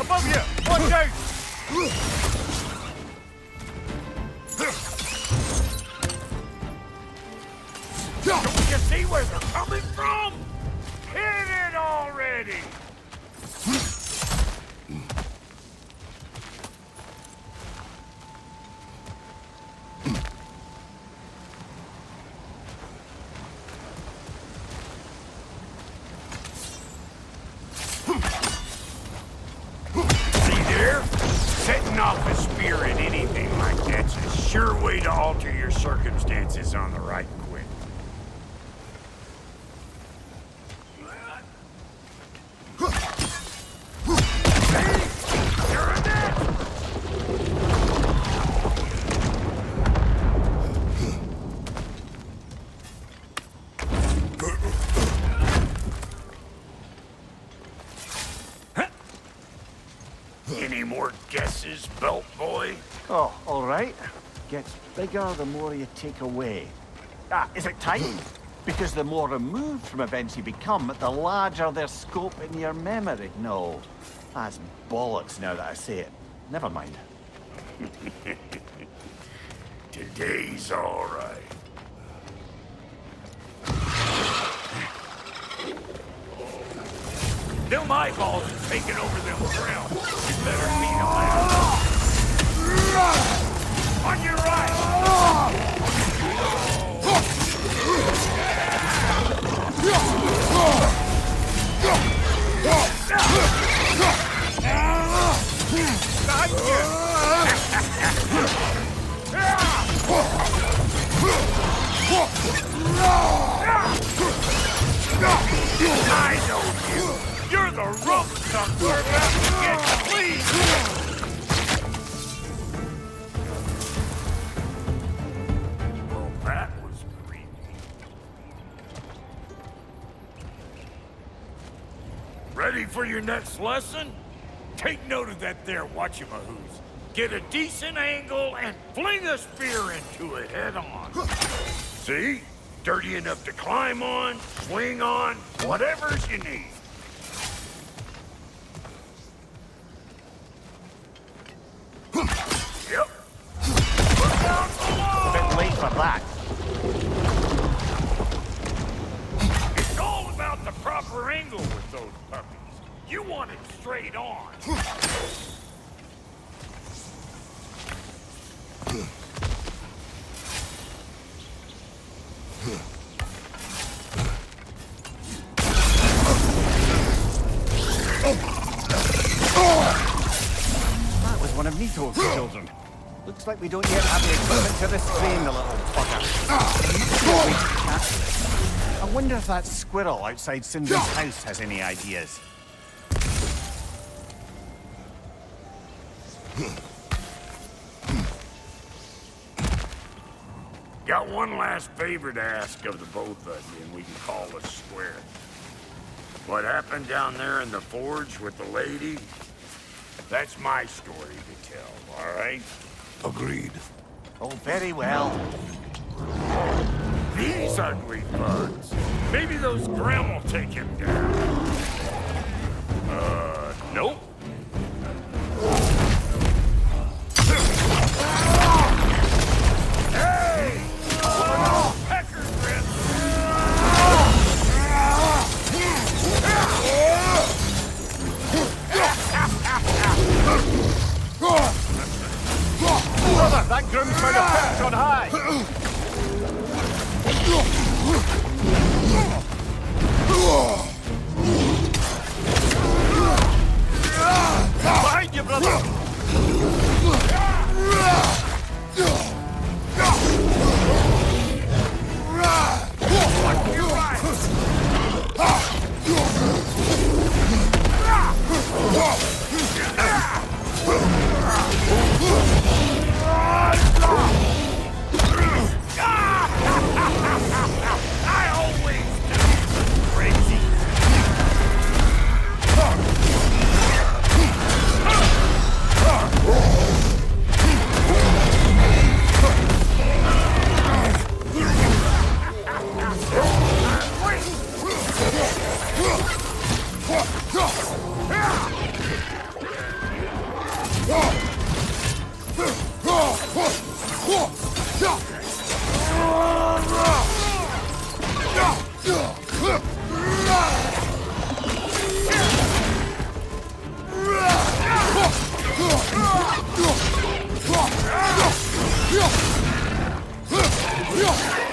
R: Above you! Watch out!
D: Don't you see where they're coming from? Hit it already! See there? Setting off a spear at anything like that's a sure way to alter your circumstances on the right quick. Any more guesses, belt boy?
R: Oh, all right. Gets bigger the more you take away. Is it time? Because the more removed from events you become, the larger their scope in your memory. No, that's bollocks now that I say it. Never mind.
D: Today's all right. Them eyeballs are taking over them ground. You better beat them out. On your right! I know you! You're the rope stuff we're about to get clean! Well, that was creepy. Ready for your next lesson? Take note of that there whatchamahoos. Get a decent angle and fling a spear into it head on. See? Dirty enough to climb on, swing on, whatever's you need. Yep. Look out below!
R: A bit late for that.
D: It's all about the proper angle with those puppies. You want it straight on.
R: That was one of Nito's children. Looks like we don't yet have the equipment to restrain the little bugger. I wonder if that squirrel outside Cinder's house has any ideas.
D: Got one last favor to ask of the both of you, and we can call us square. What happened down there in the forge with the lady? That's my story to tell, all right?
C: Agreed.
R: Oh, very well.
D: These ugly bugs. Maybe those Grimm will take him down. Nope. Hey! Pecker Grimm!
R: Brother, that Grimm's found a perch on high. Behind you, brother!
D: I always do, crazy.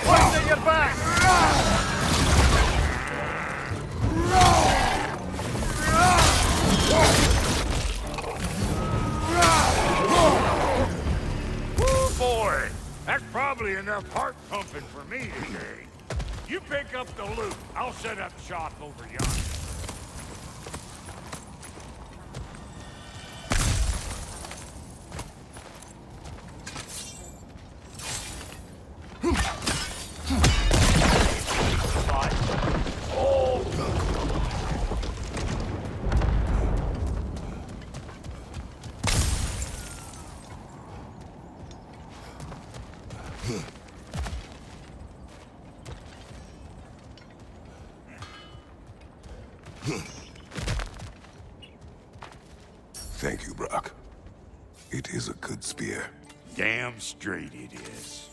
R: What's in your back?
D: Woo, boy! That's probably enough heart pumping for me today. You pick up the loot. I'll set up shop over yonder.
C: Thank you, Brock. It is a good spear.
D: Damn straight it is.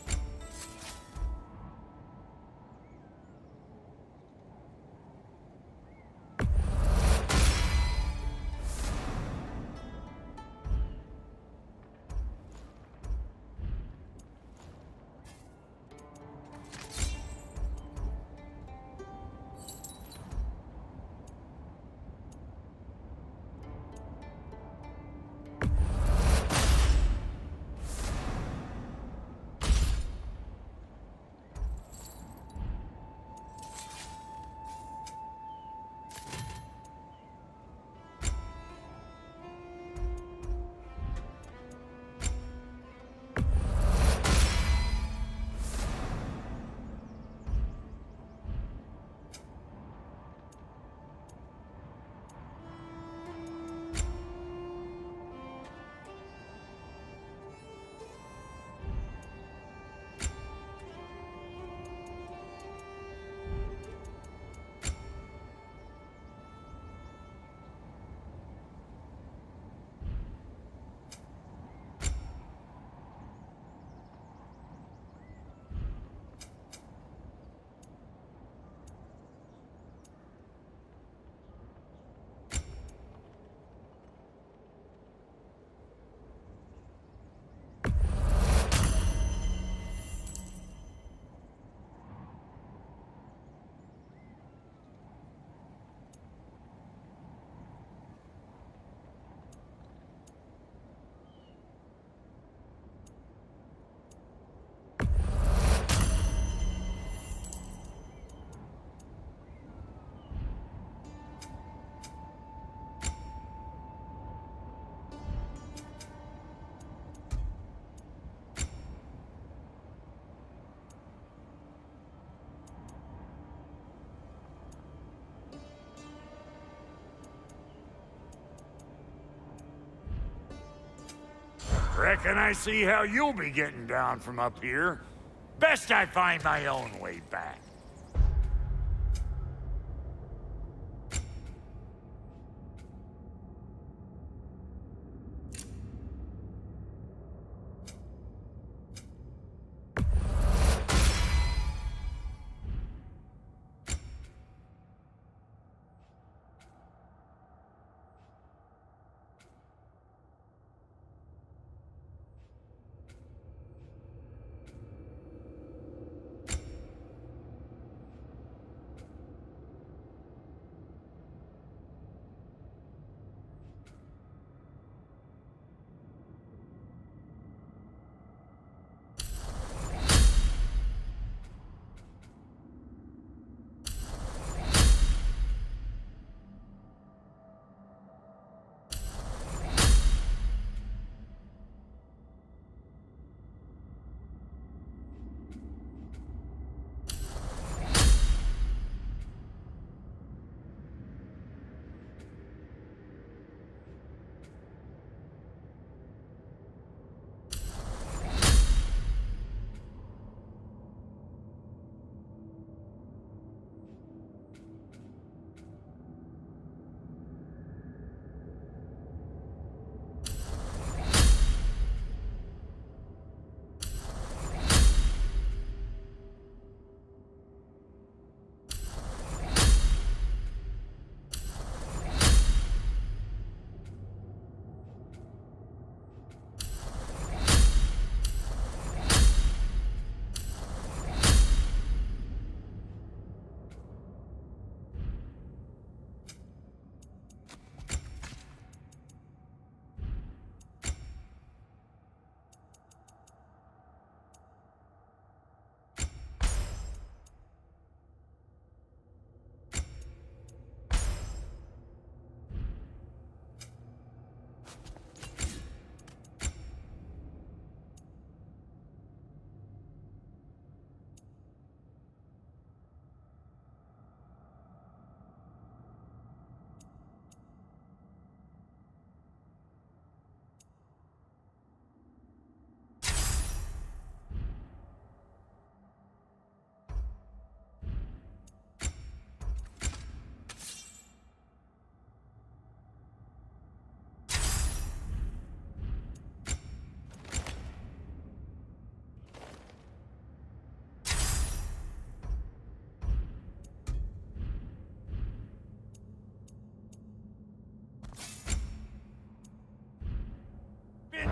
D: Reckon I see how you'll be getting down from up here. Best I find my own way back.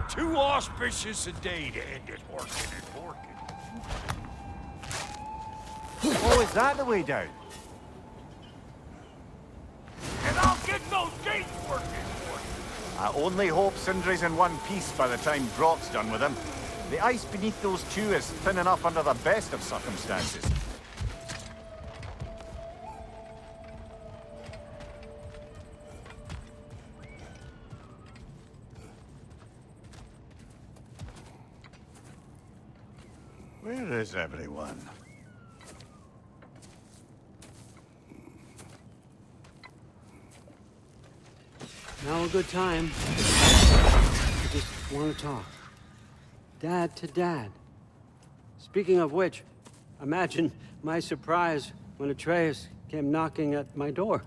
D: Too auspicious a day to end it working and working.
R: Oh, is that the way down?
D: And I'll get those gates working for you.
R: I only hope Sindri's in one piece by the time Brock's done with him. The ice beneath those two is thin enough under the best of circumstances. Where is everyone?
O: Now a good time. I just want to talk. Dad to Dad. Speaking of which, imagine my surprise when Atreus came knocking at my door.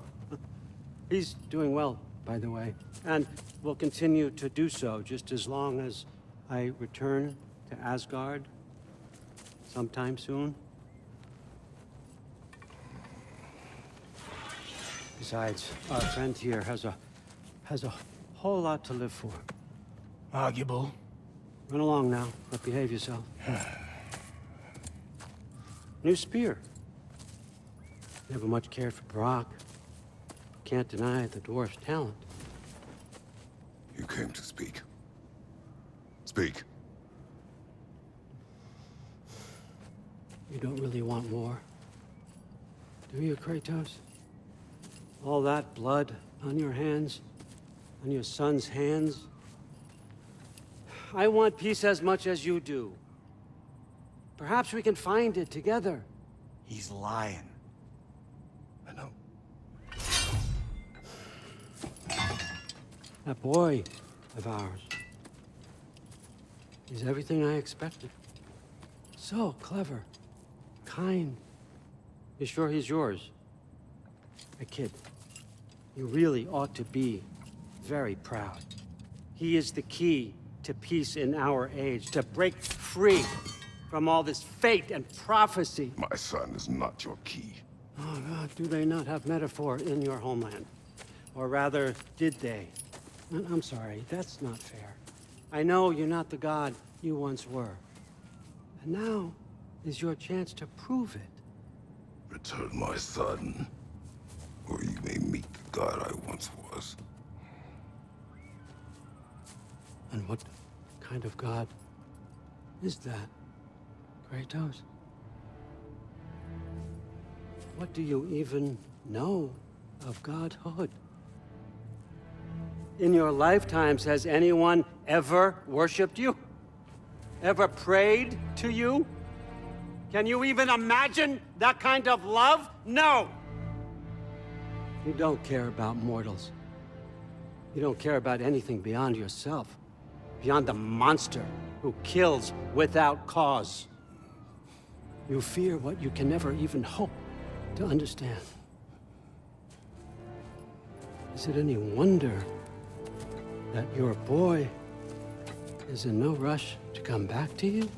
O: He's doing well, by the way, and will continue to do so just as long as I return to Asgard sometime soon. Besides, our friend here has a whole lot to live for.
R: Arguable.
O: Run along now, but behave yourself. New spear. Never much cared for Brock. Can't deny the dwarf's talent.
I: You came to speak. Speak.
O: You don't really want war, do you, Kratos? All that blood on your hands, on your son's hands. I want peace as much as you do. Perhaps we can find it together.
R: He's lying.
I: I know.
O: That boy of ours. He's everything I expected. So clever. Kind. You sure he's yours? Hey, kid. You really ought to be very proud. He is the key to peace in our age, to break free from all this fate and prophecy.
I: My son is not your key.
O: Oh, God, do they not have metaphor in your homeland? Or rather, did they? I'm sorry, that's not fair. I know you're not the god you once were. And now is your chance to prove it.
I: Return my son, or you may meet the god I once was.
O: And what kind of god is that, Kratos? What do you even know of godhood? In your lifetimes, has anyone ever worshipped you? Ever prayed to you? Can you even imagine that kind of love? No! You don't care about mortals. You don't care about anything beyond yourself. Beyond the monster who kills without cause. You fear what you can never even hope to understand. Is it any wonder that your boy is in no rush to come back to you?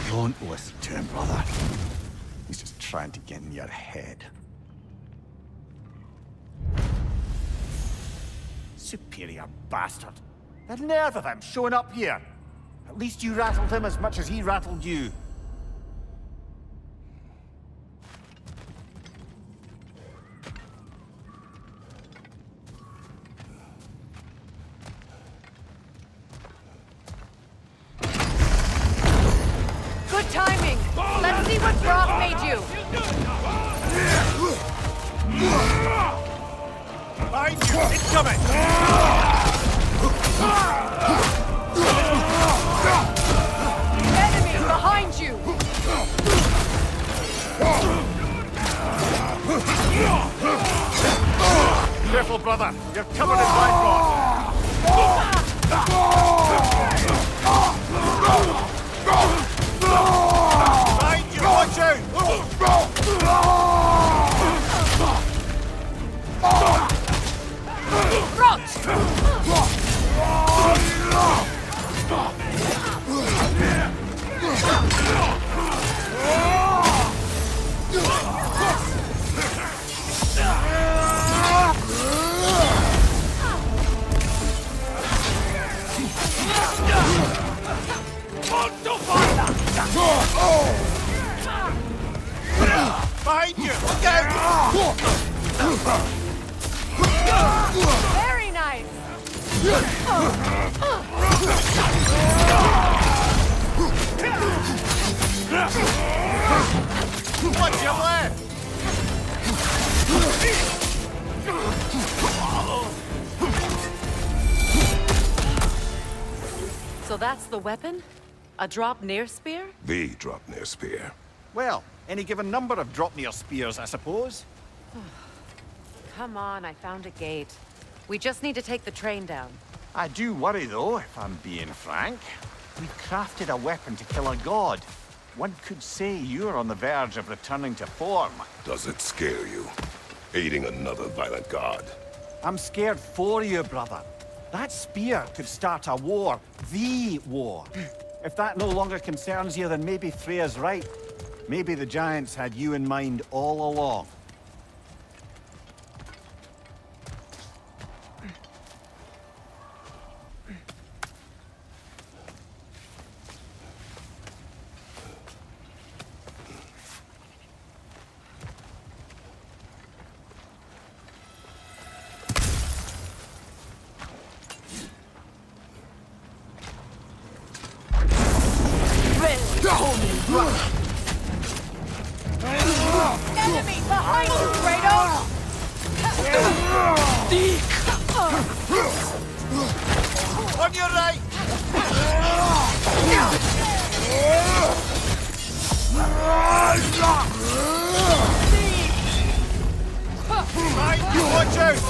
A: Don't listen to him, brother. He's just trying to get in your head. Superior bastard. The nerve of him showing up here. At least you rattled him as much as he rattled you.
E: Good timing! Let's see what Brock made you!
A: Behind you! Incoming!
E: Enemy behind you!
A: Careful, brother! You're covered in light rod! Behind you! Watch out! Behind you! Look out!
E: Very nice!
A: Watch your left!
E: So that's the weapon? A drop-near spear?
I: The drop-near spear.
A: Well, any given number of drop-near spears, I suppose.
E: Come on, I found a gate. We just need to take the train down.
A: I do worry, though, if I'm being frank. We've crafted a weapon to kill a god. One could say you're on the verge of returning to form.
I: Does it scare you? Aiding another violent god?
A: I'm scared for you, brother. That spear could start a war. The war. If that no longer concerns you, then maybe Freya's right. Maybe the Giants had you in mind all along.
E: Enemy behind you, Kratos!
A: On your right! Behind you, watch out!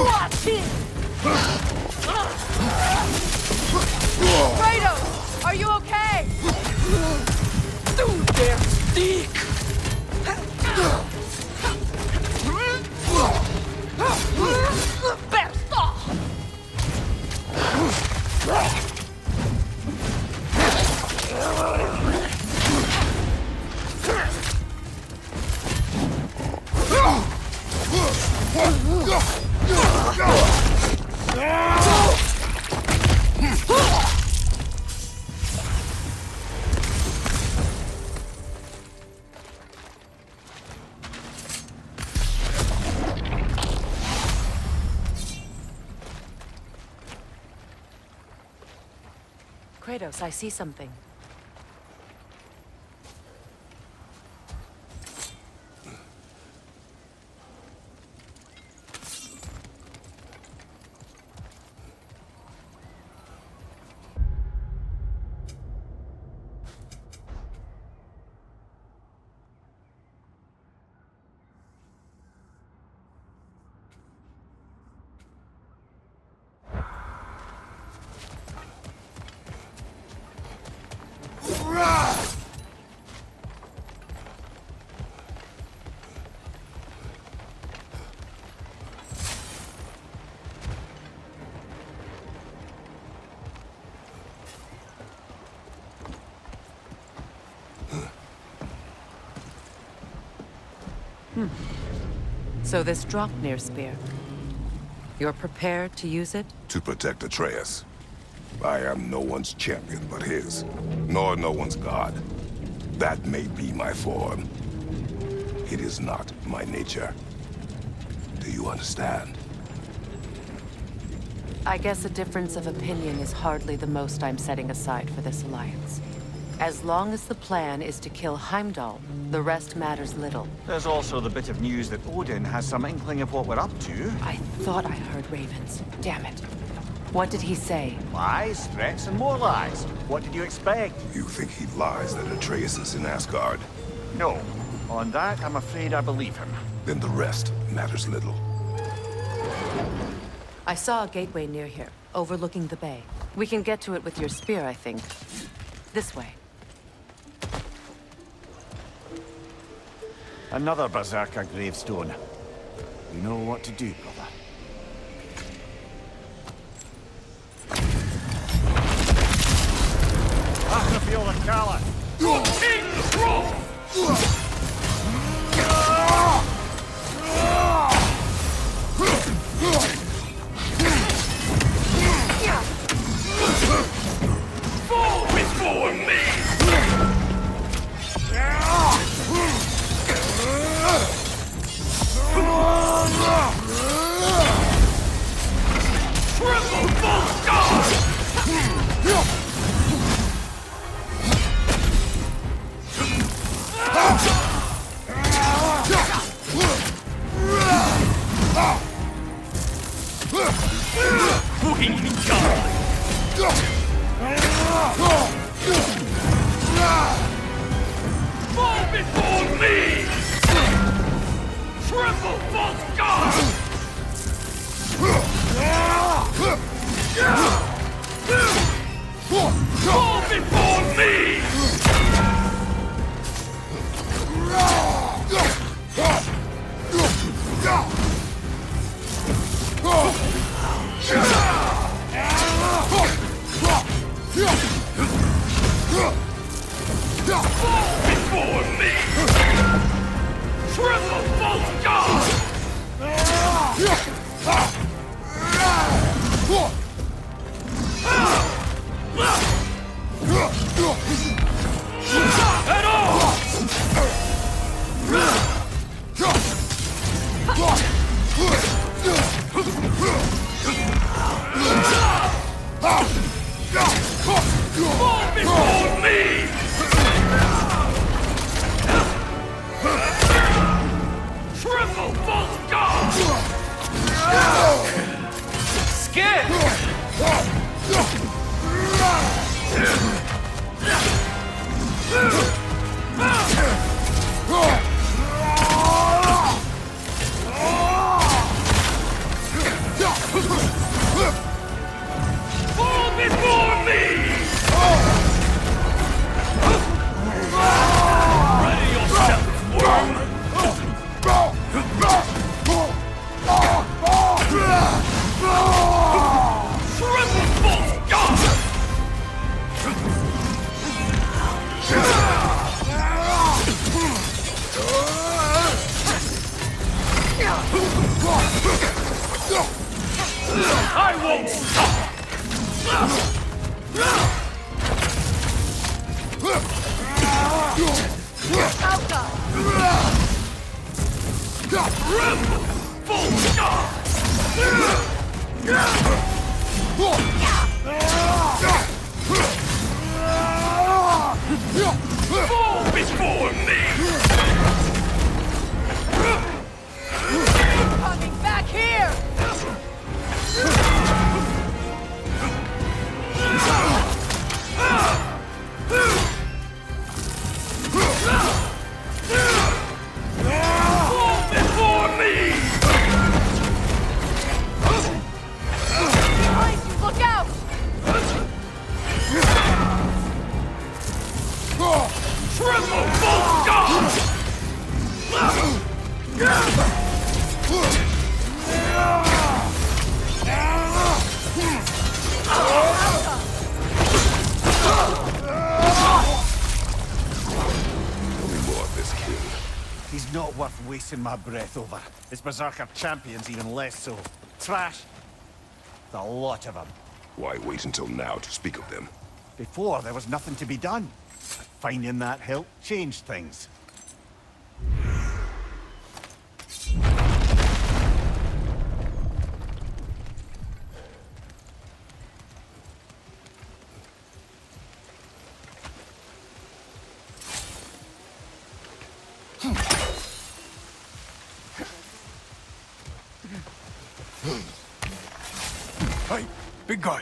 F: Got him! Kratos, are you okay? Du der Stieg!
E: Kratos, I see something. So this Draupnir spear, you're prepared to use it?
I: To protect Atreus. I am no one's champion but his, nor no one's god. That may be my form. It is not my nature. Do you understand?
E: I guess a difference of opinion is hardly the most I'm setting aside for this alliance. As long as the plan is to kill Heimdall, the rest matters little.
R: There's also the bit of news that Odin has some inkling of what we're up to.
E: I thought I heard ravens. Damn it. What did he say?
R: Lies, threats, and more lies. What did you expect?
I: You think he lies that Atreus is in Asgard?
R: No. On that, I'm afraid I believe him.
I: Then the rest matters little.
E: I saw a gateway near here, overlooking the bay. We can get to it with your spear, I think. This way.
R: Another Berserker gravestone. You know what to do, brother. I can feel the Kala.
F: Fall before me! Triple full guard! Wing guard! Fall before me! Triple false god! Fall before me! Fall before me! Triple false god! At all! Fall before me! Triple false god! Skin! Fall before me! Ready yourself, worm! Triple false god! I won't stop! Triple false Fall before me! Coming back here! Fall before me!
B: Behind you, look out!
F: Triple false god!
R: He's not worth wasting my breath over. His Berserker champion's even less so. Trash. There's a lot of them.
I: Why wait until now to speak of them?
R: Before, there was nothing to be done. Finding that hilt changed things.
P: Hey, big guy.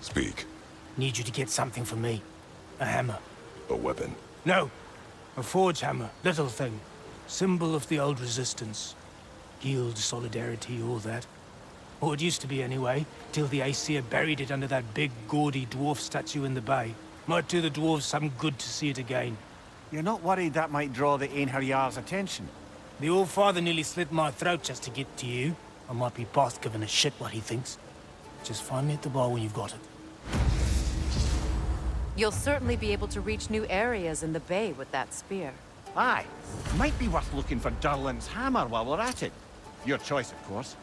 I: Speak.
Q: Need you to get something for me. A hammer.
I: A weapon?
Q: No. A forge hammer. Little thing. Symbol of the old resistance. Guild, solidarity, all that. Or it used to be anyway, till the Aesir buried it under that big, gaudy dwarf statue in the bay. Might do the dwarves some good to see it again.
R: You're not worried that might draw the Einherjar's attention?
Q: The All-Father nearly slit my throat just to get to you. I might be past giving a shit what he thinks. Just find me at the bar when you've got it.
E: You'll certainly be able to reach new areas in the bay with that spear.
R: Aye. Might be worth looking for Durlin's hammer while we're at it. Your choice, of course.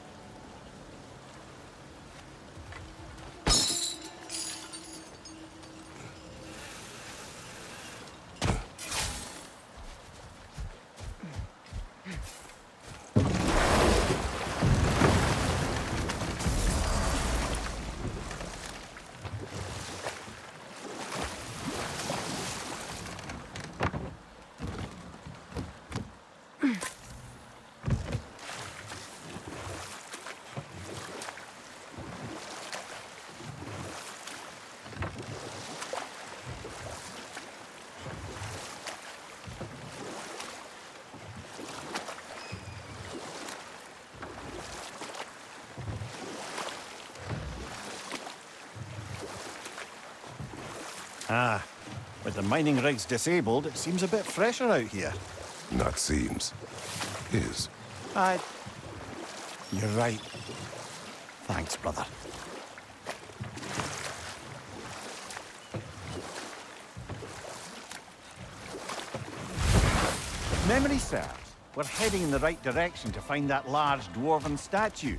A: Ah, with the mining rigs disabled, it seems a bit fresher out here.
I: Not seems. Is.
A: You're right. Thanks, brother. Memory serves. We're heading in the right direction to find that large dwarven statue.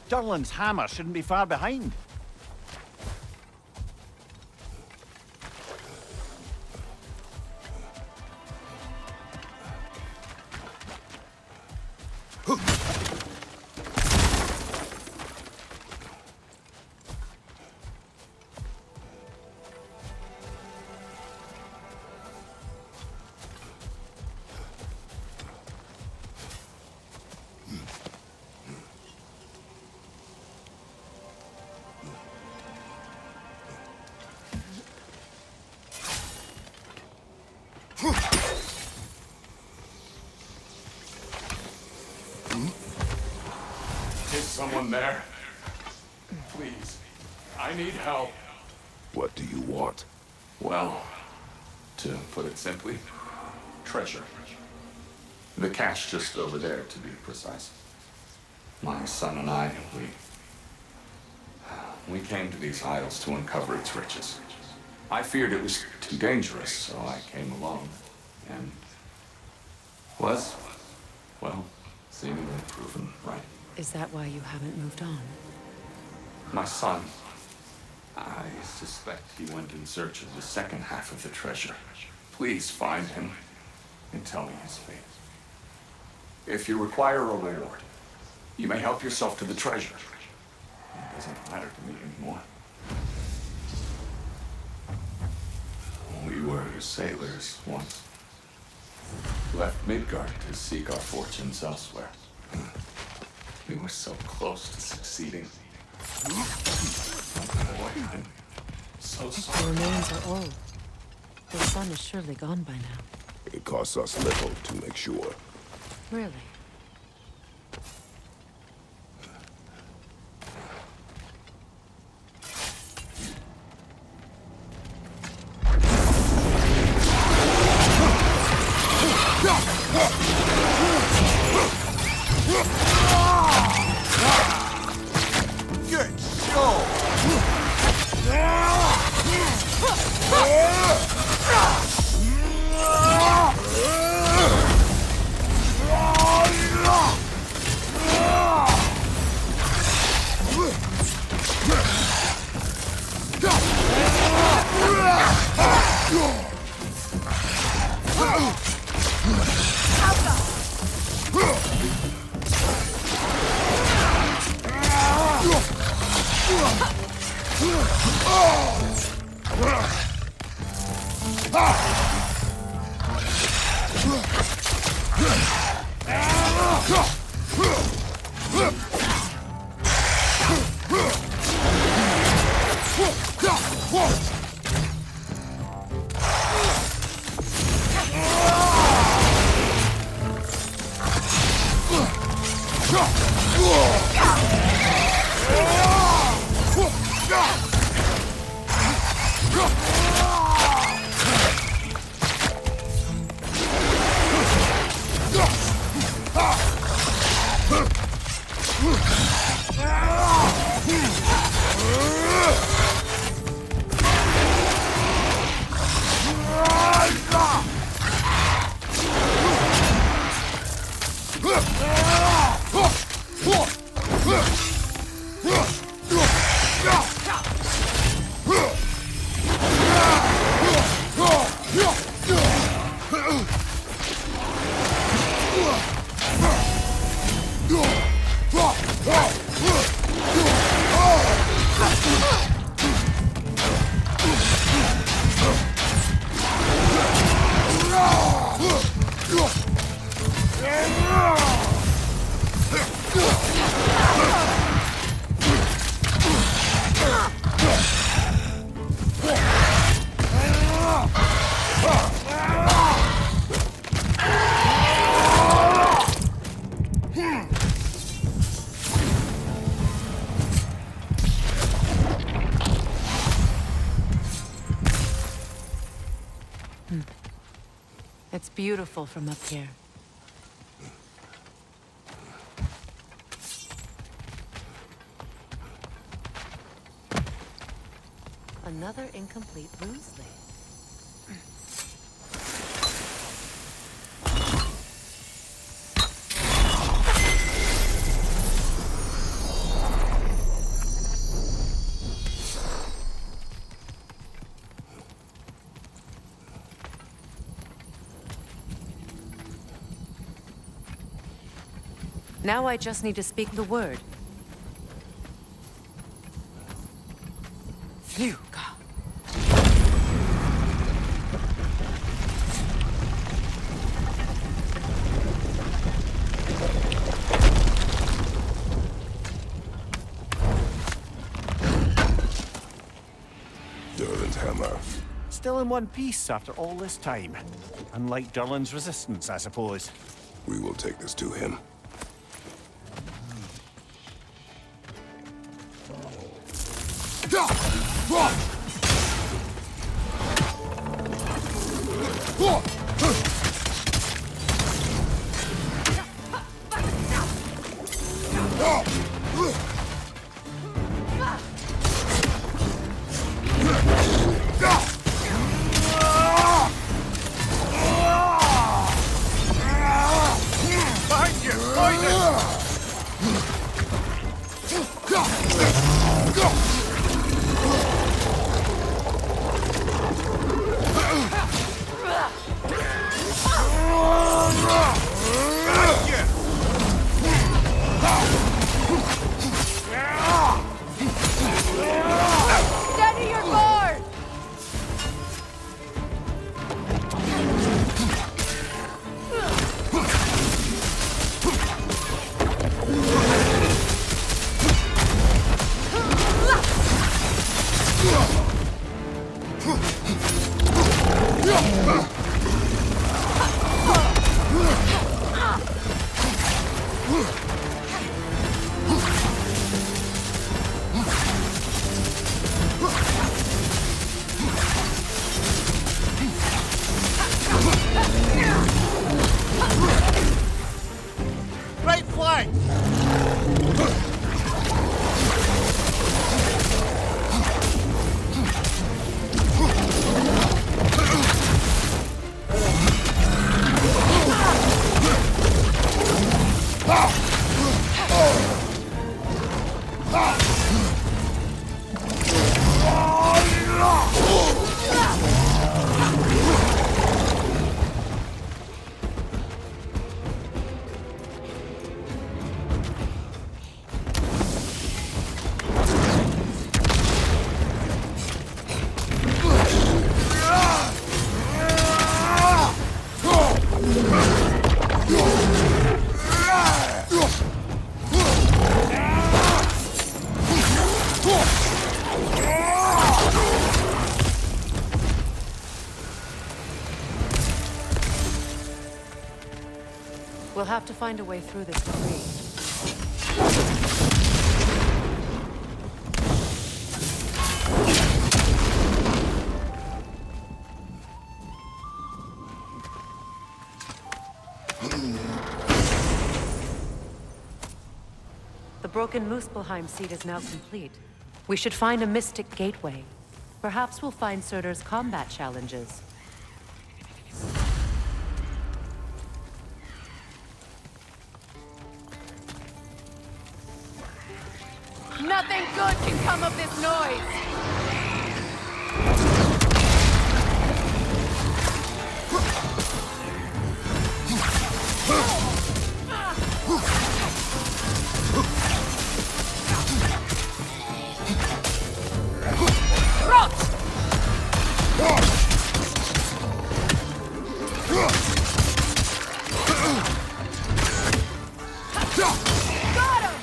A: Durlin's hammer shouldn't be far behind.
S: Is someone there? Please. I need help.
I: What do you want?
S: Well, to put it simply, treasure. The cache just over there, to be precise. My son and I, we came to these isles to uncover its riches. I feared it was too dangerous, so I came alone. And was, well, seemingly proven right.
E: Is that why you haven't moved on?
S: My son, I suspect he went in search of the second half of the treasure. Please find him and tell me his fate. If you require a reward, you may help yourself to the treasure. It doesn't matter to me anymore. We were sailors once. Left Midgard to seek our fortunes elsewhere. We were so close to succeeding. Boy, I'm so sorry.
E: The remains are old. The sun is surely gone by now.
I: It costs us little to make sure.
E: Really?
A: Good show!
E: beautiful from up here. Another incomplete ruse lead. Now I just need to speak the word. Phew.
I: Durlin's hammer.
A: Still in one piece after all this time. Unlike Durlin's resistance, I suppose.
I: We will take this to him.
A: Right flank!
E: We'll have to find a way through this debris. The broken Muspelheim seed is now complete. We should find a mystic gateway. Perhaps we'll find Surtur's combat challenges.
L: Nothing good can come of this noise! Got him!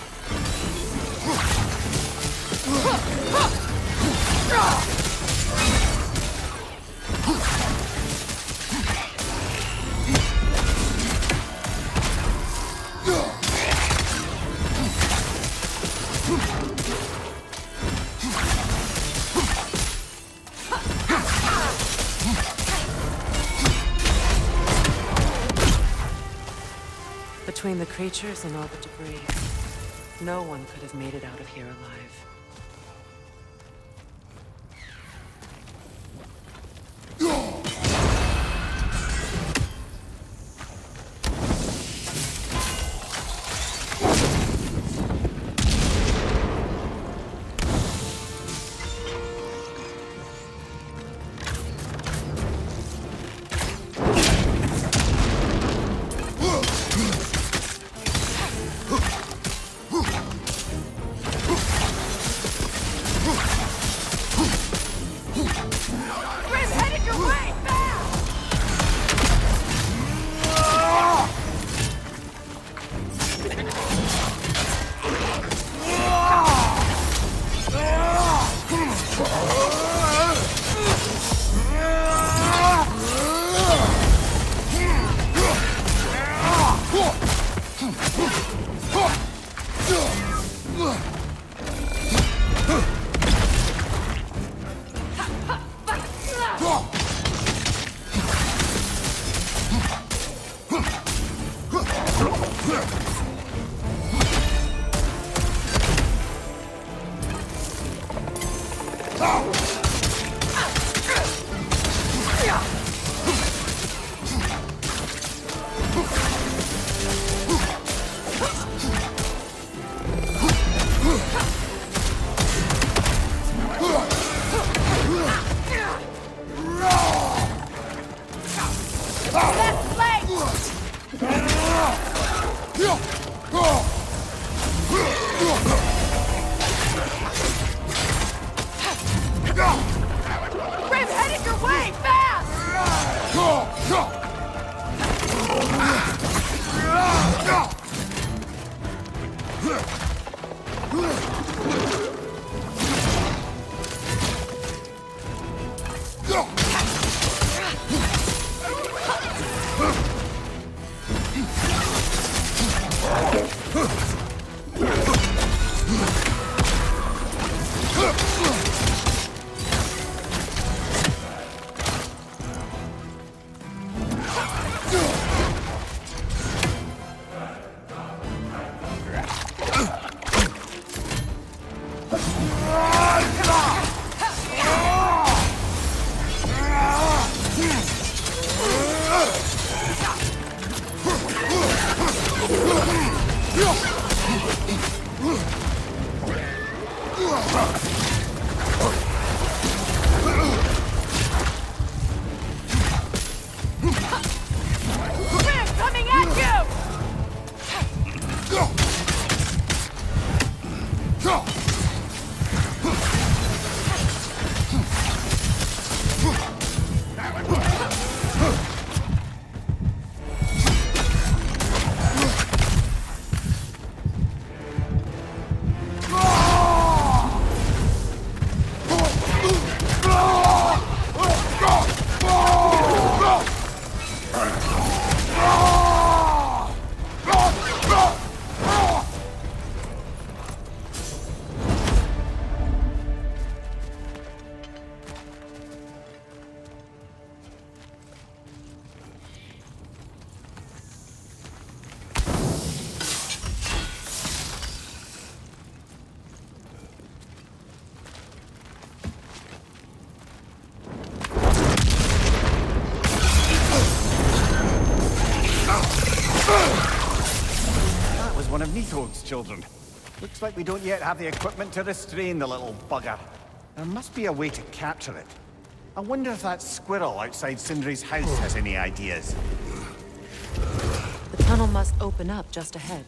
E: Between the creatures and all the debris, no one could have made it out of here alive.
A: Children. Looks like we don't yet have the equipment to restrain the little bugger. There must be a way to capture it. I wonder if that squirrel outside Sindri's house has any ideas.
E: The tunnel must open up just ahead.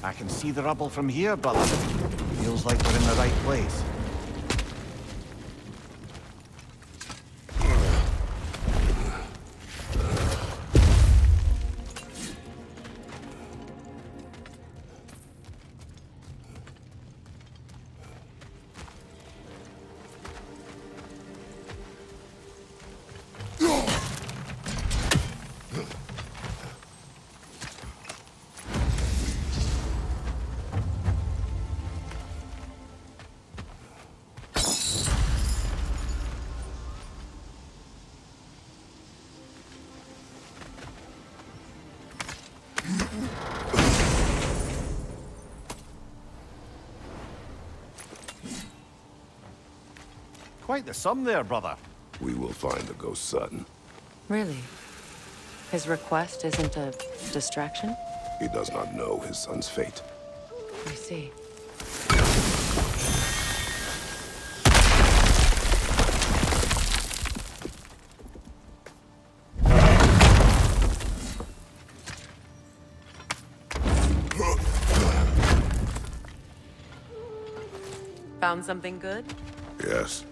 A: I can see the rubble from here, brother. Feels like we're in the right place. Quite the sum there, brother.
I: We will find the ghost son.
E: Really? His request isn't a distraction?
I: He does not know his son's fate.
E: I see. Found something good?
I: Yes.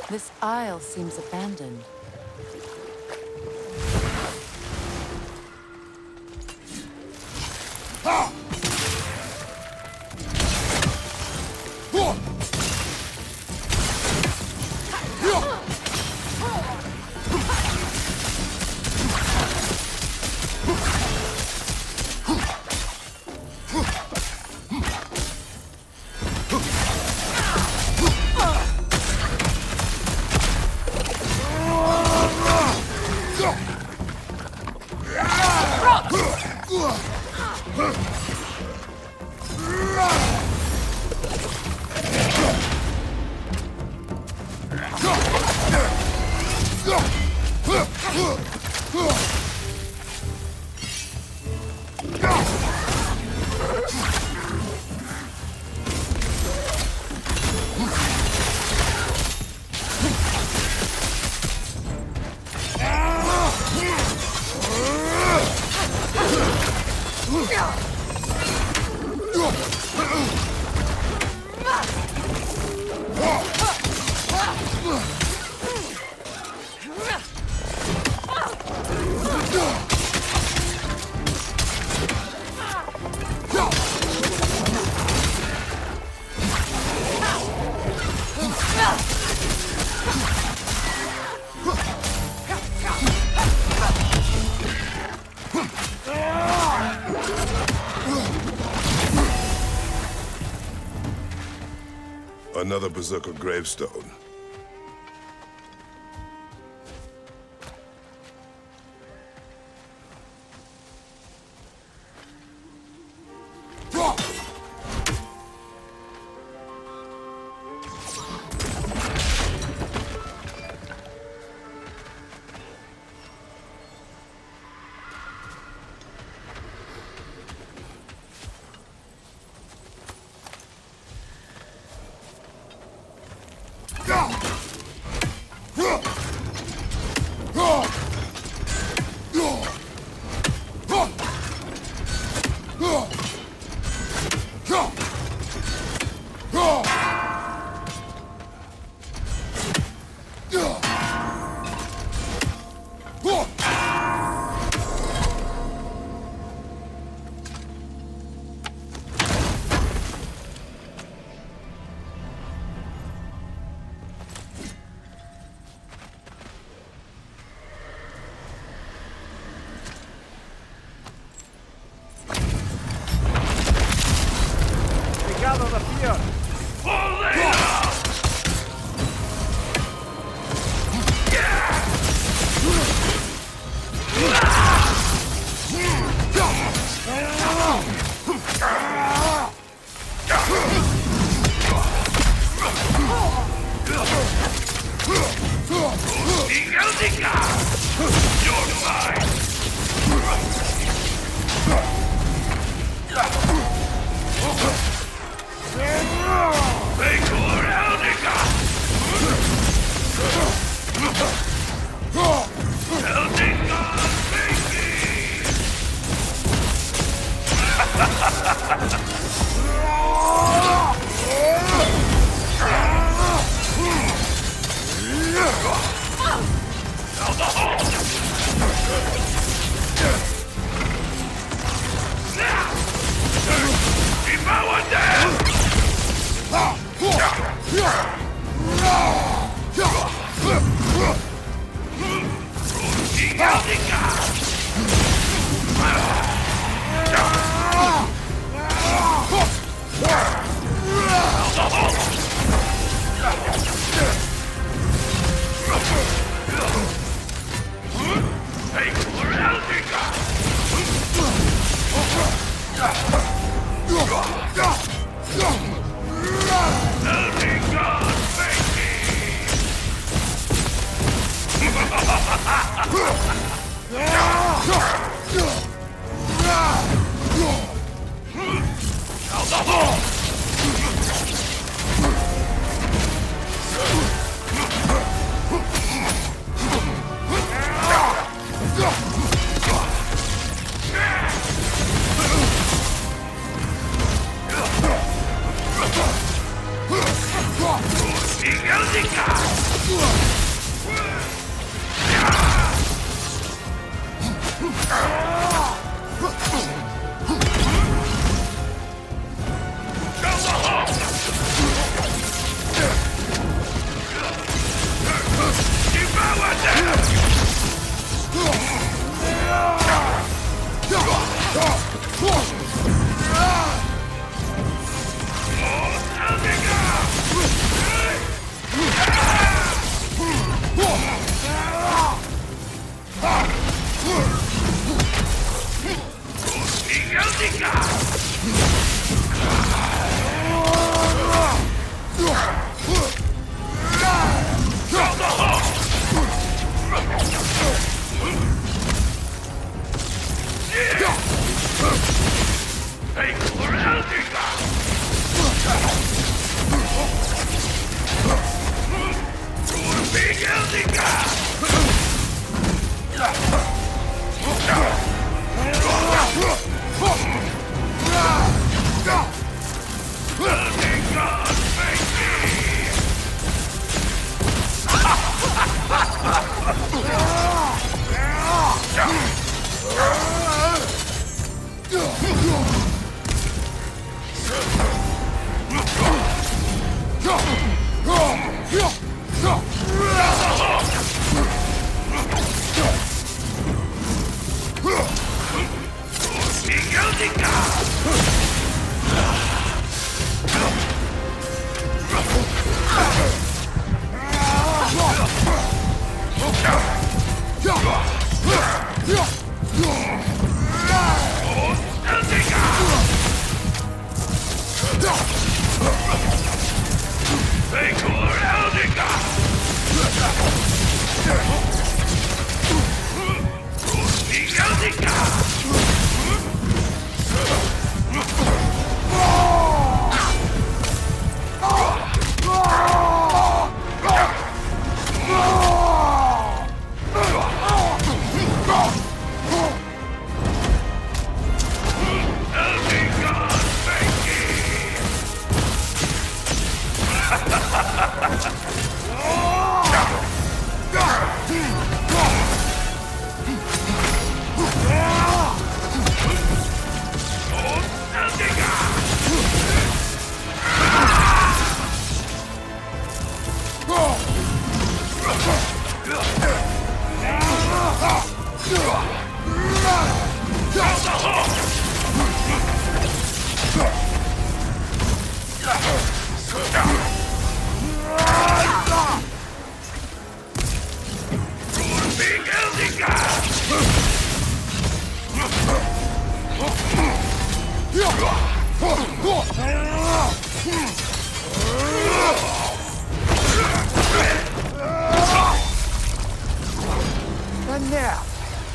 E: This aisle seems abandoned.
I: Another Berserker gravestone.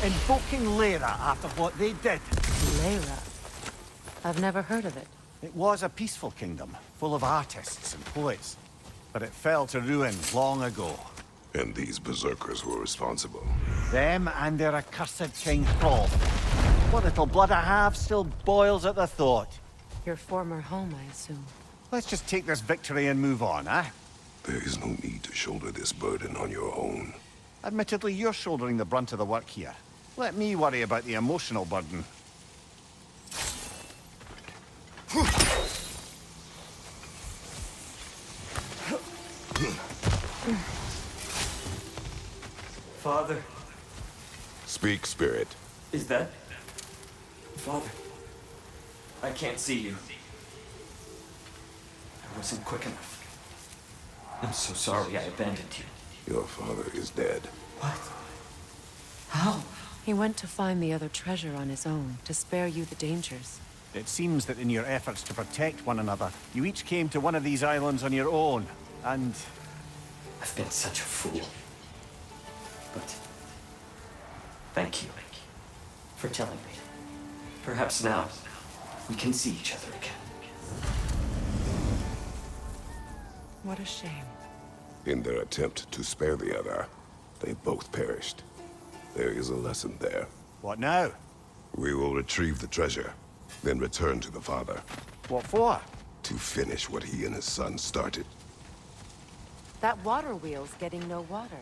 R: Invoking Lyra after what they did.
E: Lyra? I've never heard of it.
R: It was a peaceful kingdom, full of artists and poets. But it fell to ruin long ago.
I: And these berserkers were responsible.
R: Them and their accursed king Thrall. What little blood I have still boils at the thought.
E: Your former home, I assume.
R: Let's just take this victory and move on, eh?
I: There is no need to shoulder this burden on your own.
R: Admittedly, you're shouldering the brunt of the work here. Let me worry about the emotional burden.
J: Father,
I: Speak, spirit.
U: Is that... Father? I can't see you. I wasn't quick enough. I'm so sorry I abandoned you.
I: Your father is dead.
U: What? How?
E: He went to find the other treasure on his own, to spare you the dangers.
A: It seems that in your efforts to protect one another, you each came to one of these islands on your own, and...
U: I've been such a fool. But... thank you for telling me. Perhaps now, we can see each other again.
E: What a shame.
I: In their attempt to spare the other, they both perished. There is a lesson there.
A: What now?
I: We will retrieve the treasure, then return to the father.
A: What for?
I: To finish what he and his son started.
E: That water wheel's getting no water.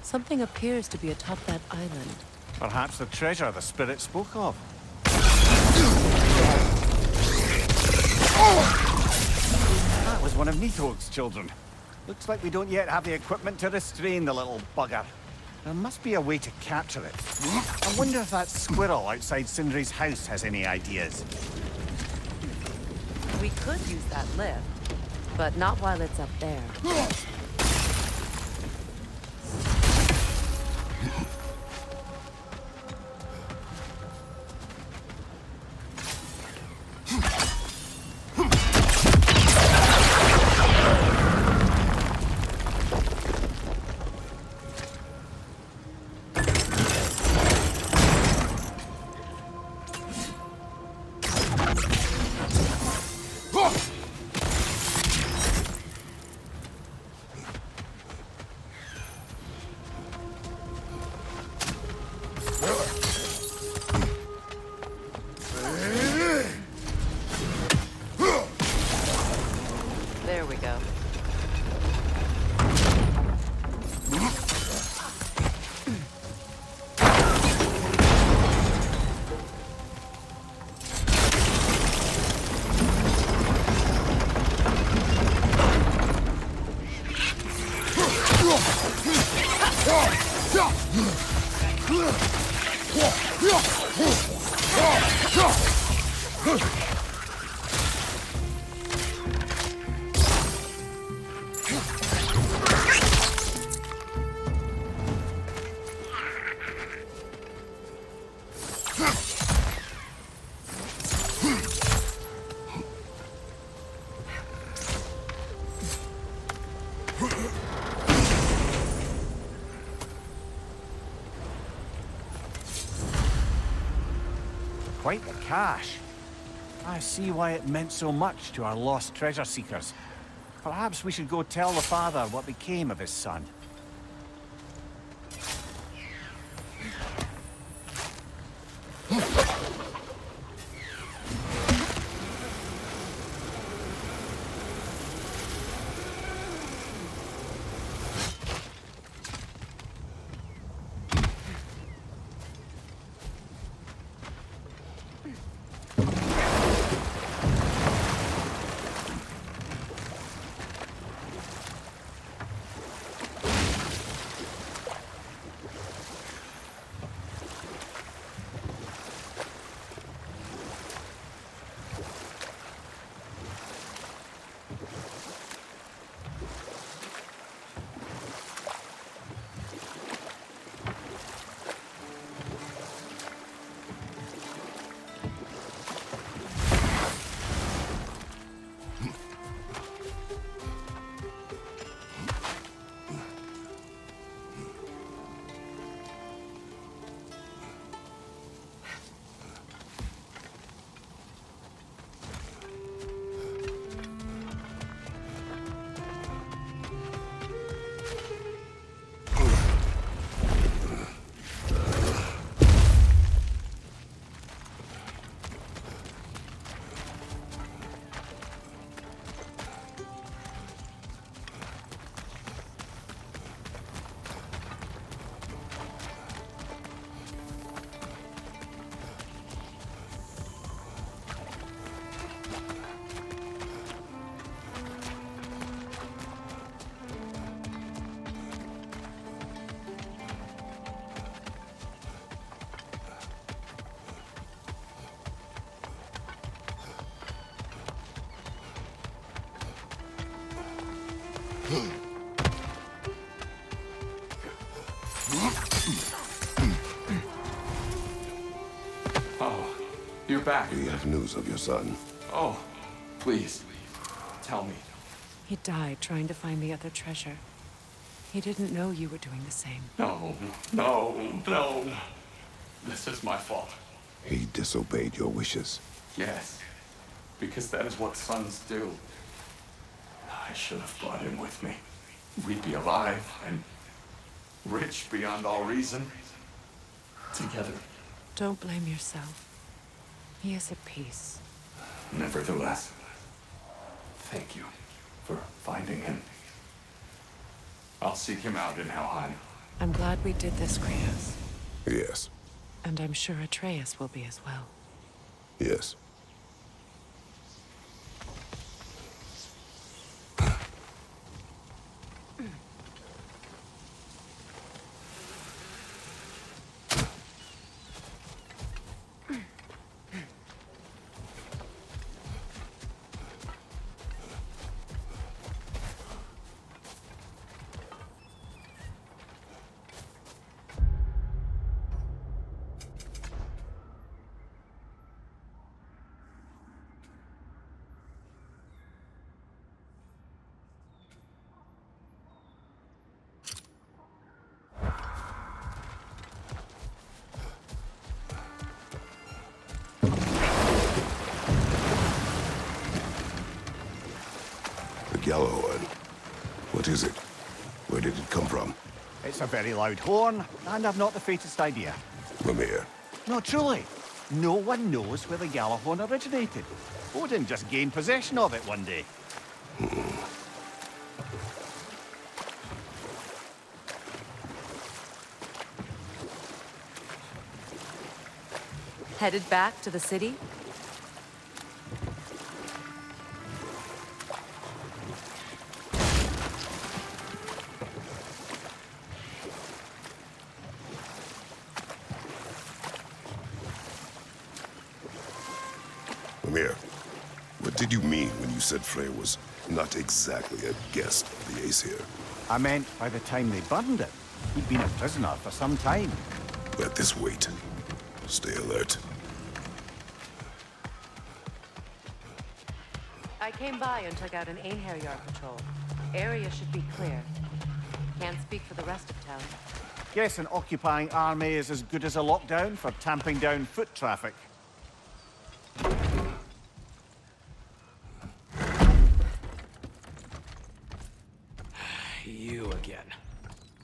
E: Something appears to be atop that island.
A: Perhaps the treasure the spirit spoke of. That was one of Nithog's children. Looks like we don't yet have the equipment to restrain the little bugger. There must be a way to capture it. I wonder if that squirrel outside Sindri's house has any ideas.
E: We could use that lift, but not while it's up there. There we go.
A: Quite the cache. I see why it meant so much to our lost treasure seekers. Perhaps we should go tell the father what became of his son.
S: Oh, you're back.
I: We have news of your son.
S: Oh, please, tell me.
E: He died trying to find the other treasure. He didn't know you were doing the same.
S: No, no, no. This is my fault.
I: He disobeyed your wishes.
S: Yes, because that is what sons do. I should have brought him with me. We'd be alive and rich beyond all reason. Together.
E: Don't blame yourself. He is at peace.
S: Nevertheless, thank you for finding him. I'll seek him out in Helheim.
E: I'm glad we did this, Kratos.
I: Yes.
E: And I'm sure Atreus will be as well.
I: Yes. Yellow one. What is it? Where did it come from?
A: It's a very loud horn, and I've not the faintest idea.
I: Mimir.
A: No, truly. No one knows where the Gjallarhorn originated. Odin just gained possession of it one day.
E: Headed back to the city?
I: Mimir, what did you mean when you said Freyr was not exactly a guest of the Aesir?
A: I meant by the time they burned it, he'd been a prisoner for some time.
I: Let this wait. Stay alert.
E: I came by and took out an Einherjar patrol. Area should be clear. Can't speak for the rest of town.
A: Guess an occupying army is as good as a lockdown for tamping down foot traffic.
J: You again.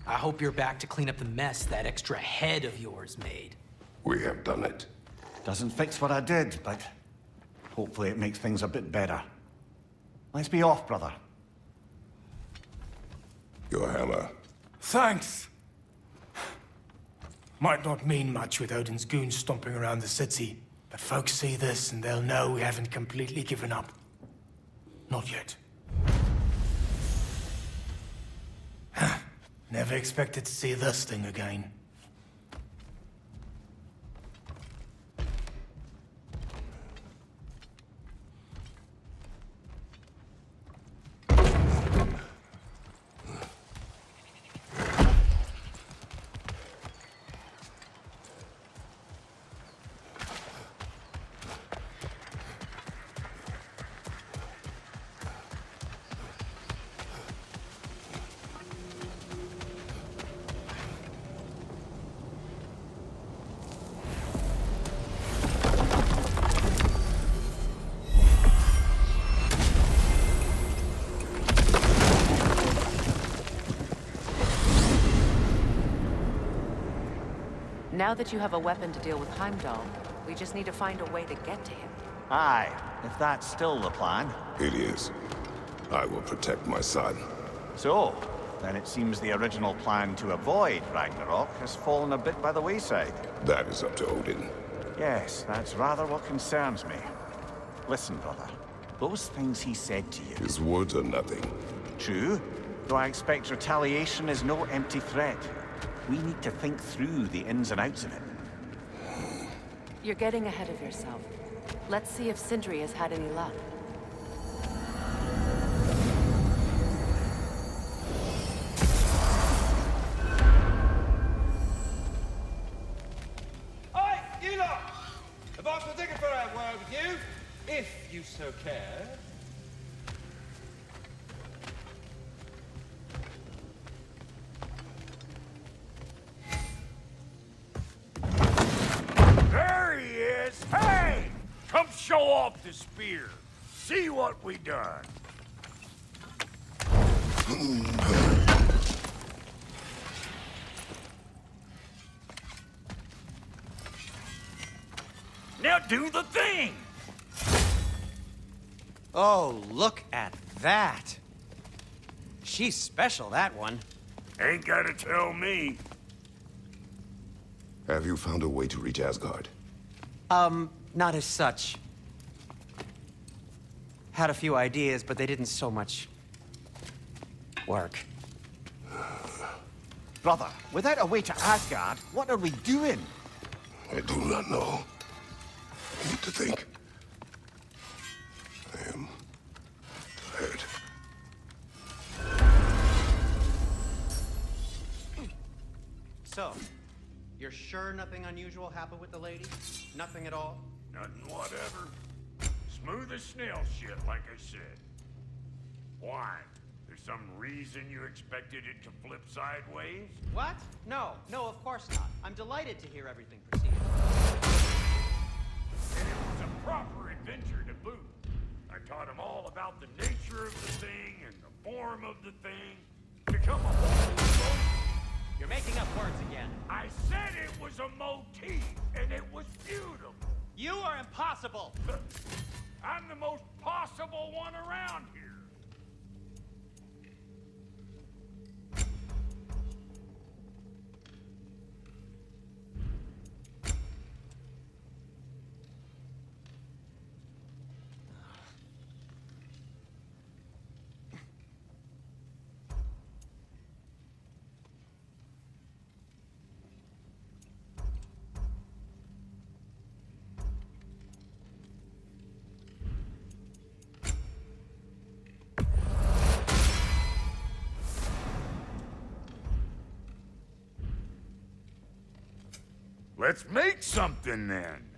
J: I hope you're back to clean up the mess that extra head of yours made.
I: We have done it.
A: Doesn't fix what I did, but hopefully it makes things a bit better. Let's be off, brother.
I: Your hammer.
Q: Thanks. Might not mean much with Odin's goons stomping around the city, but folks see this and they'll know we haven't completely given up. Not yet. Never expected to see this thing again.
E: Now that you have a weapon to deal with Heimdall, we just need to find a way to get to him.
A: Aye, if that's still the plan.
I: It is. I will protect my son.
A: So, then it seems the original plan to avoid Ragnarok has fallen a bit by the wayside.
I: That is up to Odin.
A: Yes, that's rather what concerns me. Listen, brother. Those things he said to you...
I: His words are nothing.
A: True, though I expect retaliation is no empty threat. We need to think through the ins and outs of it.
E: You're getting ahead of yourself. Let's see if Sindri has had any luck.
D: Show off the spear. See what we done. Now do the thing!
K: Oh, look at that. She's special, that one.
D: Ain't gotta tell me.
I: Have you found a way to reach Asgard?
K: Not as such. Had a few ideas, but they didn't so much work.
R: Brother, without a way to Asgard, what are we doing?
I: I do not know. I need to think. I am tired.
K: So, you're sure nothing unusual happened with the lady? Nothing at all?
D: Nothing whatever. Smooth as snail shit, like I said. Why? There's some reason you expected it to flip sideways?
K: What? No, of course not. I'm delighted to hear everything proceeded.
D: And it was a proper adventure to boot. I taught him all about the nature of the thing and the form of the thing. Become a whole new.
K: You're making up words again.
D: I said it was a motif, and it was beautiful.
K: You are impossible.
D: I'm the most possible one around here. Let's make something then.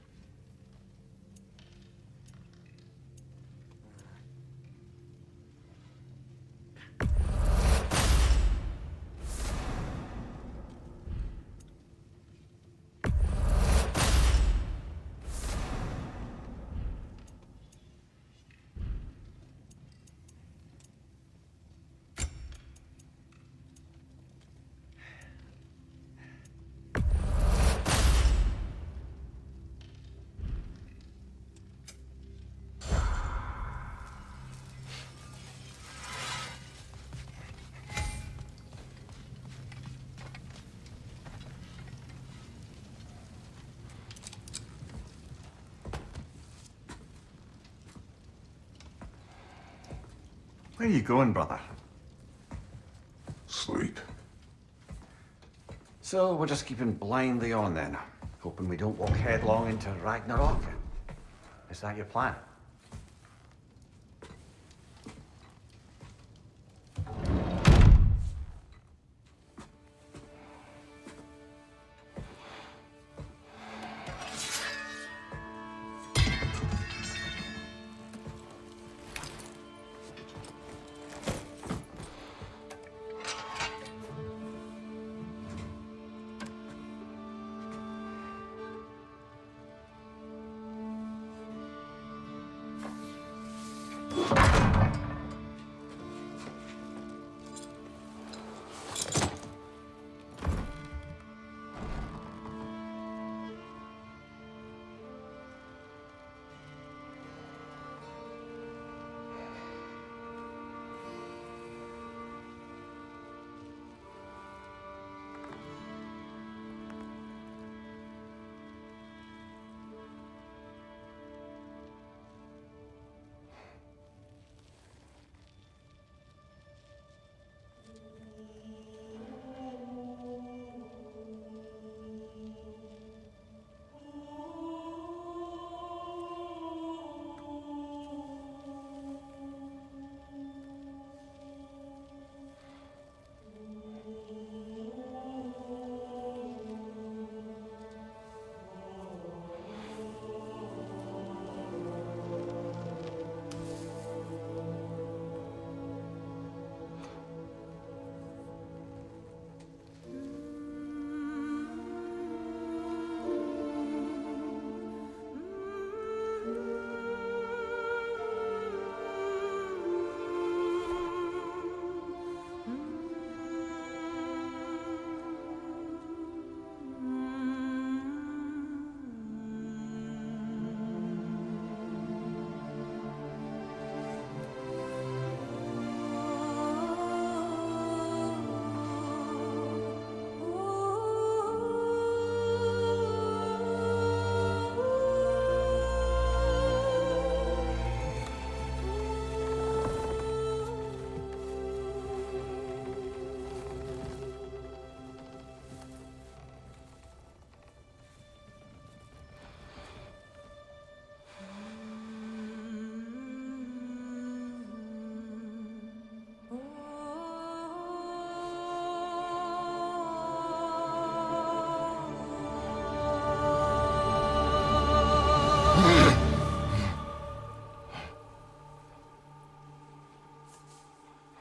R: Where are you going, brother?
I: Sleep.
R: So we're just keeping blindly on then, hoping we don't walk headlong into Ragnarok. Is that your plan?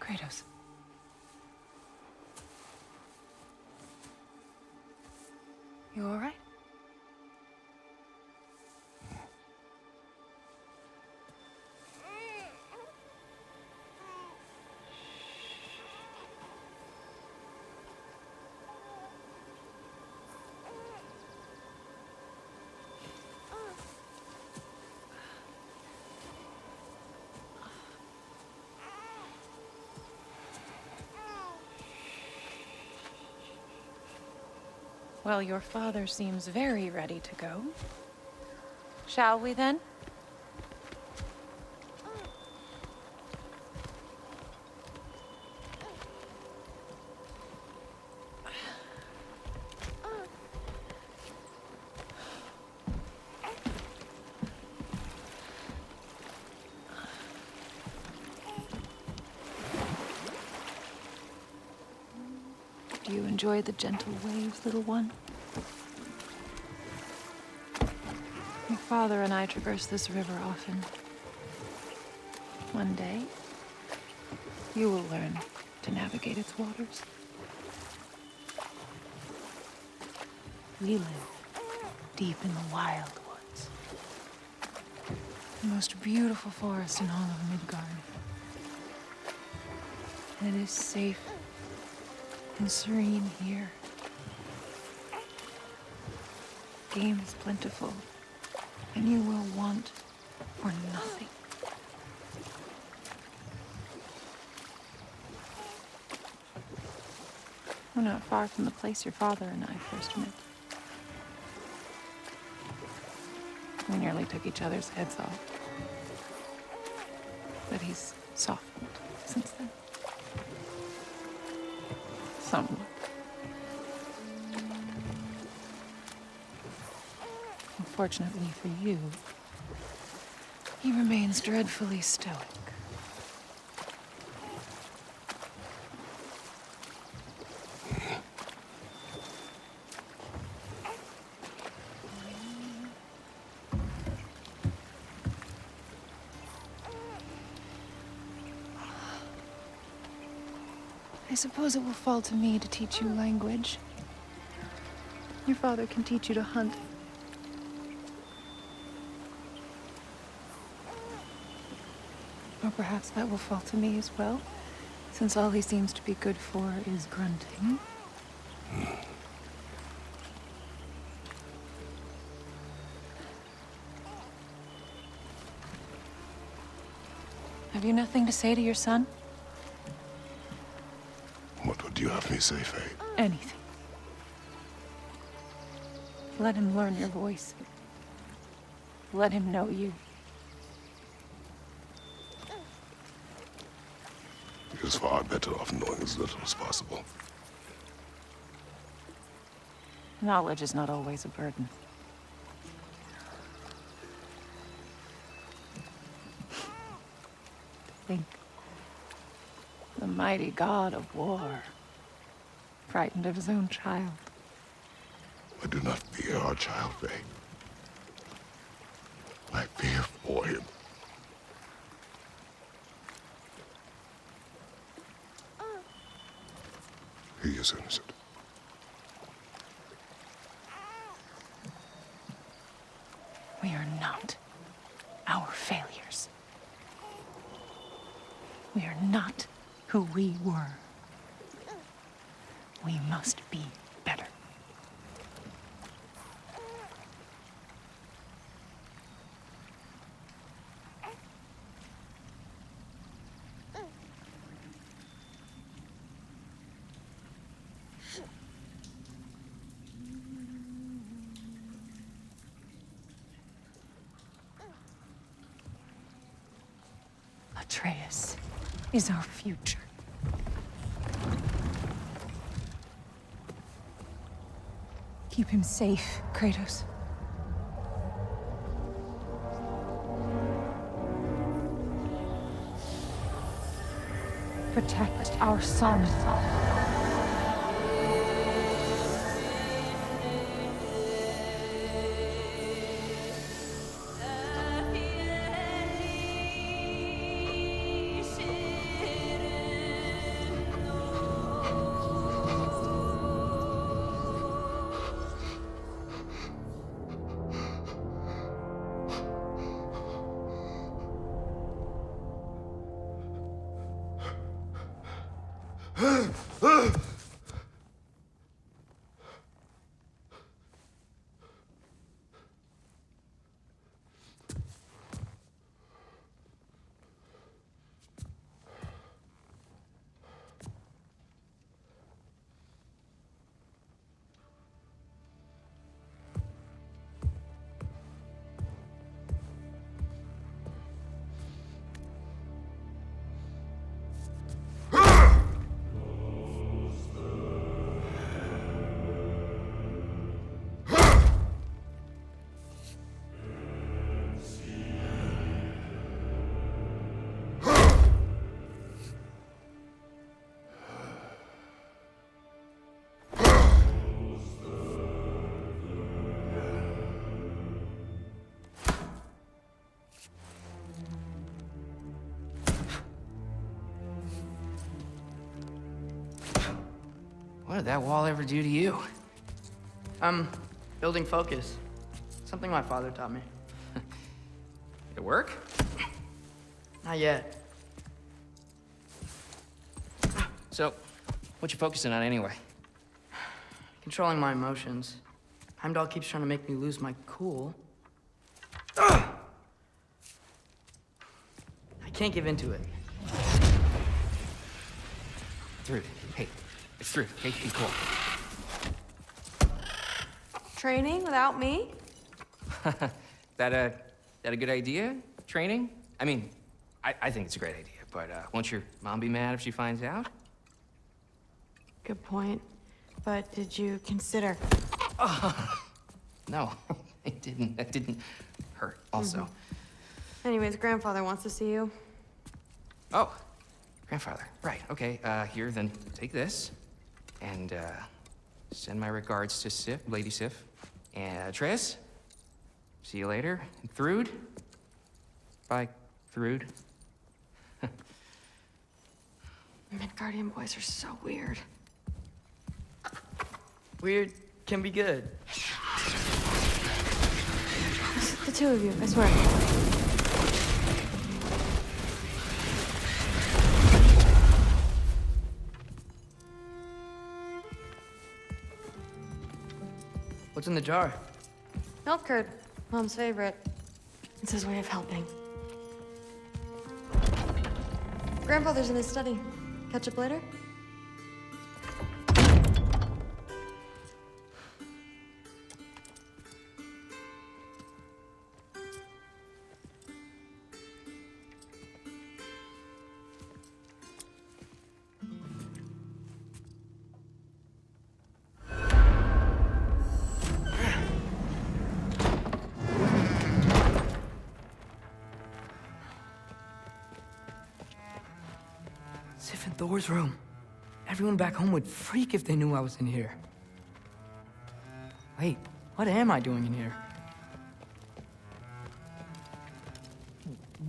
M: Kratos. You all right? Well, your father seems very ready to go. Shall we then? Do you enjoy the gentle waves, little one? Your father and I traverse this river often. One day, you will learn to navigate its waters. We live deep in the wild woods. The most beautiful forest in all of Midgard. And it is safe and serene here. Game is plentiful, and you will want for nothing. We're not far from the place your father and I first met. We nearly took each other's heads off. But he's softened since then. Somewhat. Unfortunately for you, he remains dreadfully stoic. I suppose it will fall to me to teach you language. Your father can teach you to hunt. Or perhaps that will fall to me as well, since all he seems to be good for is grunting. Have you nothing to say to your son?
I: What would you have me say, Faye?
M: Anything. Let him learn your voice. Let him know you.
I: He is far better off knowing as little as possible.
M: Knowledge is not always a burden. Think. The mighty God of War, frightened of his own child.
I: I do not fear our child, Faye. I fear for him. He is innocent.
M: We are not our failures. We are not who we were. We must be better. Atreus is our future. Keep him safe, Kratos. Protect our son.
N: What did that wall ever do to you? I'm building focus. Something my father taught me.
K: It work?
N: Not yet.
K: So, what you focusing on anyway?
N: Controlling my emotions. Heimdall keeps trying to make me lose my cool. I can't give into it.
K: Through. Hey, it's through. Hey, be cool.
M: Training without me?
K: That a good idea? Training? I mean, I think it's a great idea, but won't your mom be mad if she finds out?
M: Good point. But did you consider...
K: No, it didn't. That didn't hurt, also.
M: Anyways, grandfather wants to see you.
K: Oh, grandfather. Right, okay. Here, then take this. And, send my regards to Sif, Lady Sif. And, Tris. See you later. And Thrud. Bye, Thrud.
M: Midgardian boys are so weird.
N: Weird can be good.
M: The two of you, I swear.
N: What's in the jar?
M: Milk curd, Mom's favorite. It's his way of helping. Grandfather's in his study. Catch up later?
N: Sif and Thor's room. Everyone back home would freak if they knew I was in here. Wait, what am I doing in here?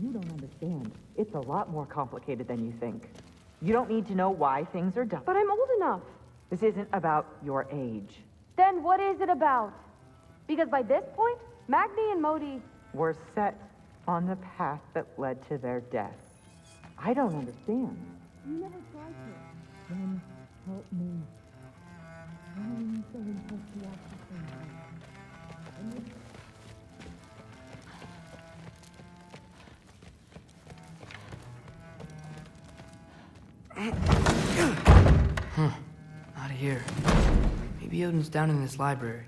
T: You don't understand. It's a lot more complicated than you think. You don't need to know why things are done.
M: But I'm old enough.
T: This isn't about your age.
M: Then what is it about? Because by this point, Magni and Modi...
T: We're set on the path that led to their death. I don't understand.
M: You never tried to.
T: Then help me. I'm so impressed to watch
N: Huh. Out of here. Maybe Odin's down in this library.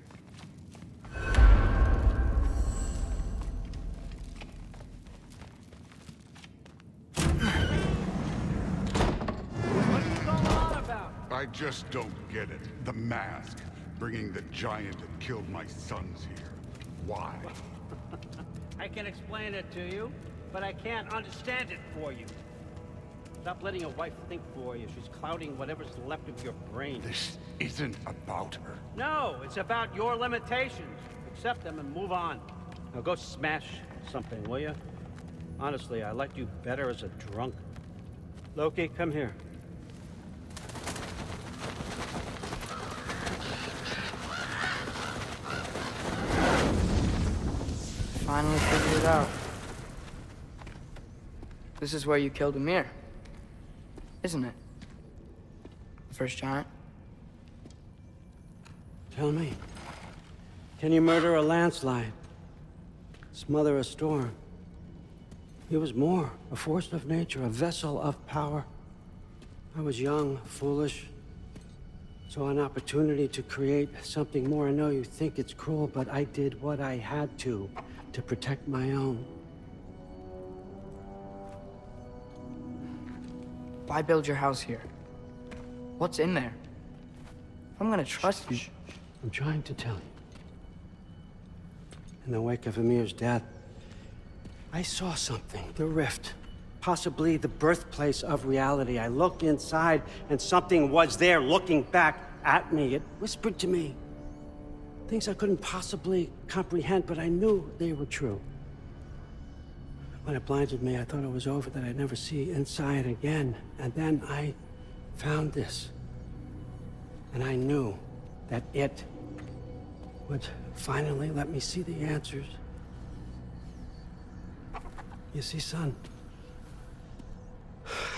C: I just don't get it. The mask, bringing the giant that killed my sons here. Why?
O: I can explain it to you, but I can't understand it for you. Stop letting your wife think for you. She's clouding whatever's left of your brain.
C: This isn't about her.
O: No, it's about your limitations. Accept them and move on. Now go smash something, will you? Honestly, I liked you better as a drunk. Loki, come here.
N: Finally figured it out. This is where you killed Ymir, isn't it? First giant?
O: Tell me, can you murder a landslide? Smother a storm? He was more, a force of nature, a vessel of power. I was young, foolish, saw an opportunity to create something more. I know you think it's cruel, but I did what I had to protect my own.
N: Why build your house here? What's in there? I'm gonna trust you.
O: I'm trying to tell you. In the wake of Amir's death, I saw something, the rift, possibly the birthplace of reality. I looked inside, and something was there looking back at me. It whispered to me things I couldn't possibly comprehend, but I knew they were true. When it blinded me, I thought it was over, that I'd never see inside again. And then I found this. And I knew that it would finally let me see the answers. You see, son,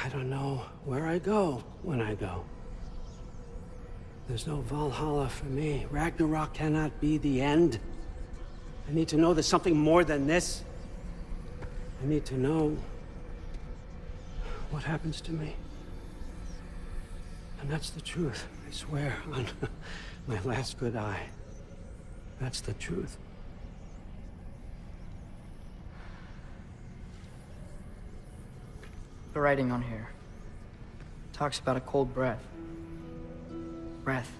O: I don't know where I go when I go. There's no Valhalla for me. Ragnarok cannot be the end. I need to know there's something more than this. I need to know what happens to me. And that's the truth, I swear, on my last good eye. That's the truth.
N: The writing on here talks about a cold breath. Breath.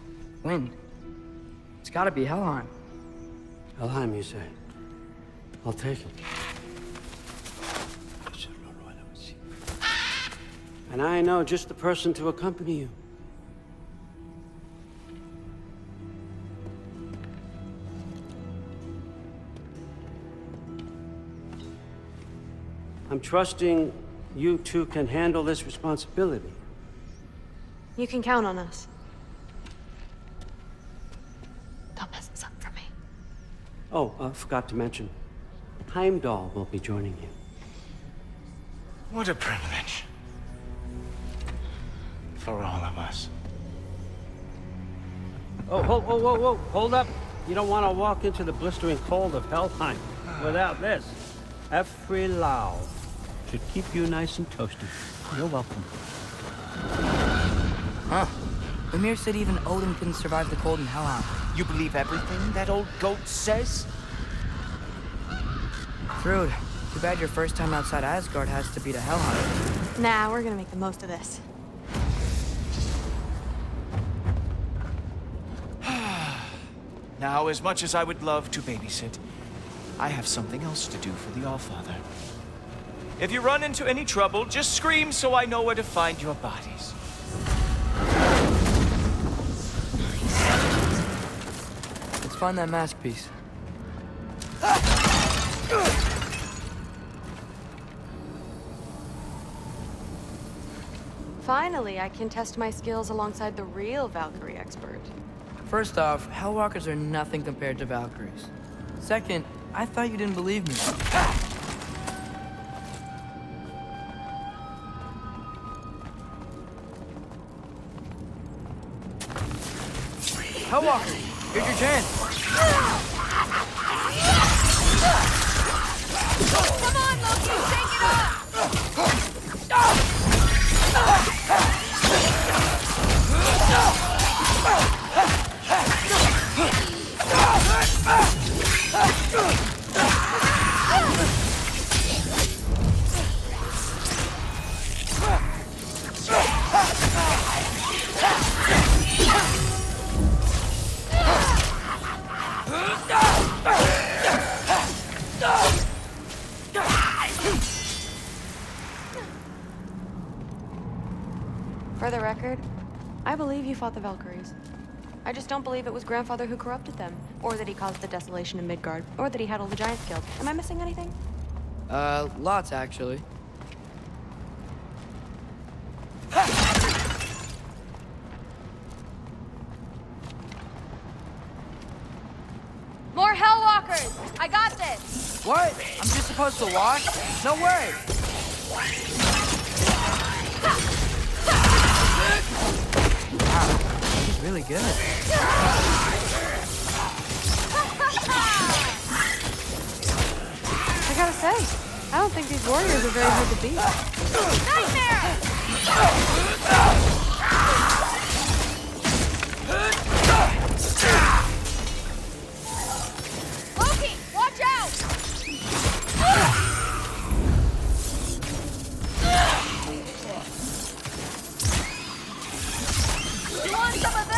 N: Wind. It's gotta be Helheim.
O: Helheim, you say? I'll take it. And I know just the person to accompany you. I'm trusting you two can handle this responsibility.
M: You can count on us. Don't mess this up for me.
O: Oh, forgot to mention, Heimdall will be joining you.
R: What a privilege. For all of us.
O: Oh, whoa, hold up. You don't want to walk into the blistering cold of Helheim without this. Every Lau should keep you nice and toasty. You're welcome.
N: Huh. Ymir said even Odin couldn't survive the cold in Helheim.
R: You believe everything that old goat says?
N: Rude. Too bad your first time outside Asgard has to be to Helheim.
M: Nah, we're gonna make the most of this.
R: Now, as much as I would love to babysit, I have something else to do for the Allfather. If you run into any trouble, just scream so I know where to find your bodies.
N: Let's find that mask piece.
M: Finally, I can test my skills alongside the real Valkyrie expert.
N: First off, Hellwalkers are nothing compared to Valkyries. Second, I thought you didn't believe me. Hellwalker, here's your chance.
L: Come on, Loki, take it up!
M: For the record, I believe you fought the Valkyries. I just don't believe it was Grandfather who corrupted them, or that he caused the desolation in Midgard, or that he had all the giants killed. Am I missing anything?
N: Lots, actually.
L: More Hellwalkers! I got this!
N: What? I'm just supposed to watch? No way! good.
M: I gotta say, I don't think these warriors are very hard to beat.
B: Nightmare! Loki, watch out! You want some of this?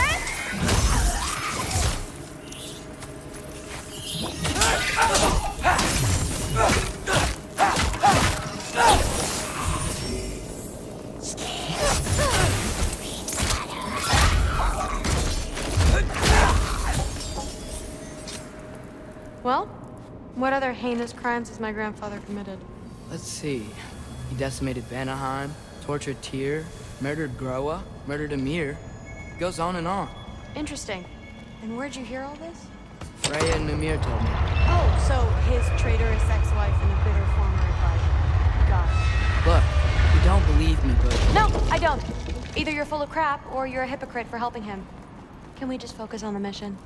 M: Well, what other heinous crimes has my grandfather committed?
N: Let's see. He decimated Vanaheim, tortured Tyr, murdered Groa, murdered Ymir. Goes on and on.
M: Interesting. And where'd you hear all this?
N: Freya and Ymir told me.
M: Oh, so his traitorous ex-wife and a bitter former advisor. Got it.
N: Look, you don't believe me, but...
M: No, I don't. Either you're full of crap, or you're a hypocrite for helping him. Can we just focus on the mission?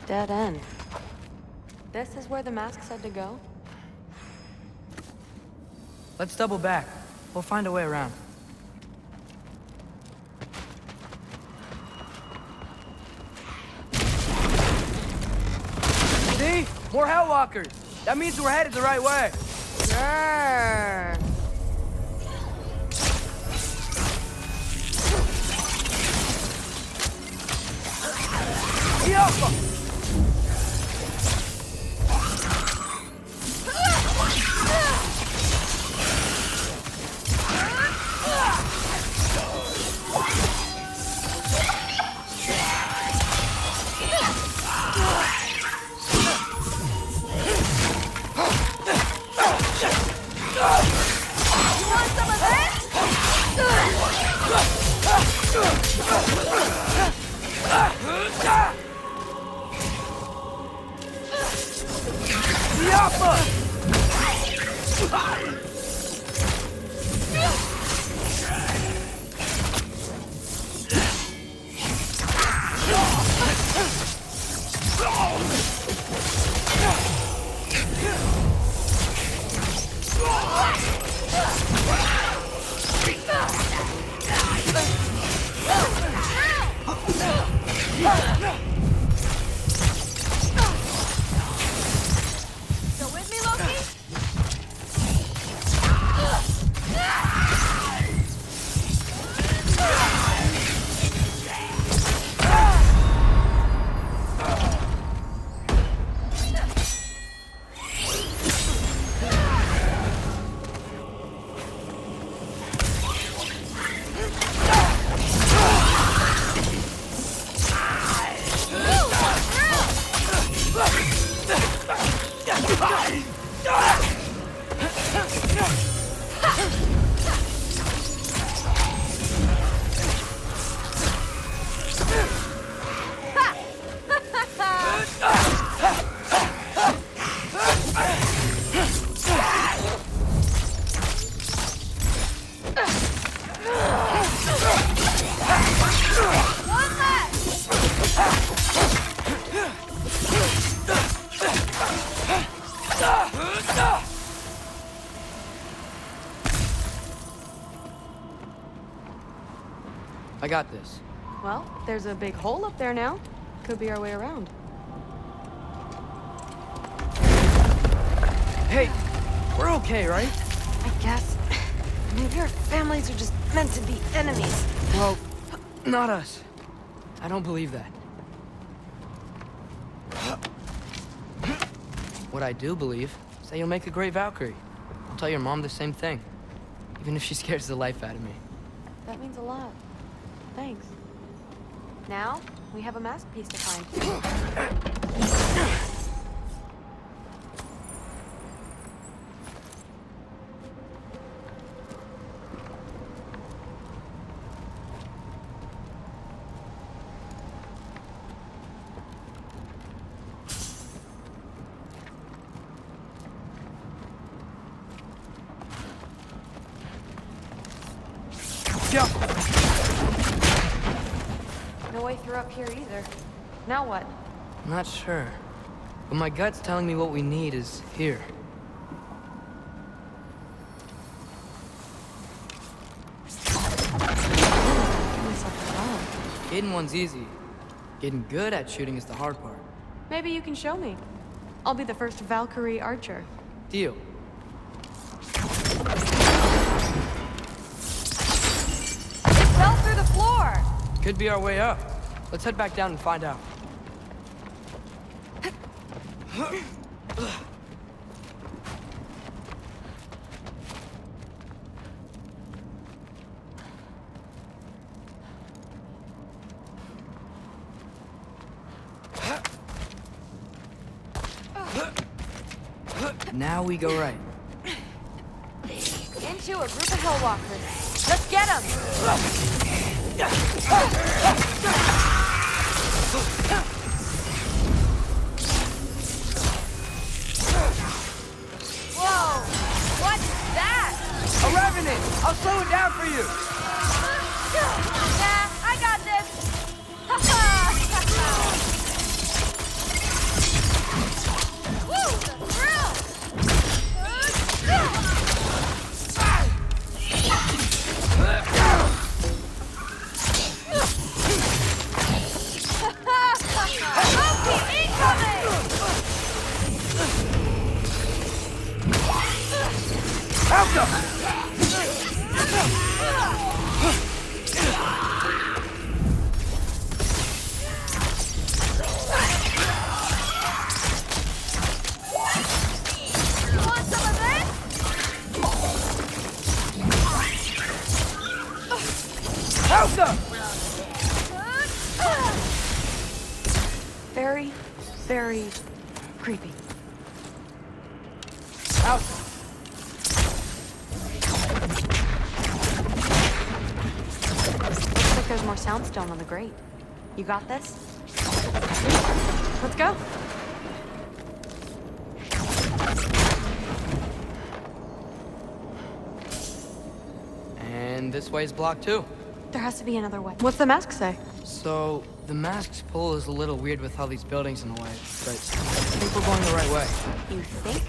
M: Dead end. This is where the mask said to go?
N: Let's double back. We'll find a way around. See? More Hellwalkers! That means we're headed the right way!
M: Sure.
B: Still with me, Loki?
N: I got this.
M: Well, there's a big hole up there now. Could be our way around.
N: Hey, we're okay, right?
M: I guess. Maybe our families are just meant to be enemies.
N: Well, not us. I don't believe that. What I do believe is that you'll make a great Valkyrie. I'll tell your mom the same thing, even if she scares the life out of me.
M: That means a lot. Thanks. Now, we have a masterpiece to find. No way through up here either. Now what?
N: I'm not sure. But my gut's telling me what we need is here. Getting one's easy. Getting good at shooting is the hard part.
M: Maybe you can show me. I'll be the first Valkyrie archer.
N: Deal.
M: It fell through the floor!
N: Could be our way up. Let's head back down and find out. Now we go right.
M: Into a group of Hellwalkers. Let's get them! Whoa! What's that?
N: A revenant! I'll slow it down for you!
M: Nah, I got this! Woo! The thrill! Very, very creepy.
N: Out.
M: Looks like there's more soundstone on the grate. You got this? Let's go.
N: And this way's blocked too.
M: There has to be another way. What's the mask say?
N: So, the mask's pull is a little weird with all these buildings in the way, but I think we're going the right way.
M: You think?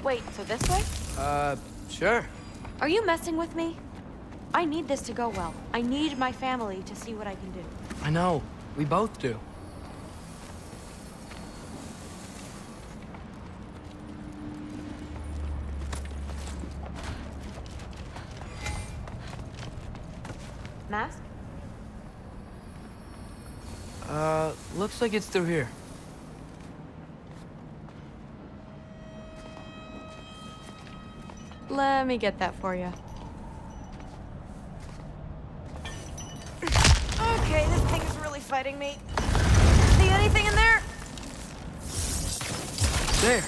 M: Wait, so this way?
N: Sure.
M: Are you messing with me? I need this to go well. I need my family to see what I can do.
N: I know. We both do.
M: Mask?
N: Looks like it's through here.
M: Let me get that for you. Okay, this thing is really fighting me. The anything in there?
N: There.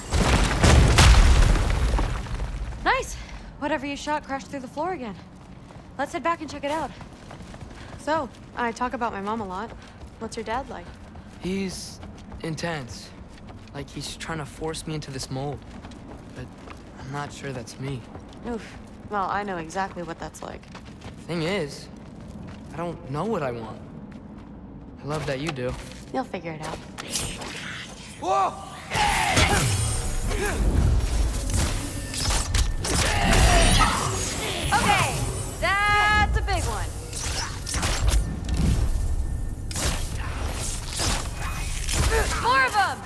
M: Nice. Whatever you shot crashed through the floor again. Let's head back and check it out. So, I talk about my mom a lot. What's your dad like?
N: He's intense. Like he's trying to force me into this mold. But I'm not sure that's me.
M: Oof. Well, I know exactly what that's like.
N: Thing is, I don't know what I want. I love that you do.
M: You'll figure it out.
N: Whoa!
M: Okay, that's a big one. More of them!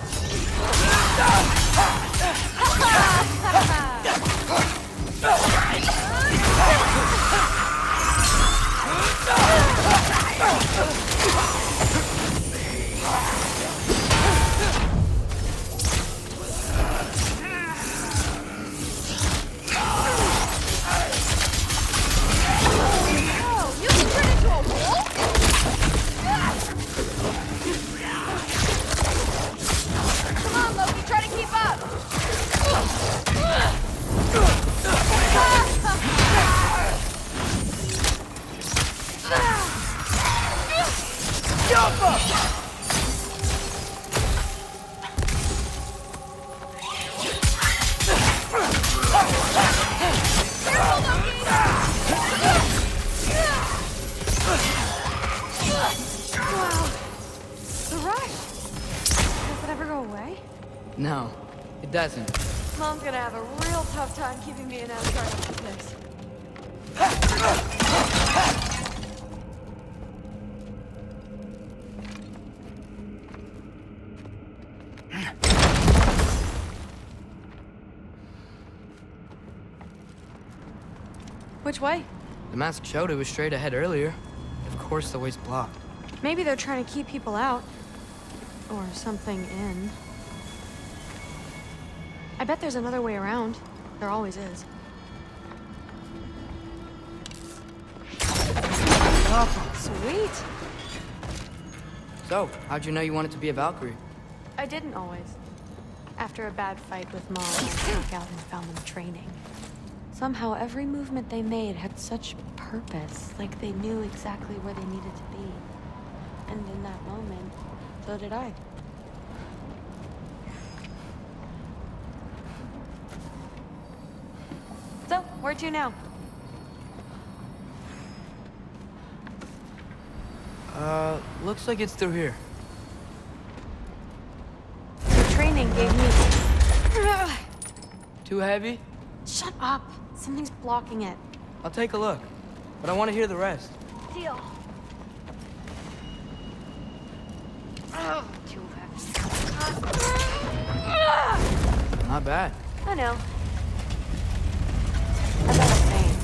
N: No, it doesn't.
M: Mom's gonna have a real tough time keeping me in Asgard after this. Which way?
N: The mask showed it was straight ahead earlier. Of course the way's blocked.
M: Maybe they're trying to keep people out. Or something in. I bet there's another way around. There always is.
N: Oh,
M: sweet.
N: So, how'd you know you wanted to be a Valkyrie?
M: I didn't always. After a bad fight with Mom, I snuck out and found them training. Somehow, every movement they made had such purpose, like they knew exactly where they needed to be. And in that moment, so did I. So, where to now?
N: Looks like it's through here.
M: The training gave me...
N: Too heavy?
M: Shut up! Something's blocking it.
N: I'll take a look, but I want to hear the rest.
M: Deal. Oh, too heavy.
N: Not bad.
M: I know. As I was saying,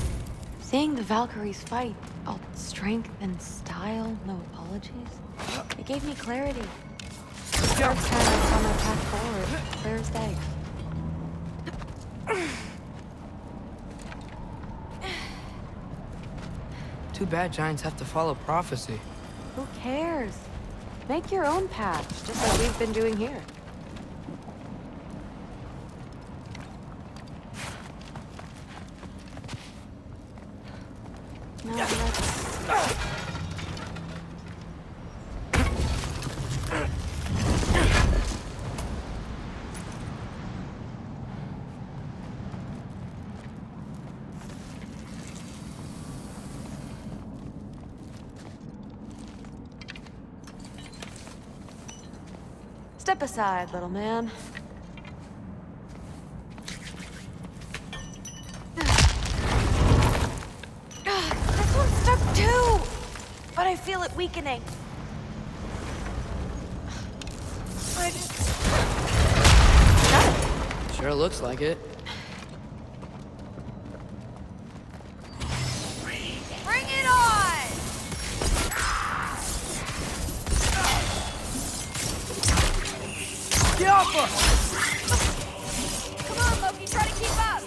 M: seeing the Valkyries fight, all strength and style, no apologies, it gave me clarity. The first time I saw my path forward, clear as day.
N: Too bad giants have to follow prophecy.
M: Who cares? Make your own path, just like we've been doing here. Now let's... Step aside, little man. This one's stuck too! But I feel it weakening.
N: Sure looks like it.
L: Bring it on!
N: Get off her!
L: Come on, Loki, try to keep up!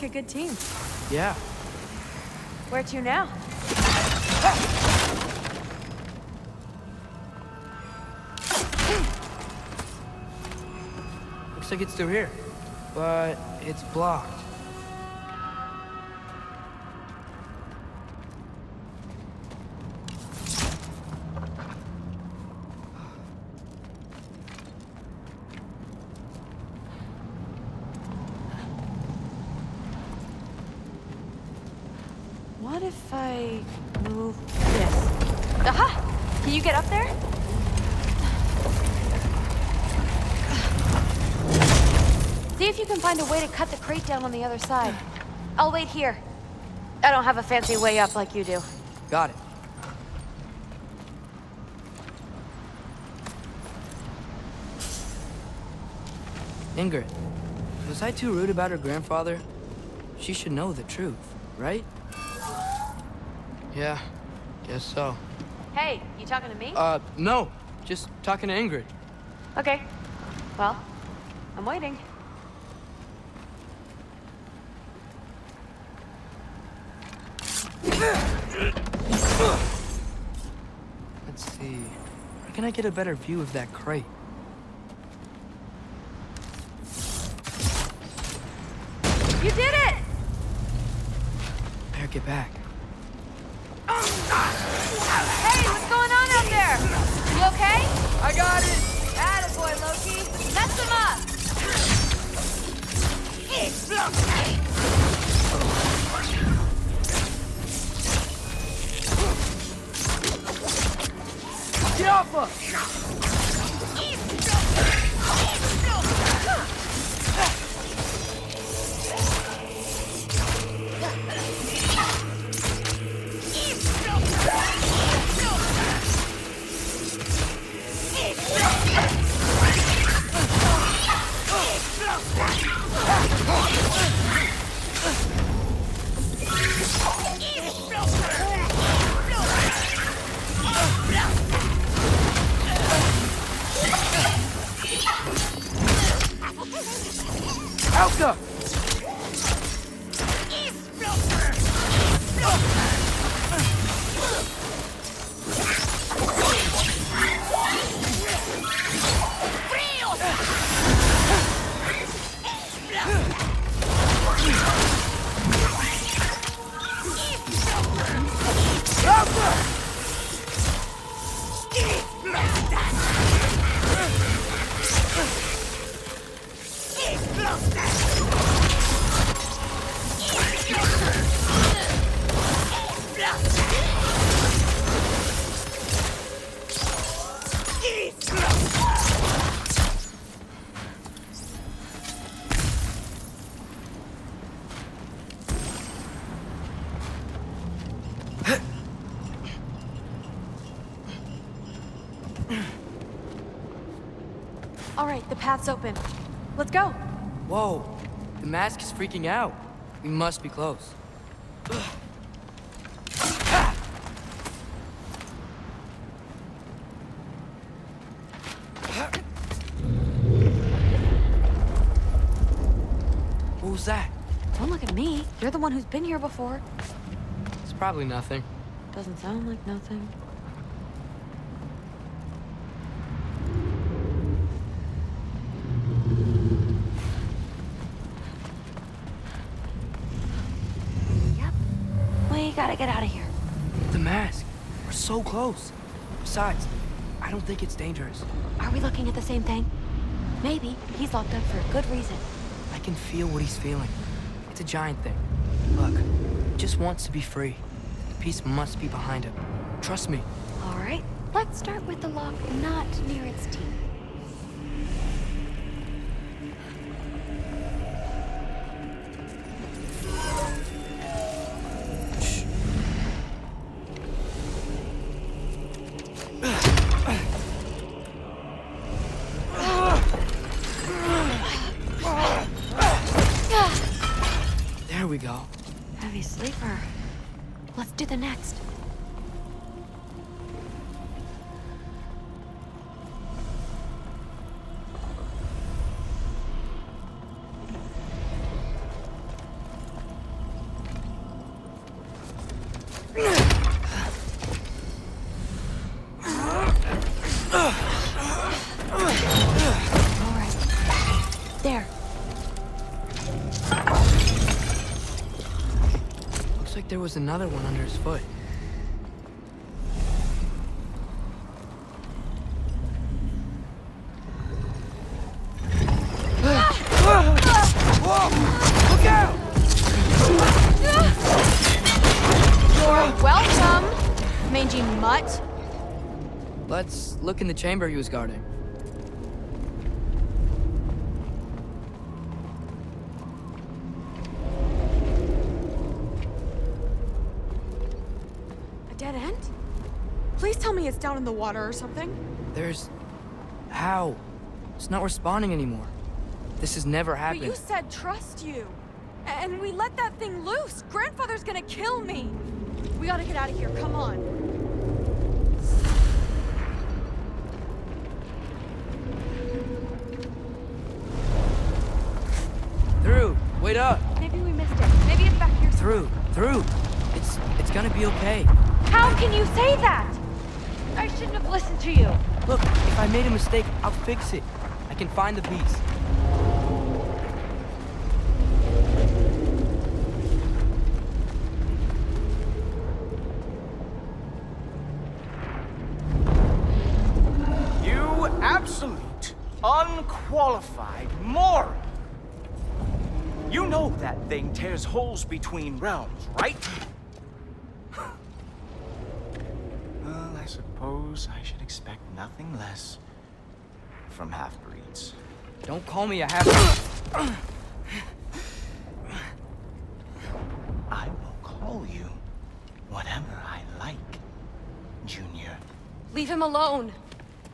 M: make a good team.
N: Yeah.
M: Where to now?
N: Looks like it's through here, but it's blocked.
M: What if I move this? Aha! Can you get up there? See if you can find a way to cut the crate down on the other side. I'll wait here. I don't have a fancy way up like you do.
N: Got it. Ingrid, was I too rude about her grandfather? She should know the truth, right? Yeah, guess so.
M: Hey, you talking to me?
N: No. Just talking to Ingrid.
M: Okay. Well, I'm waiting.
N: Let's see. Where can I get a better view of that crate?
M: You did it!
N: Better get back.
M: Hey, what's going on out there? You okay?
N: I got it!
M: Attaboy, Loki. Mess him up!
N: Get off us! Elsa!
M: All right, the path's open. Let's go.
N: Whoa, the mask is freaking out. We must be close. What was that?
M: Don't look at me. You're the one who's been here before.
N: It's probably nothing.
M: Doesn't sound like nothing. Yep. We gotta get out of here.
N: The mask. We're so close. Besides, I don't think it's dangerous.
M: Are we looking at the same thing? Maybe. He's locked up for a good reason.
N: I can feel what he's feeling. It's a giant thing. Look, he just wants to be free. The peace must be behind him. Trust me.
M: All right. Let's start with the lock not near its teeth.
N: There we go.
M: Heavy sleeper. Let's do the next.
N: there was another one under his foot.
F: Whoa! Look out!
L: You're welcome, mangy mutt.
N: Let's look in the chamber he was guarding.
L: A dead end? Please tell me it's down in the water or something.
N: There's... How? It's not responding anymore. This has never happened.
L: But you said trust you. And we let that thing loose. Grandfather's gonna kill me. We gotta get out of here, come on.
N: Through! Wait up!
L: Maybe we missed it. Maybe it's back here.
N: Through! It's gonna be okay.
L: How can you say that? I shouldn't have listened to you.
N: Look, if I made a mistake, I'll fix it. I can find the piece.
F: You absolute, unqualified moron! You know that thing tears holes between realms, right? Well, I suppose I should expect nothing less from half-breeds.
N: Don't call me a half-breed.
F: I will call you whatever I like, Junior.
L: Leave him alone.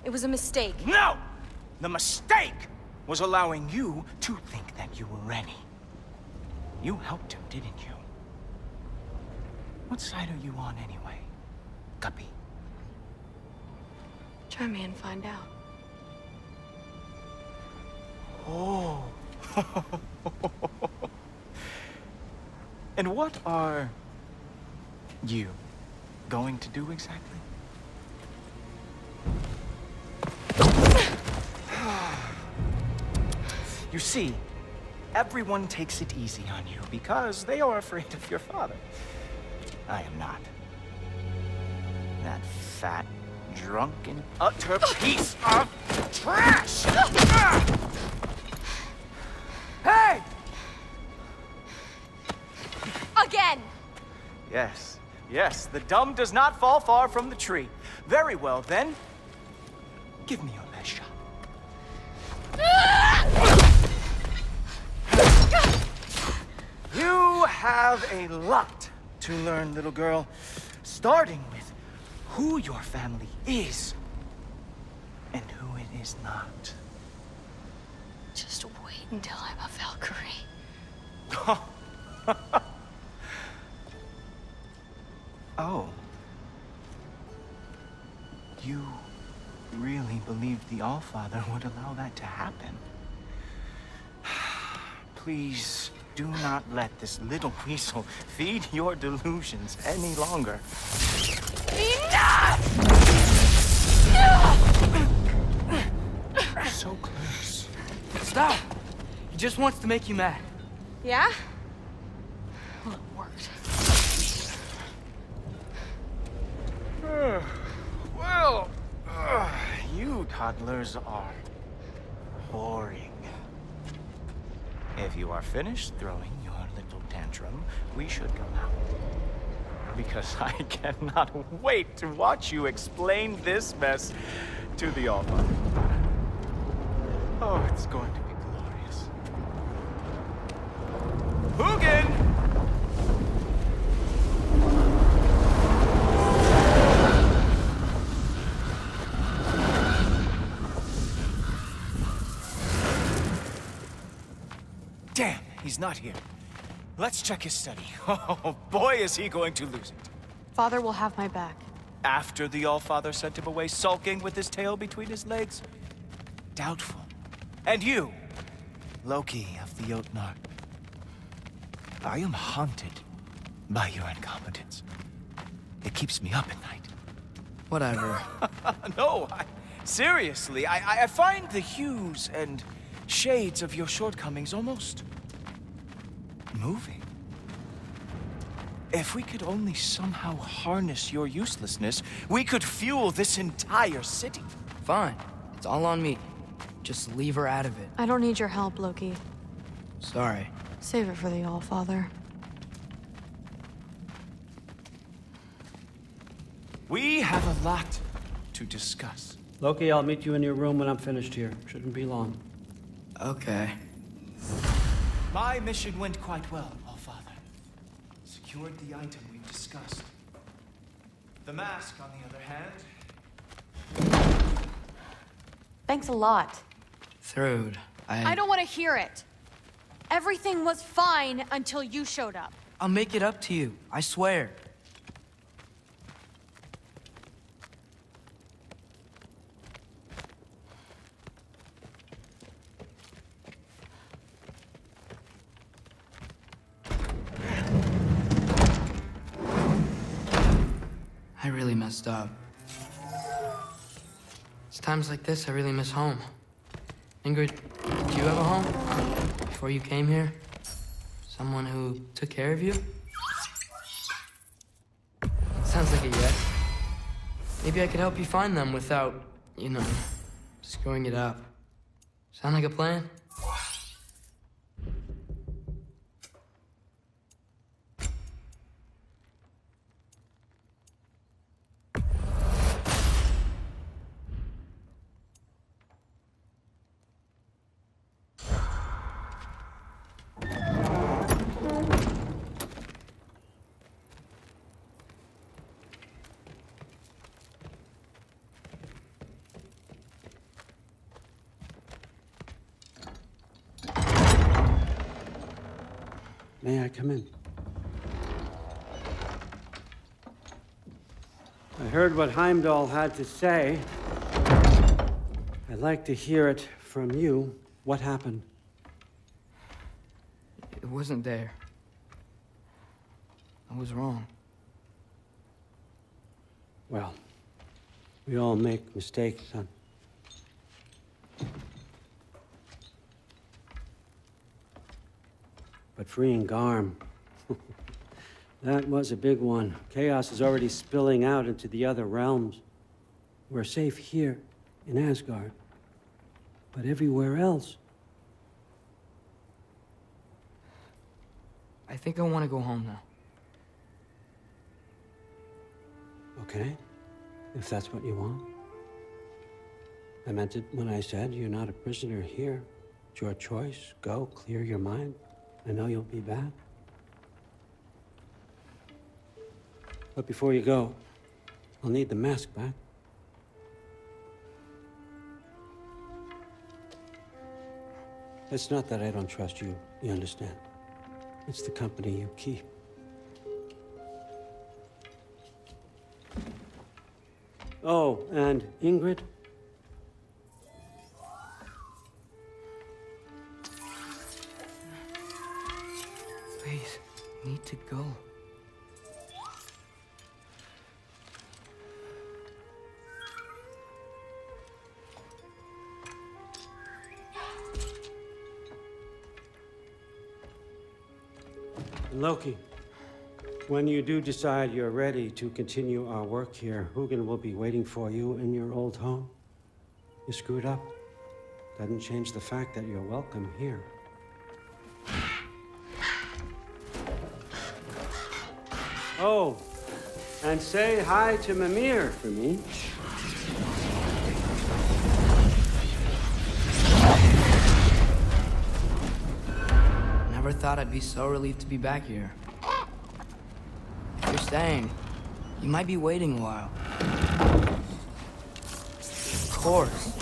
L: It was a mistake.
F: No! The mistake was allowing you to think that you were ready. You helped him, didn't you? What side are you on anyway, Guppy?
L: Try me and find out.
F: Oh. And what are you going to do exactly? You see, everyone takes it easy on you because they are afraid of your father. I am not. That fat, drunken, utter piece of trash! Hey!
L: Again!
F: Yes, yes, the dumb does not fall far from the tree. Very well, then. Give me your best shot. You have a lot to learn, little girl. Starting with who your family is and who it is not.
L: Just wait until I'm a Valkyrie.
F: Oh. You really believed the Allfather would allow that to happen? Please do not let this little weasel feed your delusions any longer.
L: Enough!
F: So close.
N: Stop! He just wants to make you mad.
L: Yeah? Well, it worked.
F: Well, you toddlers are boring. If you are finished throwing your little tantrum, we should go now. Because I cannot wait to watch you explain this mess to the Allfather. Oh, it's going to be glorious. Hugin! Damn, he's not here. Let's check his study. Oh, boy, is he going to lose it.
L: Father will have my back.
F: After the Allfather sent him away sulking with his tail between his legs? Doubtful. And you, Loki of the Jotnar. I am haunted by your incompetence. It keeps me up at night.
N: Whatever.
F: No, seriously, I find the hues and shades of your shortcomings almost moving.
G: If we could only somehow harness your uselessness, we could fuel this entire city.
N: Fine. It's all on me. Just leave her out of it.
M: I don't need your help, Loki.
N: Sorry.
M: Save it for the Allfather.
G: We have a lot to discuss.
O: Loki, I'll meet you in your room when I'm finished here. Shouldn't be long.
N: Okay.
G: My mission went quite well, Allfather. Secured the item we've discussed. The mask, on the other hand...
M: Thanks a lot.
N: Thrud,
L: I don't want to hear it. Everything was fine until you showed up.
N: I'll make it up to you. I swear. I really messed up. It's times like this I really miss home. Ingrid, did you have a home before you came here? Someone who took care of you? It sounds like a yes. Maybe I could help you find them without, you know, screwing it up. Sound like a plan?
O: May I come in? I heard what Heimdall had to say. I'd like to hear it from you. What happened?
N: It wasn't there. I was wrong.
O: Well, we all make mistakes, son. But freeing Garm, that was a big one. Chaos is already spilling out into the other realms. We're safe here in Asgard, but everywhere else.
N: I think I want to go home now.
O: Okay, if that's what you want. I meant it when I said you're not a prisoner here. It's your choice. Go, clear your mind. I know you'll be back. But before you go, I'll need the mask back. It's not that I don't trust you, you understand? It's the company you keep. Oh, and Ingrid?
N: Please, I need to go.
O: Loki, when you do decide you're ready to continue our work here, Hugin will be waiting for you in your old home. You screwed up. Doesn't change the fact that you're welcome here. Oh, and say hi to Mimir for me.
N: Never thought I'd be so relieved to be back here. If you're staying, you might be waiting a while. Of course.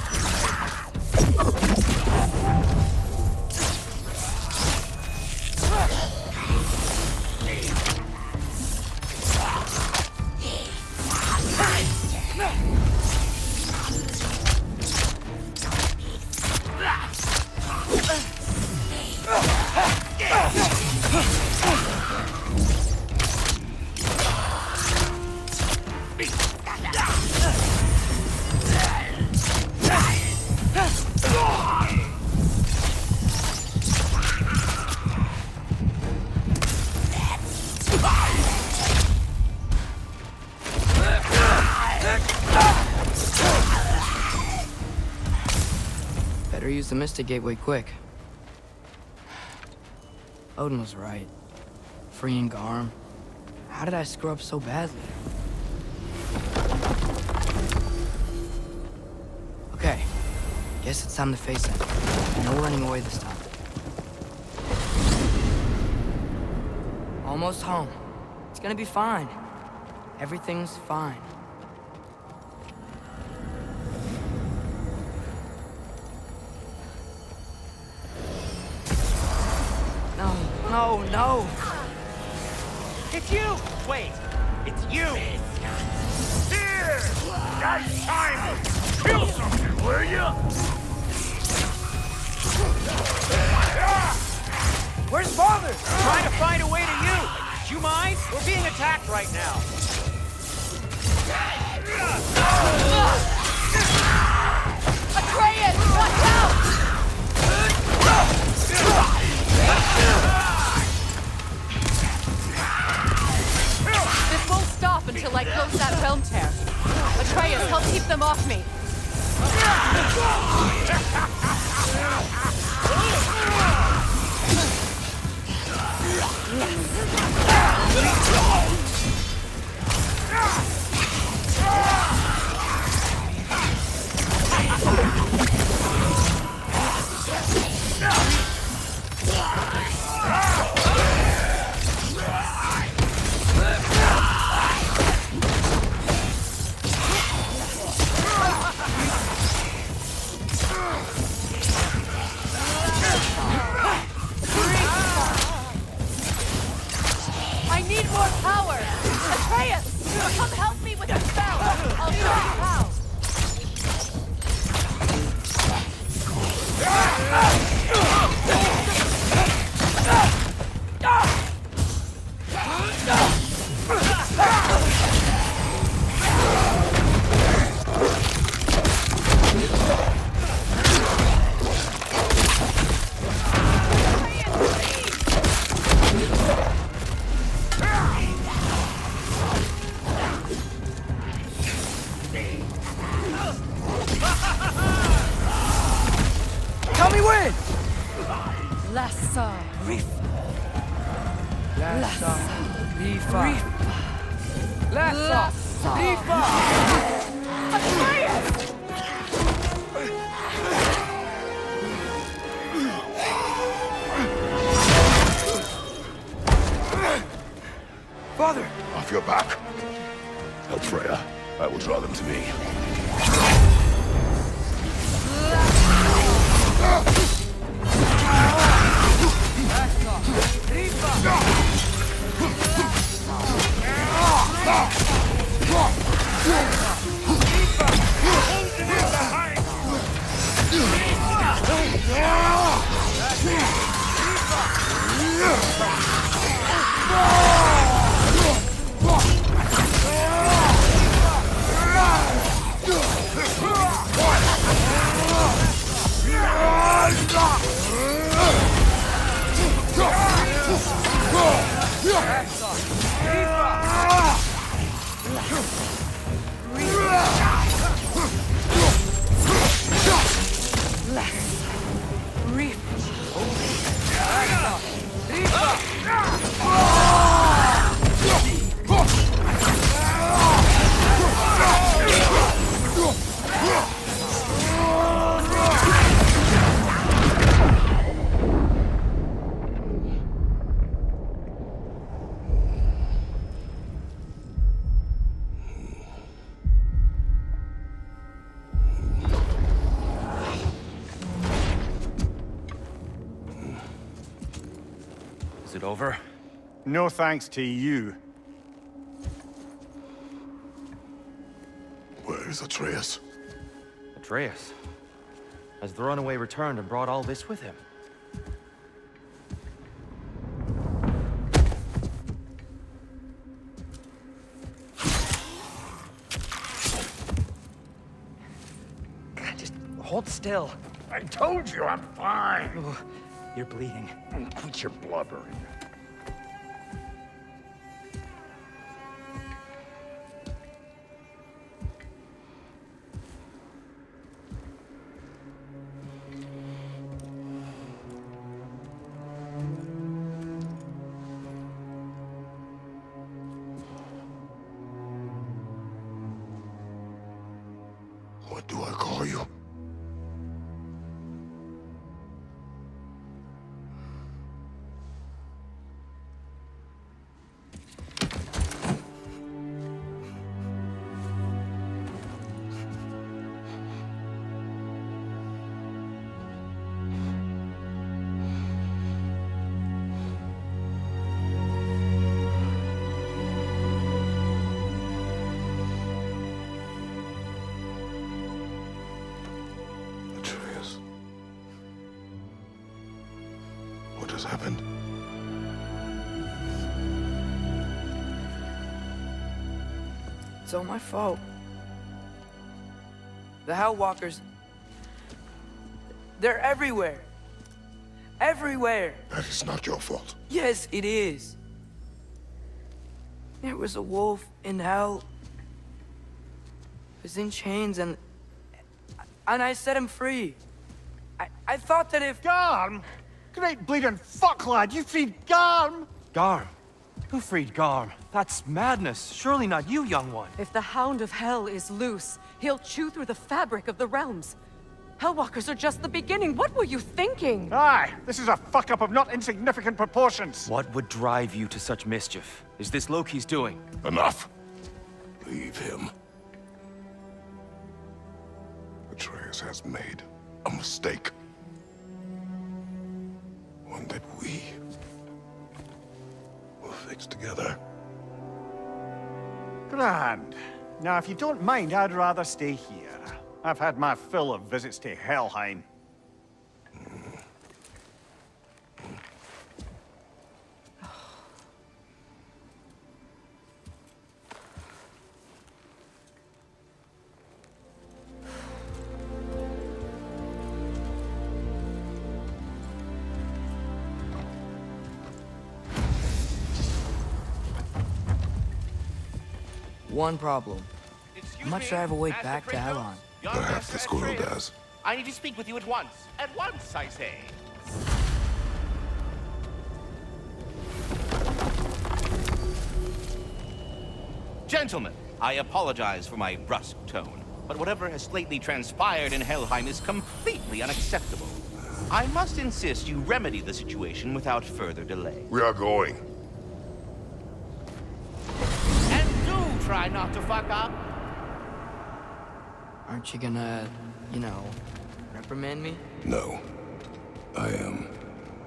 N: use the Mystic Gateway quick. Odin was right. Freeing Garm. How did I screw up so badly? Okay. Guess it's time to face it. No running away this time. Almost home. It's gonna be fine. Everything's fine. No, no, no!
F: It's you! Wait, it's you!
D: Here! Got time! Kill something, will ya?
F: Where's Father? Trying to find a way to you! Do you mind? We're being attacked right now.
L: Atreus, watch out! This won't stop until I close that realm tear. Atreus, help keep them off me. I need more power! Atreus! Come help me with the spell! I'll show you how!
N: Tell me when!
L: Lassa Rifa.
N: Lassa Rifa. Lassa Rifa.
L: Atreus!
N: Father!
I: Off your back. Help Freya. I will draw them to me.
R: Is it over? No thanks to you.
I: Where is Atreus?
H: Atreus? Has the runaway returned and brought all this with him?
F: Just hold still.
D: I told you I'm fine.
F: Oh, you're bleeding.
D: Quit your blubbering.
I: What has happened?
N: It's all my fault. The Hellwalkers... they're everywhere. Everywhere.
I: That is not your fault.
N: Yes, it is. There was a wolf in hell. He was in chains and I set him free. I thought that if...
R: Garm? Great bleeding fuck, lad. You freed Garm?
H: Garm? Who freed Garm? That's madness. Surely not you, young one.
E: If the Hound of Hell is loose, he'll chew through the fabric of the realms. Hellwalkers are just the beginning. What were you thinking?
R: Aye, this is a fuck-up of not insignificant proportions.
H: What would drive you to such mischief? Is this Loki's doing?
I: Enough. Leave him. Atreus has made a mistake. One that we will fix together.
R: Grand. Now, if you don't mind, I'd rather stay here. I've had my fill of visits to Helheim.
N: One problem. How much do I have a way back to Elon?
I: Perhaps the squirrel does.
P: I need to speak with you at once. At once, I say. Gentlemen, I apologize for my brusque tone, but whatever has lately transpired in Helheim is completely unacceptable. I must insist you remedy the situation without further delay.
I: We are going.
P: And do try not to fuck up.
N: Aren't you gonna, you know, reprimand me?
I: No. I am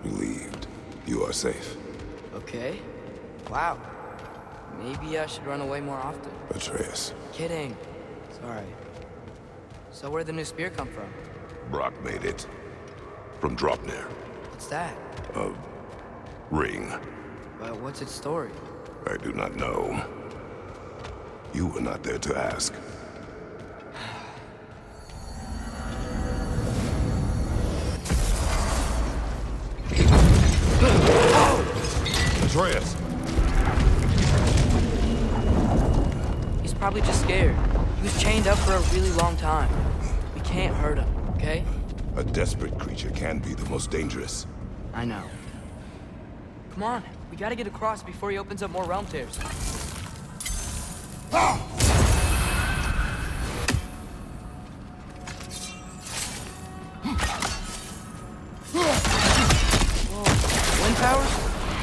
I: relieved. You are safe.
N: Okay. Wow. Maybe I should run away more often.
I: Atreus.
N: Kidding. Sorry. So where'd the new spear come from?
I: Brock made it. From Dropnir.
N: What's that?
I: A ring.
N: Well, what's its story?
I: I do not know. You were not there to ask. Atreus!
N: He's probably just scared. He was chained up for a really long time. We can't hurt him, okay?
I: A desperate creature can be the most dangerous.
N: I know. Come on, we gotta get across before he opens up more realm tears. Whoa, wind powers?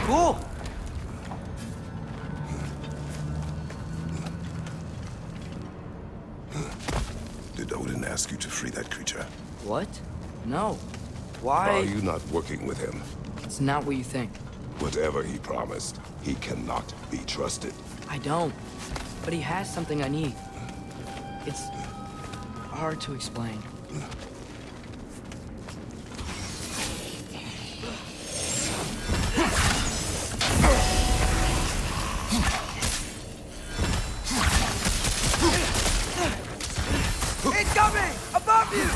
N: Cool!
I: Did Odin ask you to free that creature?
N: What? No. Why?
I: Are you not working with him?
N: It's not what you think.
I: Whatever he promised, he cannot be trusted.
N: I don't. But he has something I need. It's hard to explain.
F: It's coming! Above you!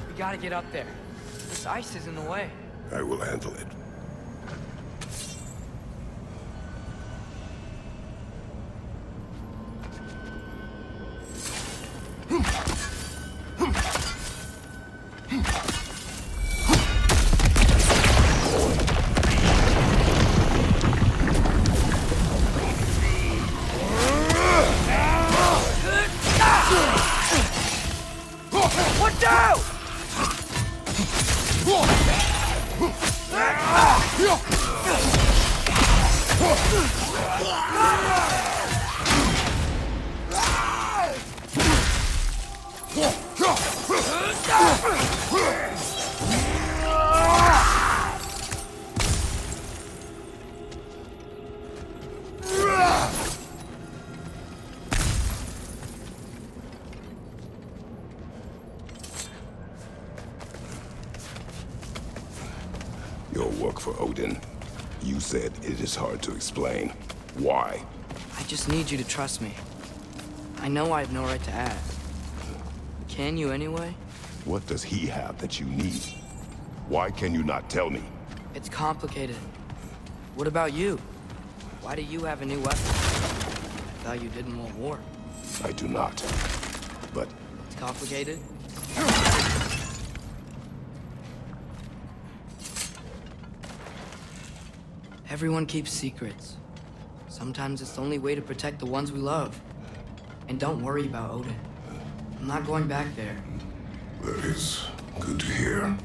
N: We gotta get up there. This ice is in the way.
I: I will handle it. Your work for Odin. You said it is hard to explain. Why?
N: I just need you to trust me. I know I have no right to ask. Can you anyway?
I: What does he have that you need? Why can you not tell me?
N: It's complicated. What about you? Why do you have a new weapon? I thought you didn't want war.
I: I do not. But...
N: It's complicated? Everyone keeps secrets. Sometimes it's the only way to protect the ones we love. And don't worry about Odin. I'm not going back there.
I: That is good to hear.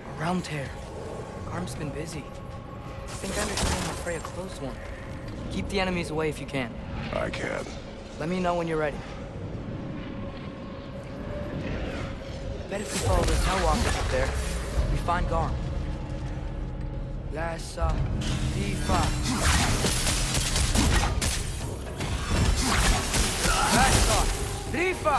N: A realm tear. Arm's been busy. I think I understand how Freya close one. Keep the enemies away if you can.
I: I can.
N: Let me know when you're ready. I bet if we follow those hellwalkers up there, we find Garm. Lassa, Difa. Lassa, Difa.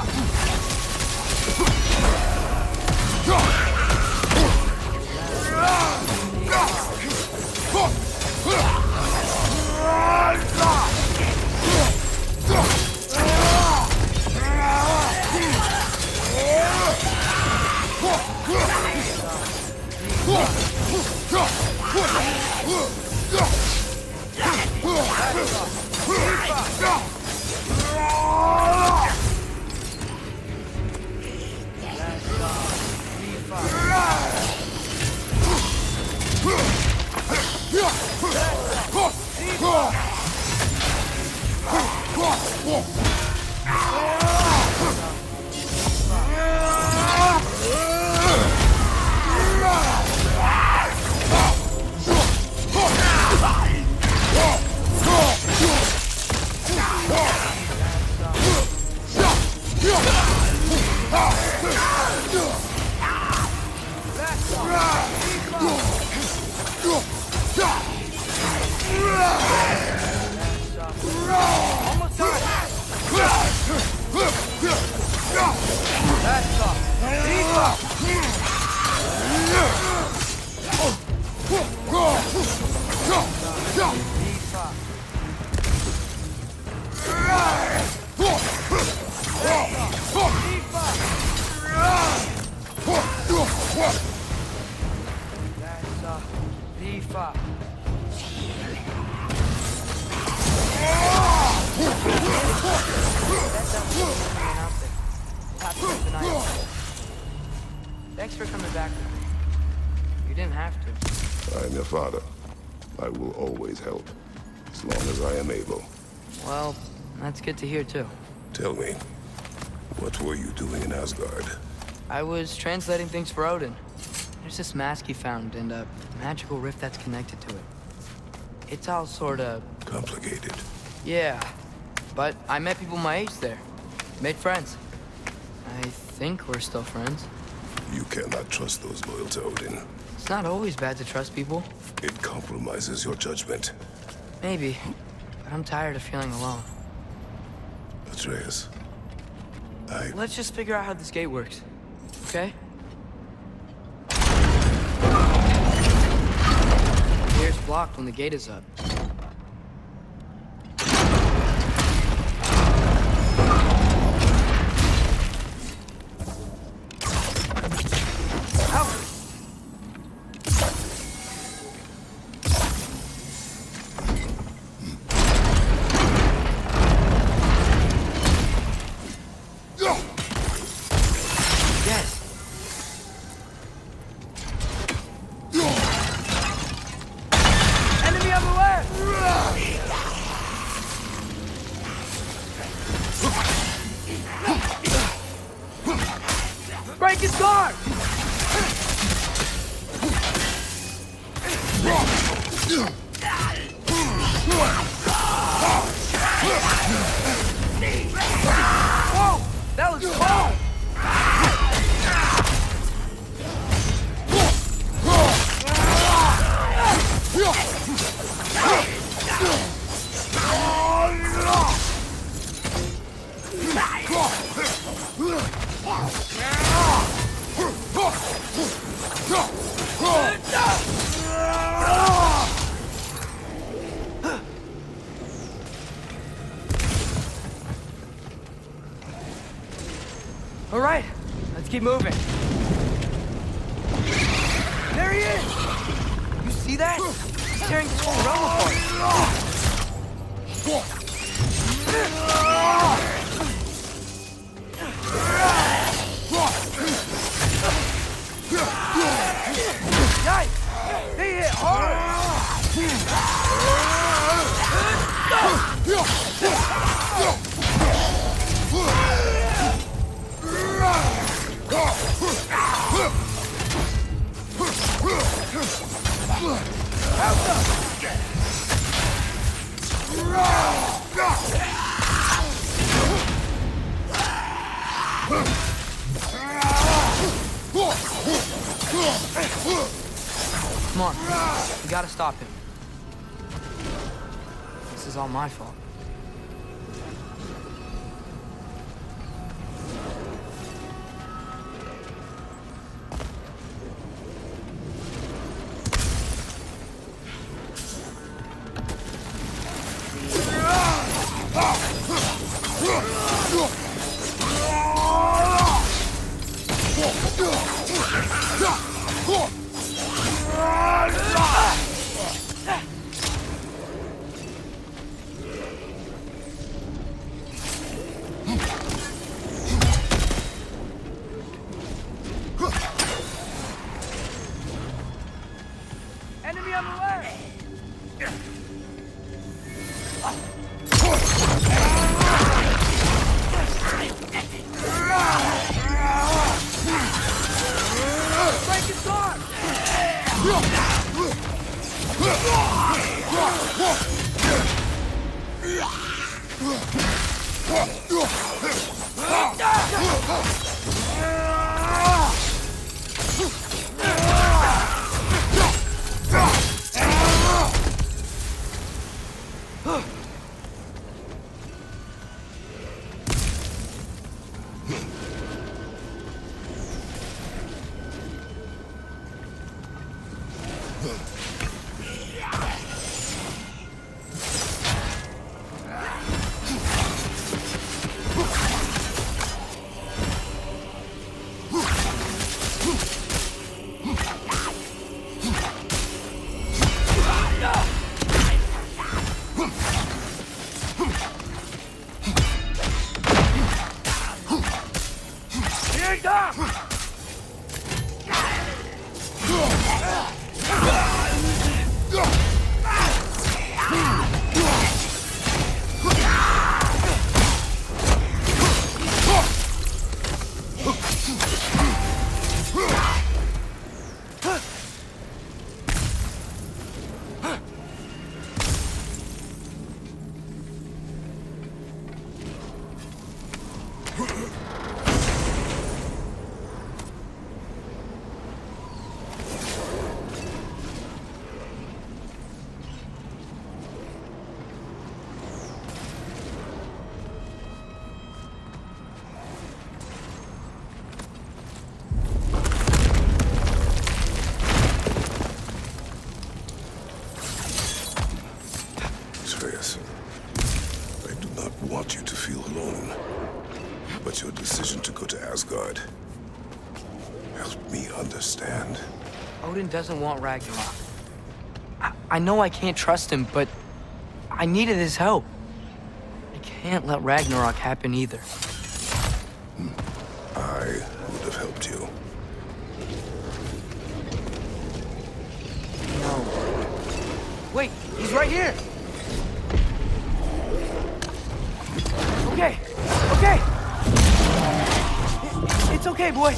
N: Thanks for coming back with me. You didn't have to.
I: I am your father. I will always help, as long as I am able.
N: Well, that's good to hear, too.
I: Tell me, what were you doing in Asgard?
N: I was translating things for Odin. There's this mask he found, and a magical rift that's connected to it. It's all sorta...
I: complicated.
N: Yeah, but I met people my age there. Made friends. I think we're still friends.
I: You cannot trust those loyal to Odin.
N: It's not always bad to trust people.
I: It compromises your judgment.
N: Maybe, but I'm tired of feeling alone.
I: Atreus,
N: Let's just figure out how this gate works, okay? The air's blocked when the gate is up. Enemy on the left! start! Whoa! That looks hard! All right, let's keep moving. There he is! You see that? He's tearing the whole realm apart. Yikes! He hit hard! Come on, we gotta stop him. This is all my fault. Enemy on the left! Break his arm! Odin doesn't want Ragnarok. I know I can't trust him, but I needed his help. I can't let Ragnarok happen either.
I: I would have helped you.
N: No. Wait, he's right here. Okay, okay. It's okay, boy.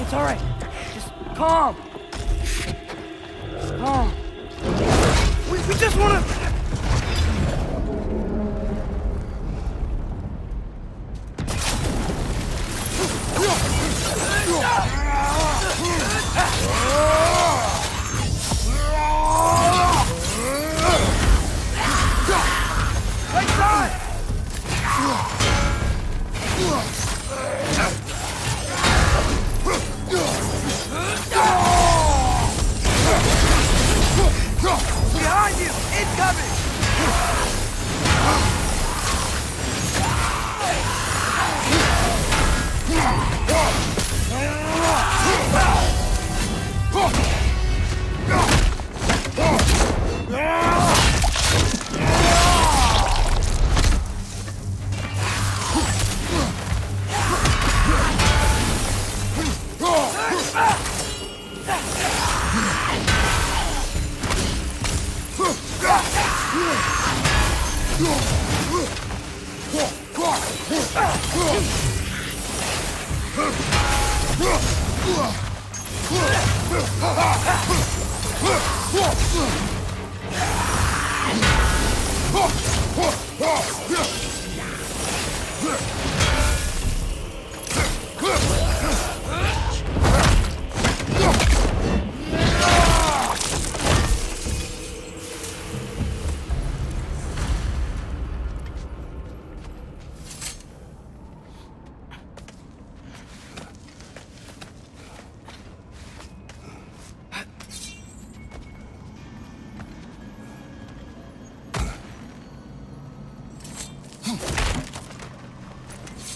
N: It's all right. Just calm. Just calm. We just want to... Right side! Behind you! Incoming!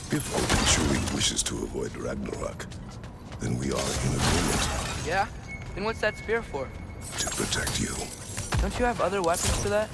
I: If Odin truly wishes to avoid Ragnarok, then we are in agreement.
N: Yeah? Then what's that spear for?
I: To protect you.
N: Don't you have other weapons for that?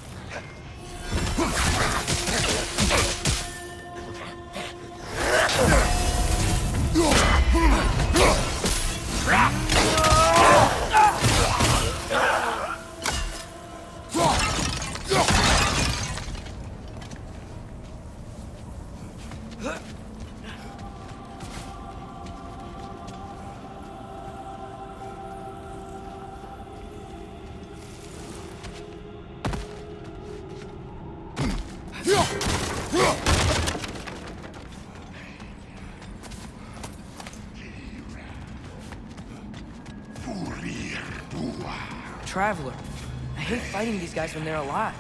N: Traveler. I hate fighting these guys when they're alive.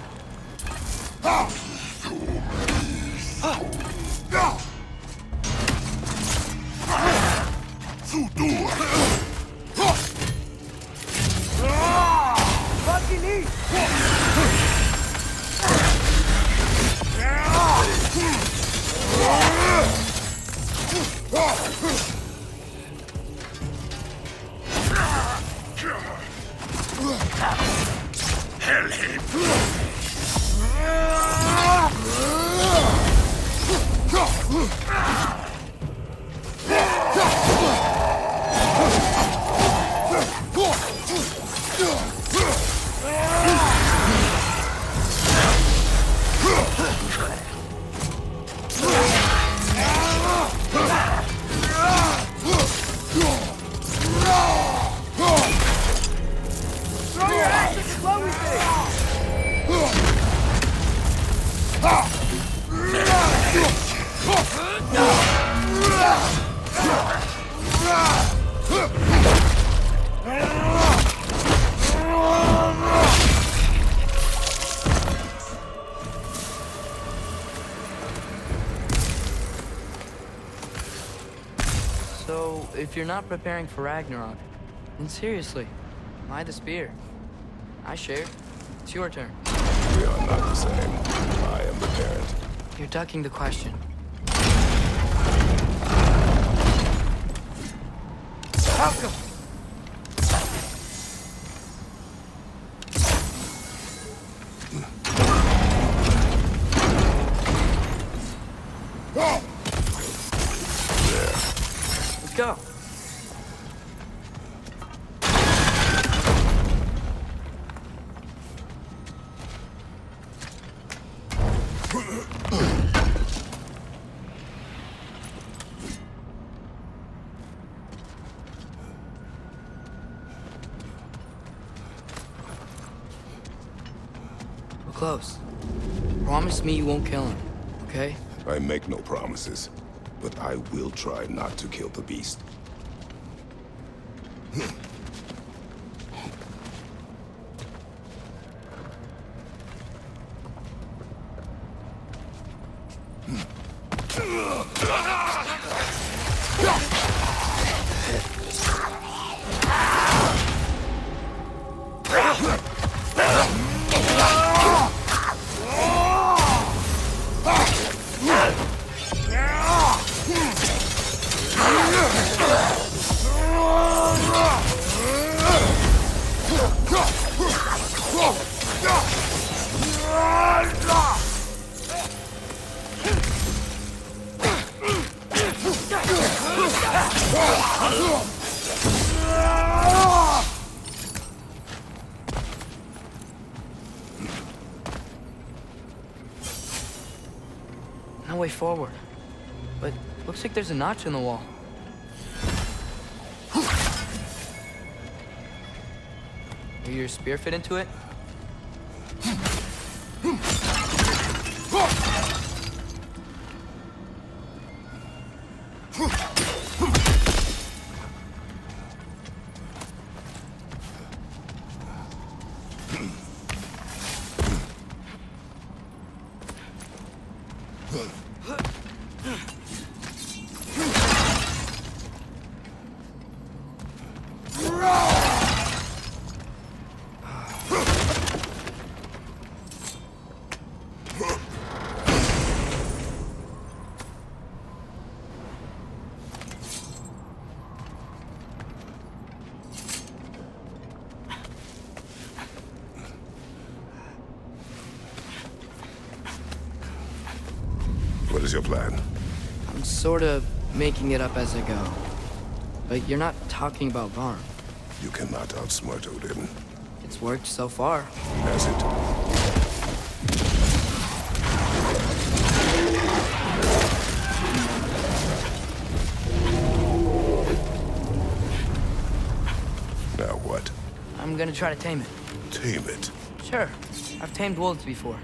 N: So, if you're not preparing for Ragnarok, then seriously, why the spear? I shared. It's your turn.
I: We are not the same. I am the parent.
N: You're ducking the question. Falcon! Let's go. close. Promise me you won't kill him, okay?
I: I make no promises, but I will try not to kill the beast.
N: No way forward. But looks like there's a notch in the wall. Will your spear fit into it?
I: What is your plan?
N: I'm sort of making it up as I go. But you're not talking about Varm.
I: You cannot outsmart Odin.
N: It's worked so far.
I: Has it? Now what?
N: I'm gonna try to tame it.
I: Tame it?
N: Sure. I've tamed wolves before.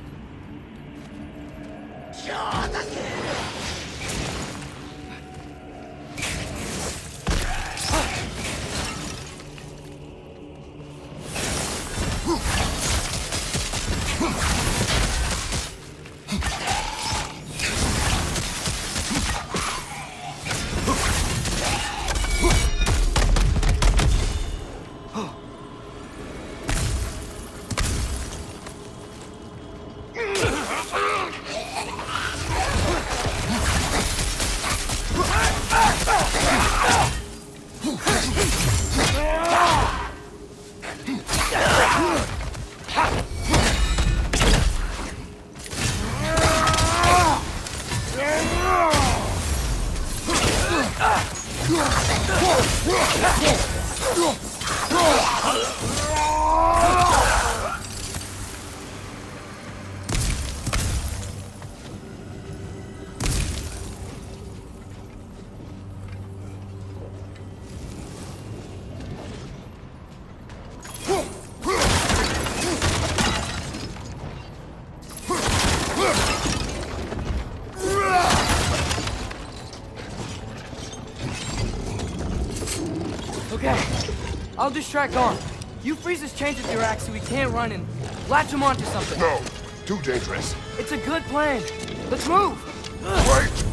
N: I'll distract Arm. You freeze his chains with your axe so he can't run and latch him onto something.
I: No, too dangerous.
N: It's a good plan. Let's move.
I: Wait.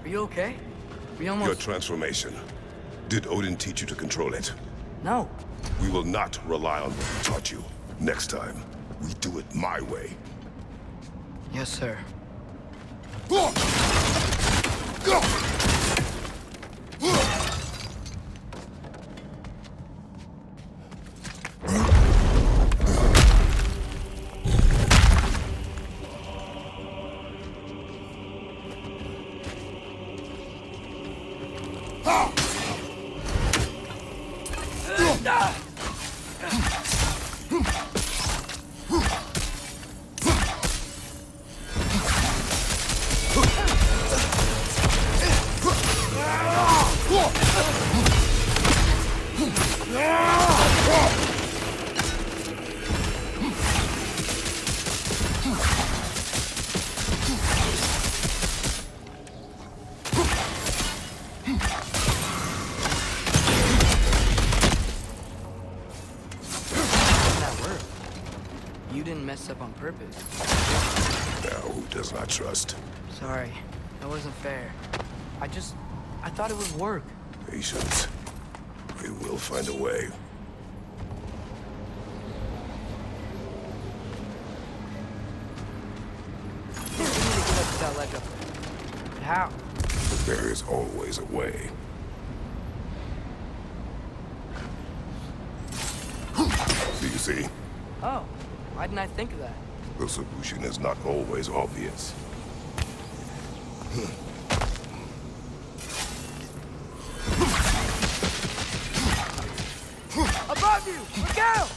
N: Are you okay? We almost...
I: Your transformation. Did Odin teach you to control it?
N: No.
I: We will not rely on what he taught you. Next time. We do it my way.
N: Yes, sir. Up on purpose.
I: Now, who does not trust?
N: Sorry, that wasn't fair. I thought it would work.
I: Patience. We will find a way.
N: We need to get up to that ledge up there. How?
I: There is always a way. Do you see?
N: Oh. Why didn't I think of that?
I: The solution is not always obvious.
N: Above you! Look out!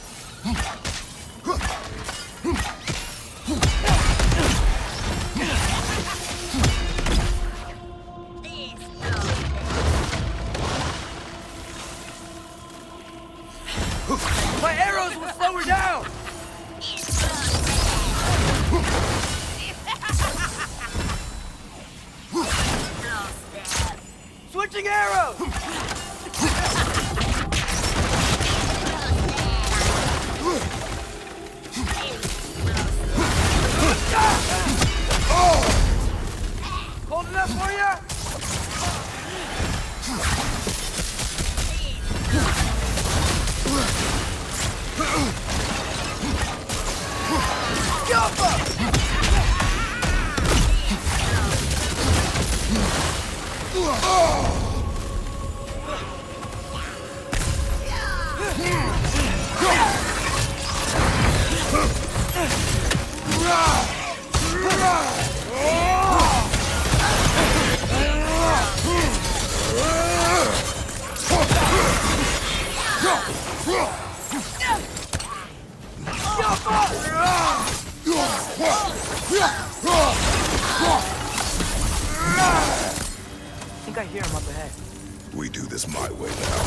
N: My arrows will slow her down! Switching arrows! Hold it up for you! I think I hear him up ahead.
I: We do this my way now.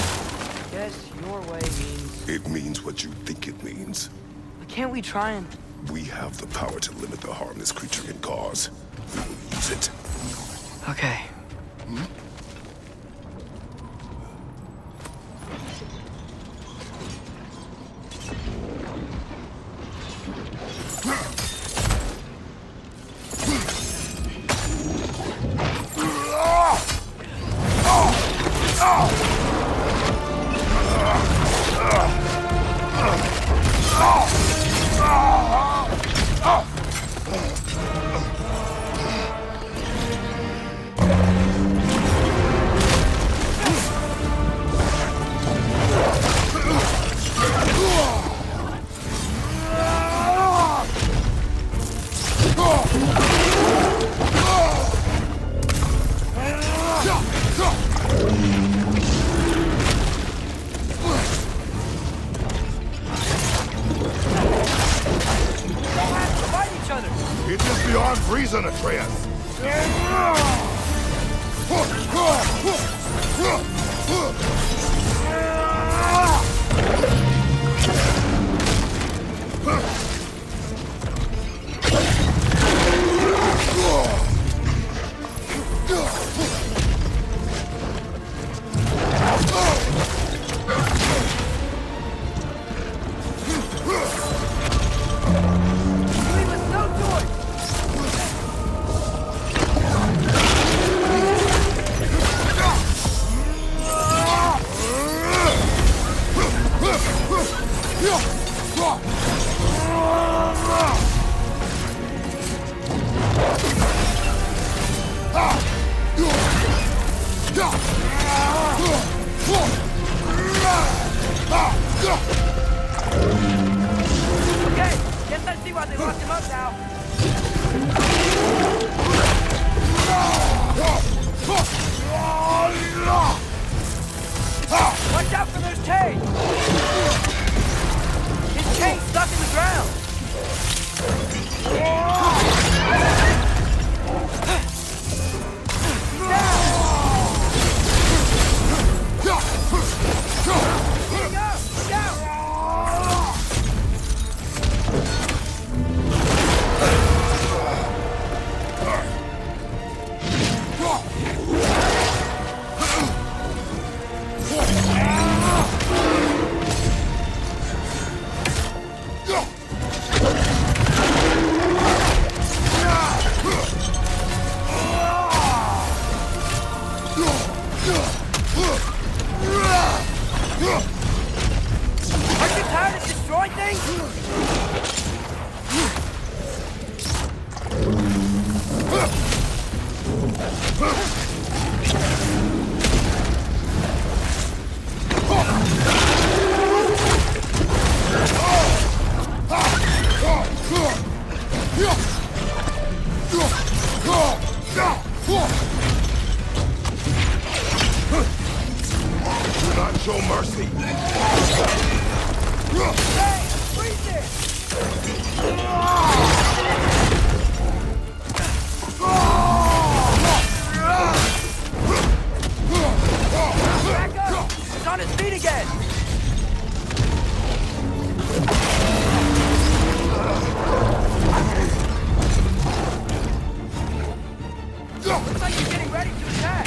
N: Guess your way means...
I: It means what you think it means.
N: But can't we try and...
I: We have the power to limit the harm this creature can cause. We will use it.
N: Okay.
I: It is beyond reason, Atreus.
N: Okay, guess I see why they locked him up now. Watch out for those chains! His chain's stuck in the ground! Aren't you tired of destroying things?
I: Do not show mercy.
N: Hey, freeze it! Back up! He's on his feet again! Looks like you're getting ready to attack!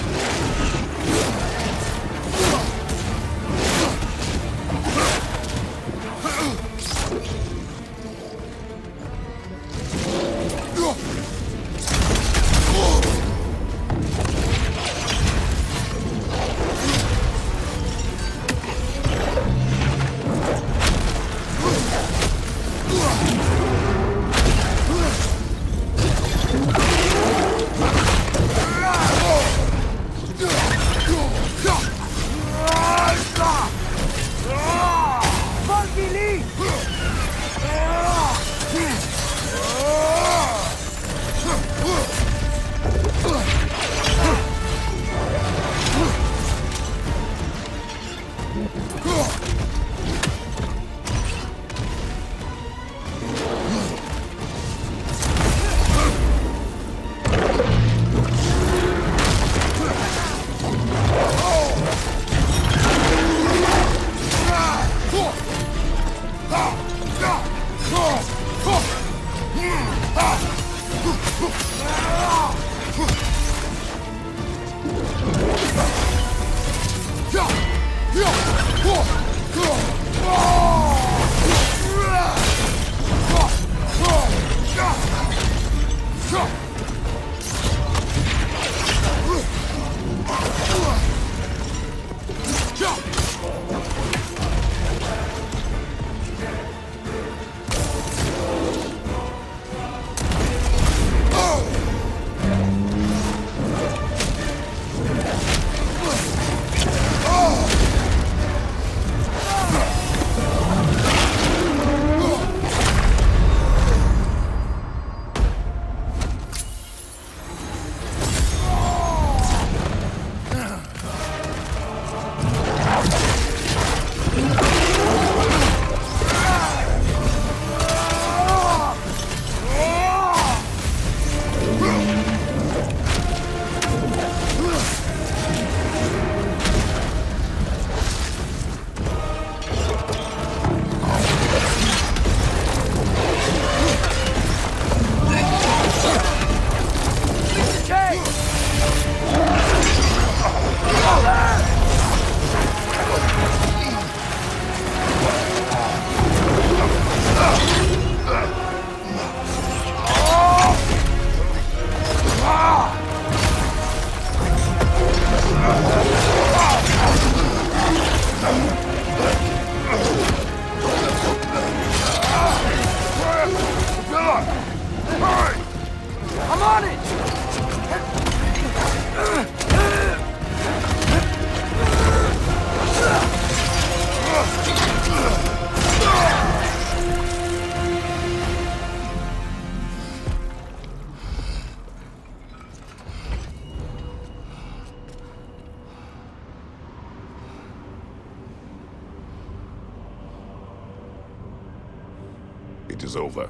I: conflict is over.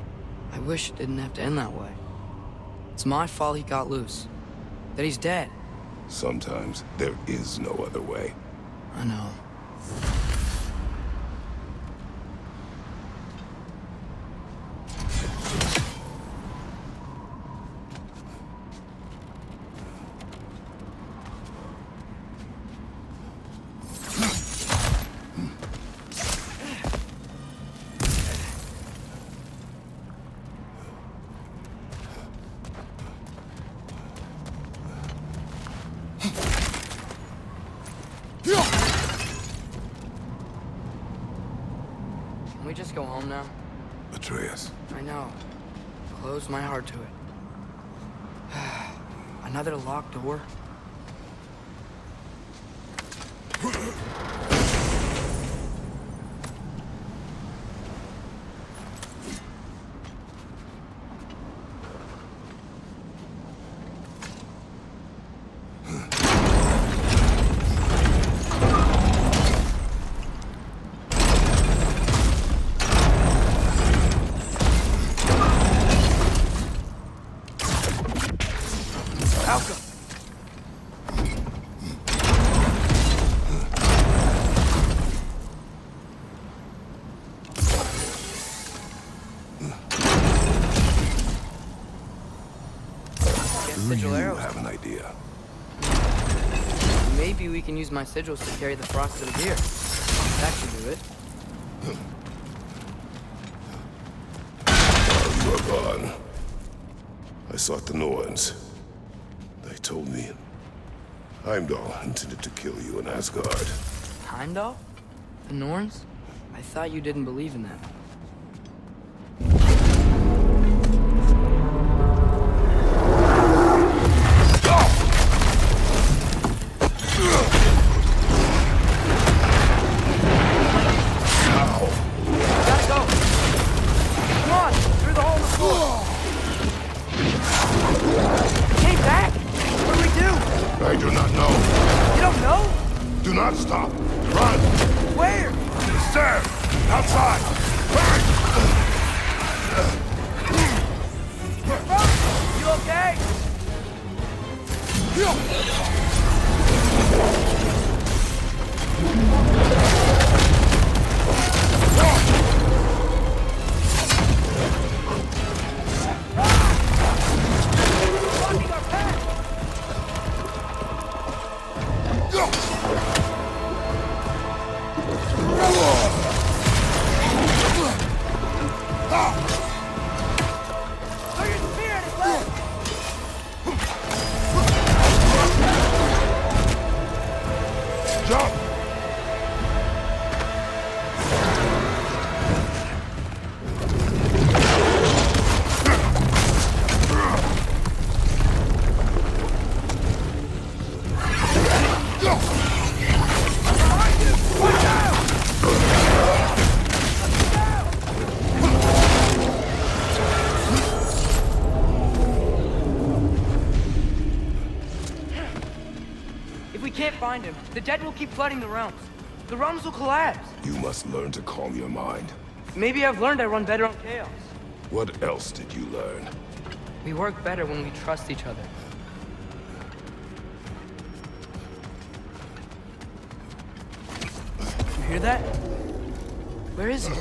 N: I wish it didn't have to end that way. It's my fault he got loose. That he's dead.
I: Sometimes there is no other way.
N: I know. Can we just go home now?
I: Atreus.
N: I know. Close my heart to it. Another locked door?
I: Do you have an idea?
N: Maybe we can use my sigils to carry the frost to the beer. That should do it.
I: While you were gone, I sought the Norns. They told me Heimdall intended to kill you in Asgard.
N: Heimdall? The Norns? I thought you didn't believe in them.
I: I do not know.
N: You don't know?
I: Do not stop. Run!
N: Where?
I: Stairs! Outside! Hurry!
N: You okay?
I: Jump!
N: If we can't find him, the dead will keep flooding the realms. The realms will collapse.
I: You must learn to calm your mind.
N: Maybe I've learned I run better on chaos.
I: What else did you learn?
N: We work better when we trust each other. You hear that? Where is he?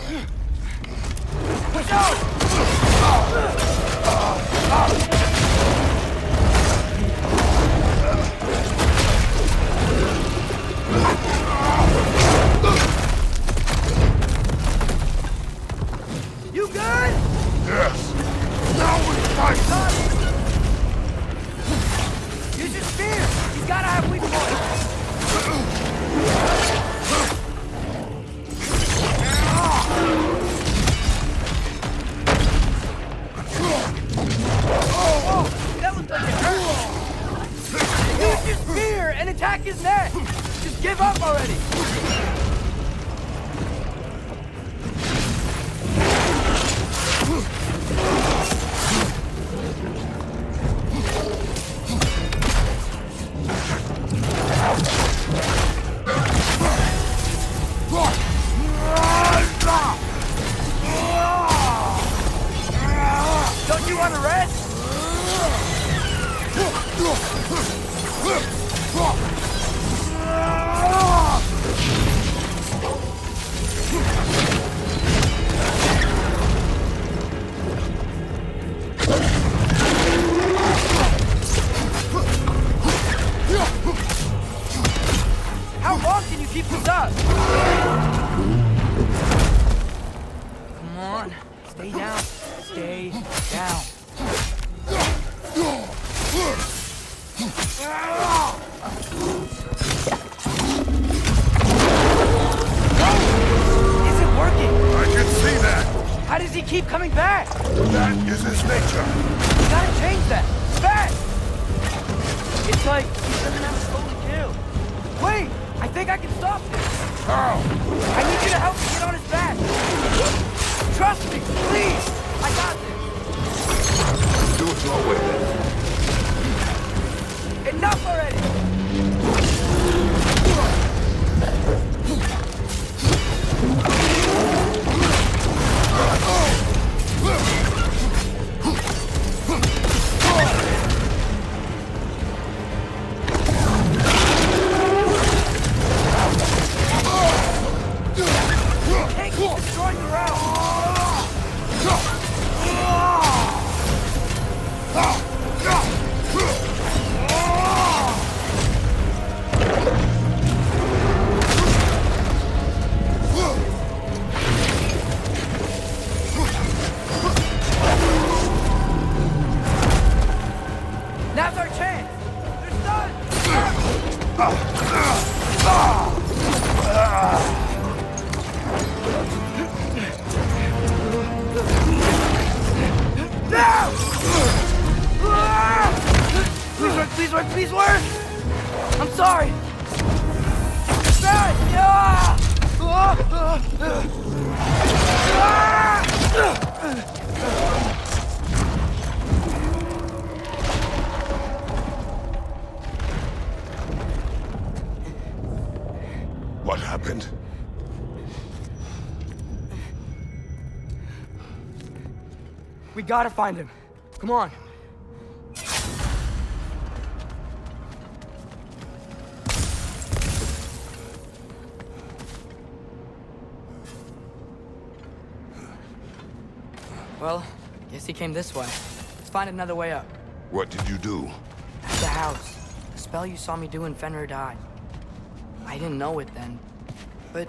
N: You good?
I: Yes. Now we fight!
N: Use your spear! He's gotta have weak points! Oh, that looks like it hurt! Use your spear and attack his neck! Just give up already! can you keep this up? Come on. Stay down. Stay down. Is it working?
C: I can see that.
N: How does he keep coming back?
C: That is his nature.
N: We gotta change that. Fast! It's like he doesn't have a soul to kill. Wait! I think I can stop this.
C: How?
N: I need you to help me get on his back. Trust me, please. I got this.
I: Do it your way then.
N: Enough already. Can't keep destroying the route. Now's our chance. They're done. Now! Please work, please work, please work! I'm sorry!
I: What happened?
N: We gotta find him. Come on. Well, guess he came this way. Let's find another way up.
I: What did you do?
N: At the house. The spell you saw me do when Fenrir died. I didn't know it then, but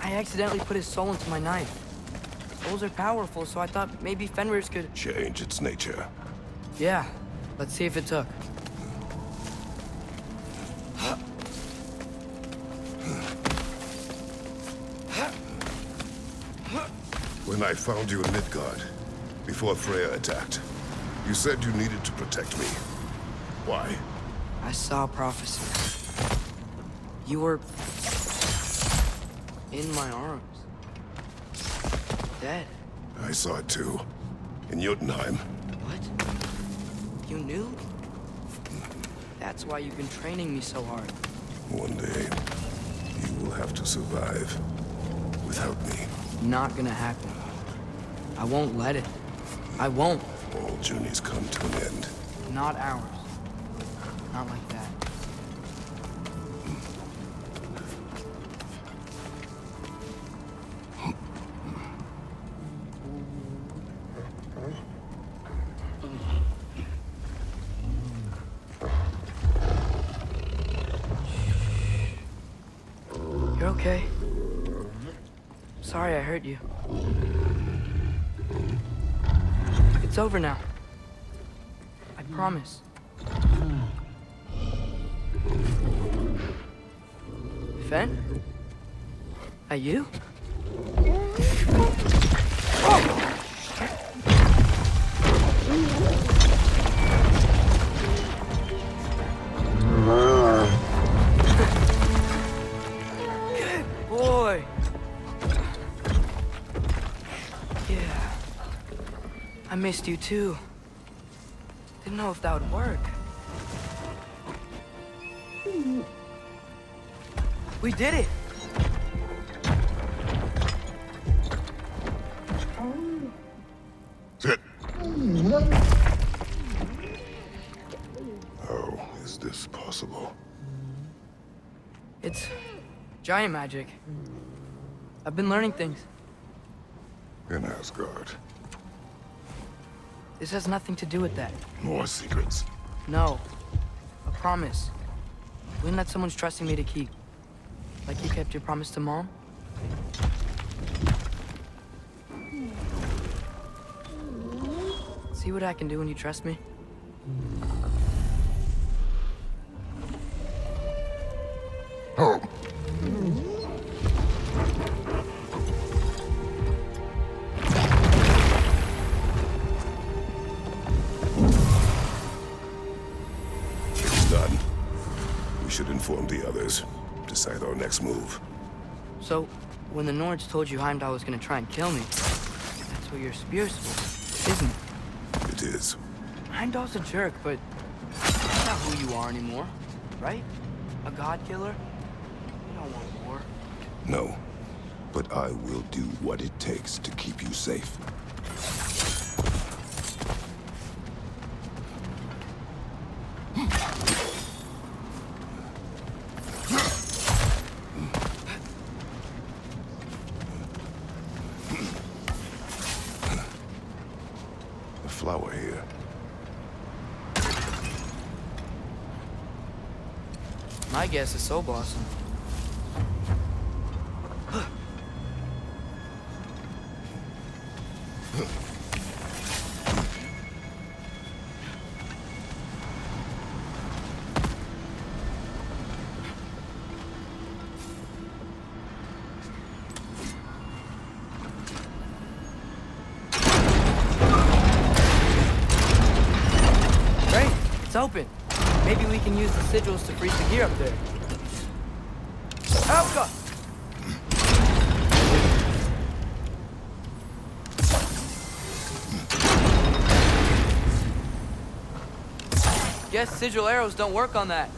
N: I accidentally put his soul into my knife. Souls are powerful, so I thought maybe Fenrir's could...
I: Change its nature.
N: Yeah, let's see if it took.
I: When I found you in Midgard, before Freya attacked, you said you needed to protect me. Why?
N: I saw a prophecy. You were... in my arms. Dead.
I: I saw it too. In Jotunheim.
N: What? You knew? That's why you've been training me so hard.
I: One day, you will have to survive without me.
N: Not gonna happen. I won't let it. I won't.
I: All journeys come to an end.
N: Not ours. Not like that. You're okay. Sorry I hurt you. It's over now. I promise. Fen? That you? Good boy. Yeah. I missed you too. Didn't know if that would work. We did it!
I: Sit. How is this possible?
N: It's giant magic. I've been learning things.
I: In Asgard.
N: This has nothing to do with that.
I: More secrets.
N: No. A promise. One that someone's trusting me to keep. Like you kept your promise to Mom? See what I can do when you trust me?
I: Home. It's done. We should inform the others. Decide our next move.
N: So, when the Nords told you Heimdall was gonna try and kill me, that's what your spear's for, isn't it?
I: It is.
N: Heimdall's a jerk, but that's not who you are anymore, right? A god killer? You don't want war.
I: No. But I will do what it takes to keep you safe. A flower here.
N: My guess is Soul Blossom. Great, it's open. Maybe we can use the sigils to freeze the gear up there. Alka! Guess sigil arrows don't work on that.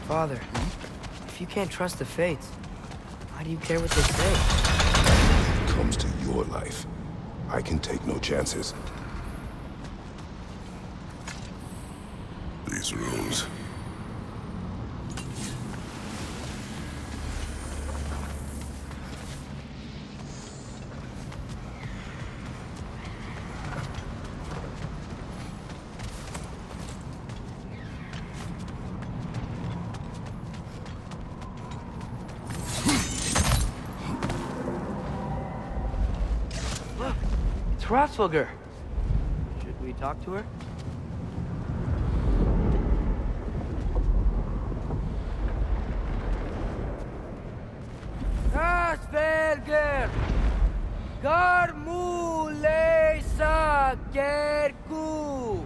N: Father, if you can't trust the fates, why do you care what they say?
I: When it comes to your life, I can take no chances. These rooms.
N: Look, it's Hrothgar. Should we talk to her? Hrothgar! Garmulesa Kerku!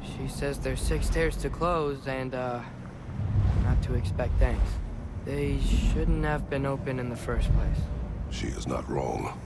N: She says there's 6 stairs to close and, not to expect thanks. They shouldn't have been open in the first place.
I: She is not wrong.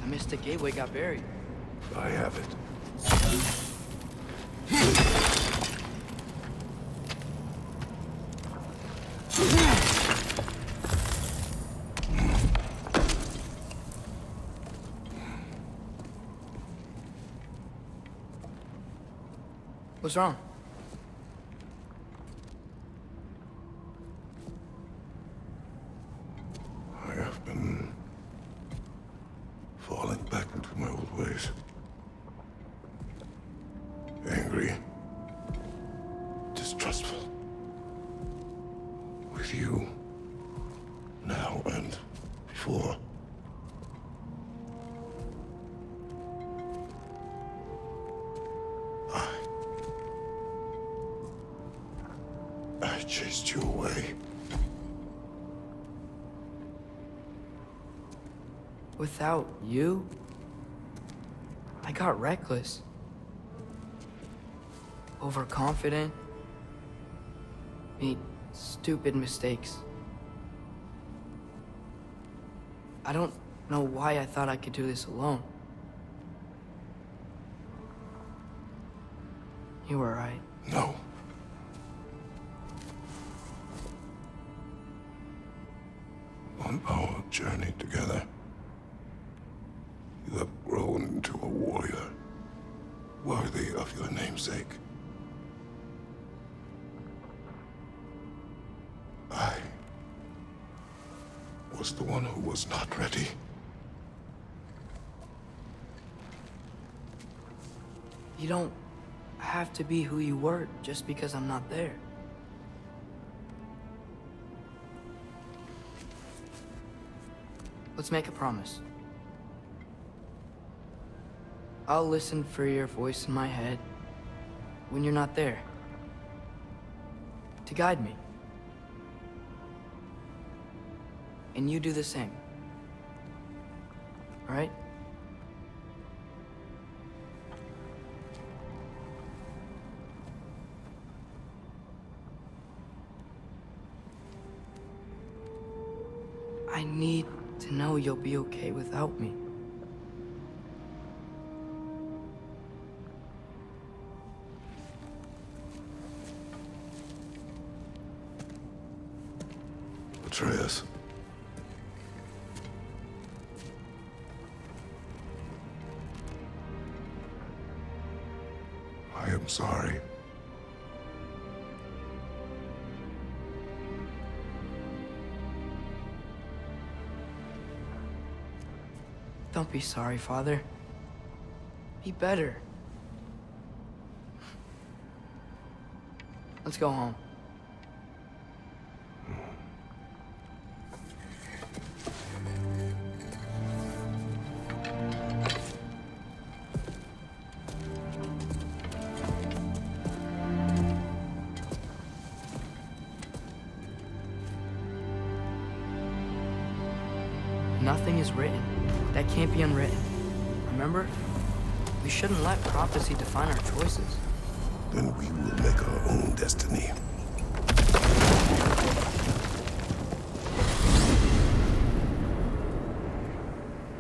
N: The Mystic Gateway got buried.
I: I have it.
N: What's wrong?
I: I have been falling back into my old ways. Angry. Distrustful. With you. Now and before. I chased you away.
N: Without you, I got reckless. Overconfident. Made stupid mistakes. I don't know why I thought I could do this alone. You were right.
I: No. On our journey together, you have grown into a warrior, worthy of your namesake. I was the one who was not ready.
N: You don't have to be who you were just because I'm not there. Let's make a promise. I'll listen for your voice in my head when you're not there, to guide me. And you do the same. All right? I need to know you'll be okay without me.
I: Atreus. I am sorry.
N: Don't be sorry, Father. Be better. Let's go home. Nothing is written that can't be unwritten. Remember? We shouldn't let prophecy define our choices.
I: Then we will make our own destiny.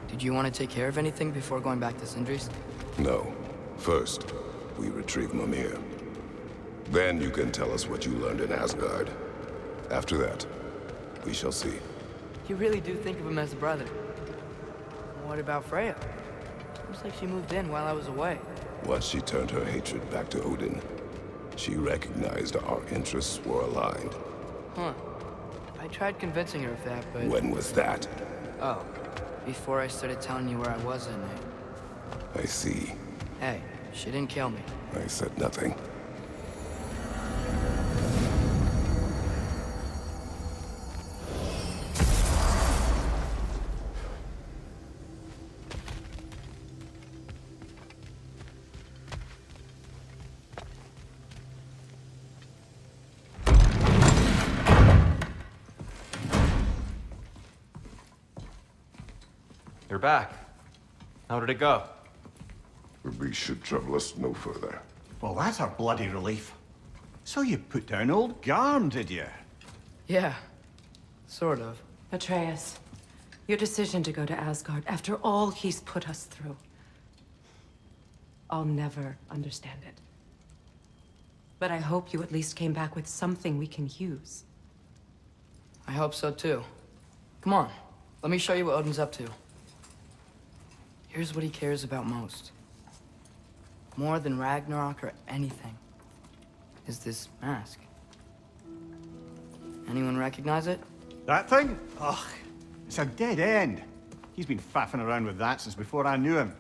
N: Did you want to take care of anything before going back to Sindri's?
I: No. First, we retrieve Mimir. Then you can tell us what you learned in Asgard. After that, we shall see.
N: You really do think of him as a brother. What about Freya? Looks like she moved in while I was away.
I: Once she turned her hatred back to Odin, she recognized our interests were aligned.
N: Huh. I tried convincing her of that, but...
I: When was that?
N: Oh, before I started telling you where I was that night.
I: I see.
N: Hey, she didn't kill me.
I: I said nothing.
H: You're back. How did it go?
I: The beast should trouble us no further.
R: Well, that's a bloody relief. So you put down old Garm, did you?
N: Yeah, sort of.
E: Atreus, your decision to go to Asgard after all he's put us through. I'll never understand it. But I hope you at least came back with something we can use.
N: I hope so too. Come on, let me show you what Odin's up to. Here's what he cares about most. More than Ragnarok or anything. is this mask. Anyone recognize it?
R: That thing? Ugh, it's a dead end. He's been faffing around with that since before I knew him.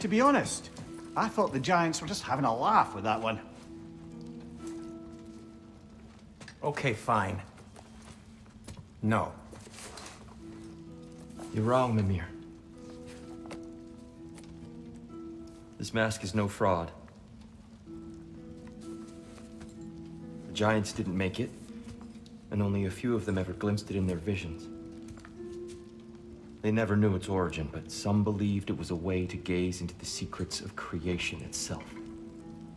R: To be honest, I thought the Giants were just having a laugh with that one.
H: Okay, fine. No.
U: You're wrong, Mimir. This mask is no fraud. The Giants didn't make it, and only a few of them ever glimpsed it in their visions. They never knew its origin, but some believed it was a way to gaze into the secrets of creation itself.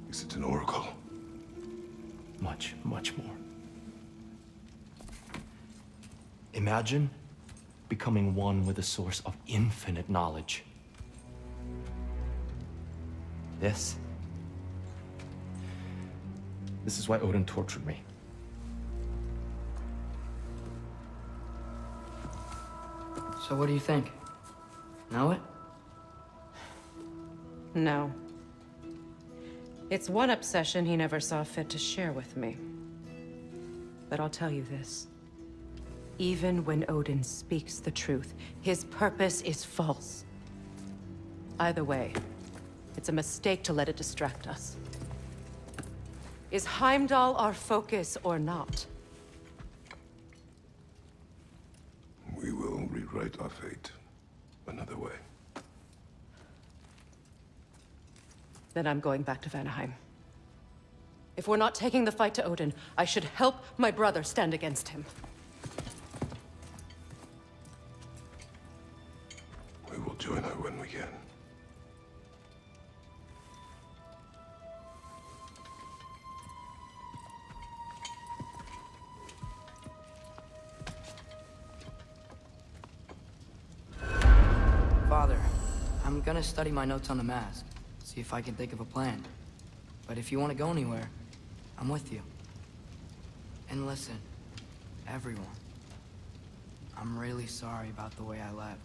I: Is it an oracle?
U: Much, much more. Imagine becoming one with a source of infinite knowledge. This is why Odin tortured me.
N: So what do you think? Know it?
E: No. It's one obsession he never saw fit to share with me. But I'll tell you this. Even when Odin speaks the truth, his purpose is false. Either way, it's a mistake to let it distract us. Is Heimdall our focus or not?
I: We will rewrite our fate another way.
E: Then I'm going back to Vanaheim. If we're not taking the fight to Odin, I should help my brother stand against him.
I: We will join her when we can.
N: Father, I'm gonna study my notes on the mask, see if I can think of a plan. But if you want to go anywhere, I'm with you. And listen, everyone, I'm really sorry about the way I left.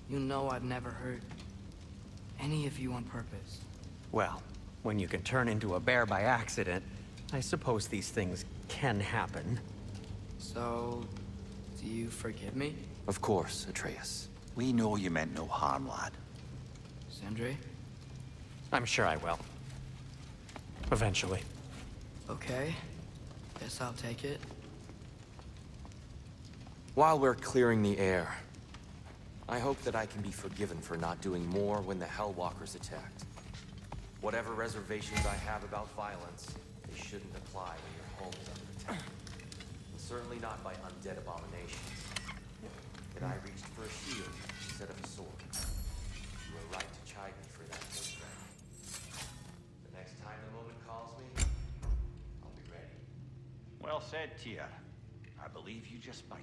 N: You know I'd never hurt any of you on purpose.
O: Well, when you can turn into a bear by accident, I suppose these things can happen.
N: So, do you forgive me?
A: Of course, Atreus. We know you meant no harm, lad.
N: Sindri?
O: I'm sure I will. Eventually.
N: Okay. Guess I'll take it.
U: While we're clearing the air, I hope that I can be forgiven for not doing more when the Hellwalkers attacked. Whatever reservations I have about violence, they shouldn't apply when your home is under attack. And certainly not by undead abominations. That I reached for a shield instead of a sword. You were right to chide me for that, good friend. The next time the moment calls me, I'll be ready.
A: Well said, Tyr. I believe you just might.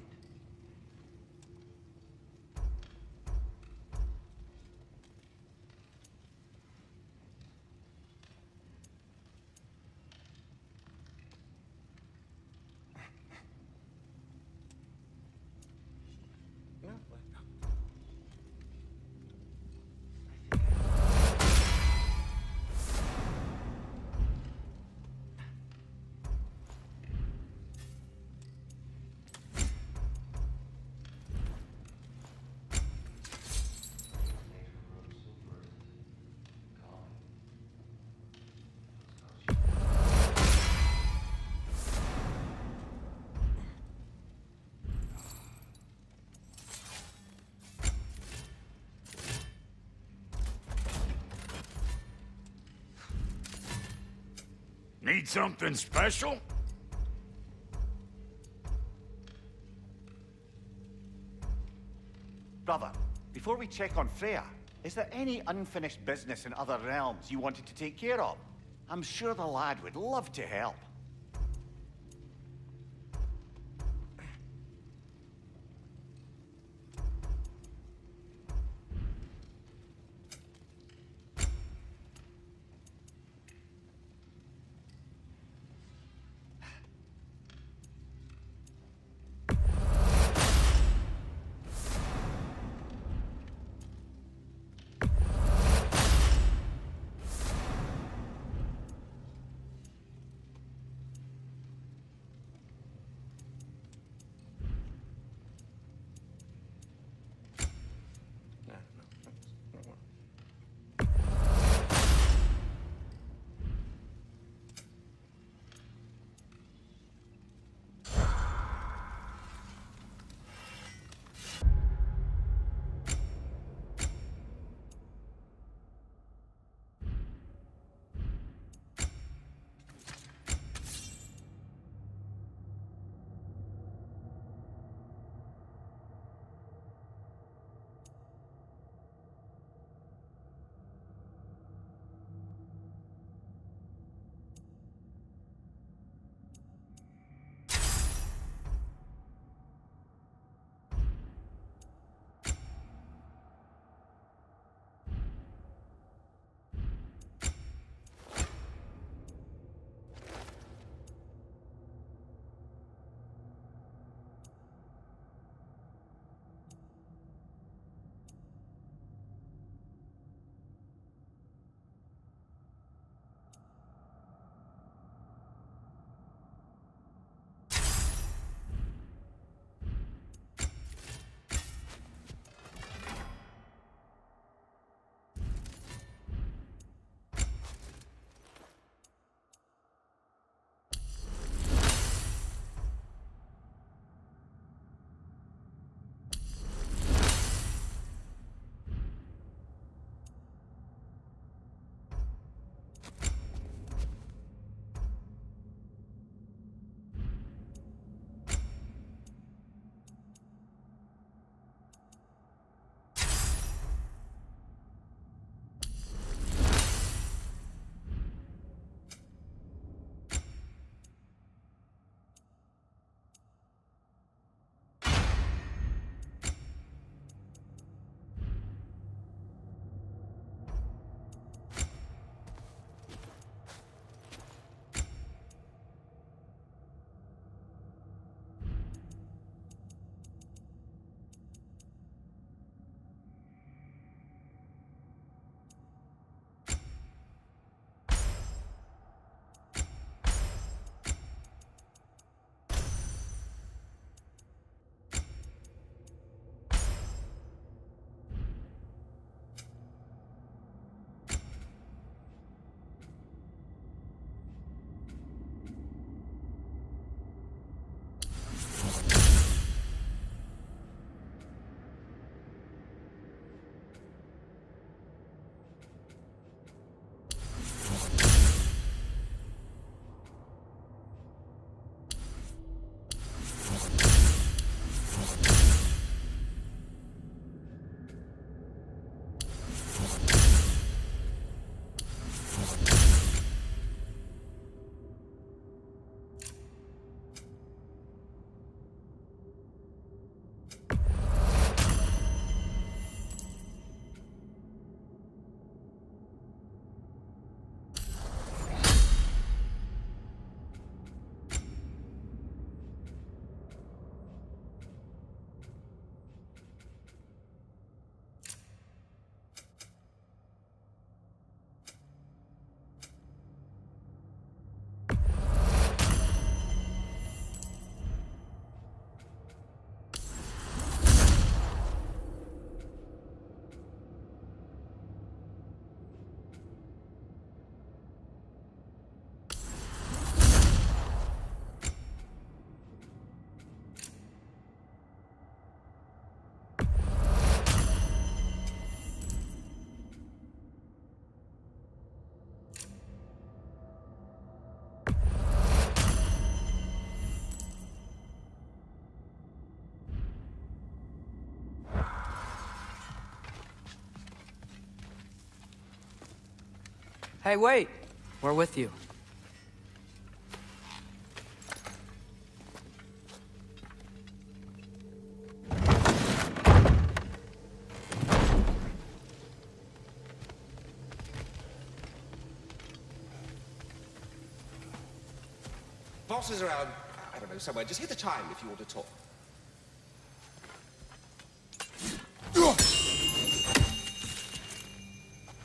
D: Need something special?
R: Brother, before we check on Freya, is there any unfinished business in other realms you wanted to take care of? I'm sure the lad would love to help.
N: Hey, wait! We're with you.
S: Boss is around, I don't know, somewhere. Just hit the chime if you want to talk.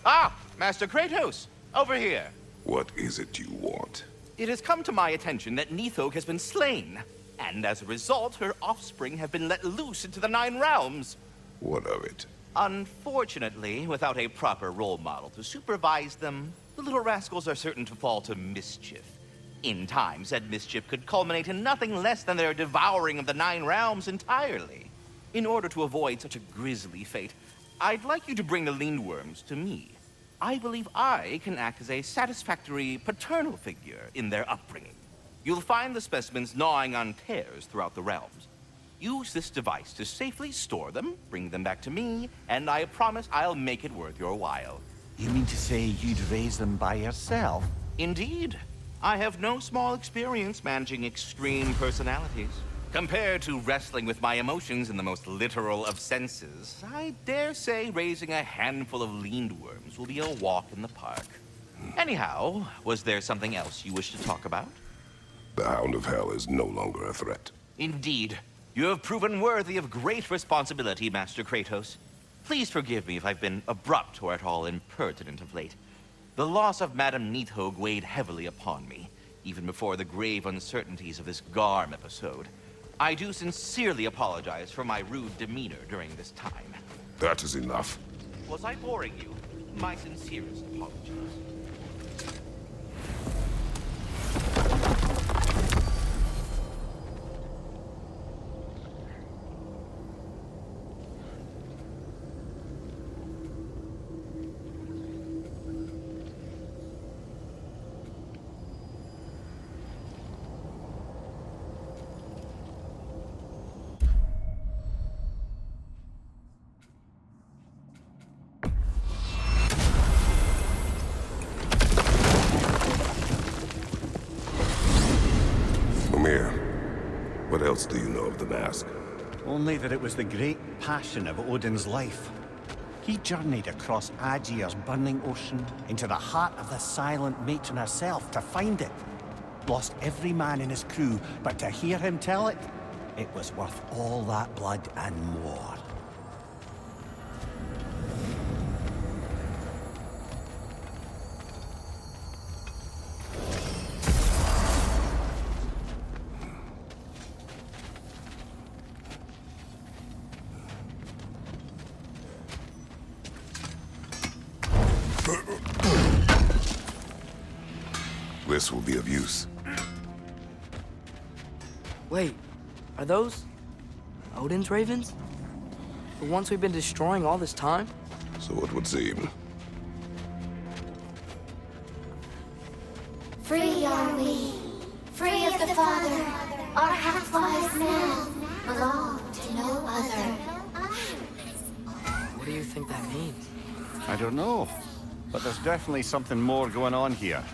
P: Ah, Master Kratos, over here.
I: What is it you want?
P: It has come to my attention that Nithog has been slain, and as a result, her offspring have been let loose into the Nine Realms.
I: What of it?
P: Unfortunately, without a proper role model to supervise them, the little rascals are certain to fall to mischief. In time, said mischief could culminate in nothing less than their devouring of the Nine Realms entirely. In order to avoid such a grisly fate, I'd like you to bring the Lindworms to me. I believe I can act as a satisfactory paternal figure in their upbringing. You'll find the specimens gnawing on tears throughout the realms. Use this device to safely store them, bring them back to me, and I promise I'll make it worth your while.
R: You mean to say you'd raise them by yourself?
P: Indeed. I have no small experience managing extreme personalities. Compared to wrestling with my emotions in the most literal of senses, I dare say raising a handful of Lindworms will be a walk in the park. Anyhow, was there something else you wish to talk about?
I: The Hound of Hell is no longer a threat.
P: Indeed. You have proven worthy of great responsibility, Master Kratos. Please forgive me if I've been abrupt or at all impertinent of late. The loss of Madame Nithog weighed heavily upon me, even before the grave uncertainties of this Garm episode. I do sincerely apologize for my rude demeanor during this time.
I: That is enough.
P: Was I boring you? My sincerest apologies.
I: What else do you know of the mask?
R: Only that it was the great passion of Odin's life. He journeyed across Aegir's burning ocean into the heart of the silent matron herself to find it. Lost every man in his crew, but to hear him tell it, it was worth all that blood and more.
I: This will be of use.
N: Wait, are those Odin's ravens? The ones we've been destroying all this time?
I: So it would seem.
V: Free are we, free of the Father. Our half-lives now belong to no other.
N: What do you think that means?
R: I don't know, but there's definitely something more going on here.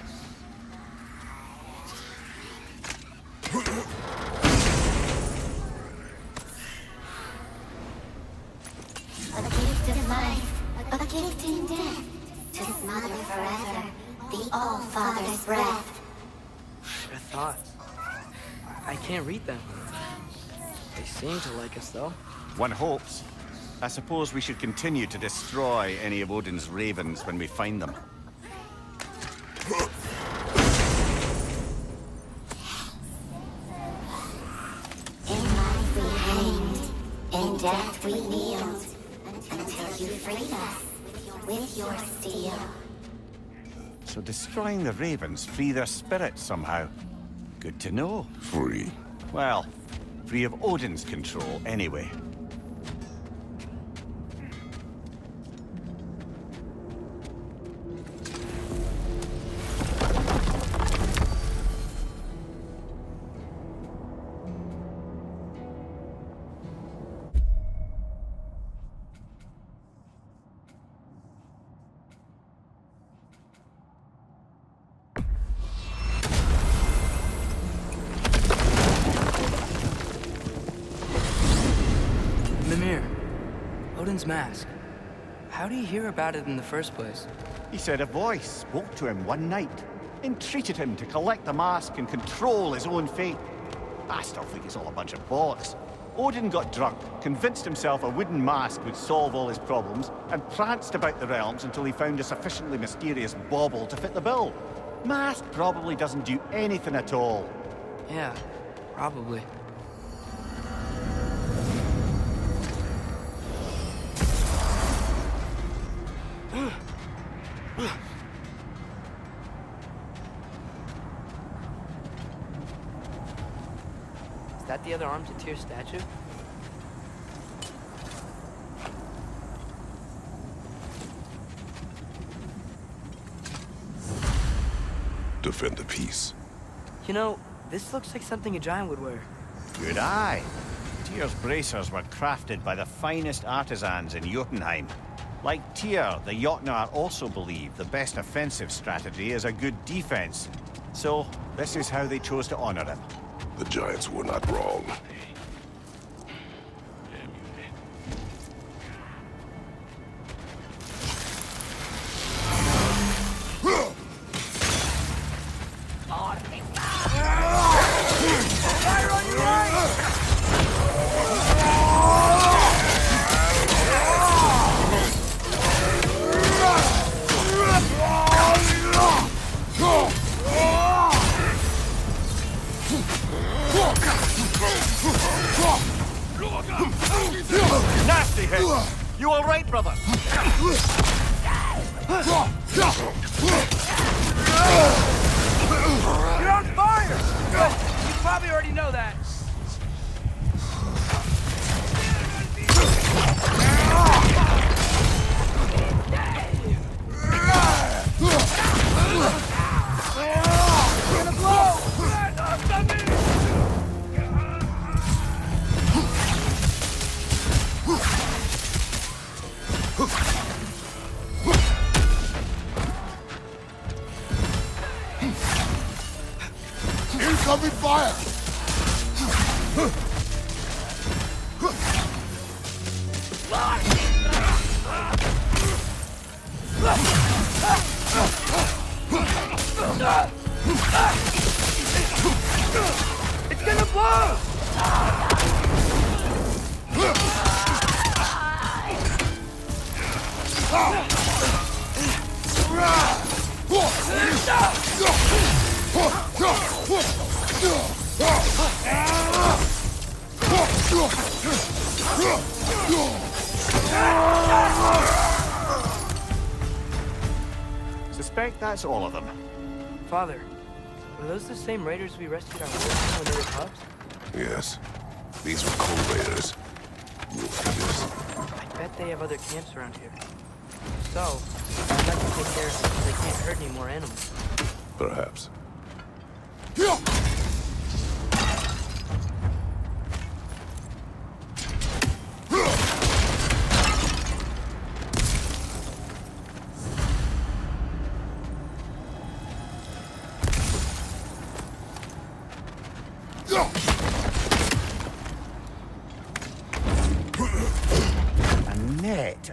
V: A gift of life, a gift in death, to his mother forever, the All-Father's breath.
N: Their thoughts. I can't read them. They seem to like us, though.
R: One hopes. I suppose we should continue to destroy any of Odin's ravens when we find them.
V: In life we hanged, in death we kneeled, until you freed us with your steel.
R: So destroying the ravens free their spirits somehow. Good to know.
I: Free?
R: Well, free of Odin's control anyway.
N: Odin's mask. How do you hear about it in the first place?
R: He said a voice spoke to him one night, entreated him to collect the mask and control his own fate. I still think it's all a bunch of bollocks. Odin got drunk, convinced himself a wooden mask would solve all his problems, and pranced about the realms until he found a sufficiently mysterious bauble to fit the bill. Mask probably doesn't do anything at all.
N: Yeah, probably. Is that the other arm to Tyr's statue?
I: Defend the peace.
N: You know, this looks like something a giant would wear.
R: Good eye. Tyr's bracers were crafted by the finest artisans in Jotunheim. Like Tyr, the Jotnar also believe the best offensive strategy is a good defense. So, this is how they chose to honor him.
I: The giants were not wrong.
R: Nasty hit! You all right, brother?
F: You're on fire! Good. You probably already know that. Gonna blow!
C: Incoming fire!
F: It's gonna blow!
R: Suspect that's all of them.
N: Father, were those the same raiders we rescued our wolves when they were pups?
I: Yes. These were co-raiders. Wolf eaters.
N: I bet they have other camps around here. So, I'd like to take care of them so they can't hurt any more animals.
I: Perhaps.
R: A net,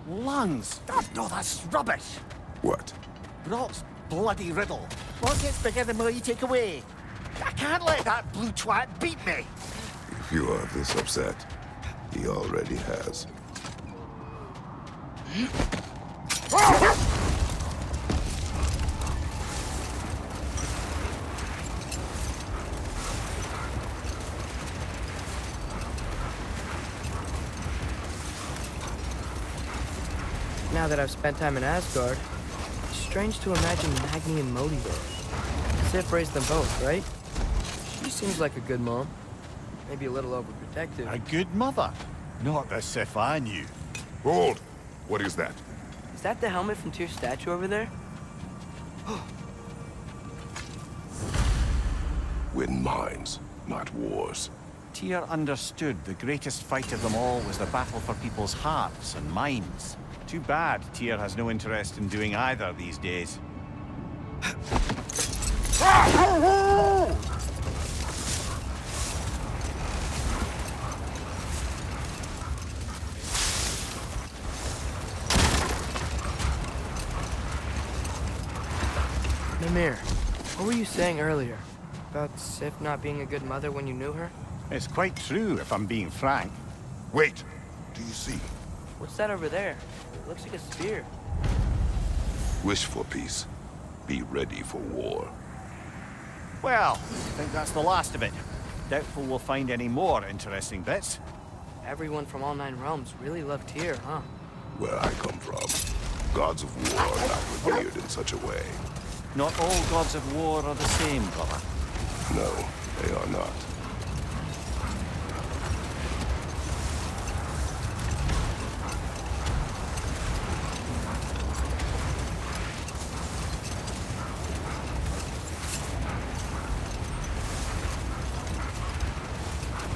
R: lungs. Oh, no, that's rubbish.
I: What?
R: Brock's bloody riddle. What gets bigger the more you take away? I can't let that blue twat beat me.
I: If you are this upset, he already has.
N: Now that I've spent time in Asgard, it's strange to imagine Magni and Modi there. Sif raised them both, right? She seems like a good mom. Maybe a little overprotective.
R: A good mother. Not the Sif I knew.
I: Hold! What is that?
N: Is that the helmet from Tyr's statue over there?
I: Win mines, not wars.
R: Tyr understood the greatest fight of them all was the battle for people's hearts and minds. Too bad Tyr has no interest in doing either these days.
N: Mimir, what were you saying earlier? About Sif not being a good mother when you knew her?
R: It's quite true, if I'm being frank.
C: Wait, do you see?
N: What's that over there? It looks like a spear.
I: Wish for peace. Be ready for war.
R: Well, I think that's the last of it. Doubtful we'll find any more interesting bits.
N: Everyone from all 9 realms really love Tyr, huh?
I: Where I come from, gods of war are not revered in such a way.
R: Not all gods of war are the same, brother.
I: No, they are not.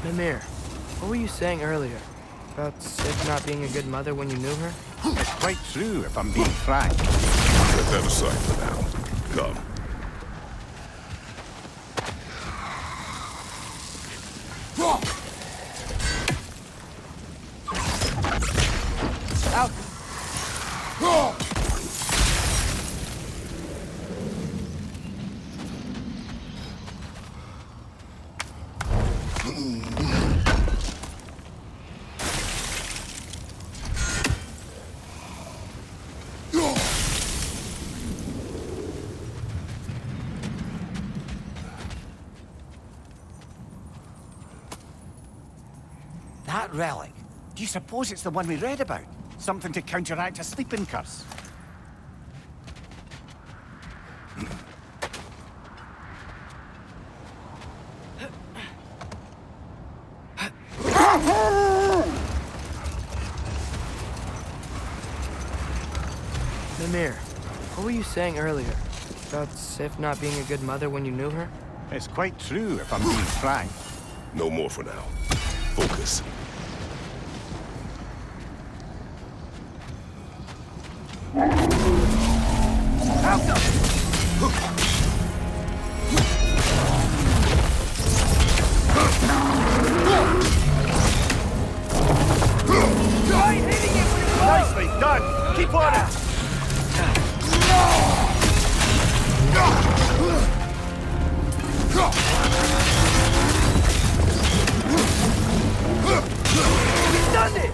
N: Mimir, what were you saying earlier? About Sif not being a good mother when you knew her?
R: It's quite true, if I'm being frank.
I: Set that aside for now. Come.
N: Out!
R: That relic. Do you suppose it's the one we read about? Something to counteract a sleeping curse?
N: Mimir, what were you saying earlier? About Sif not being a good mother when you knew her?
R: It's quite true, if I'm being frank.
I: No more for now. Focus.
R: Nicely done! Keep on it!
F: He's done it!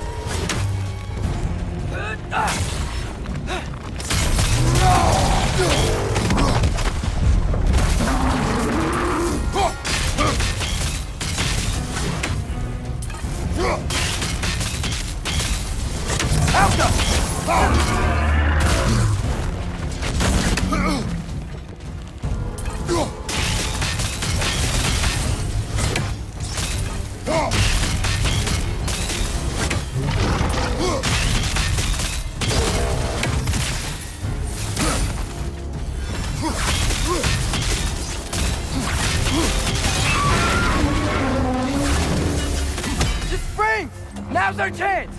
F: Just spring! Now's our chance!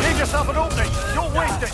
R: Leave yourself an opening! Don't waste it!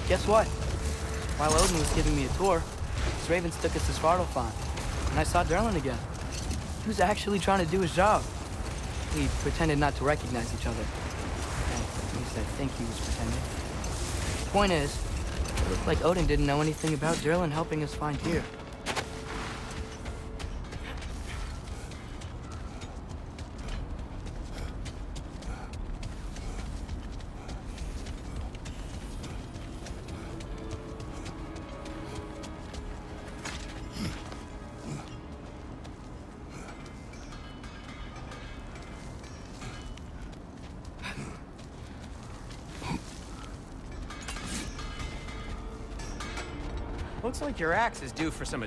N: Guess what? While Odin was giving me a tour, his ravens took us to Svartalfheim, and I saw Durlin again. He was actually trying to do his job. We pretended not to recognize each other. At least I think he was pretending. The point is, it looked like Odin didn't know anything about Durlin helping us find Tyr.
H: Looks like your axe is due for some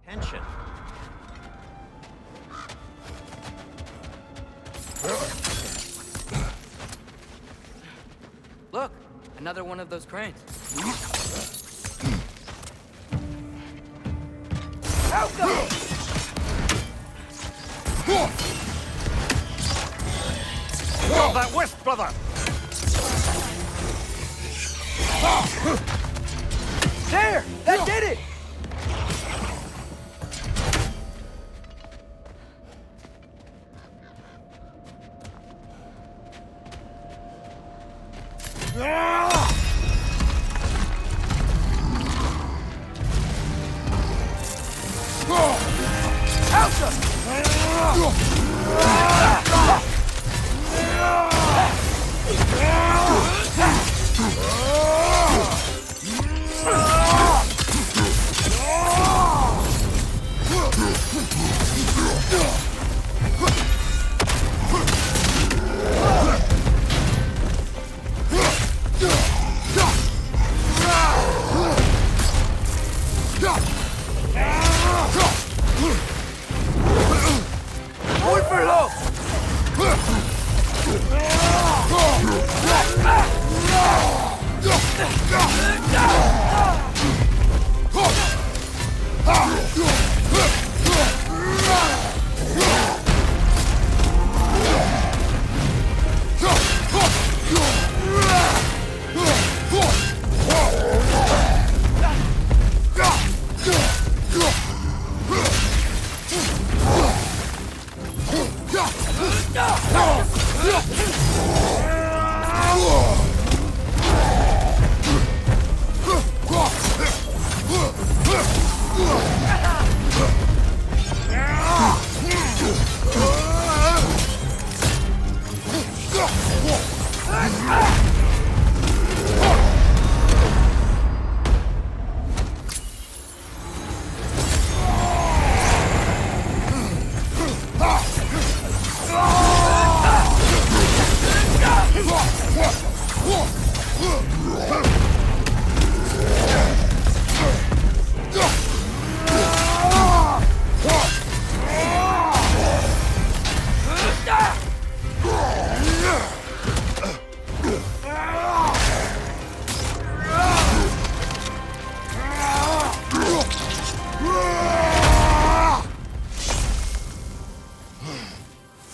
H: attention.
N: Look, another one of those cranes.
D: Out go!
R: Hold that wisp, brother!
N: There! That did it!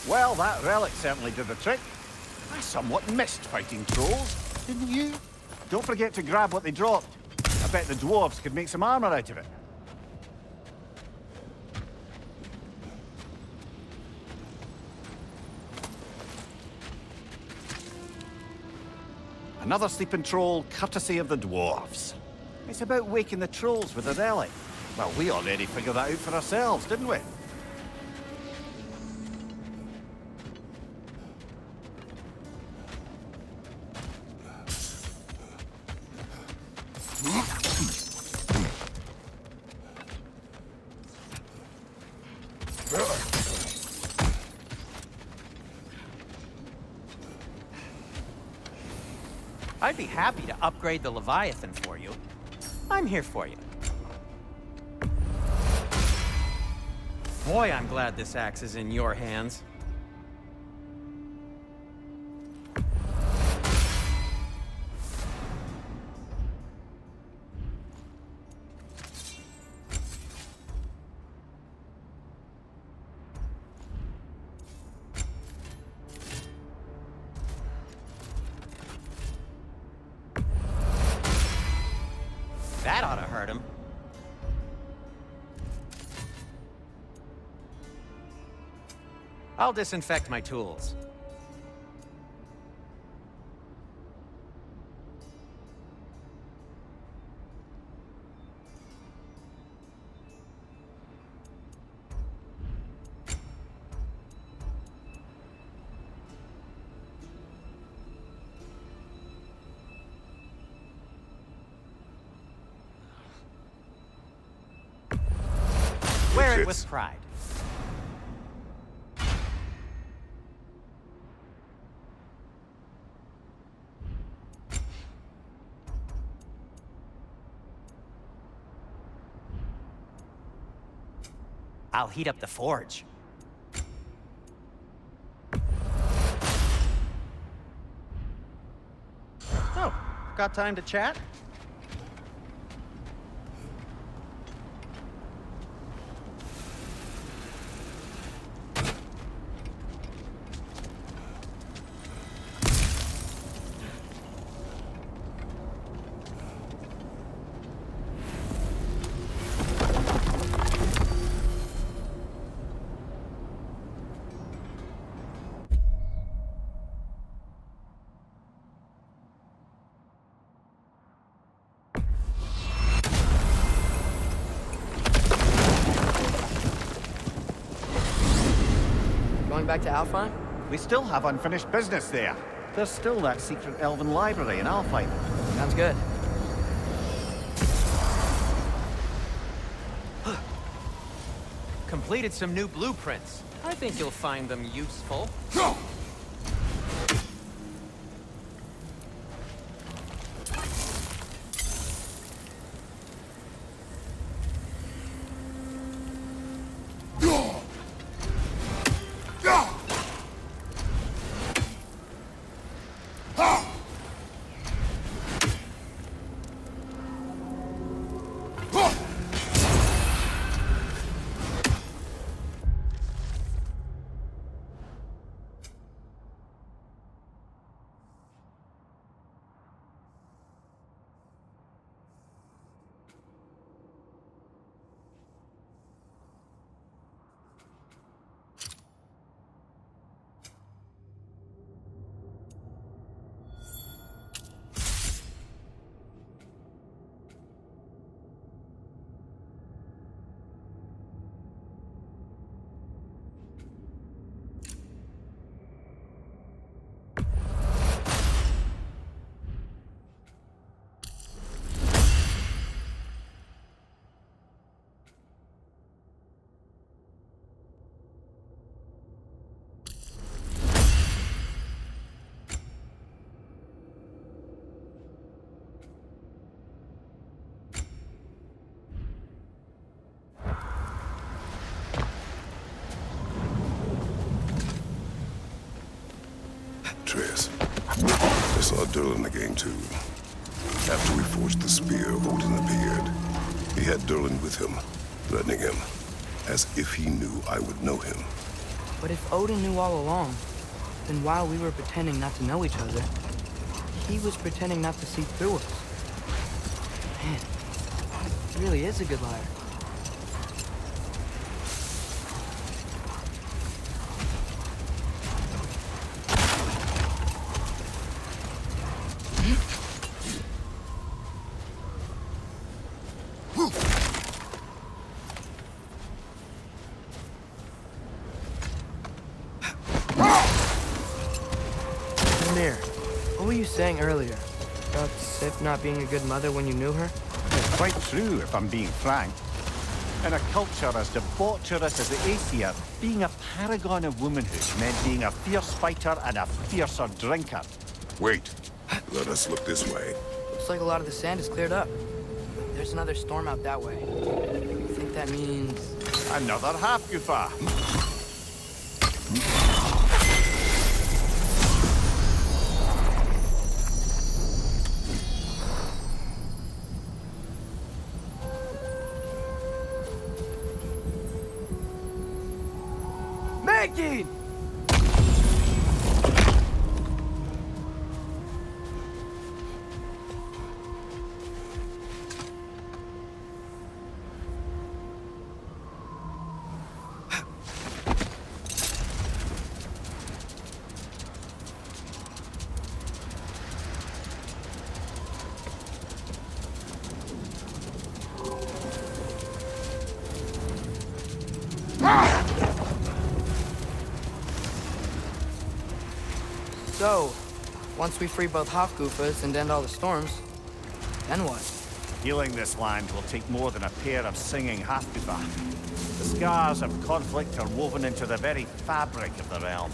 R: Well, that relic certainly did the trick. I somewhat missed fighting trolls, didn't you? Don't forget to grab what they dropped. I bet the dwarves could make some armor out of it. Another sleeping troll, courtesy of the dwarves. It's about waking the trolls with a relic. Well, we already figured that out for ourselves, didn't we?
J: I'd be happy to upgrade the Leviathan for you. I'm here for you. Boy, I'm glad this axe is in your hands. That ought to hurt him. I'll disinfect my tools. Wear it with pride. I'll heat up the forge. Oh, got time to chat?
N: Back to Alfheim?
R: We still have unfinished business there. There's still that secret elven library in Alfheim.
N: Sounds good.
J: Completed some new blueprints. I think you'll find them useful.
I: Atreus. I saw Durl in the game too. After we forged the spear, Odin appeared. He had Durlin with him, threatening him, as if he knew I would know him.
N: But if Odin knew all along, then while we were pretending not to know each other, he was pretending not to see through us. Man, he really is a good liar. Amir, what were you saying earlier? About Sif not being a good mother when you knew her?
R: It's quite true, if I'm being frank. In a culture as debaucherous as the Aesir, being a paragon of womanhood meant being a fierce fighter and a fiercer drinker.
I: Wait. Let us look this way.
N: Looks like a lot of the sand is cleared up. There's another storm out that way. I think that means...
R: Another half-goofer.
N: Maggie! So, once we free both Hofgufas and end all the storms, then what?
R: Healing this land will take more than a pair of singing half-goofer. The scars of conflict are woven into the very fabric of the realm.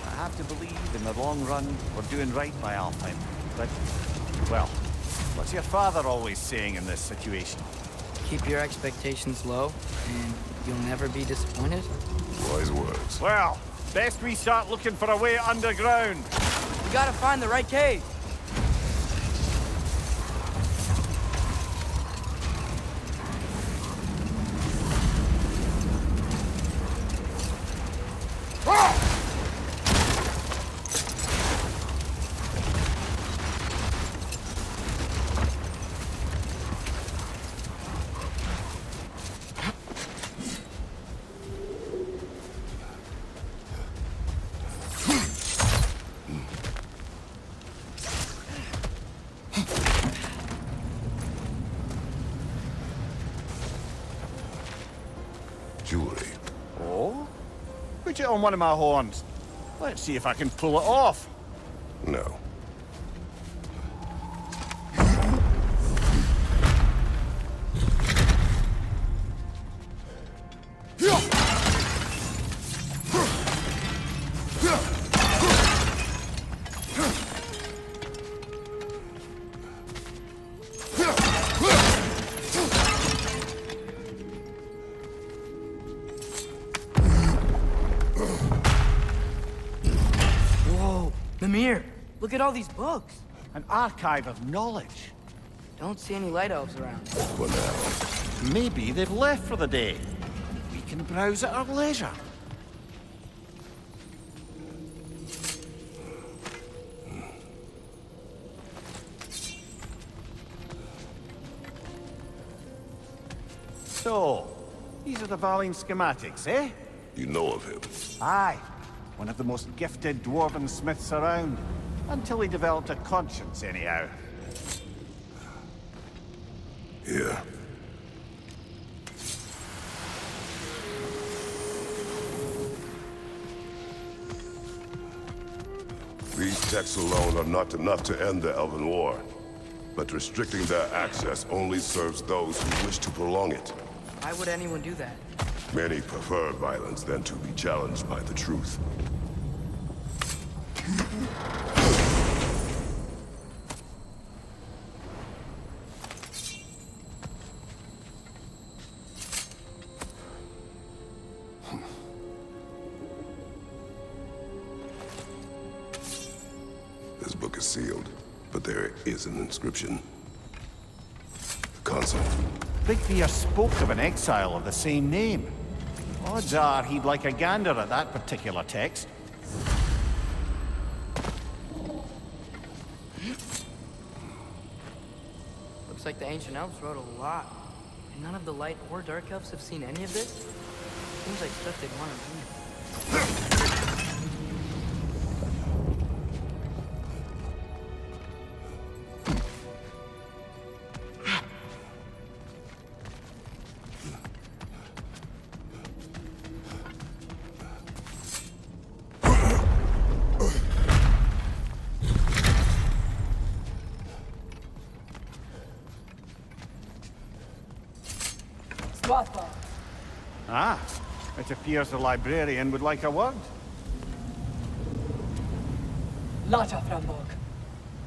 R: I have to believe, in the long run, we're doing right by Alfheim. But, well, what's your father always saying in this situation?
N: Keep your expectations low, and you'll never be disappointed?
I: Wise words.
R: Well, best we start looking for a way underground.
N: We gotta find the right cave.
I: Jewelry.
R: Oh? Put it on one of my horns. Let's see if I can pull it off.
I: No.
N: Look at all these books.
R: An archive of knowledge.
N: Don't see any light elves around.
I: For now.
R: Maybe they've left for the day. We can browse at our leisure. So, these are the Valine schematics, eh?
I: You know of him?
R: Aye. One of the most gifted dwarven smiths around. Until he developed a conscience, anyhow.
I: Yeah. These texts alone are not enough to end the Elven War. But restricting their access only serves those who wish to prolong it.
N: Why would anyone do that?
I: Many prefer violence than to be challenged by the truth. This book is sealed, but there is an inscription. The console.
R: Big Fear spoke of an exile of the same name. Odds are he'd like a gander at that particular text.
N: Looks like the ancient elves wrote a lot. And none of the light or dark elves have seen any of this? Seems like stuff they'd want to read.
R: Ah, it appears the librarian would like a word.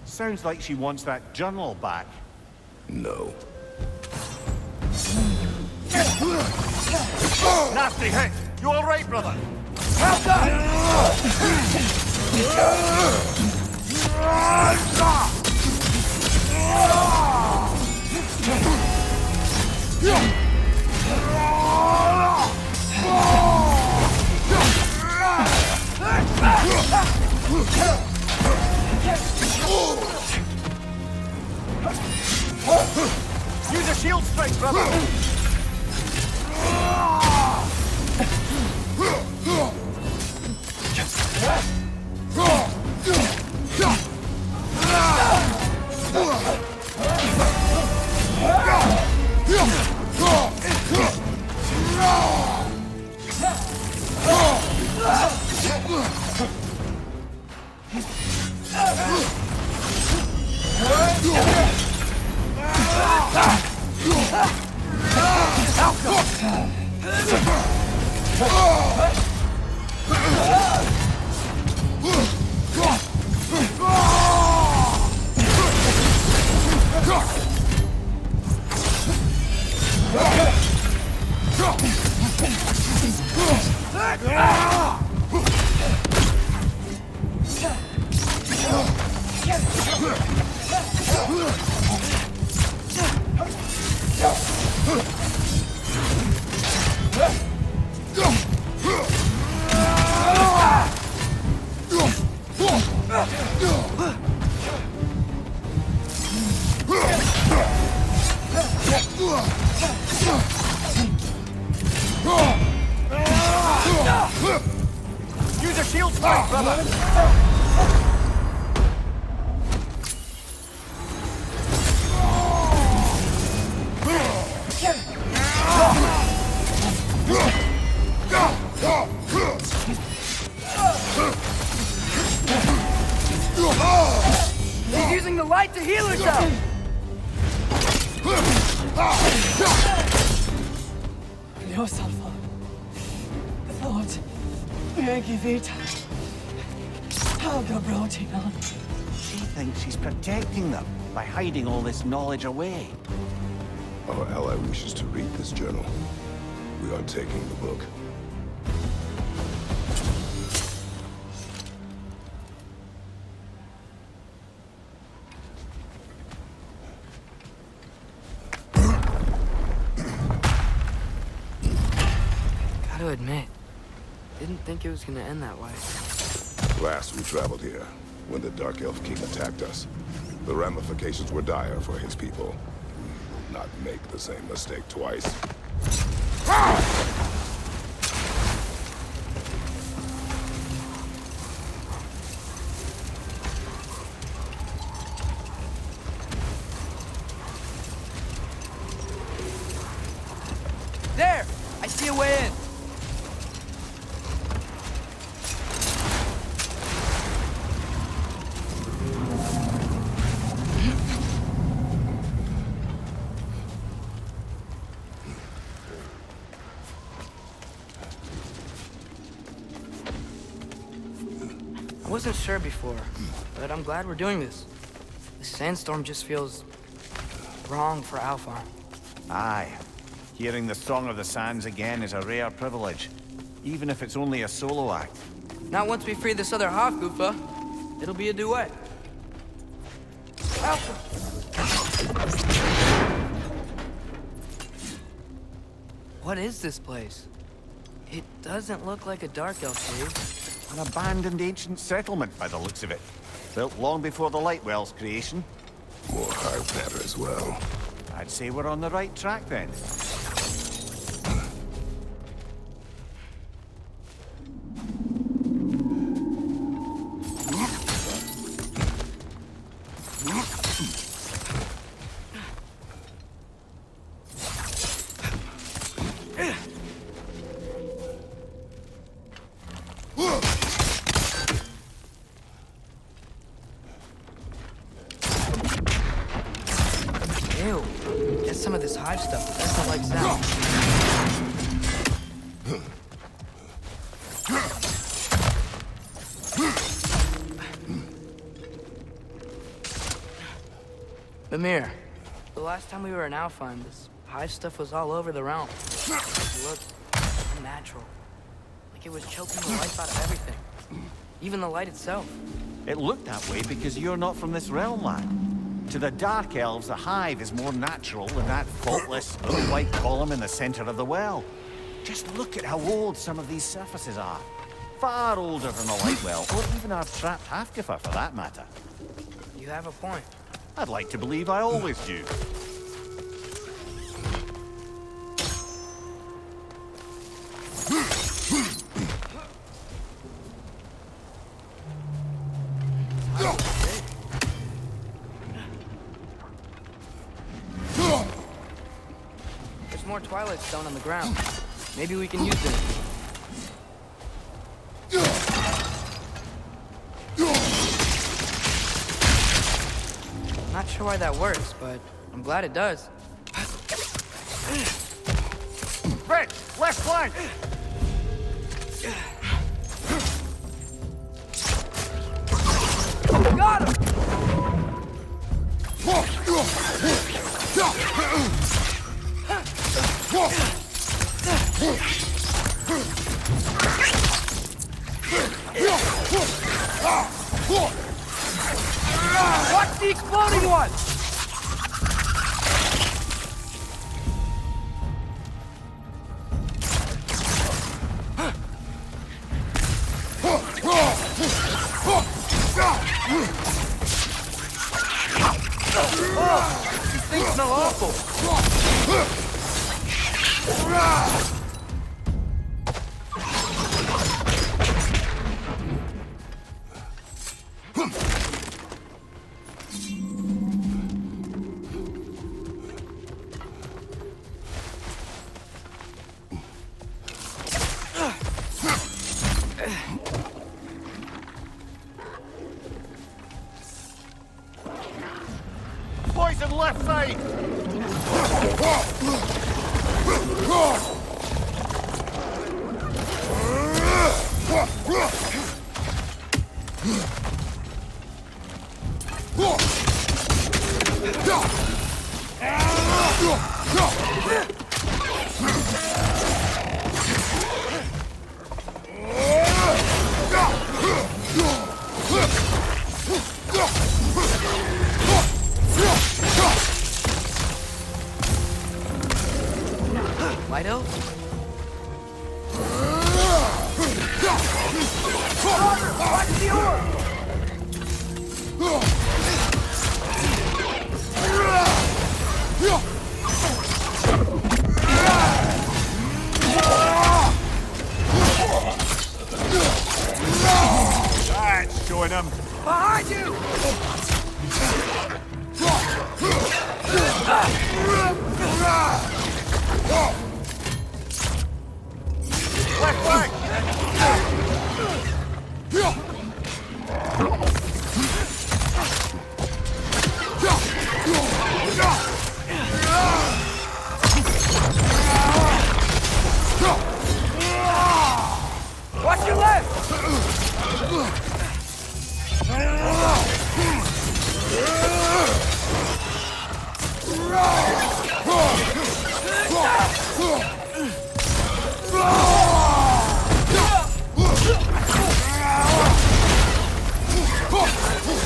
R: Sounds like she wants that journal back.
I: No.
R: Nasty hit! You alright, brother? Use a shield strike, brother! Use a shield strike, brother!
N: He's using the light to heal herself!
R: She thinks she's protecting them by hiding all this knowledge away.
I: Our ally wishes to read this journal. We are taking the book.
N: Gotta admit, didn't think it was gonna end that way.
I: Last we traveled here, when the Dark Elf King attacked us, the ramifications were dire for his people. Not make the same mistake twice.
N: There! I see a way in! I wasn't sure before, but I'm glad we're doing this. This sandstorm just feels wrong for Alpha.
R: Aye. Hearing the Song of the Sands again is a rare privilege, even if it's only a solo act.
N: Not once we free this other half, Goofa. It'll be a duet. Alpha! What is this place? It doesn't look like a Dark Elf cave.
R: An abandoned ancient settlement by the looks of it. Built long before the Lightwell's creation.
I: More hardware as well.
R: I'd say we're on the right track then.
N: Ew. Get some of this hive stuff. That's not like sound. Mimir, the last time we were in Alfheim, this hive stuff was all over the realm. It looked unnatural. Like it was choking the life out of everything. Even the light itself.
R: It looked that way because you're not from this realm, lad. To the Dark Elves, the hive is more natural than that faultless little white column in the center of the well. Just look at how old some of these surfaces are. Far older than the light well, or even our trapped half-giffer for that matter.
N: You have a point.
R: I'd like to believe I always do.
N: There's more Twilight Stone on the ground. Maybe we can use it. Not sure why that works, but I'm glad it does.
R: Red, left flank!
N: Got him! Watch the exploding one!
F: These things smell awful.
R: Poison left side!
N: Light Elf?
F: Watch the orb!
R: That's showing him.
F: Behind you!
R: Left flank!
F: Watch your left!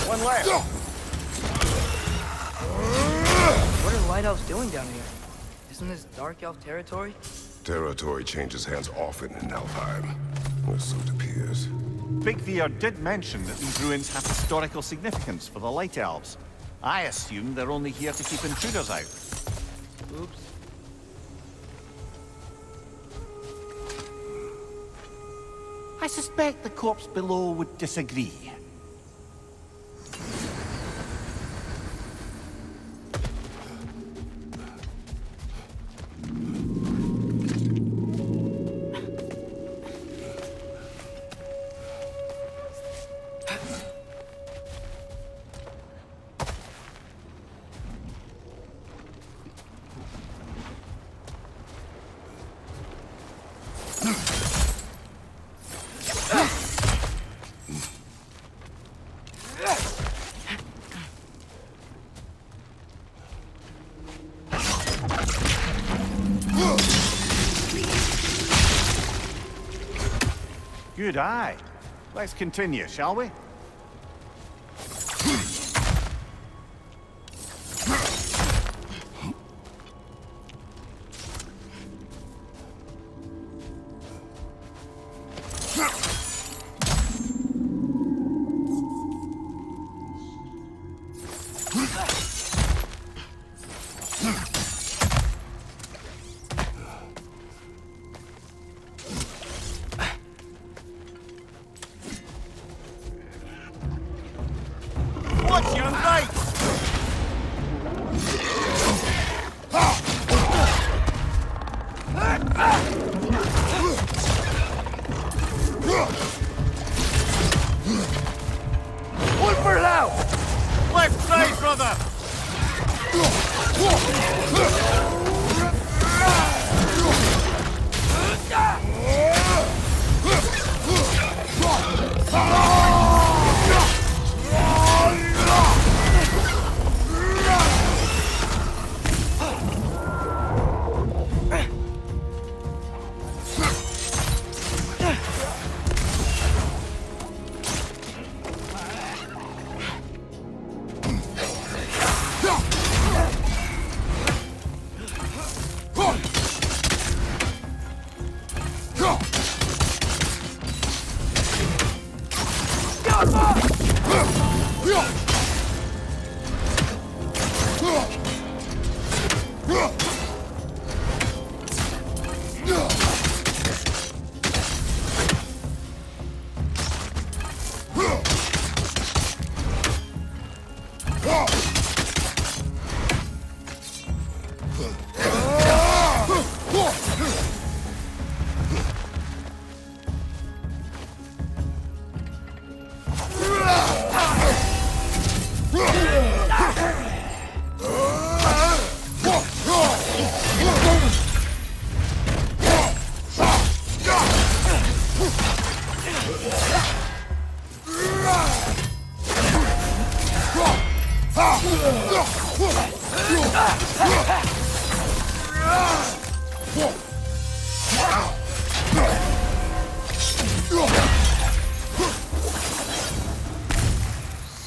R: One left.
N: What are Light Elves doing down here? Isn't this Dark Elf territory?
I: Territory changes hands often in Alfheim, or so it appears.
R: Big Veer did mention that these ruins have historical significance for the Light Elves. I assume they're only here to keep intruders out.
N: Oops.
R: I suspect the corpse below would disagree.
A: good eye. Let's continue, shall we?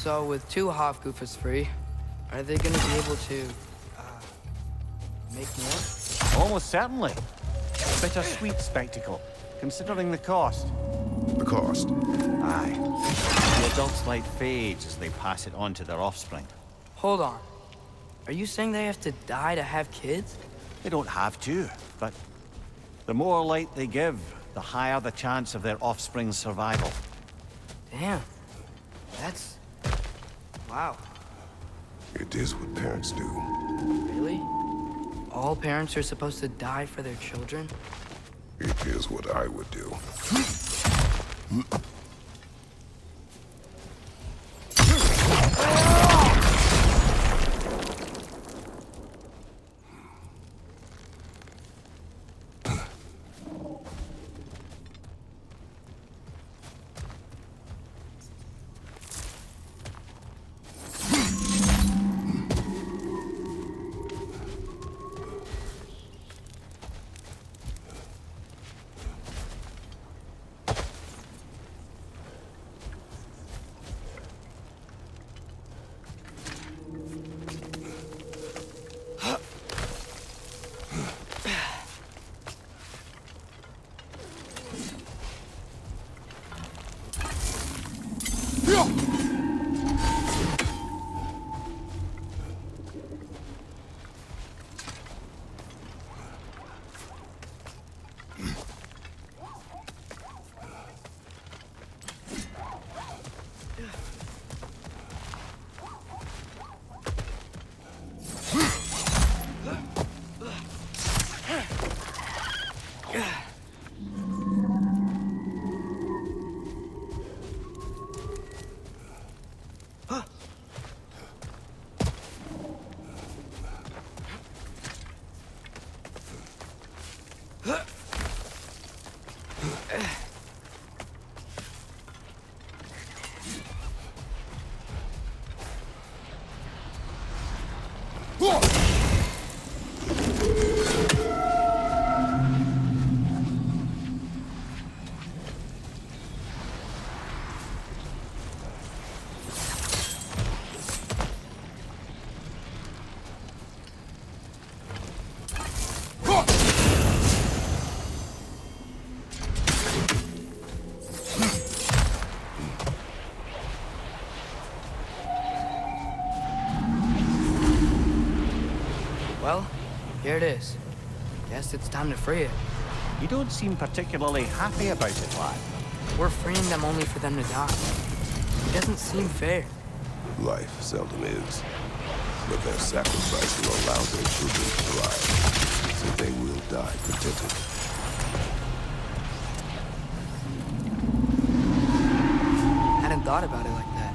N: So, with two Hofgoofers free, are they gonna be able to, make more?
A: Almost certainly. A bittersweet spectacle, considering the cost.
I: The cost?
A: Aye. The adult's light fades as they pass it on to their offspring.
N: Hold on. Are you saying they have to die to have kids?
A: They don't have to, but the more light they give, the higher the chance of their offspring's survival.
N: Damn. That's... wow.
I: It is what parents do.
N: Really? All parents are supposed to die for their children?
I: It is what I would do.
N: here it is. Guess it's time to free it.
R: You don't seem particularly happy about it, lad.
N: We're freeing them only for them to die. It doesn't seem fair.
I: Life seldom is. But their sacrifice will allow their children to thrive. So they will die contented.
N: I hadn't thought about it like that.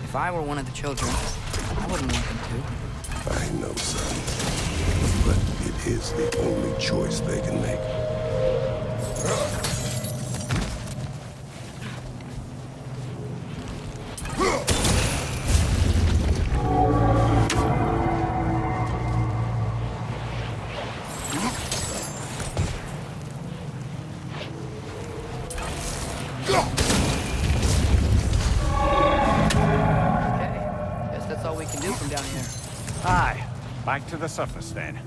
N: If I were one of the children, I wouldn't want them to.
I: I know, son. But it is the only choice they can make.
R: Aye. Back to the surface then.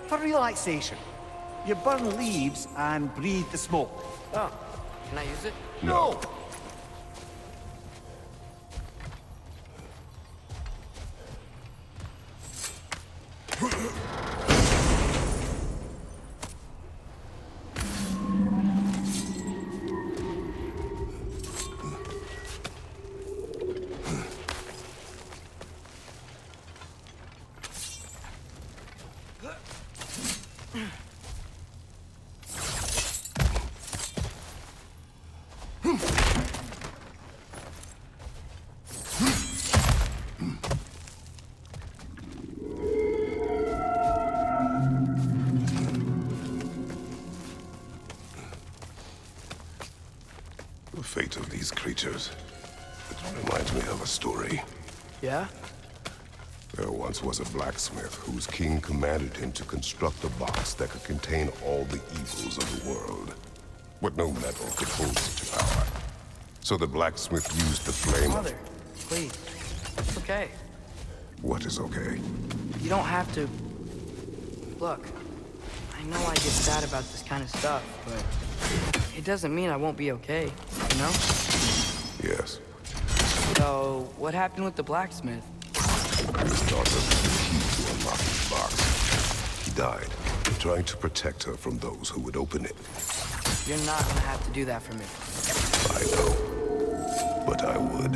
R: For relaxation. You burn leaves and breathe the smoke.
N: Oh, can I use it?
R: No!
I: The fate of these creatures, it reminds me of a story.
N: Yeah?
I: There once was a blacksmith whose king commanded him to construct a box that could contain all the evils of the world. But no metal could hold such a power. So the blacksmith used the flame.
N: Mother, please. It's okay.
I: What is okay?
N: You don't have to... Look, I know I get sad about this kind of stuff, but it doesn't mean I won't be okay, you know?
I: Yes.
N: So, what happened with the blacksmith?
I: His daughter was the key to unlock his box. He died, trying to protect her from those who would open it.
N: You're not gonna have to do that for me.
I: I know, but I would.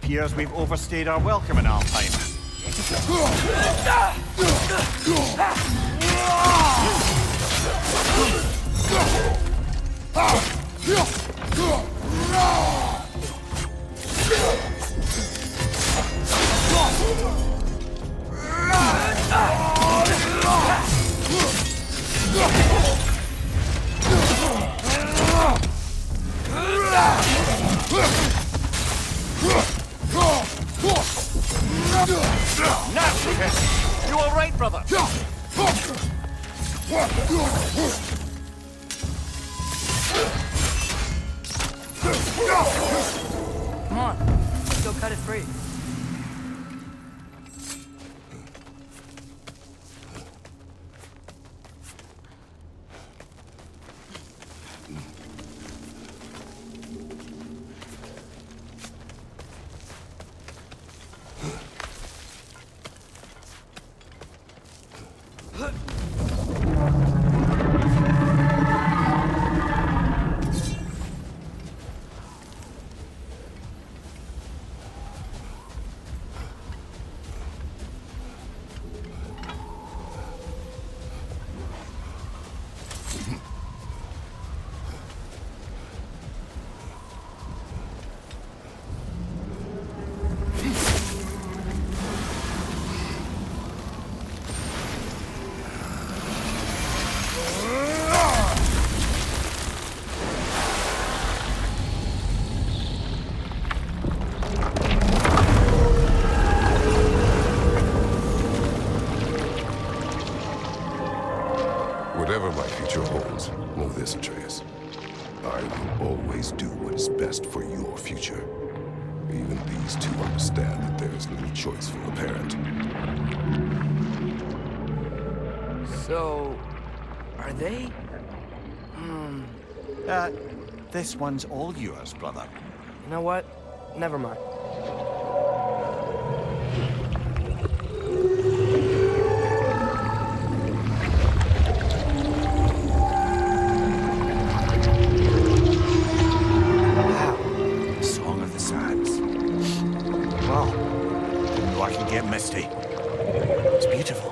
R: appears we've overstayed our welcome in Alfheim. You all right, brother?
N: Come on, let's go cut it free.
I: Whatever my future holds, know this, Atreus. I will always do what is best for your future. Even these two understand that there is little choice for a parent.
N: So, are they?
R: This one's all yours, brother.
N: You know what? Never mind.
R: Misty. It's beautiful.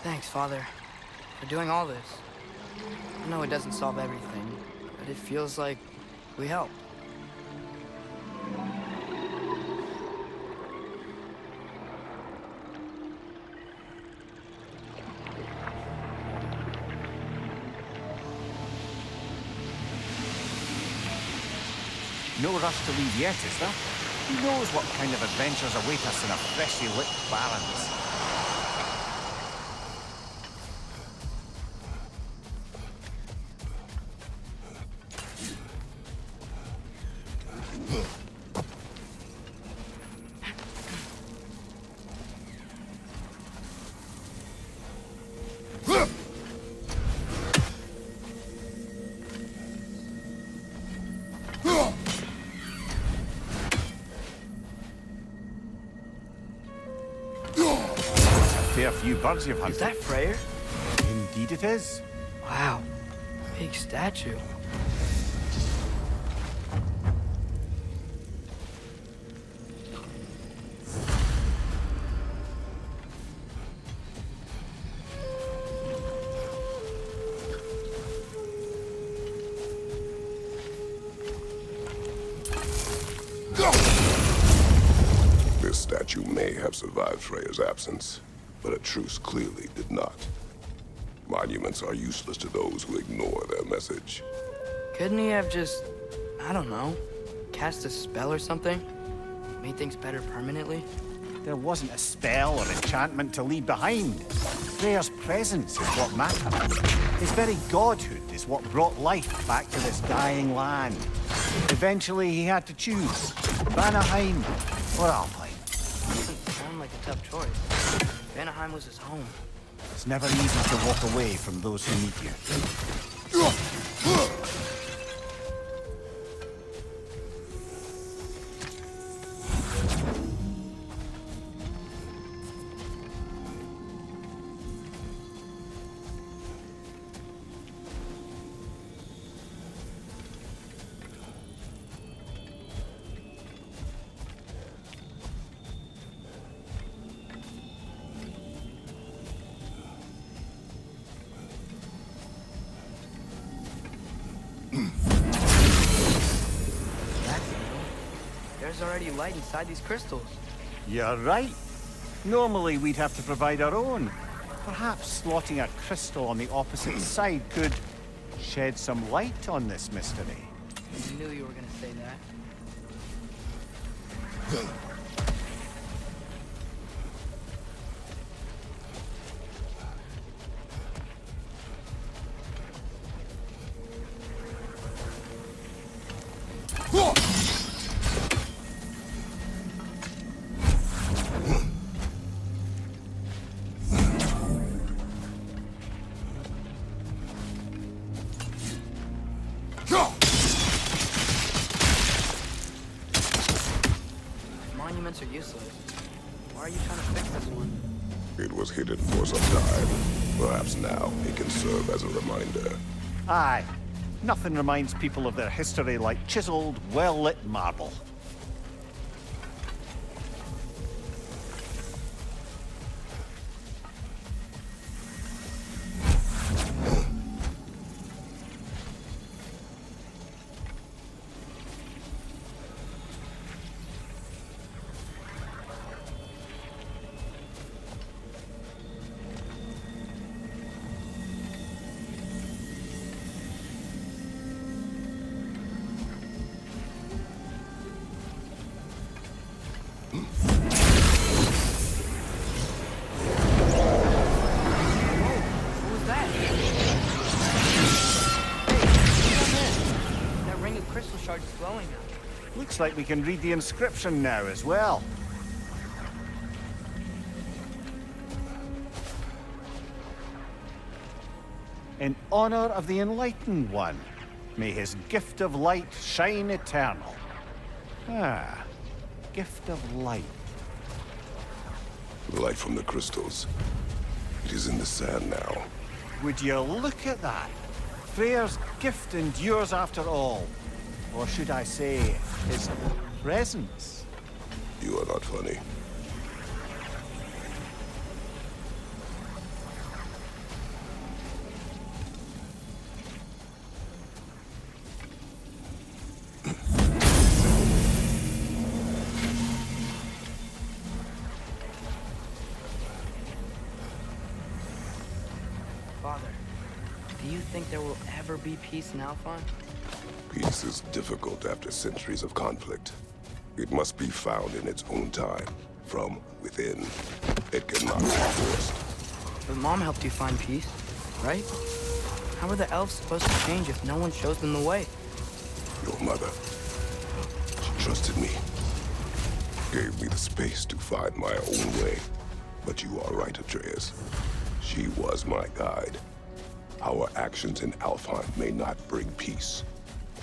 N: Thanks, Father, for doing all this. I know it doesn't solve everything, but it feels like we helped.
R: No rush to leave yet, is there? Who knows what kind of adventures await us in our freshly lit barrens? A few birds you've hunted.
N: Is that Freyr?
R: Indeed it is.
N: Wow. Big statue.
I: This statue may have survived Freya's absence, but a truce clearly did not. Monuments are useless to those who ignore their message.
N: Couldn't he have just, I don't know, cast a spell or something? Made things better permanently?
R: There wasn't a spell or enchantment to leave behind. Freya's presence is what mattered. His very godhood is what brought life back to this dying land. Eventually he had to choose, Vanaheim or Alfheim.
N: Doesn't sound like a tough choice. Vanaheim was his home.
R: It's never easy to walk away from those who need you.
N: There's already light inside these crystals.
R: You're right. Normally we'd have to provide our own. Perhaps slotting a crystal on the opposite side could shed some light on this mystery.
N: I knew you were gonna say that. Monuments are useless. Why are you trying to fix this one?
I: It was hidden for some time. Perhaps now it can serve as a reminder.
R: Aye. Nothing reminds people of their history like chiseled, well-lit marble. Looks like we can read the inscription now as well. In honor of the Enlightened One, may his gift of light shine eternal. Ah, gift of light.
I: The light from the crystals. It is in the sand now.
R: Would you look at that? Freyr's gift endures after all. Or should I say, his presence?
I: You are not funny.
N: Father, do you think there will ever be peace in Alphon?
I: Peace is difficult after centuries of conflict. It must be found in its own time, from within. It cannot be forced.
N: But Mom helped you find peace, right? How are the elves supposed to change if no one shows them the way?
I: Your mother. She trusted me. Gave me the space to find my own way. But you are right, Atreus. She was my guide. Our actions in Alphon may not bring peace.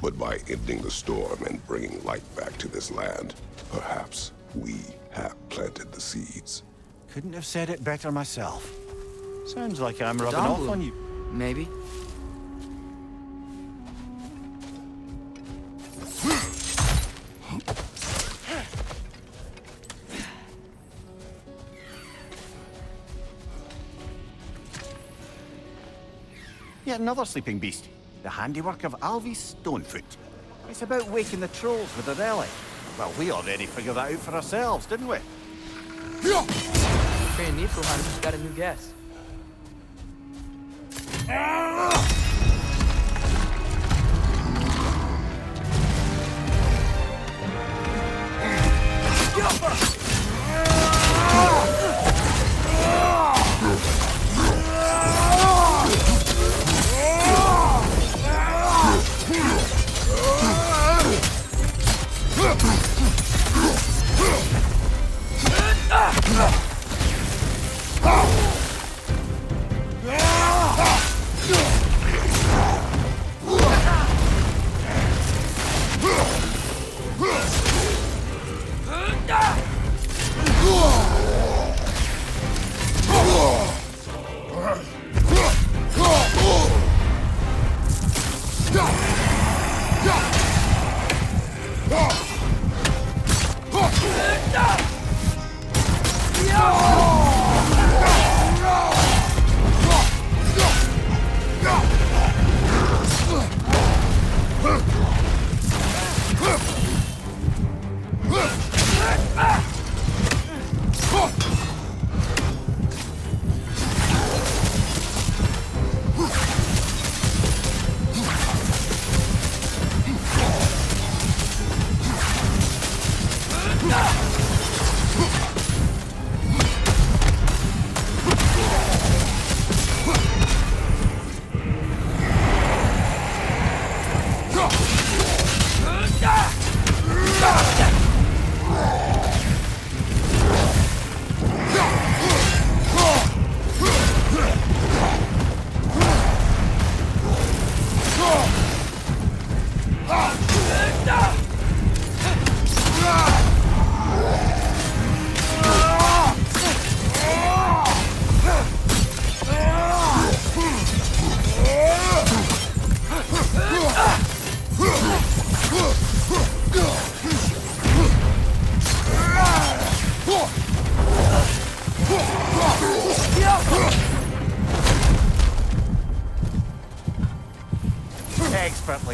I: But by ending the storm and bringing light back to this land, perhaps we have planted the seeds.
R: Couldn't have said it better myself. Sounds like I'm rubbing off on you.
N: Maybe.
R: Yet another sleeping beast. The handiwork of Alvi Stonefoot. It's about waking the trolls with a relic. Well, we already figured that out for ourselves, didn't we?
N: Niflheim just got a new guest.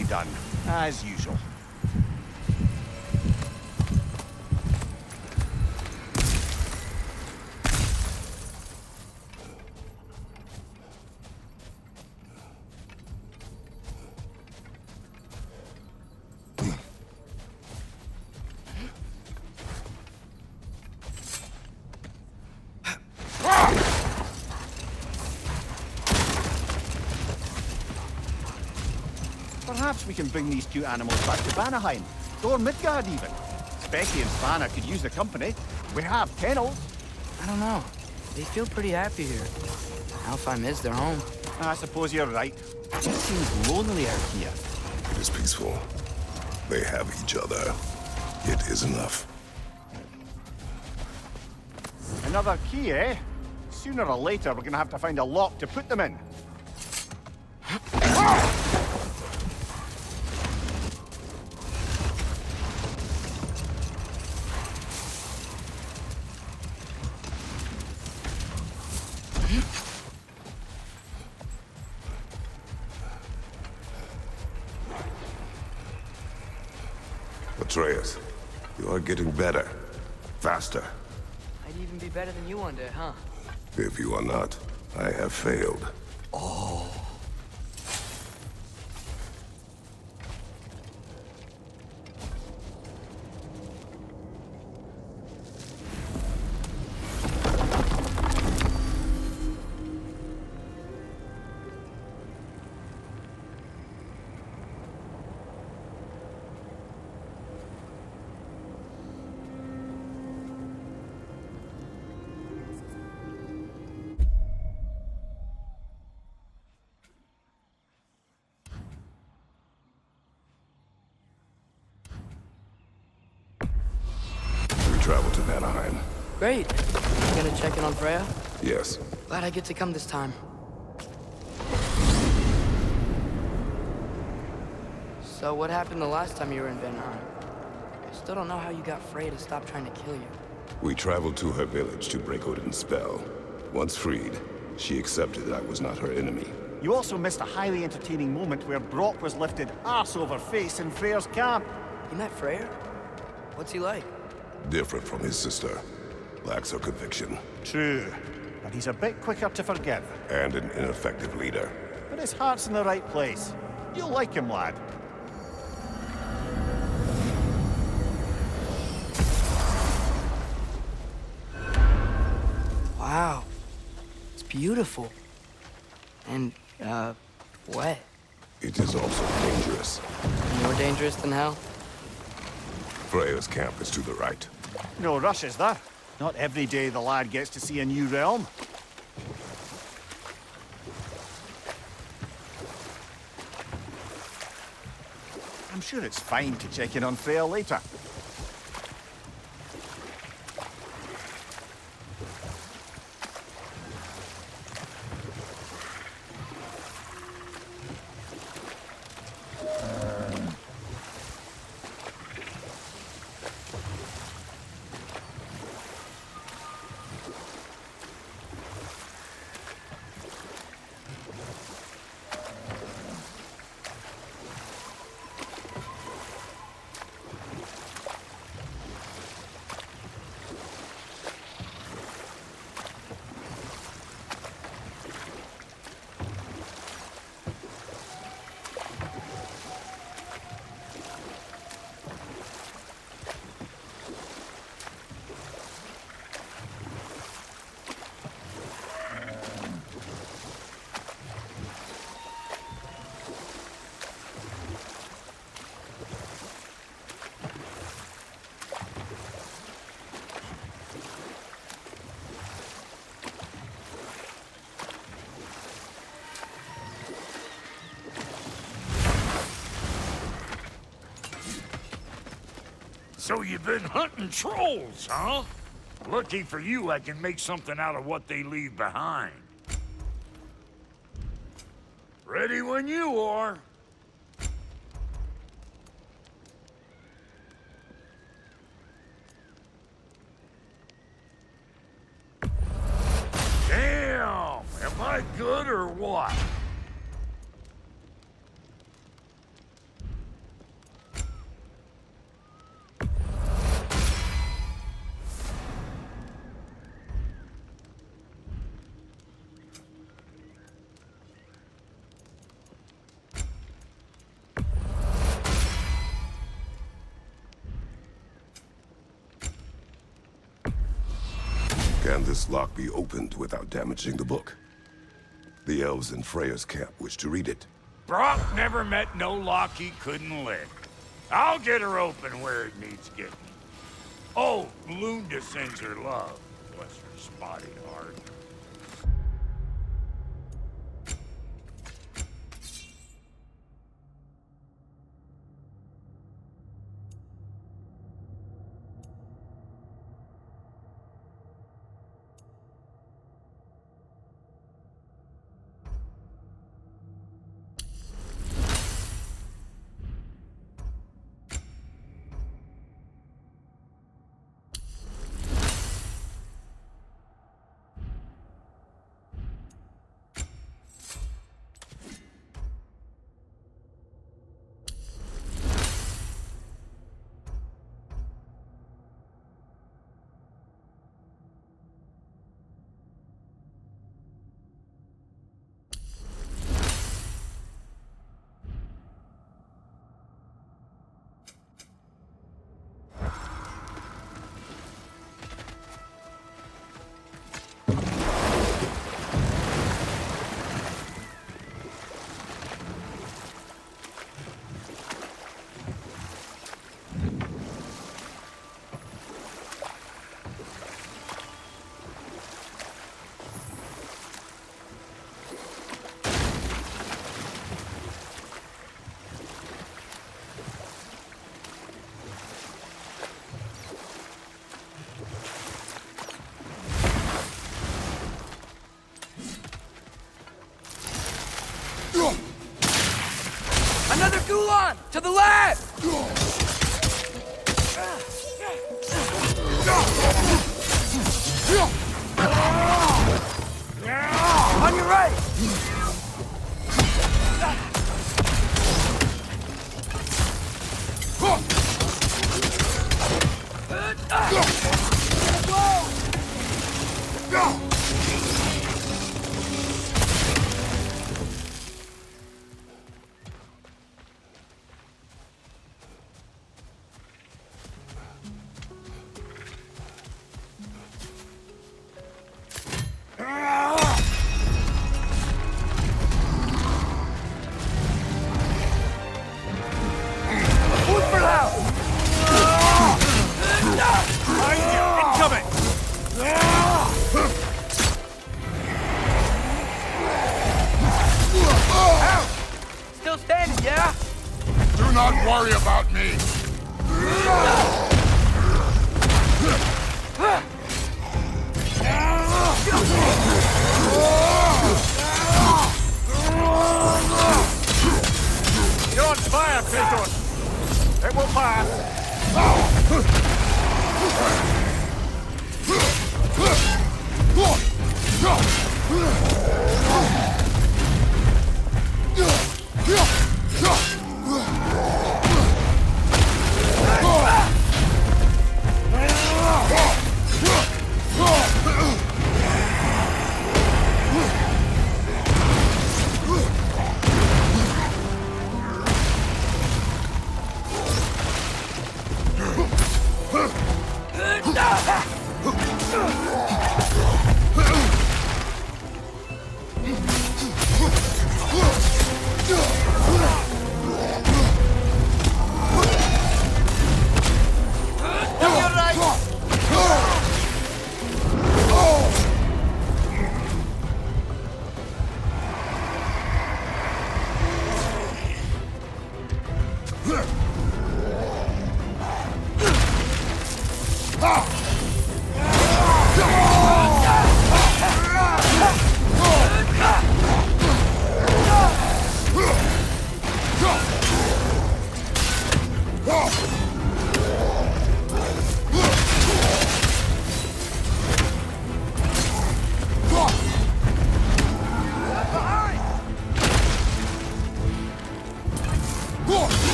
R: Nicely done, as usual. Perhaps we can bring these two animals back to Vanaheim, or Midgard even. Specky and Svanna could use the company. We have kennels.
N: I don't know. They feel pretty happy here. Alfheim is their home.
R: I suppose you're right. It just seems lonely out here.
I: It is peaceful. They have each other. It is enough.
R: Another key, eh? Sooner or later, we're gonna have to find a lock to put them in.
I: Atreus, you are getting better. Faster.
N: I'd even be better than you one day, huh?
I: If you are not, I have failed.
N: Oh.
I: Travel to Vanaheim.
N: Great. You gonna check in on Freya?
I: Yes.
N: Glad I get to come this time. So what happened the last time you were in Vanaheim? I still don't know how you got Freya to stop trying to kill you.
I: We traveled to her village to break Odin's spell. Once freed, she accepted that I was not her enemy.
R: You also missed a highly entertaining moment where Brock was lifted arse over face in Freyr's camp.
N: You met Freyr? What's he like?
I: Different from his sister. Lacks her conviction.
R: True. But he's a bit quicker to forgive.
I: And an ineffective leader.
R: But his heart's in the right place. You'll like him, lad.
N: Wow. It's beautiful. And, wet.
I: It is also dangerous.
N: More dangerous than hell?
I: Freya's camp is to the right.
R: No rush, is there? Not every day the lad gets to see a new realm. I'm sure it's fine to check in on Freya later.
D: So you've been hunting trolls, huh? Lucky for you, I can make something out of what they leave behind. Ready when you are. Damn! Am I good or what?
I: Can this lock be opened without damaging the book? The elves in Freya's camp wish to read it.
D: Brock never met no lock he couldn't lick. I'll get her open where it needs getting. Oh, Lunda sends her love. Bless her spotty heart.
F: Another Gulan! To the left! On your right!
C: Still standing, yeah? Do not worry about me.
F: You're on fire, Peter. It will pass.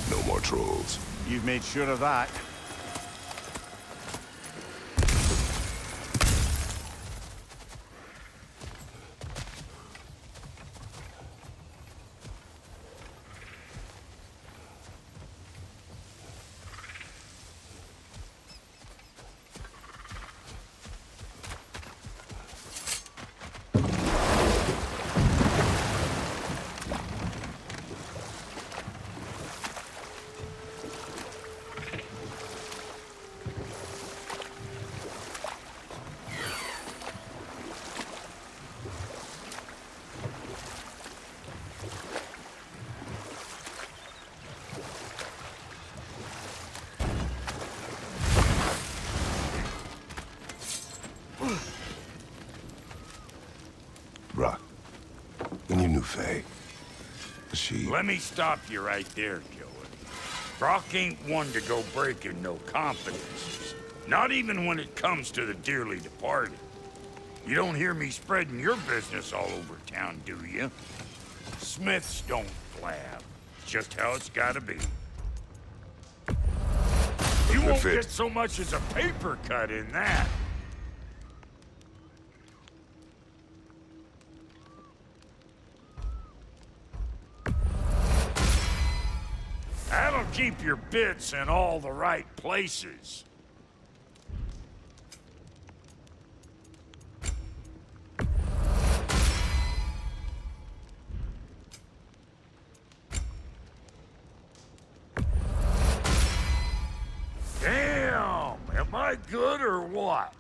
I: No more trolls.
R: You've made sure of that.
I: Bruh, when you knew Faye, was she...
D: Let me stop you right there, Joey. Brock ain't one to go breaking no confidences. Not even when it comes to the dearly departed. You don't hear me spreading your business all over town, do you? Smiths don't blab. It's just how it's gotta be. You won't get so much as a paper cut in that. That'll keep your bits in all the right places. Damn! Am I good or what?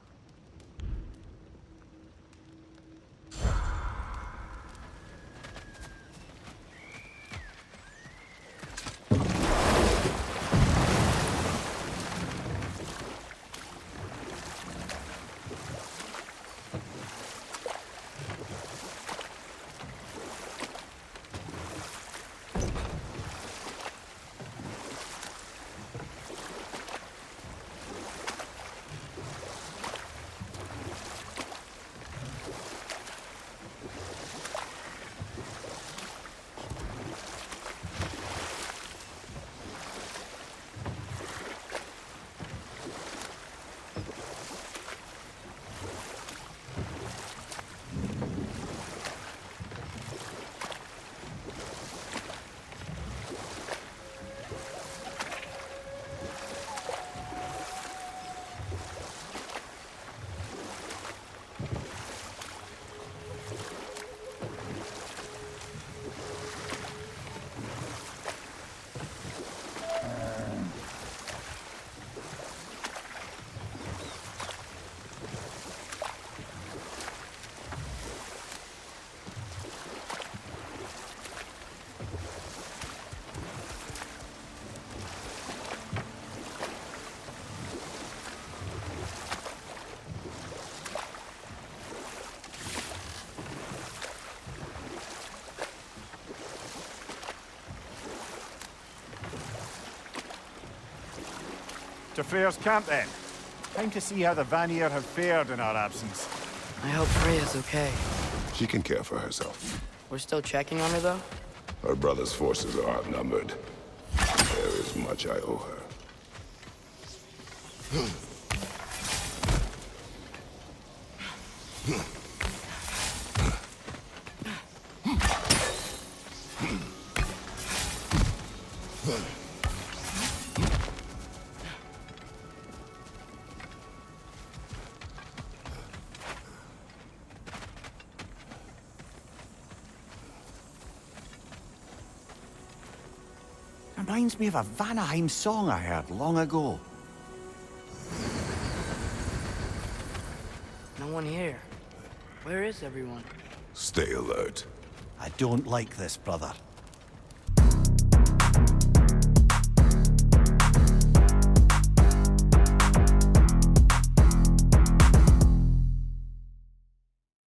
R: To Freyr's camp then. Time to see how the Vanir have fared in our absence.
N: I hope Freya's okay.
I: She can care for herself.
N: We're still checking on her, though?
I: Her brother's forces are outnumbered. There is much I owe her.
R: Reminds me of a Vanaheim song I heard long ago.
N: No one here. Where is everyone?
I: Stay alert.
R: I don't like this, brother.